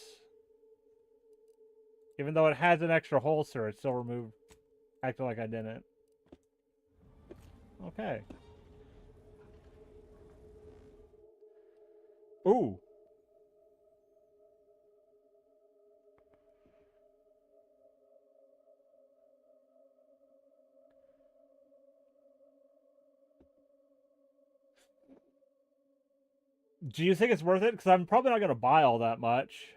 Even though it has an extra holster, it still removed, acting like I didn't. Okay. Ooh. Do you think it's worth it? Because I'm probably not going to buy all that much.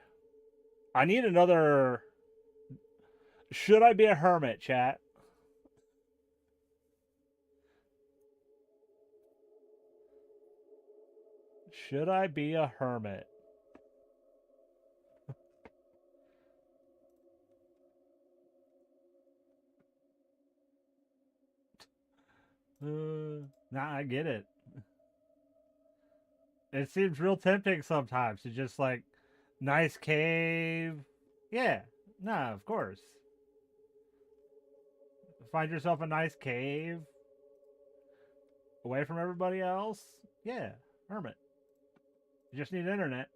I need another... Should I be a hermit, chat? Should I be a hermit? Nah, I get it. It seems real tempting sometimes to just like, nice cave. Yeah, nah, of course. Find yourself a nice cave. Away from everybody else. Yeah, hermit. You just need internet.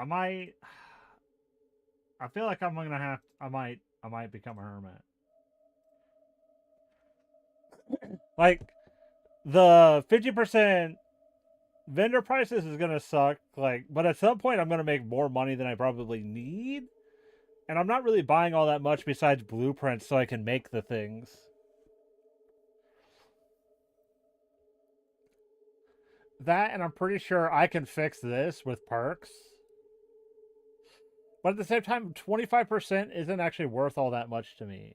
I feel like I'm gonna have. I might become a hermit. Like, the 50% vendor prices is gonna suck. Like, but at some point I'm gonna make more money than I probably need, and I'm not really buying all that much besides blueprints so I can make the things. That, and I'm pretty sure I can fix this with perks. But at the same time, 25% isn't actually worth all that much to me.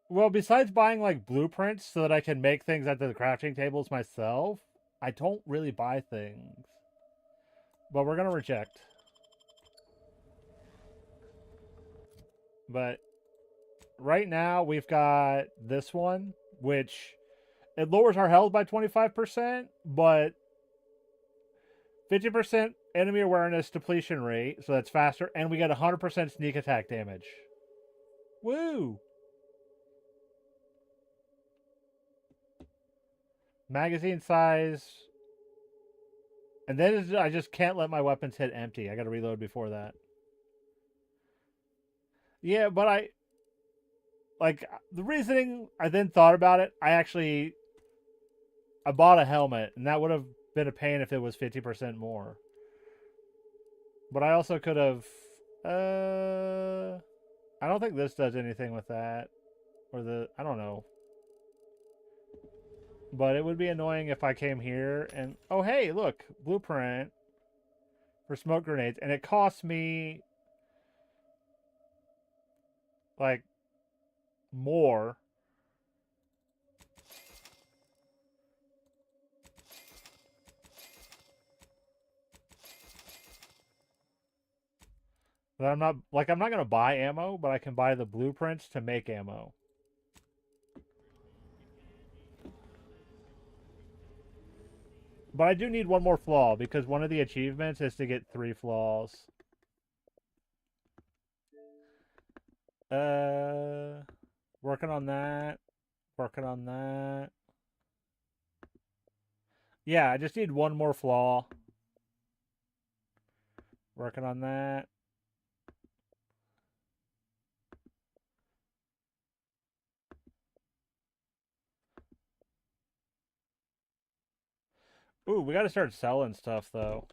Well, besides buying like blueprints so that I can make things at the crafting tables myself, I don't really buy things. But we're going to reject. But right now we've got this one, which... It lowers our health by 25%, but 50% enemy awareness depletion rate, so that's faster, and we get 100% sneak attack damage. Woo! Magazine size. And then I just can't let my weapons hit empty. I gotta reload before that. Yeah, but like, the reasoning, I then thought about it, I bought a helmet, and that would have been a pain if it was 50% more. But I also could have... I don't think this does anything with that. Or I don't know. But it would be annoying if I came here and... Oh, hey, look! Blueprint for smoke grenades. And it costs me... like, more. But I'm not gonna buy ammo, but I can buy the blueprints to make ammo. But I do need one more flaw, because one of the achievements is to get 3 flaws. Working on that. Working on that. Yeah, I just need one more flaw. Working on that. Ooh, we gotta start selling stuff, though.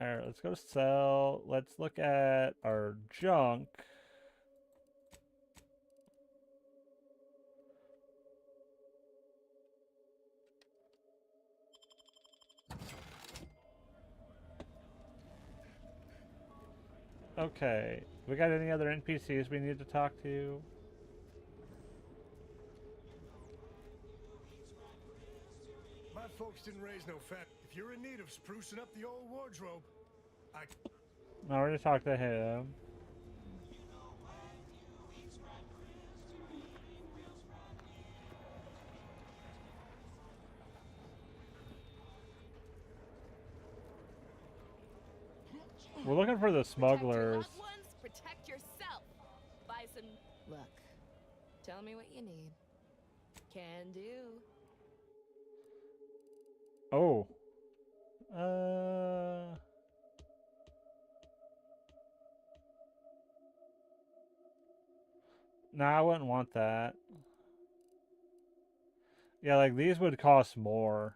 Alright, let's go sell. Let's look at our junk. Okay. We got any other NPCs we need to talk to? My folks didn't raise no fat. If you're in need of sprucing up the old wardrobe, No, we're gonna talk to him. We're looking for the smugglers. Protect yourself. Bison. Look, tell me what you need. Can do. Oh. Nah, I wouldn't want that. Yeah, like these would cost more.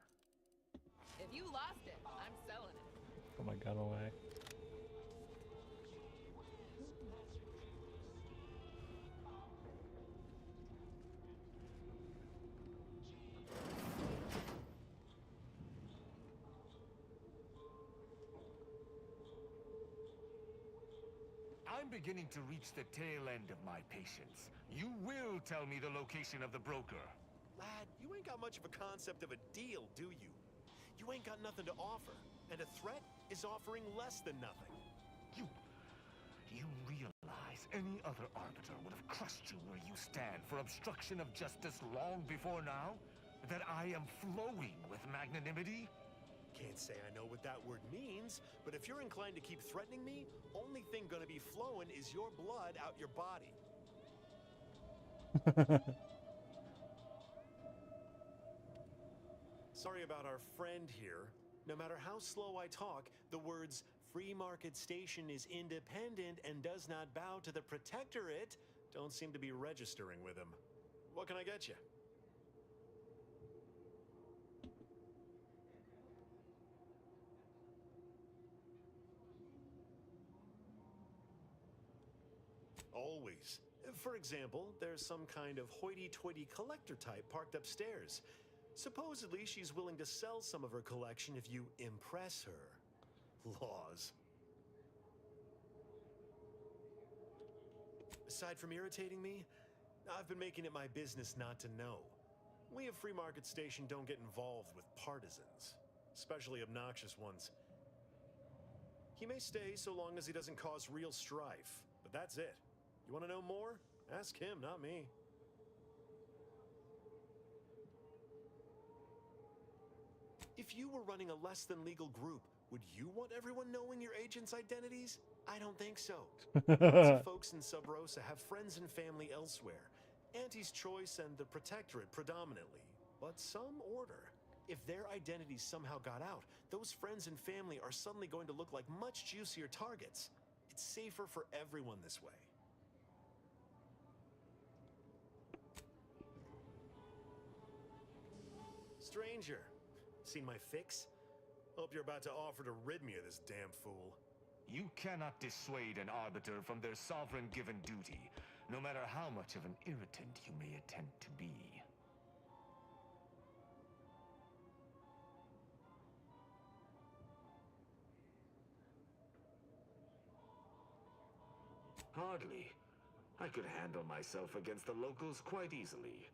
If you lost it, I'm selling it. Put my gun away. I'm beginning to reach the tail end of my patience. You will tell me the location of the broker. Lad, you ain't got much of a concept of a deal, do you? You ain't got nothing to offer, and a threat is offering less than nothing. You realize any other arbiter would have crushed you where you stand for obstruction of justice long before now? That I am flowing with magnanimity? Can't say I know what that word means, but if you're inclined to keep threatening me, only thing gonna be flowing is your blood out your body. Sorry about our friend here. No matter how slow I talk, the words "Free Market Station is independent and does not bow to the Protectorate" don't seem to be registering with him. What can I get you? Always. For example, there's some kind of hoity-toity collector type parked upstairs. Supposedly, she's willing to sell some of her collection if you impress her. Laws. Aside from irritating me, I've been making it my business not to know. We at Free Market Station don't get involved with partisans, especially obnoxious ones. He may stay so long as he doesn't cause real strife, but that's it. You want to know more? Ask him, not me. If you were running a less than legal group, would you want everyone knowing your agents' identities? I don't think so. Lots of folks in Sub Rosa have friends and family elsewhere. Auntie's Choice and the Protectorate predominantly, but some order. If their identities somehow got out, those friends and family are suddenly going to look like much juicier targets. It's safer for everyone this way. Stranger, seen my fix? Hope you're about to offer to rid me of this damn fool. You cannot dissuade an arbiter from their sovereign given duty, no matter how much of an irritant you may attempt to be. Hardly. I could handle myself against the locals quite easily.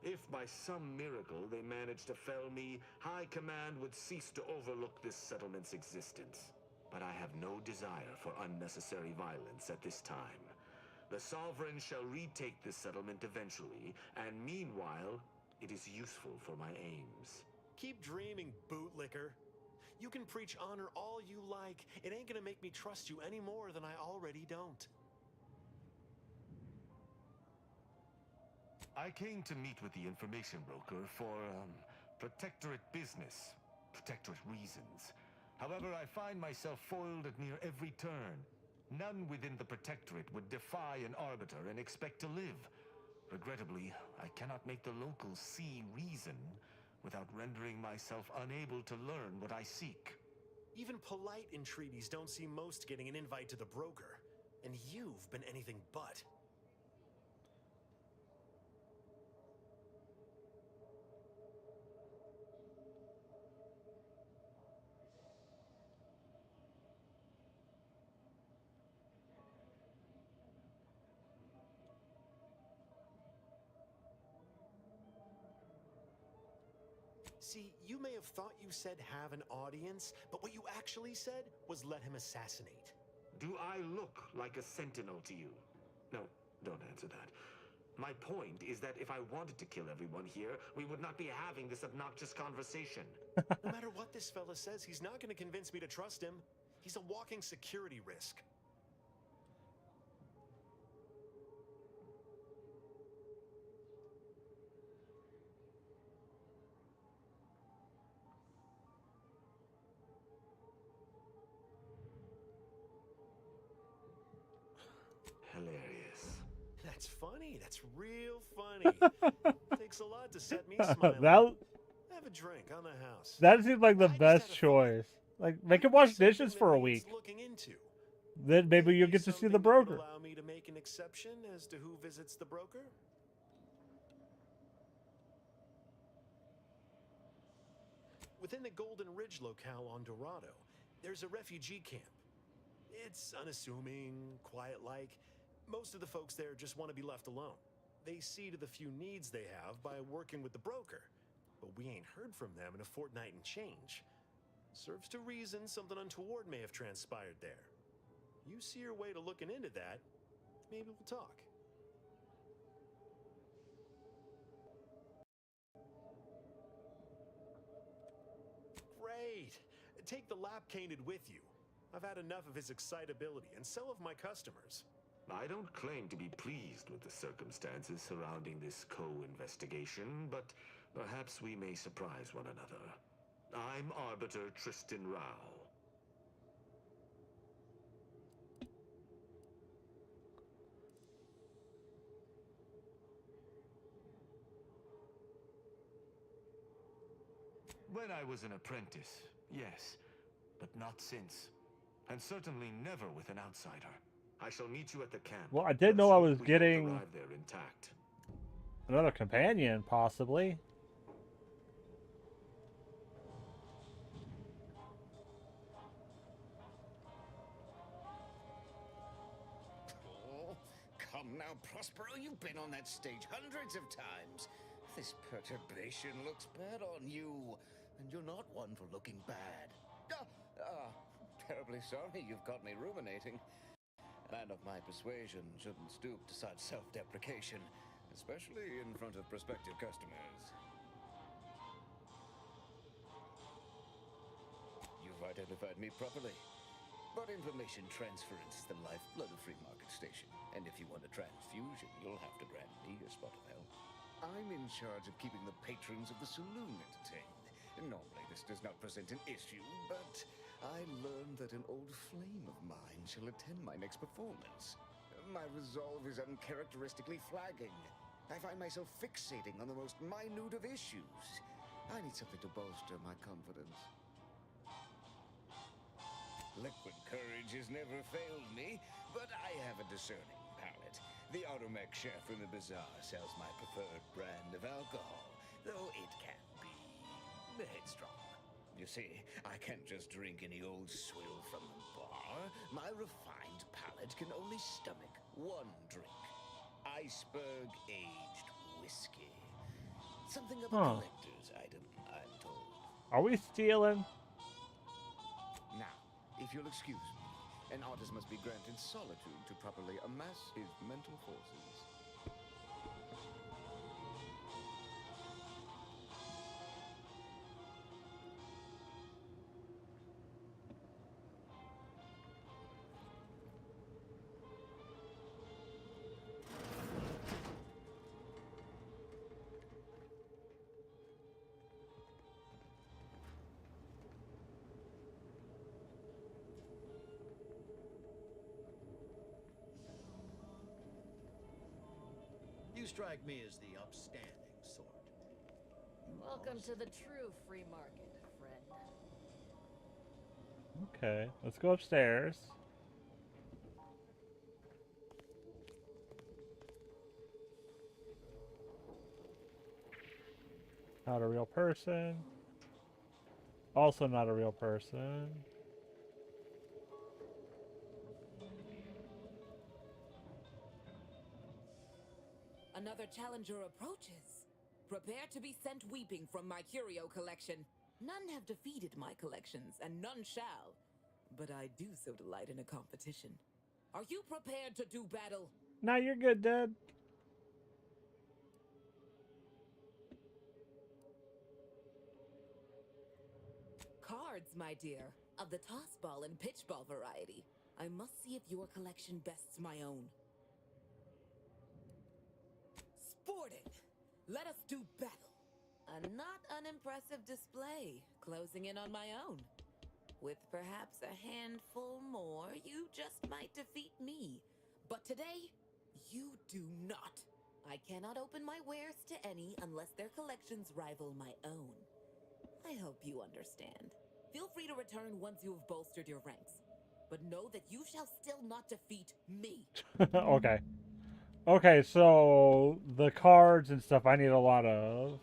If by some miracle they managed to fell me, High Command would cease to overlook this settlement's existence. But I have no desire for unnecessary violence at this time. The Sovereign shall retake this settlement eventually, and meanwhile, it is useful for my aims. Keep dreaming, bootlicker. You can preach honor all you like. It ain't gonna make me trust you any more than I already don't. I came to meet with the information broker for, Protectorate business. Protectorate reasons. However, I find myself foiled at near every turn. None within the Protectorate would defy an Arbiter and expect to live. Regrettably, I cannot make the locals see reason without rendering myself unable to learn what I seek. Even polite entreaties don't see most getting an invite to the broker. And you've been anything but. See, you may have thought you said have an audience, but what you actually said was let him assassinate. Do I look like a sentinel to you? No, don't answer that. My point is that if I wanted to kill everyone here, we would not be having this obnoxious conversation. No matter what this fella says, he's not going to convince me to trust him. He's a walking security risk. Hilarious. That's funny. That's real funny. Takes a lot to set me smiling. Have a drink on the house. That seems like the best choice. Like, make him wash dishes for a week. Looking into. Then maybe you'll get to see the broker. Allow me to make an exception as to who visits the broker? Within the Golden Ridge locale on Dorado, there's a refugee camp. It's unassuming, quiet-like. Most of the folks there just want to be left alone. They see to the few needs they have by working with the broker. But we ain't heard from them in a fortnight and change. Serves to reason something untoward may have transpired there. You see your way to looking into that, maybe we'll talk. Great! Take the lap cainted with you. I've had enough of his excitability, and so have my customers. I don't claim to be pleased with the circumstances surrounding this co-investigation, but perhaps we may surprise one another. I'm Arbiter Tristan Rao. When I was an apprentice, yes, but not since. And certainly never with an outsider. I shall meet you at the camp. Well, I did know I was getting arrive there intact. another companion, possibly. Oh, come now, Prospero. You've been on that stage hundreds of times. This perturbation looks bad on you. And you're not one for looking bad. Terribly sorry you've got me ruminating. A man of my persuasion shouldn't stoop to such self-deprecation, especially in front of prospective customers. You've identified me properly. But information transference is the lifeblood of Free Market Station. And if you want a transfusion, you'll have to grant me a spot of help. I'm in charge of keeping the patrons of the saloon entertained. Normally this does not present an issue, but I learned that an old flame of mine shall attend my next performance. My resolve is uncharacteristically flagging. I find myself fixating on the most minute of issues. I need something to bolster my confidence. Liquid courage has never failed me, but I have a discerning palate. The Automech chef in the bazaar sells my preferred brand of alcohol, though it can be headstrong. You see, I can't just drink any old swill from the bar. my refined palate can only stomach one drink. Iceberg-aged whiskey. Something of a collector's item, I'm told. Are we stealing? Now, if you'll excuse me, an artist must be granted solitude to properly amass his mental forces. You strike me as the upstanding sort. Welcome to the true free market, friend. Okay, let's go upstairs. Not a real person. Also not a real person. Another challenger approaches. Prepare to be sent weeping from my curio collection. None have defeated my collections, and none shall. But I do so delight in a competition. Are you prepared to do battle? Nah, you're good, Dad. Cards, my dear, of the toss ball and pitch ball variety. I must see if your collection bests my own. Sporting! Let us do battle. A not unimpressive display, closing in on my own. With perhaps a handful more, you just might defeat me. But today, you do not. I cannot open my wares to any unless their collections rival my own. I hope you understand. Feel free to return once you have bolstered your ranks. But know that you shall still not defeat me. Okay. Okay, so the cards and stuff I need a lot of.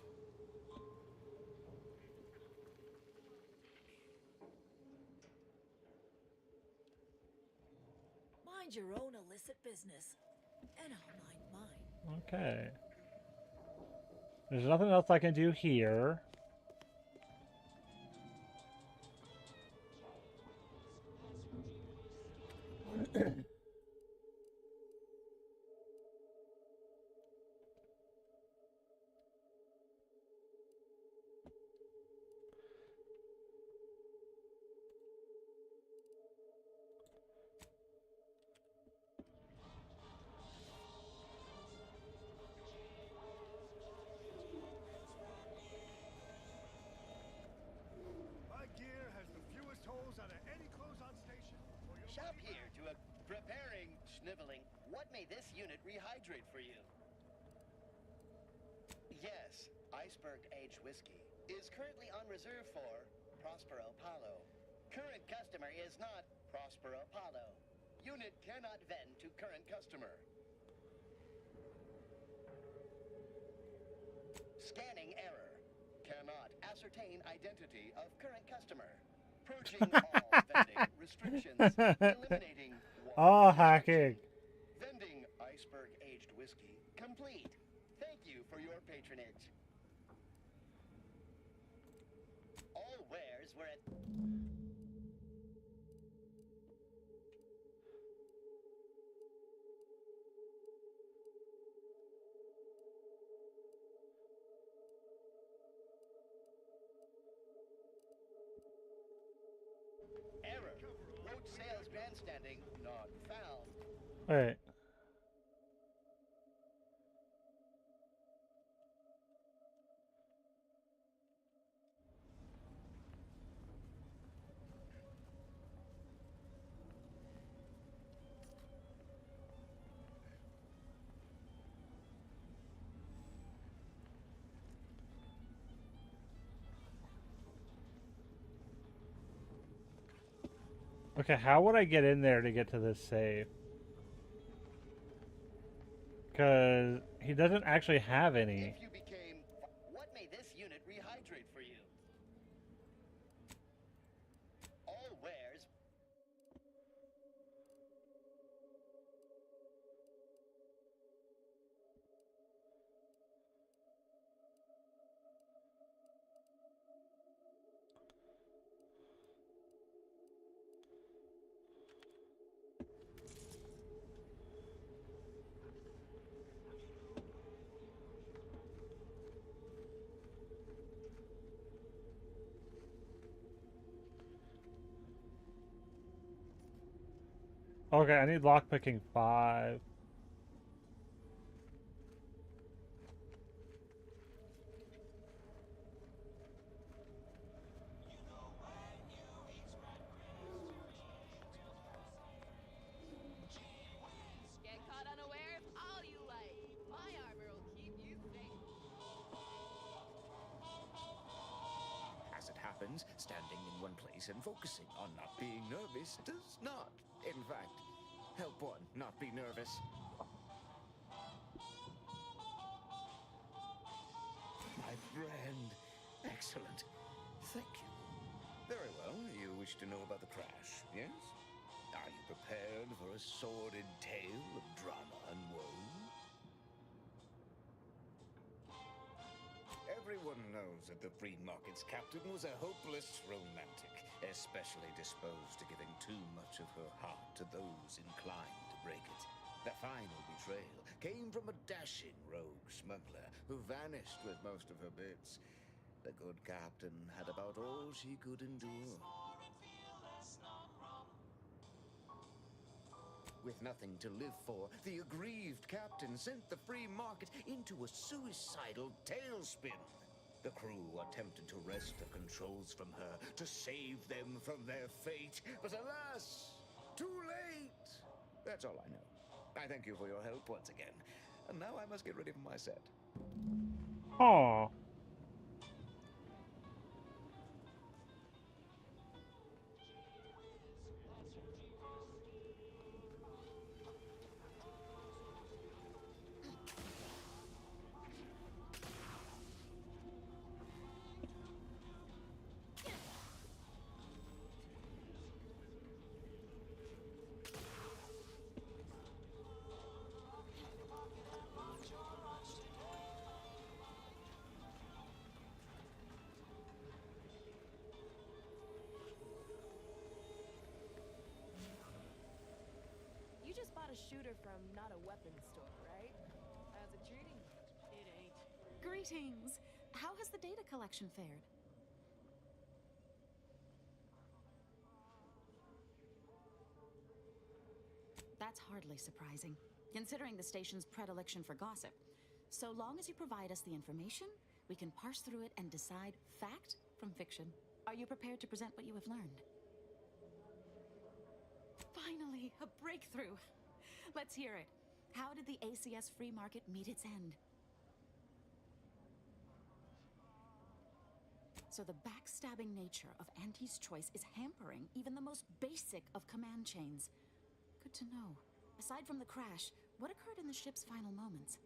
Mind your own illicit business, and I'll mind mine. Okay. There's nothing else I can do here. My gear has the fewest holes out of any close-on station. Shop here to a preparing, sniveling. What may this unit rehydrate for you? Yes, Iceberg-aged whiskey is currently on reserve for Prospero Palo. Current customer is not Prospero Palo. Unit cannot vend to current customer. Scanning error. Cannot ascertain identity of current customer. Purging all vending restrictions. Eliminating Oh, hacking. vending Iceberg-aged whiskey complete. Thank you for your patronage. All wares were at... Error. Road sales grandstanding not found. Wait. Okay, how would I get in there to get to this save? Because he doesn't actually have any. If you became... What may this unit rehydrate for you? All wares... Okay, I need lockpicking 5. Get caught unawares all you like. My armor will keep you safe. As it happens, standing in one place and focusing on not being nervous does not, in fact, help one not be nervous. My friend. Excellent. Thank you. Very well. You wish to know about the crash, yes? Are you prepared for a sordid tale of drama and woe? Everyone knows that the Free Market's captain was a hopeless romantic, especially disposed to giving too much of her heart to those inclined to break it. The final betrayal came from a dashing rogue smuggler who vanished with most of her bits. The good captain had about all she could endure. With nothing to live for, the aggrieved captain sent the Free Market into a suicidal tailspin. The crew attempted to wrest the controls from her to save them from their fate, but alas, too late! That's all I know. I thank you for your help once again. And now I must get ready for my set. Aw. You just bought a shooter from not a weapons store, right? How's it treating you? It ain't. Greetings. How has the data collection fared? That's hardly surprising, considering the station's predilection for gossip. So long as you provide us the information, we can parse through it and decide fact from fiction. Are you prepared to present what you have learned? Finally, a breakthrough. Let's hear it. How did the ACS Free Market meet its end? So the backstabbing nature of Auntie's choice is hampering even the most basic of command chains. Good to know. Aside from the crash, what occurred in the ship's final moments?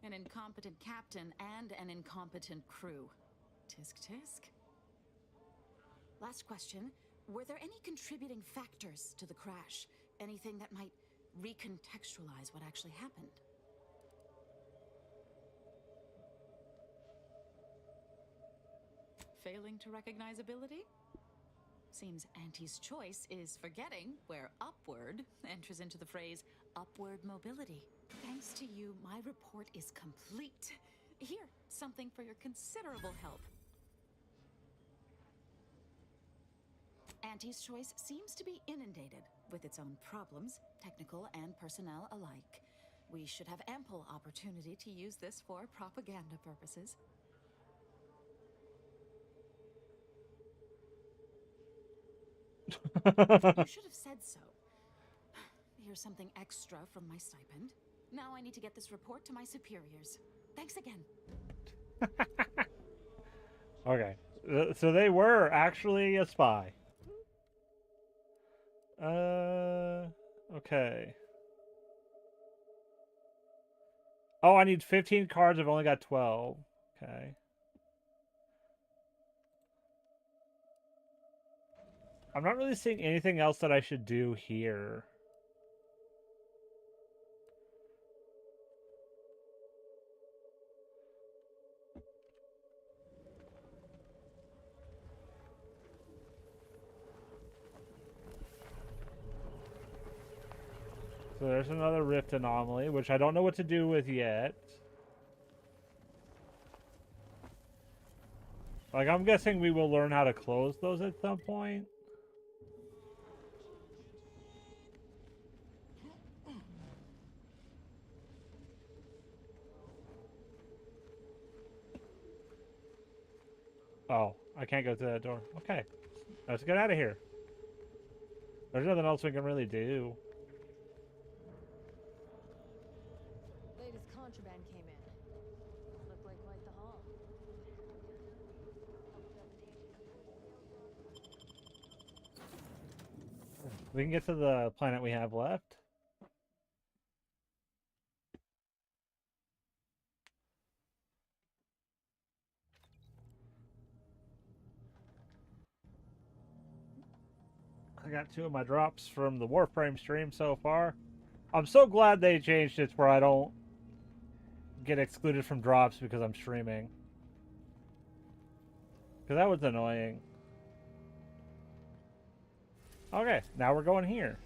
An incompetent captain and an incompetent crew. Tisk tisk. Last question. Were there any contributing factors to the crash? Anything that might recontextualize what actually happened? Failing to recognize ability? Seems Auntie's choice is forgetting where upward enters into the phrase upward mobility. Thanks to you, my report is complete. Here, something for your considerable help. Auntie's choice seems to be inundated with its own problems, technical and personnel alike. We should have ample opportunity to use this for propaganda purposes. You should have said so. Here's something extra from my stipend. Now I need to get this report to my superiors. Thanks again. Okay. So they were actually a spy. Okay. Oh, I need 15 cards. I've only got 12. Okay. I'm not really seeing anything else that I should do here. So there's another rift anomaly, which I don't know what to do with yet. Like, I'm guessing we will learn how to close those at some point. Oh, I can't go through that door. Okay. Let's get out of here. There's nothing else we can really do. Latest contraband came in. Looked like quite the haul. We can get to the planet we have left. I got 2 of my drops from the Warframe stream so far. I'm so glad they changed it where I don't get excluded from drops because I'm streaming. Because that was annoying. Okay, now we're going here.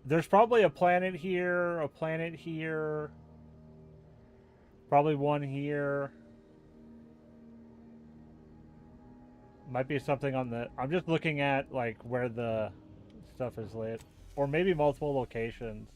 There's probably a planet here, probably one here. Might be something on the... I'm just looking at, like, where the stuff is lit. Or maybe multiple locations.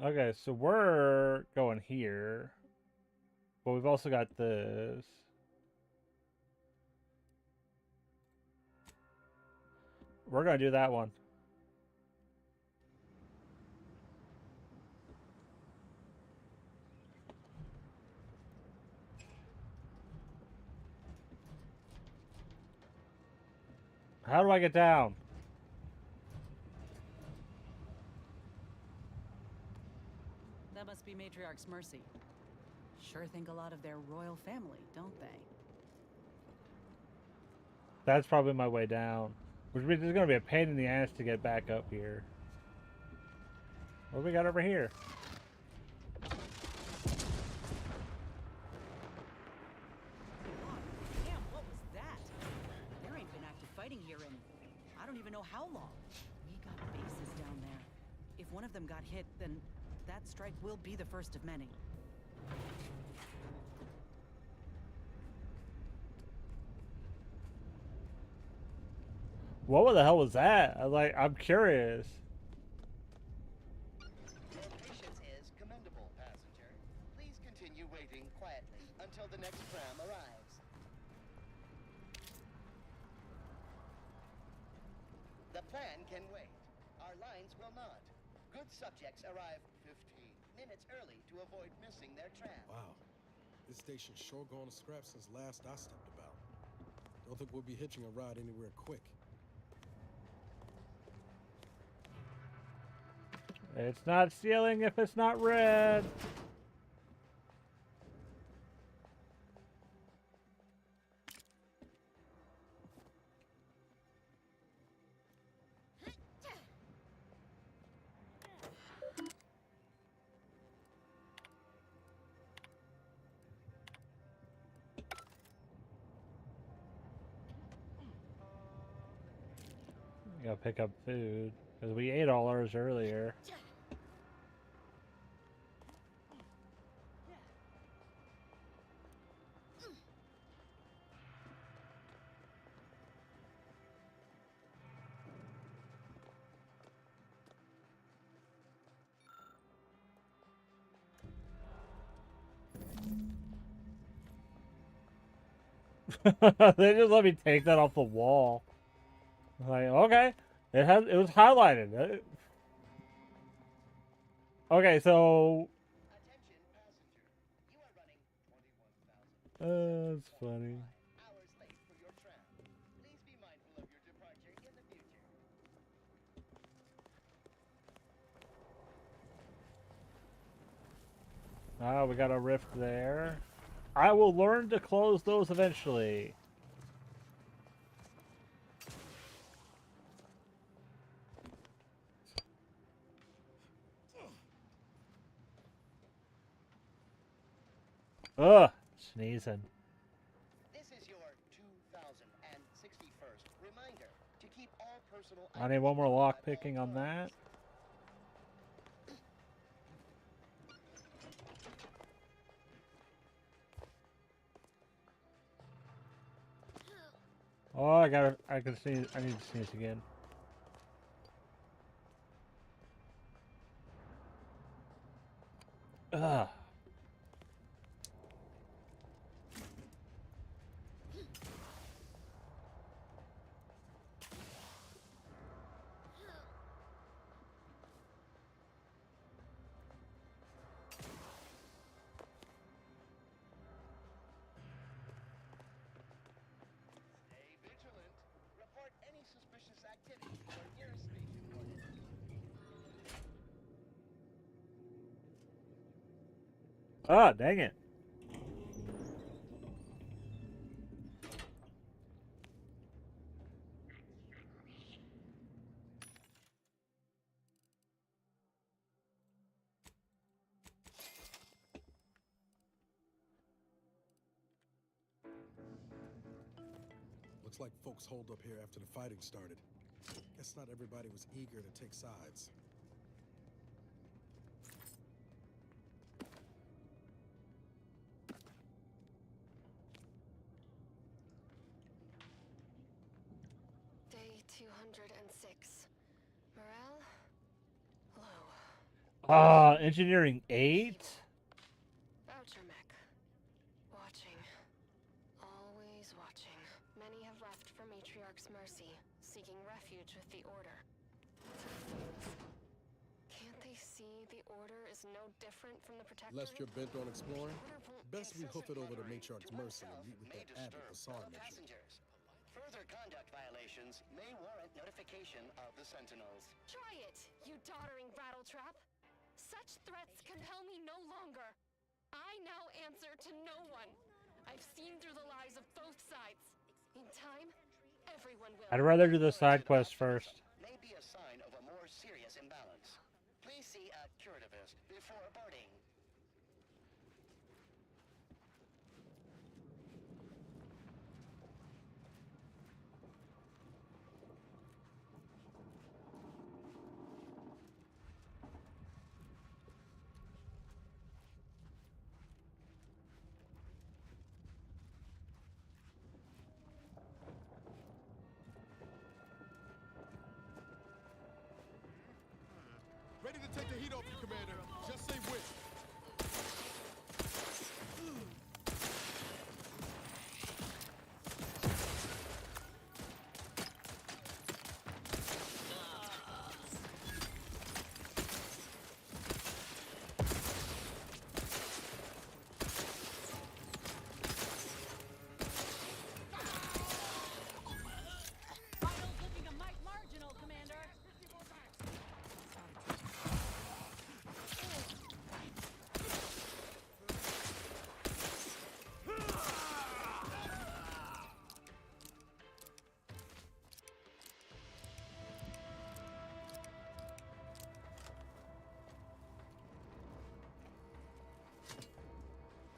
Okay, so we're going here. But we've also got this. We're going to do that one. How do I get down? That must be Matriarch's Mercy. Sure think a lot of their royal family, don't they? That's probably my way down. Which means it's going to be a pain in the ass to get back up here. What do we got over here? Damn, what was that? There ain't been active fighting here in I don't even know how long. We got bases down there. If one of them got hit, then that strike will be the first of many. What the hell was that? I'm curious. Your patience is commendable, passenger. Please continue waiting quietly until the next tram arrives. The plan can wait. Our lines will not. Good subjects arrive 15 minutes early to avoid missing their tram. Wow. This station's sure gone to scrap since last I stepped about. Don't think we'll be hitching a ride anywhere quick. It's not stealing if it's not red. Gotta pick up food because we ate all ours earlier. They just let me take that off the wall. Like, okay, it was highlighted. Okay, so that's funny. Ah, we got a rift there. I will learn to close those eventually. Ugh, sneezing. This is your 2061st reminder to keep all personal I need one more lock picking on that. Oh, I can sneeze. I need to sneeze again. Ugh. Ah, dang it. Looks like folks holed up here after the fighting started. Guess not everybody was eager to take sides. Day 206. Morale? Low. Ah, engineering 8? Voucher mech. Watching. Always watching. Many have left for Matriarch's mercy, seeking refuge with the Order. Can't they see the Order is no different from the Protectorate? Lest you're bent on exploring, best we hoof it over to Matriarch's mercy and meet with that abbot Bassar mentioned. Further conduct violations may warrant notification of the Sentinels. Try it, you doddering rattletrap! Such threats compel me no longer. I now answer to no one. I've seen through the lies of both sides. In time, everyone will. I'd rather do the side quest first. May be a sign of a more serious imbalance. Please see a curativist before boarding. Ready to take the heat off you, Commander. Just say which. Vitals looking a mite marginal, Commander.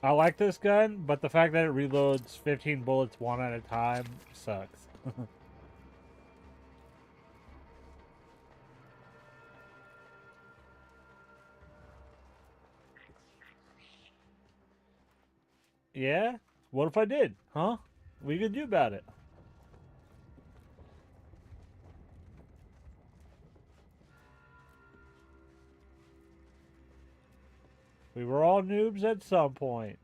I like this gun, but the fact that it reloads 15 bullets one at a time sucks. Yeah? What if I did? Huh? What are you gonna do about it? We were all noobs at some point.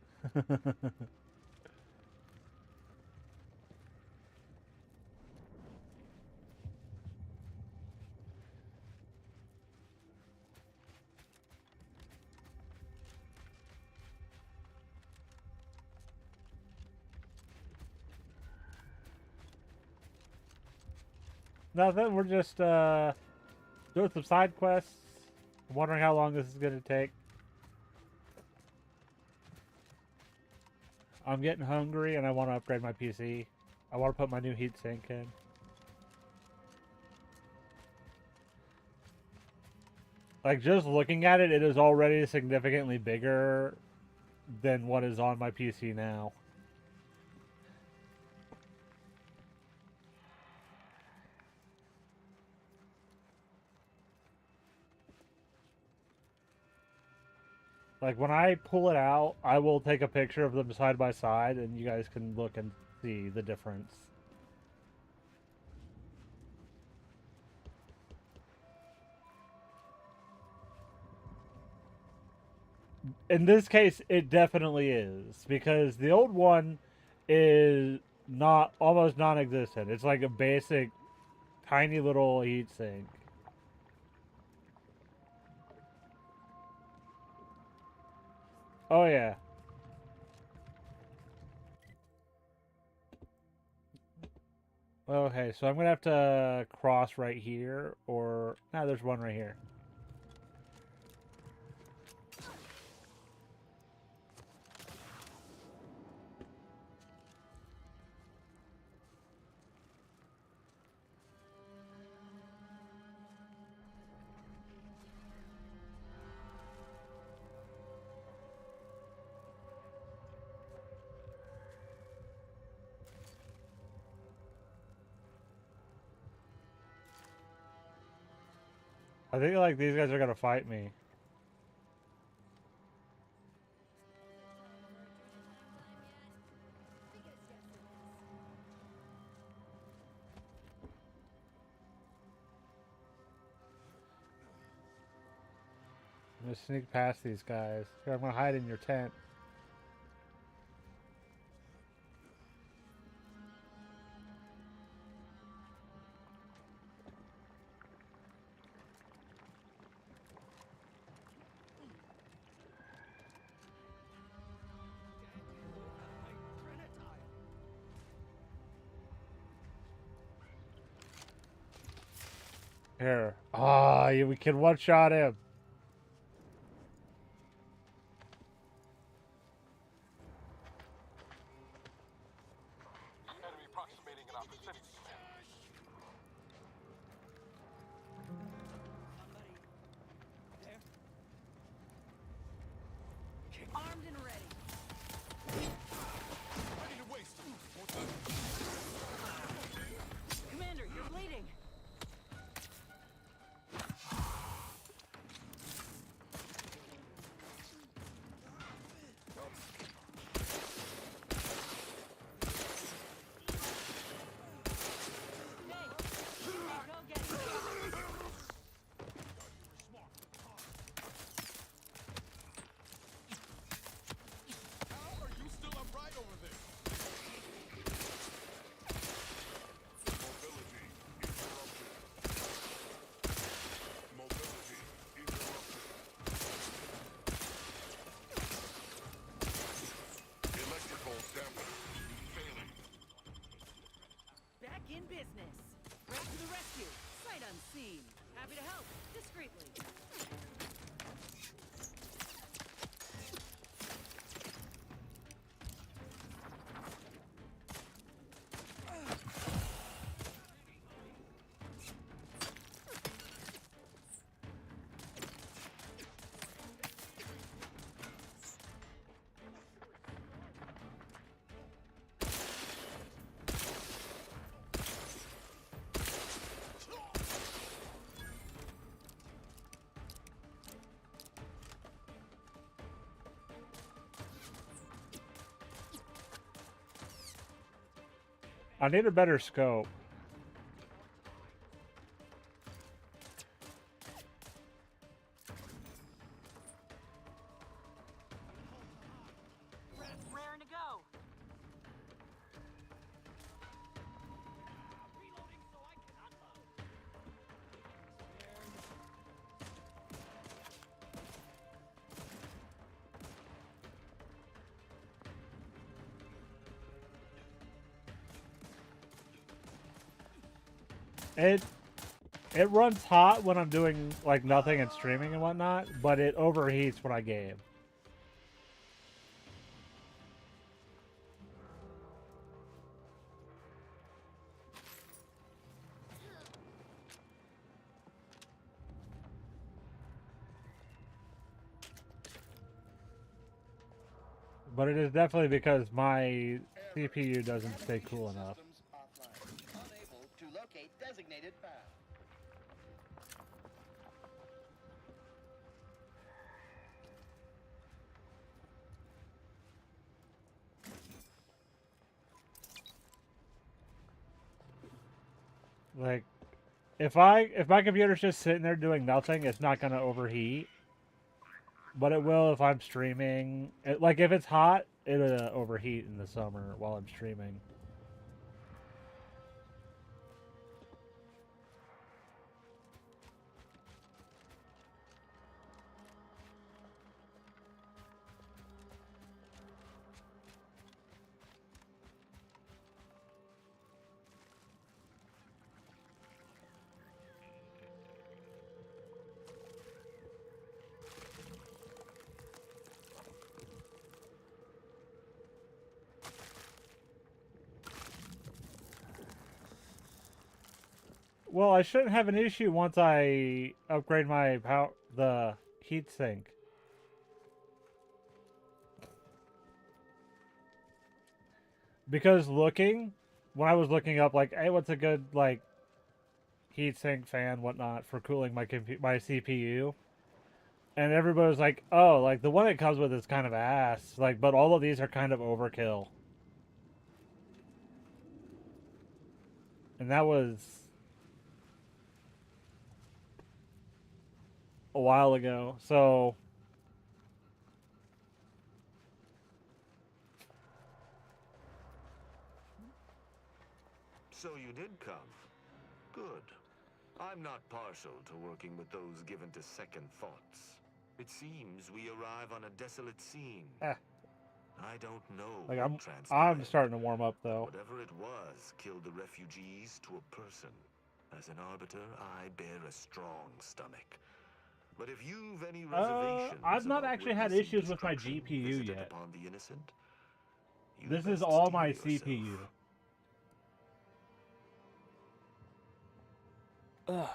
Nothing. We're just doing some side quests. I'm wondering how long this is going to take. I'm getting hungry and I want to upgrade my PC. I want to put my new heatsink in. Like, just looking at it, it is already significantly bigger than what is on my PC now. Like, when I pull it out, I will take a picture of them side by side, and you guys can look and see the difference. In this case, it definitely is, because the old one is almost non-existent. It's like a basic, tiny little heatsink. Oh yeah. Okay, so I'm gonna have to cross right here, or no, there's one right here. I think like these guys are gonna fight me. I'm gonna sneak past these guys. Here, I'm gonna hide in your tent. Here. Ah, yeah, we can one-shot him. Enemy approximating in our vicinity. Armed and ready. Ready to waste. Commander, you're bleeding. How are you still upright over there? Mobility interrupted. Electrical damage failing. Back in business. Right to the rescue. Sight unseen. Happy to help. Discreetly. I need a better scope. Raring to go. It runs hot when I'm doing like nothing and streaming and whatnot, but it overheats when I game. But it is definitely because my CPU doesn't stay cool enough. Unable to locate designated path. Like, if my computer's just sitting there doing nothing, it's not gonna overheat. But it will if I'm streaming. Like, if it's hot, it'll overheat in the summer while I'm streaming. Well, I shouldn't have an issue once I upgrade my the heatsink. Because when I was looking up, like, hey, what's a good, like, heatsink fan, whatnot, for cooling my CPU? And everybody was like, oh, like, the one it comes with is kind of ass. Like, but all of these are kind of overkill. And that was a while ago, so So you did come. Good. I'm not partial to working with those given to second thoughts. It seems we arrive on a desolate scene. I don't know. like I'm starting to warm up though. Whatever it was killed the refugees to a person. As an arbiter, I bear a strong stomach. But if you've any reservations, I've not actually had issues with my GPU yet. Upon the innocent, This is all my CPU. Ugh.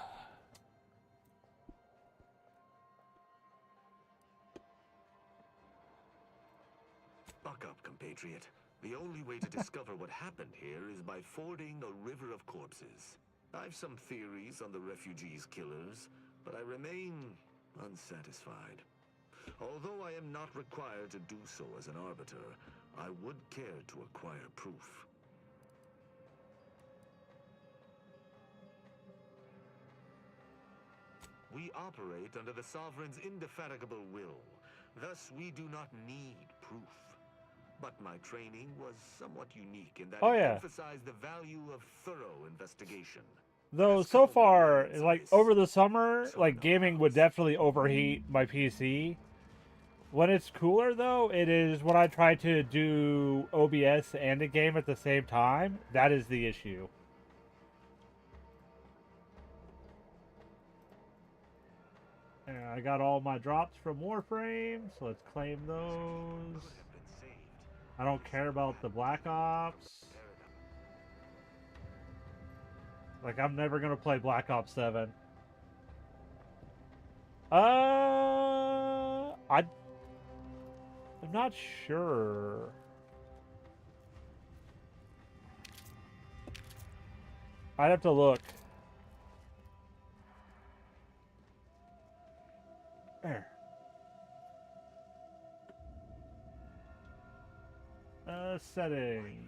Buck up, compatriot. The only way to discover what happened here is by fording a river of corpses. I've some theories on the refugees' killers, but I remain unsatisfied. Although I am not required to do so as an arbiter, I would care to acquire proof. We operate under the Sovereign's indefatigable will. Thus, we do not need proof. But my training was somewhat unique in that it emphasized the value of thorough investigation. Though so far, like over the summer, like gaming would definitely overheat my PC. When it's cooler though, it is when I try to do OBS and a game at the same time. That is the issue. And I got all my drops from Warframe, so let's claim those. I don't care about the Black Ops. Like, I'm never gonna play Black Ops 7. I'm not sure. I'd have to look. There. Settings.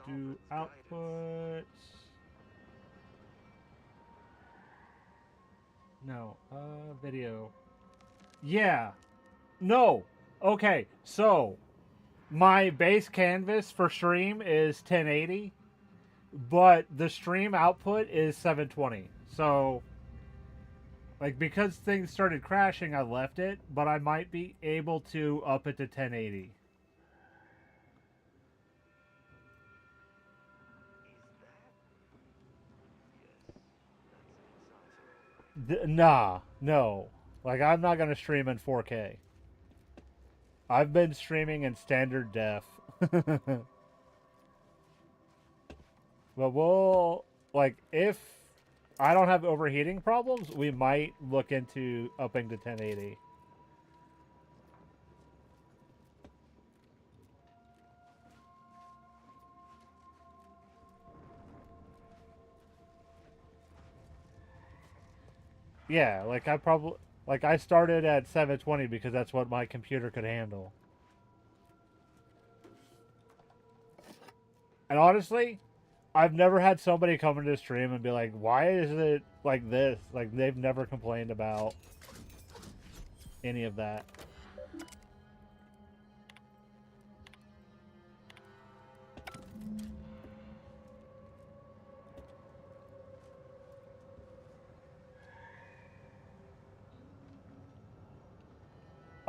Do output. No, video. Yeah. No. Okay, so my base canvas for stream is 1080, but the stream output is 720. So, like, because things started crashing, I left it, but I might be able to up it to 1080. Nah, no. Like, I'm not gonna stream in 4K. I've been streaming in standard def. But we'll, like, if I don't have overheating problems, we might look into upping to 1080. Yeah, like I started at 720 because that's what my computer could handle. And honestly, I've never had somebody come into the stream and be like, why is it like this? Like, they've never complained about any of that.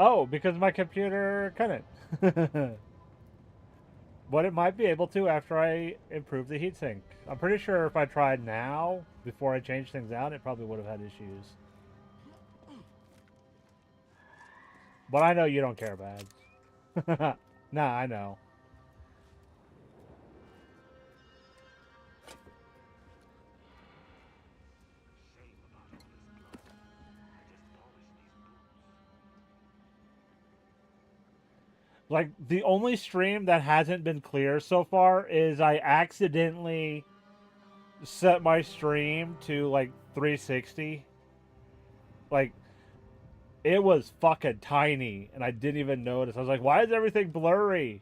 Oh, because my computer couldn't. But it might be able to after I improve the heatsink. I'm pretty sure if I tried now, before I changed things out, it probably would have had issues. But I know you don't care, Bads. Nah, I know. Like, the only stream that hasn't been clear so far is I accidentally set my stream to, like, 360. Like, it was fucking tiny, and I didn't even notice. I was like, why is everything blurry?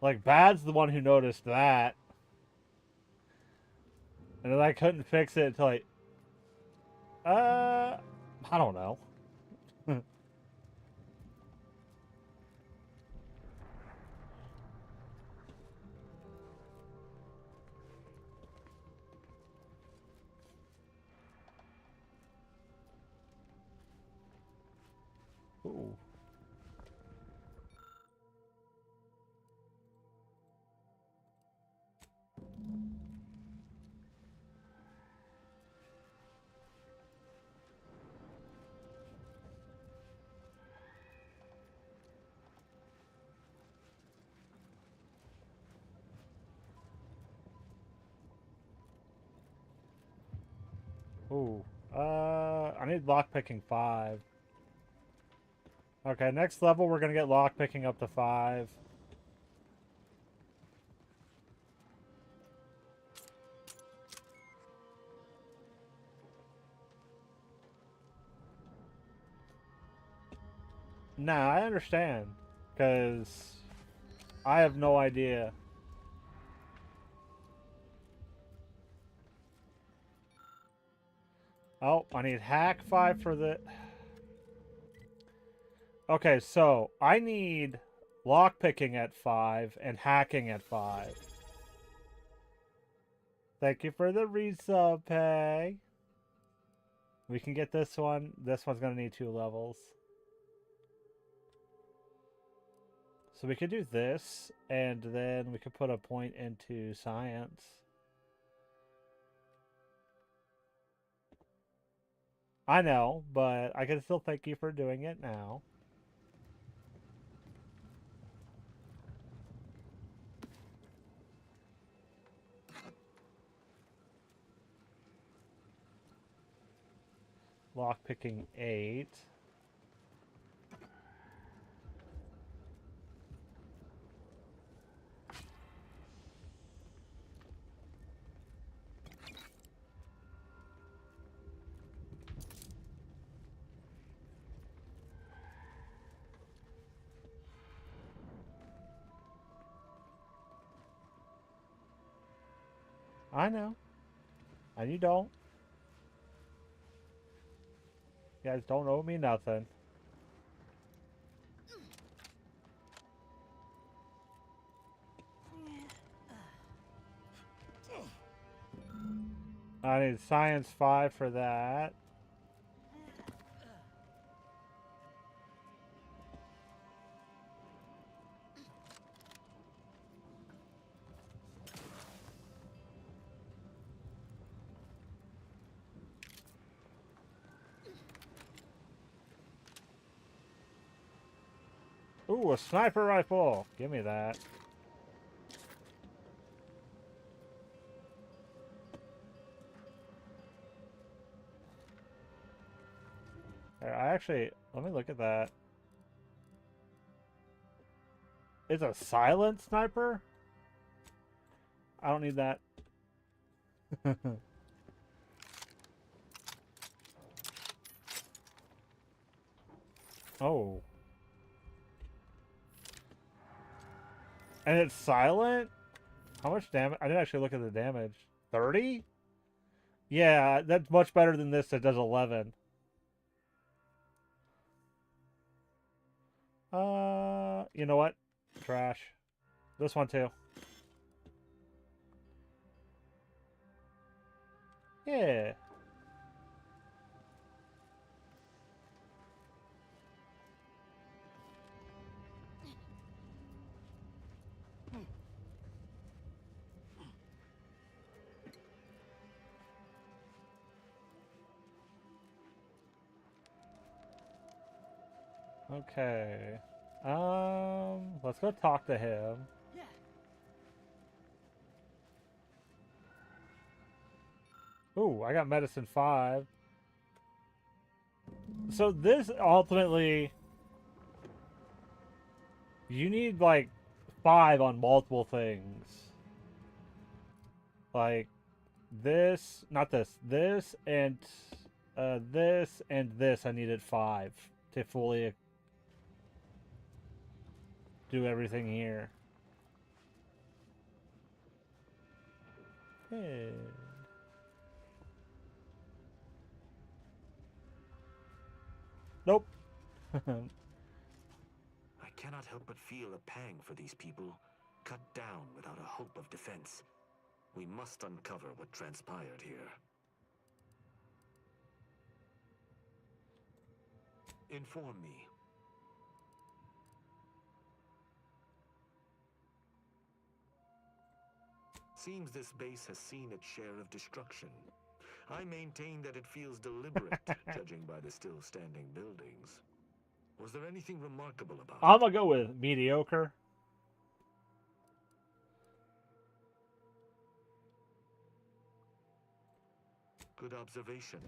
Like, Bad's the one who noticed that. And then I couldn't fix it until I don't know. Ooh. Ooh. I need lockpicking 5. Okay, next level we're gonna get lockpicking up to 5. Nah, I understand. Because I have no idea. Oh, I need hack 5 for the... Okay, so I need lockpicking at 5 and hacking at 5. Thank you for the resub pay. We can get this one. This one's going to need 2 levels. So we could do this, and then we could put a point into science. I know, but I can still thank you for doing it now. Lockpicking 8. I know. And you don't. You guys don't owe me nothing. I need science 5 for that. Ooh, a sniper rifle. Give me that. I actually, let me look at that. It's a silent sniper? I don't need that. Oh. And it's silent? How much damage? I didn't actually look at the damage. 30? Yeah, that's much better than this that does 11. You know what? Trash. This one too. Yeah. Okay. Let's go talk to him. Ooh, I got medicine 5. So this ultimately, you need like 5 on multiple things. Like this, not this, this and this I needed 5 to fully do everything here. Hey. Nope. I cannot help but feel a pang for these people, cut down without a hope of defense. We must uncover what transpired here. Inform me. Seems this base has seen its share of destruction. I maintain that it feels deliberate, judging by the still standing buildings. Was there anything remarkable about it? I'm gonna go with mediocre. Good observation.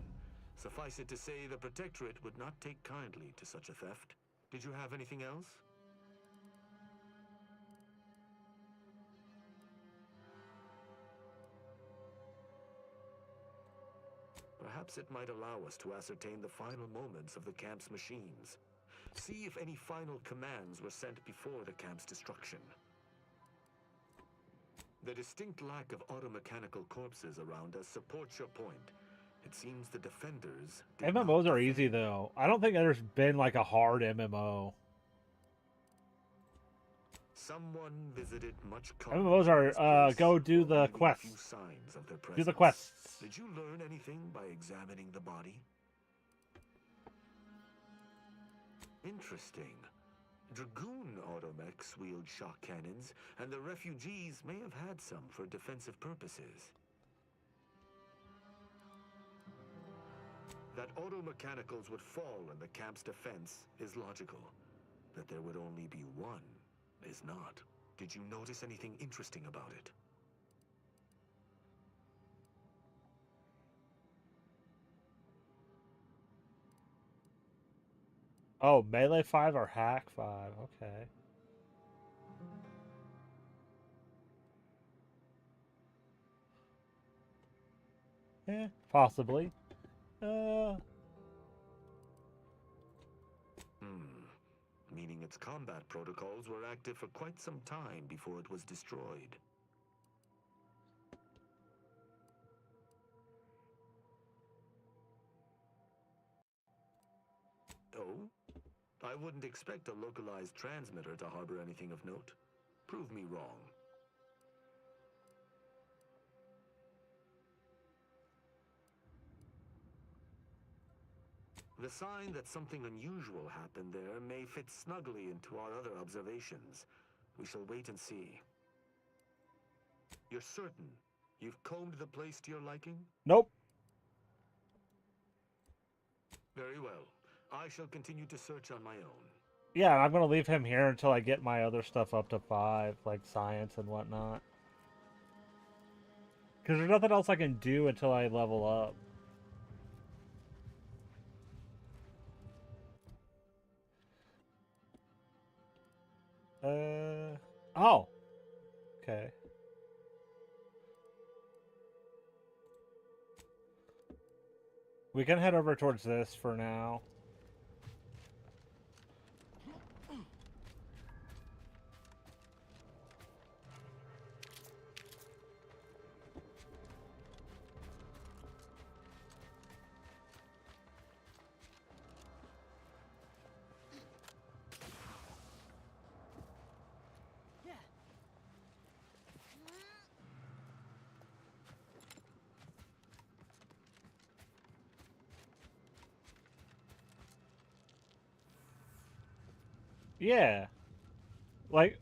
Suffice it to say, the Protectorate would not take kindly to such a theft. Did you have anything else? Perhaps it might allow us to ascertain the final moments of the camp's machines. See if any final commands were sent before the camp's destruction. The distinct lack of automechanical corpses around us supports your point. It seems the defenders... MMOs are easy though. I don't think there's been like a hard MMO. Someone visited much MMOs are go do the quests. Do the quests. Did you learn anything by examining the body? Interesting. Dragoon automechs wield shock cannons, and the refugees may have had some for defensive purposes. That automechanicals would fall in the camp's defense is logical. That there would only be one is not. Did you notice anything interesting about it? Oh, melee 5 or hack 5. Okay. Yeah, possibly. Meaning its combat protocols were active for quite some time before it was destroyed. Oh? I wouldn't expect a localized transmitter to harbor anything of note. Prove me wrong. The sign that something unusual happened there may fit snugly into our other observations. We shall wait and see. You're certain you've combed the place to your liking? Nope. Very well. I shall continue to search on my own. Yeah, I'm gonna leave him here until I get my other stuff up to 5, like science and whatnot. Because there's nothing else I can do until I level up. Oh. Okay. We can head over towards this for now. Yeah. Like,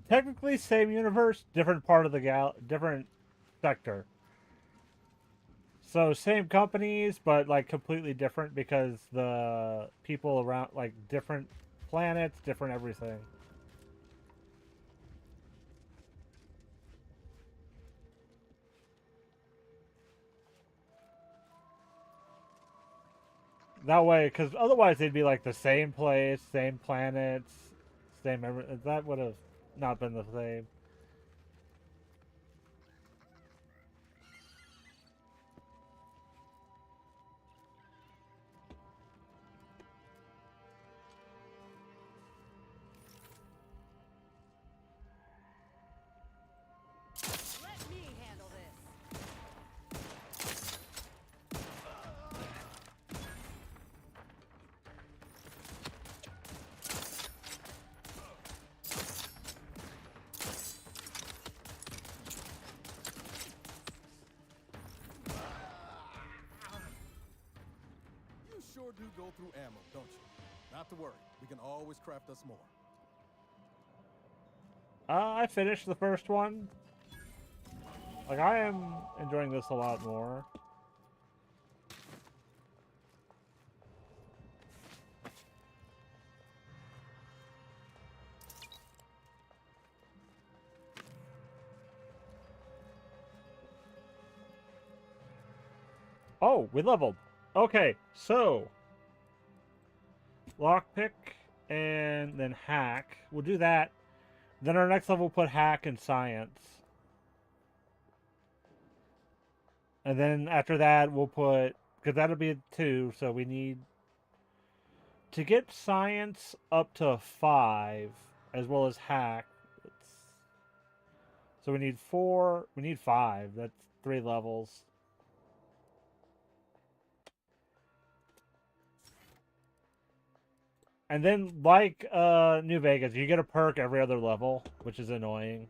technically same universe, different part of the different sector. So same companies, but like completely different because the people around, like different planets, different everything. That way, because otherwise they'd be like the same place, same planets, same everything. That would have not been the same. Let me handle this. You sure do go through ammo, don't you? Not to worry, we can always craft us more. I finished the first one. Like, I am enjoying this a lot more. Oh, we leveled. Okay, so lockpick and then hack. We'll do that. Then our next level, we'll put hack and science. And then after that, we'll put, because that'll be 2, so we need to get science up to 5, as well as hack. So we need 4, we need 5. That's 3 levels. And then, like New Vegas, you get a perk every other level, which is annoying.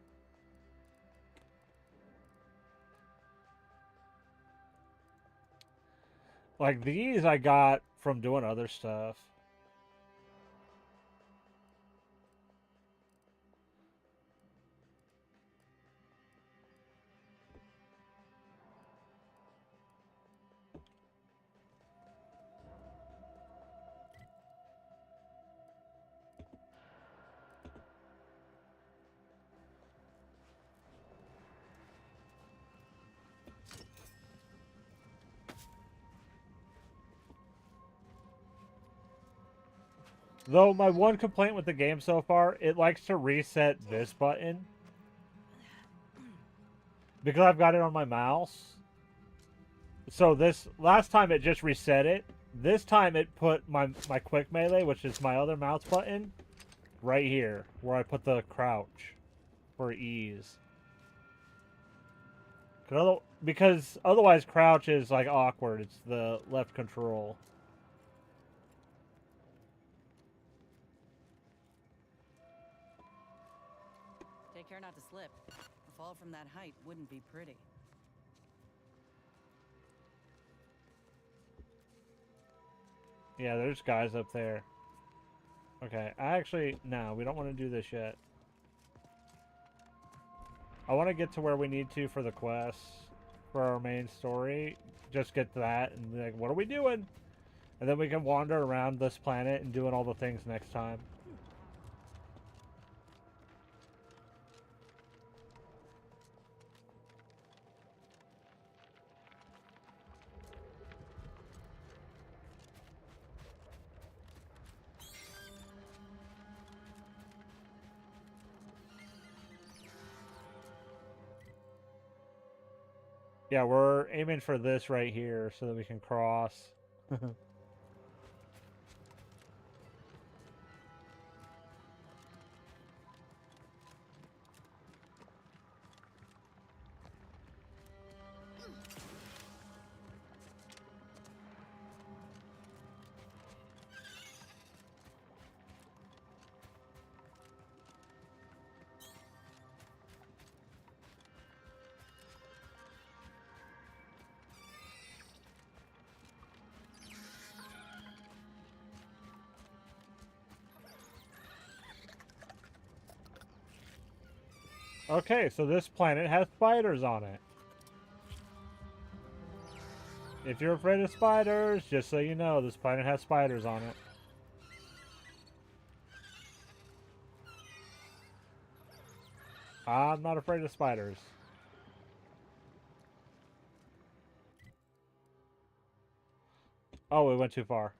Like, these I got from doing other stuff. Though my one complaint with the game so far, it likes to reset this button. Because I've got it on my mouse. So this, last time it just reset it. This time it put my quick melee, which is my other mouse button, right here. Where I put the crouch for ease. Because otherwise crouch is like awkward. It's the left control. Take care not to slip. A fall from that height wouldn't be pretty. Yeah, there's guys up there. Okay, no, we don't want to do this yet. I want to get to where we need to for the quests, for our main story. Just get to that and be like, what are we doing? And then we can wander around this planet and doing all the things next time. Yeah, we're aiming for this right here so that we can cross. Okay, so this planet has spiders on it. If you're afraid of spiders, just so you know, this planet has spiders on it. I'm not afraid of spiders. Oh, we went too far.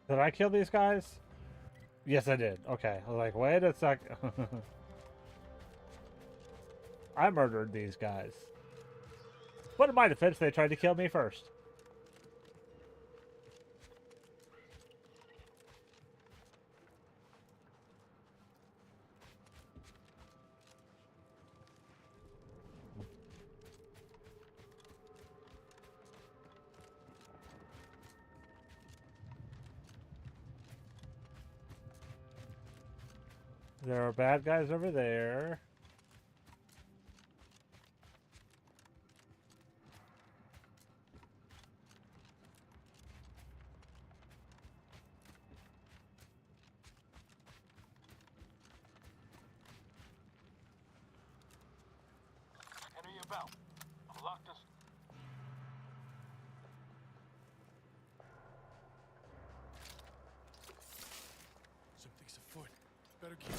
Did I kill these guys? Yes, I did. Okay. I was like, wait a sec. I murdered these guys. But in my defense, they tried to kill me first. There are bad guys over there. Enemy about. Lock this. Something's afoot. Better keep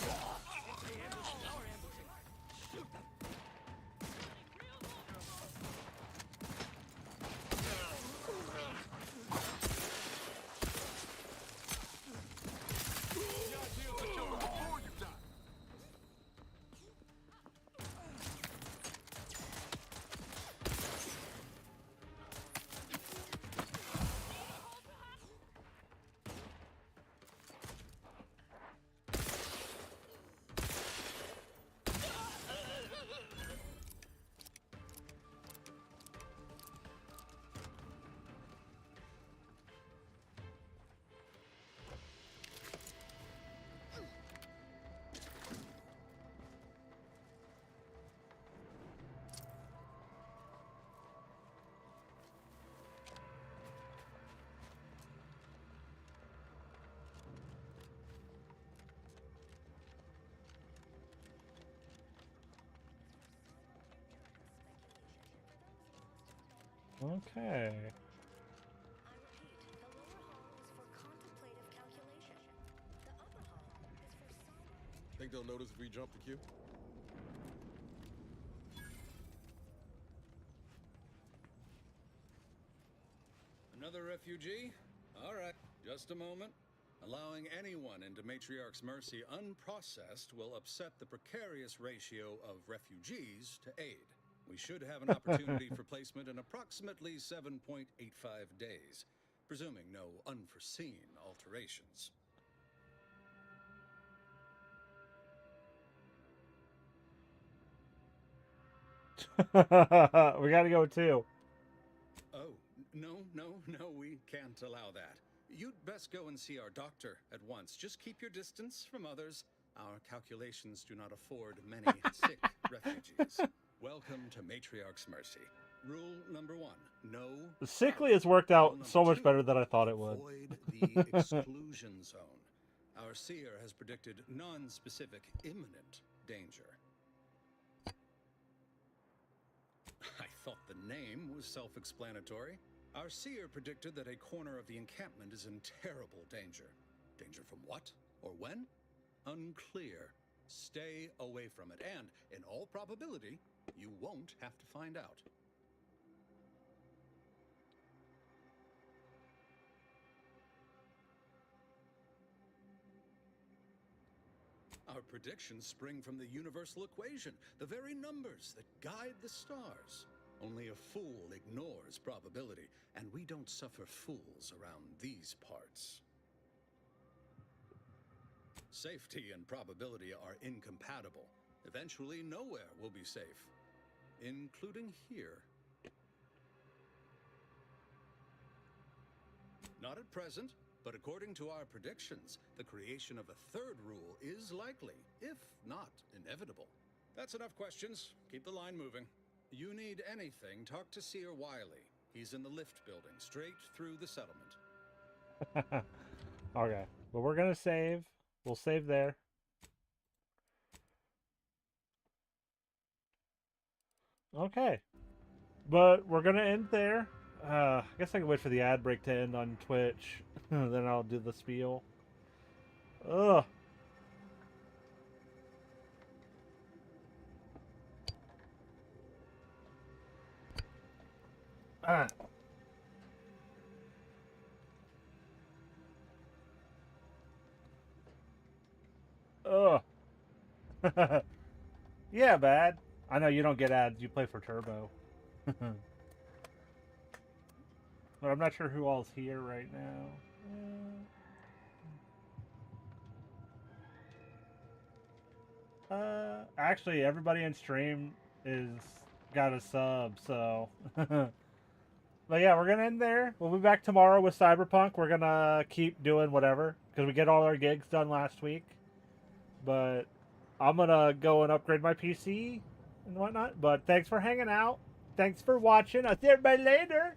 Okay. Think they'll notice if we jump the queue? Another refugee? All right, just a moment. Allowing anyone into Matriarch's mercy unprocessed will upset the precarious ratio of refugees to aid. We should have an opportunity for placement in approximately 7.85 days, presuming no unforeseen alterations. We gotta go too. Oh, no, we can't allow that. You'd best go and see our doctor at once. Just keep your distance from others. Our calculations do not afford many sick refugees. Welcome to Matriarch's Mercy. Rule number 1, no. The sickly has worked out so much better than I thought it would. Avoid the exclusion zone. Our seer has predicted non-specific imminent danger. I thought the name was self-explanatory. Our seer predicted that a corner of the encampment is in terrible danger. Danger from what or when? Unclear. Stay away from it, and in all probability, you won't have to find out. Our predictions spring from the universal equation, the very numbers that guide the stars. Only a fool ignores probability, and we don't suffer fools around these parts. Safety and probability are incompatible. Eventually, nowhere will be safe, including here. Not at present, but according to our predictions, the creation of a third rule is likely, if not inevitable. That's enough questions. Keep the line moving. You need anything, talk to Seer Wiley. He's in the lift building, straight through the settlement. Okay, but we're gonna save. We'll save there. Okay, but we're gonna end there. I guess I can wait for the ad break to end on Twitch. Then I'll do the spiel. Ugh. Ugh. Yeah, bad. I know you don't get ads. You play for Turbo. But I'm not sure who all's here right now. Actually, everybody in stream is got a sub, so. But yeah, we're gonna end there. We'll be back tomorrow with Cyberpunk. We're gonna keep doing whatever because we get all our gigs done last week. But I'm gonna go and upgrade my PC and whatnot. But thanks for hanging out. Thanks for watching. I'll see everybody later.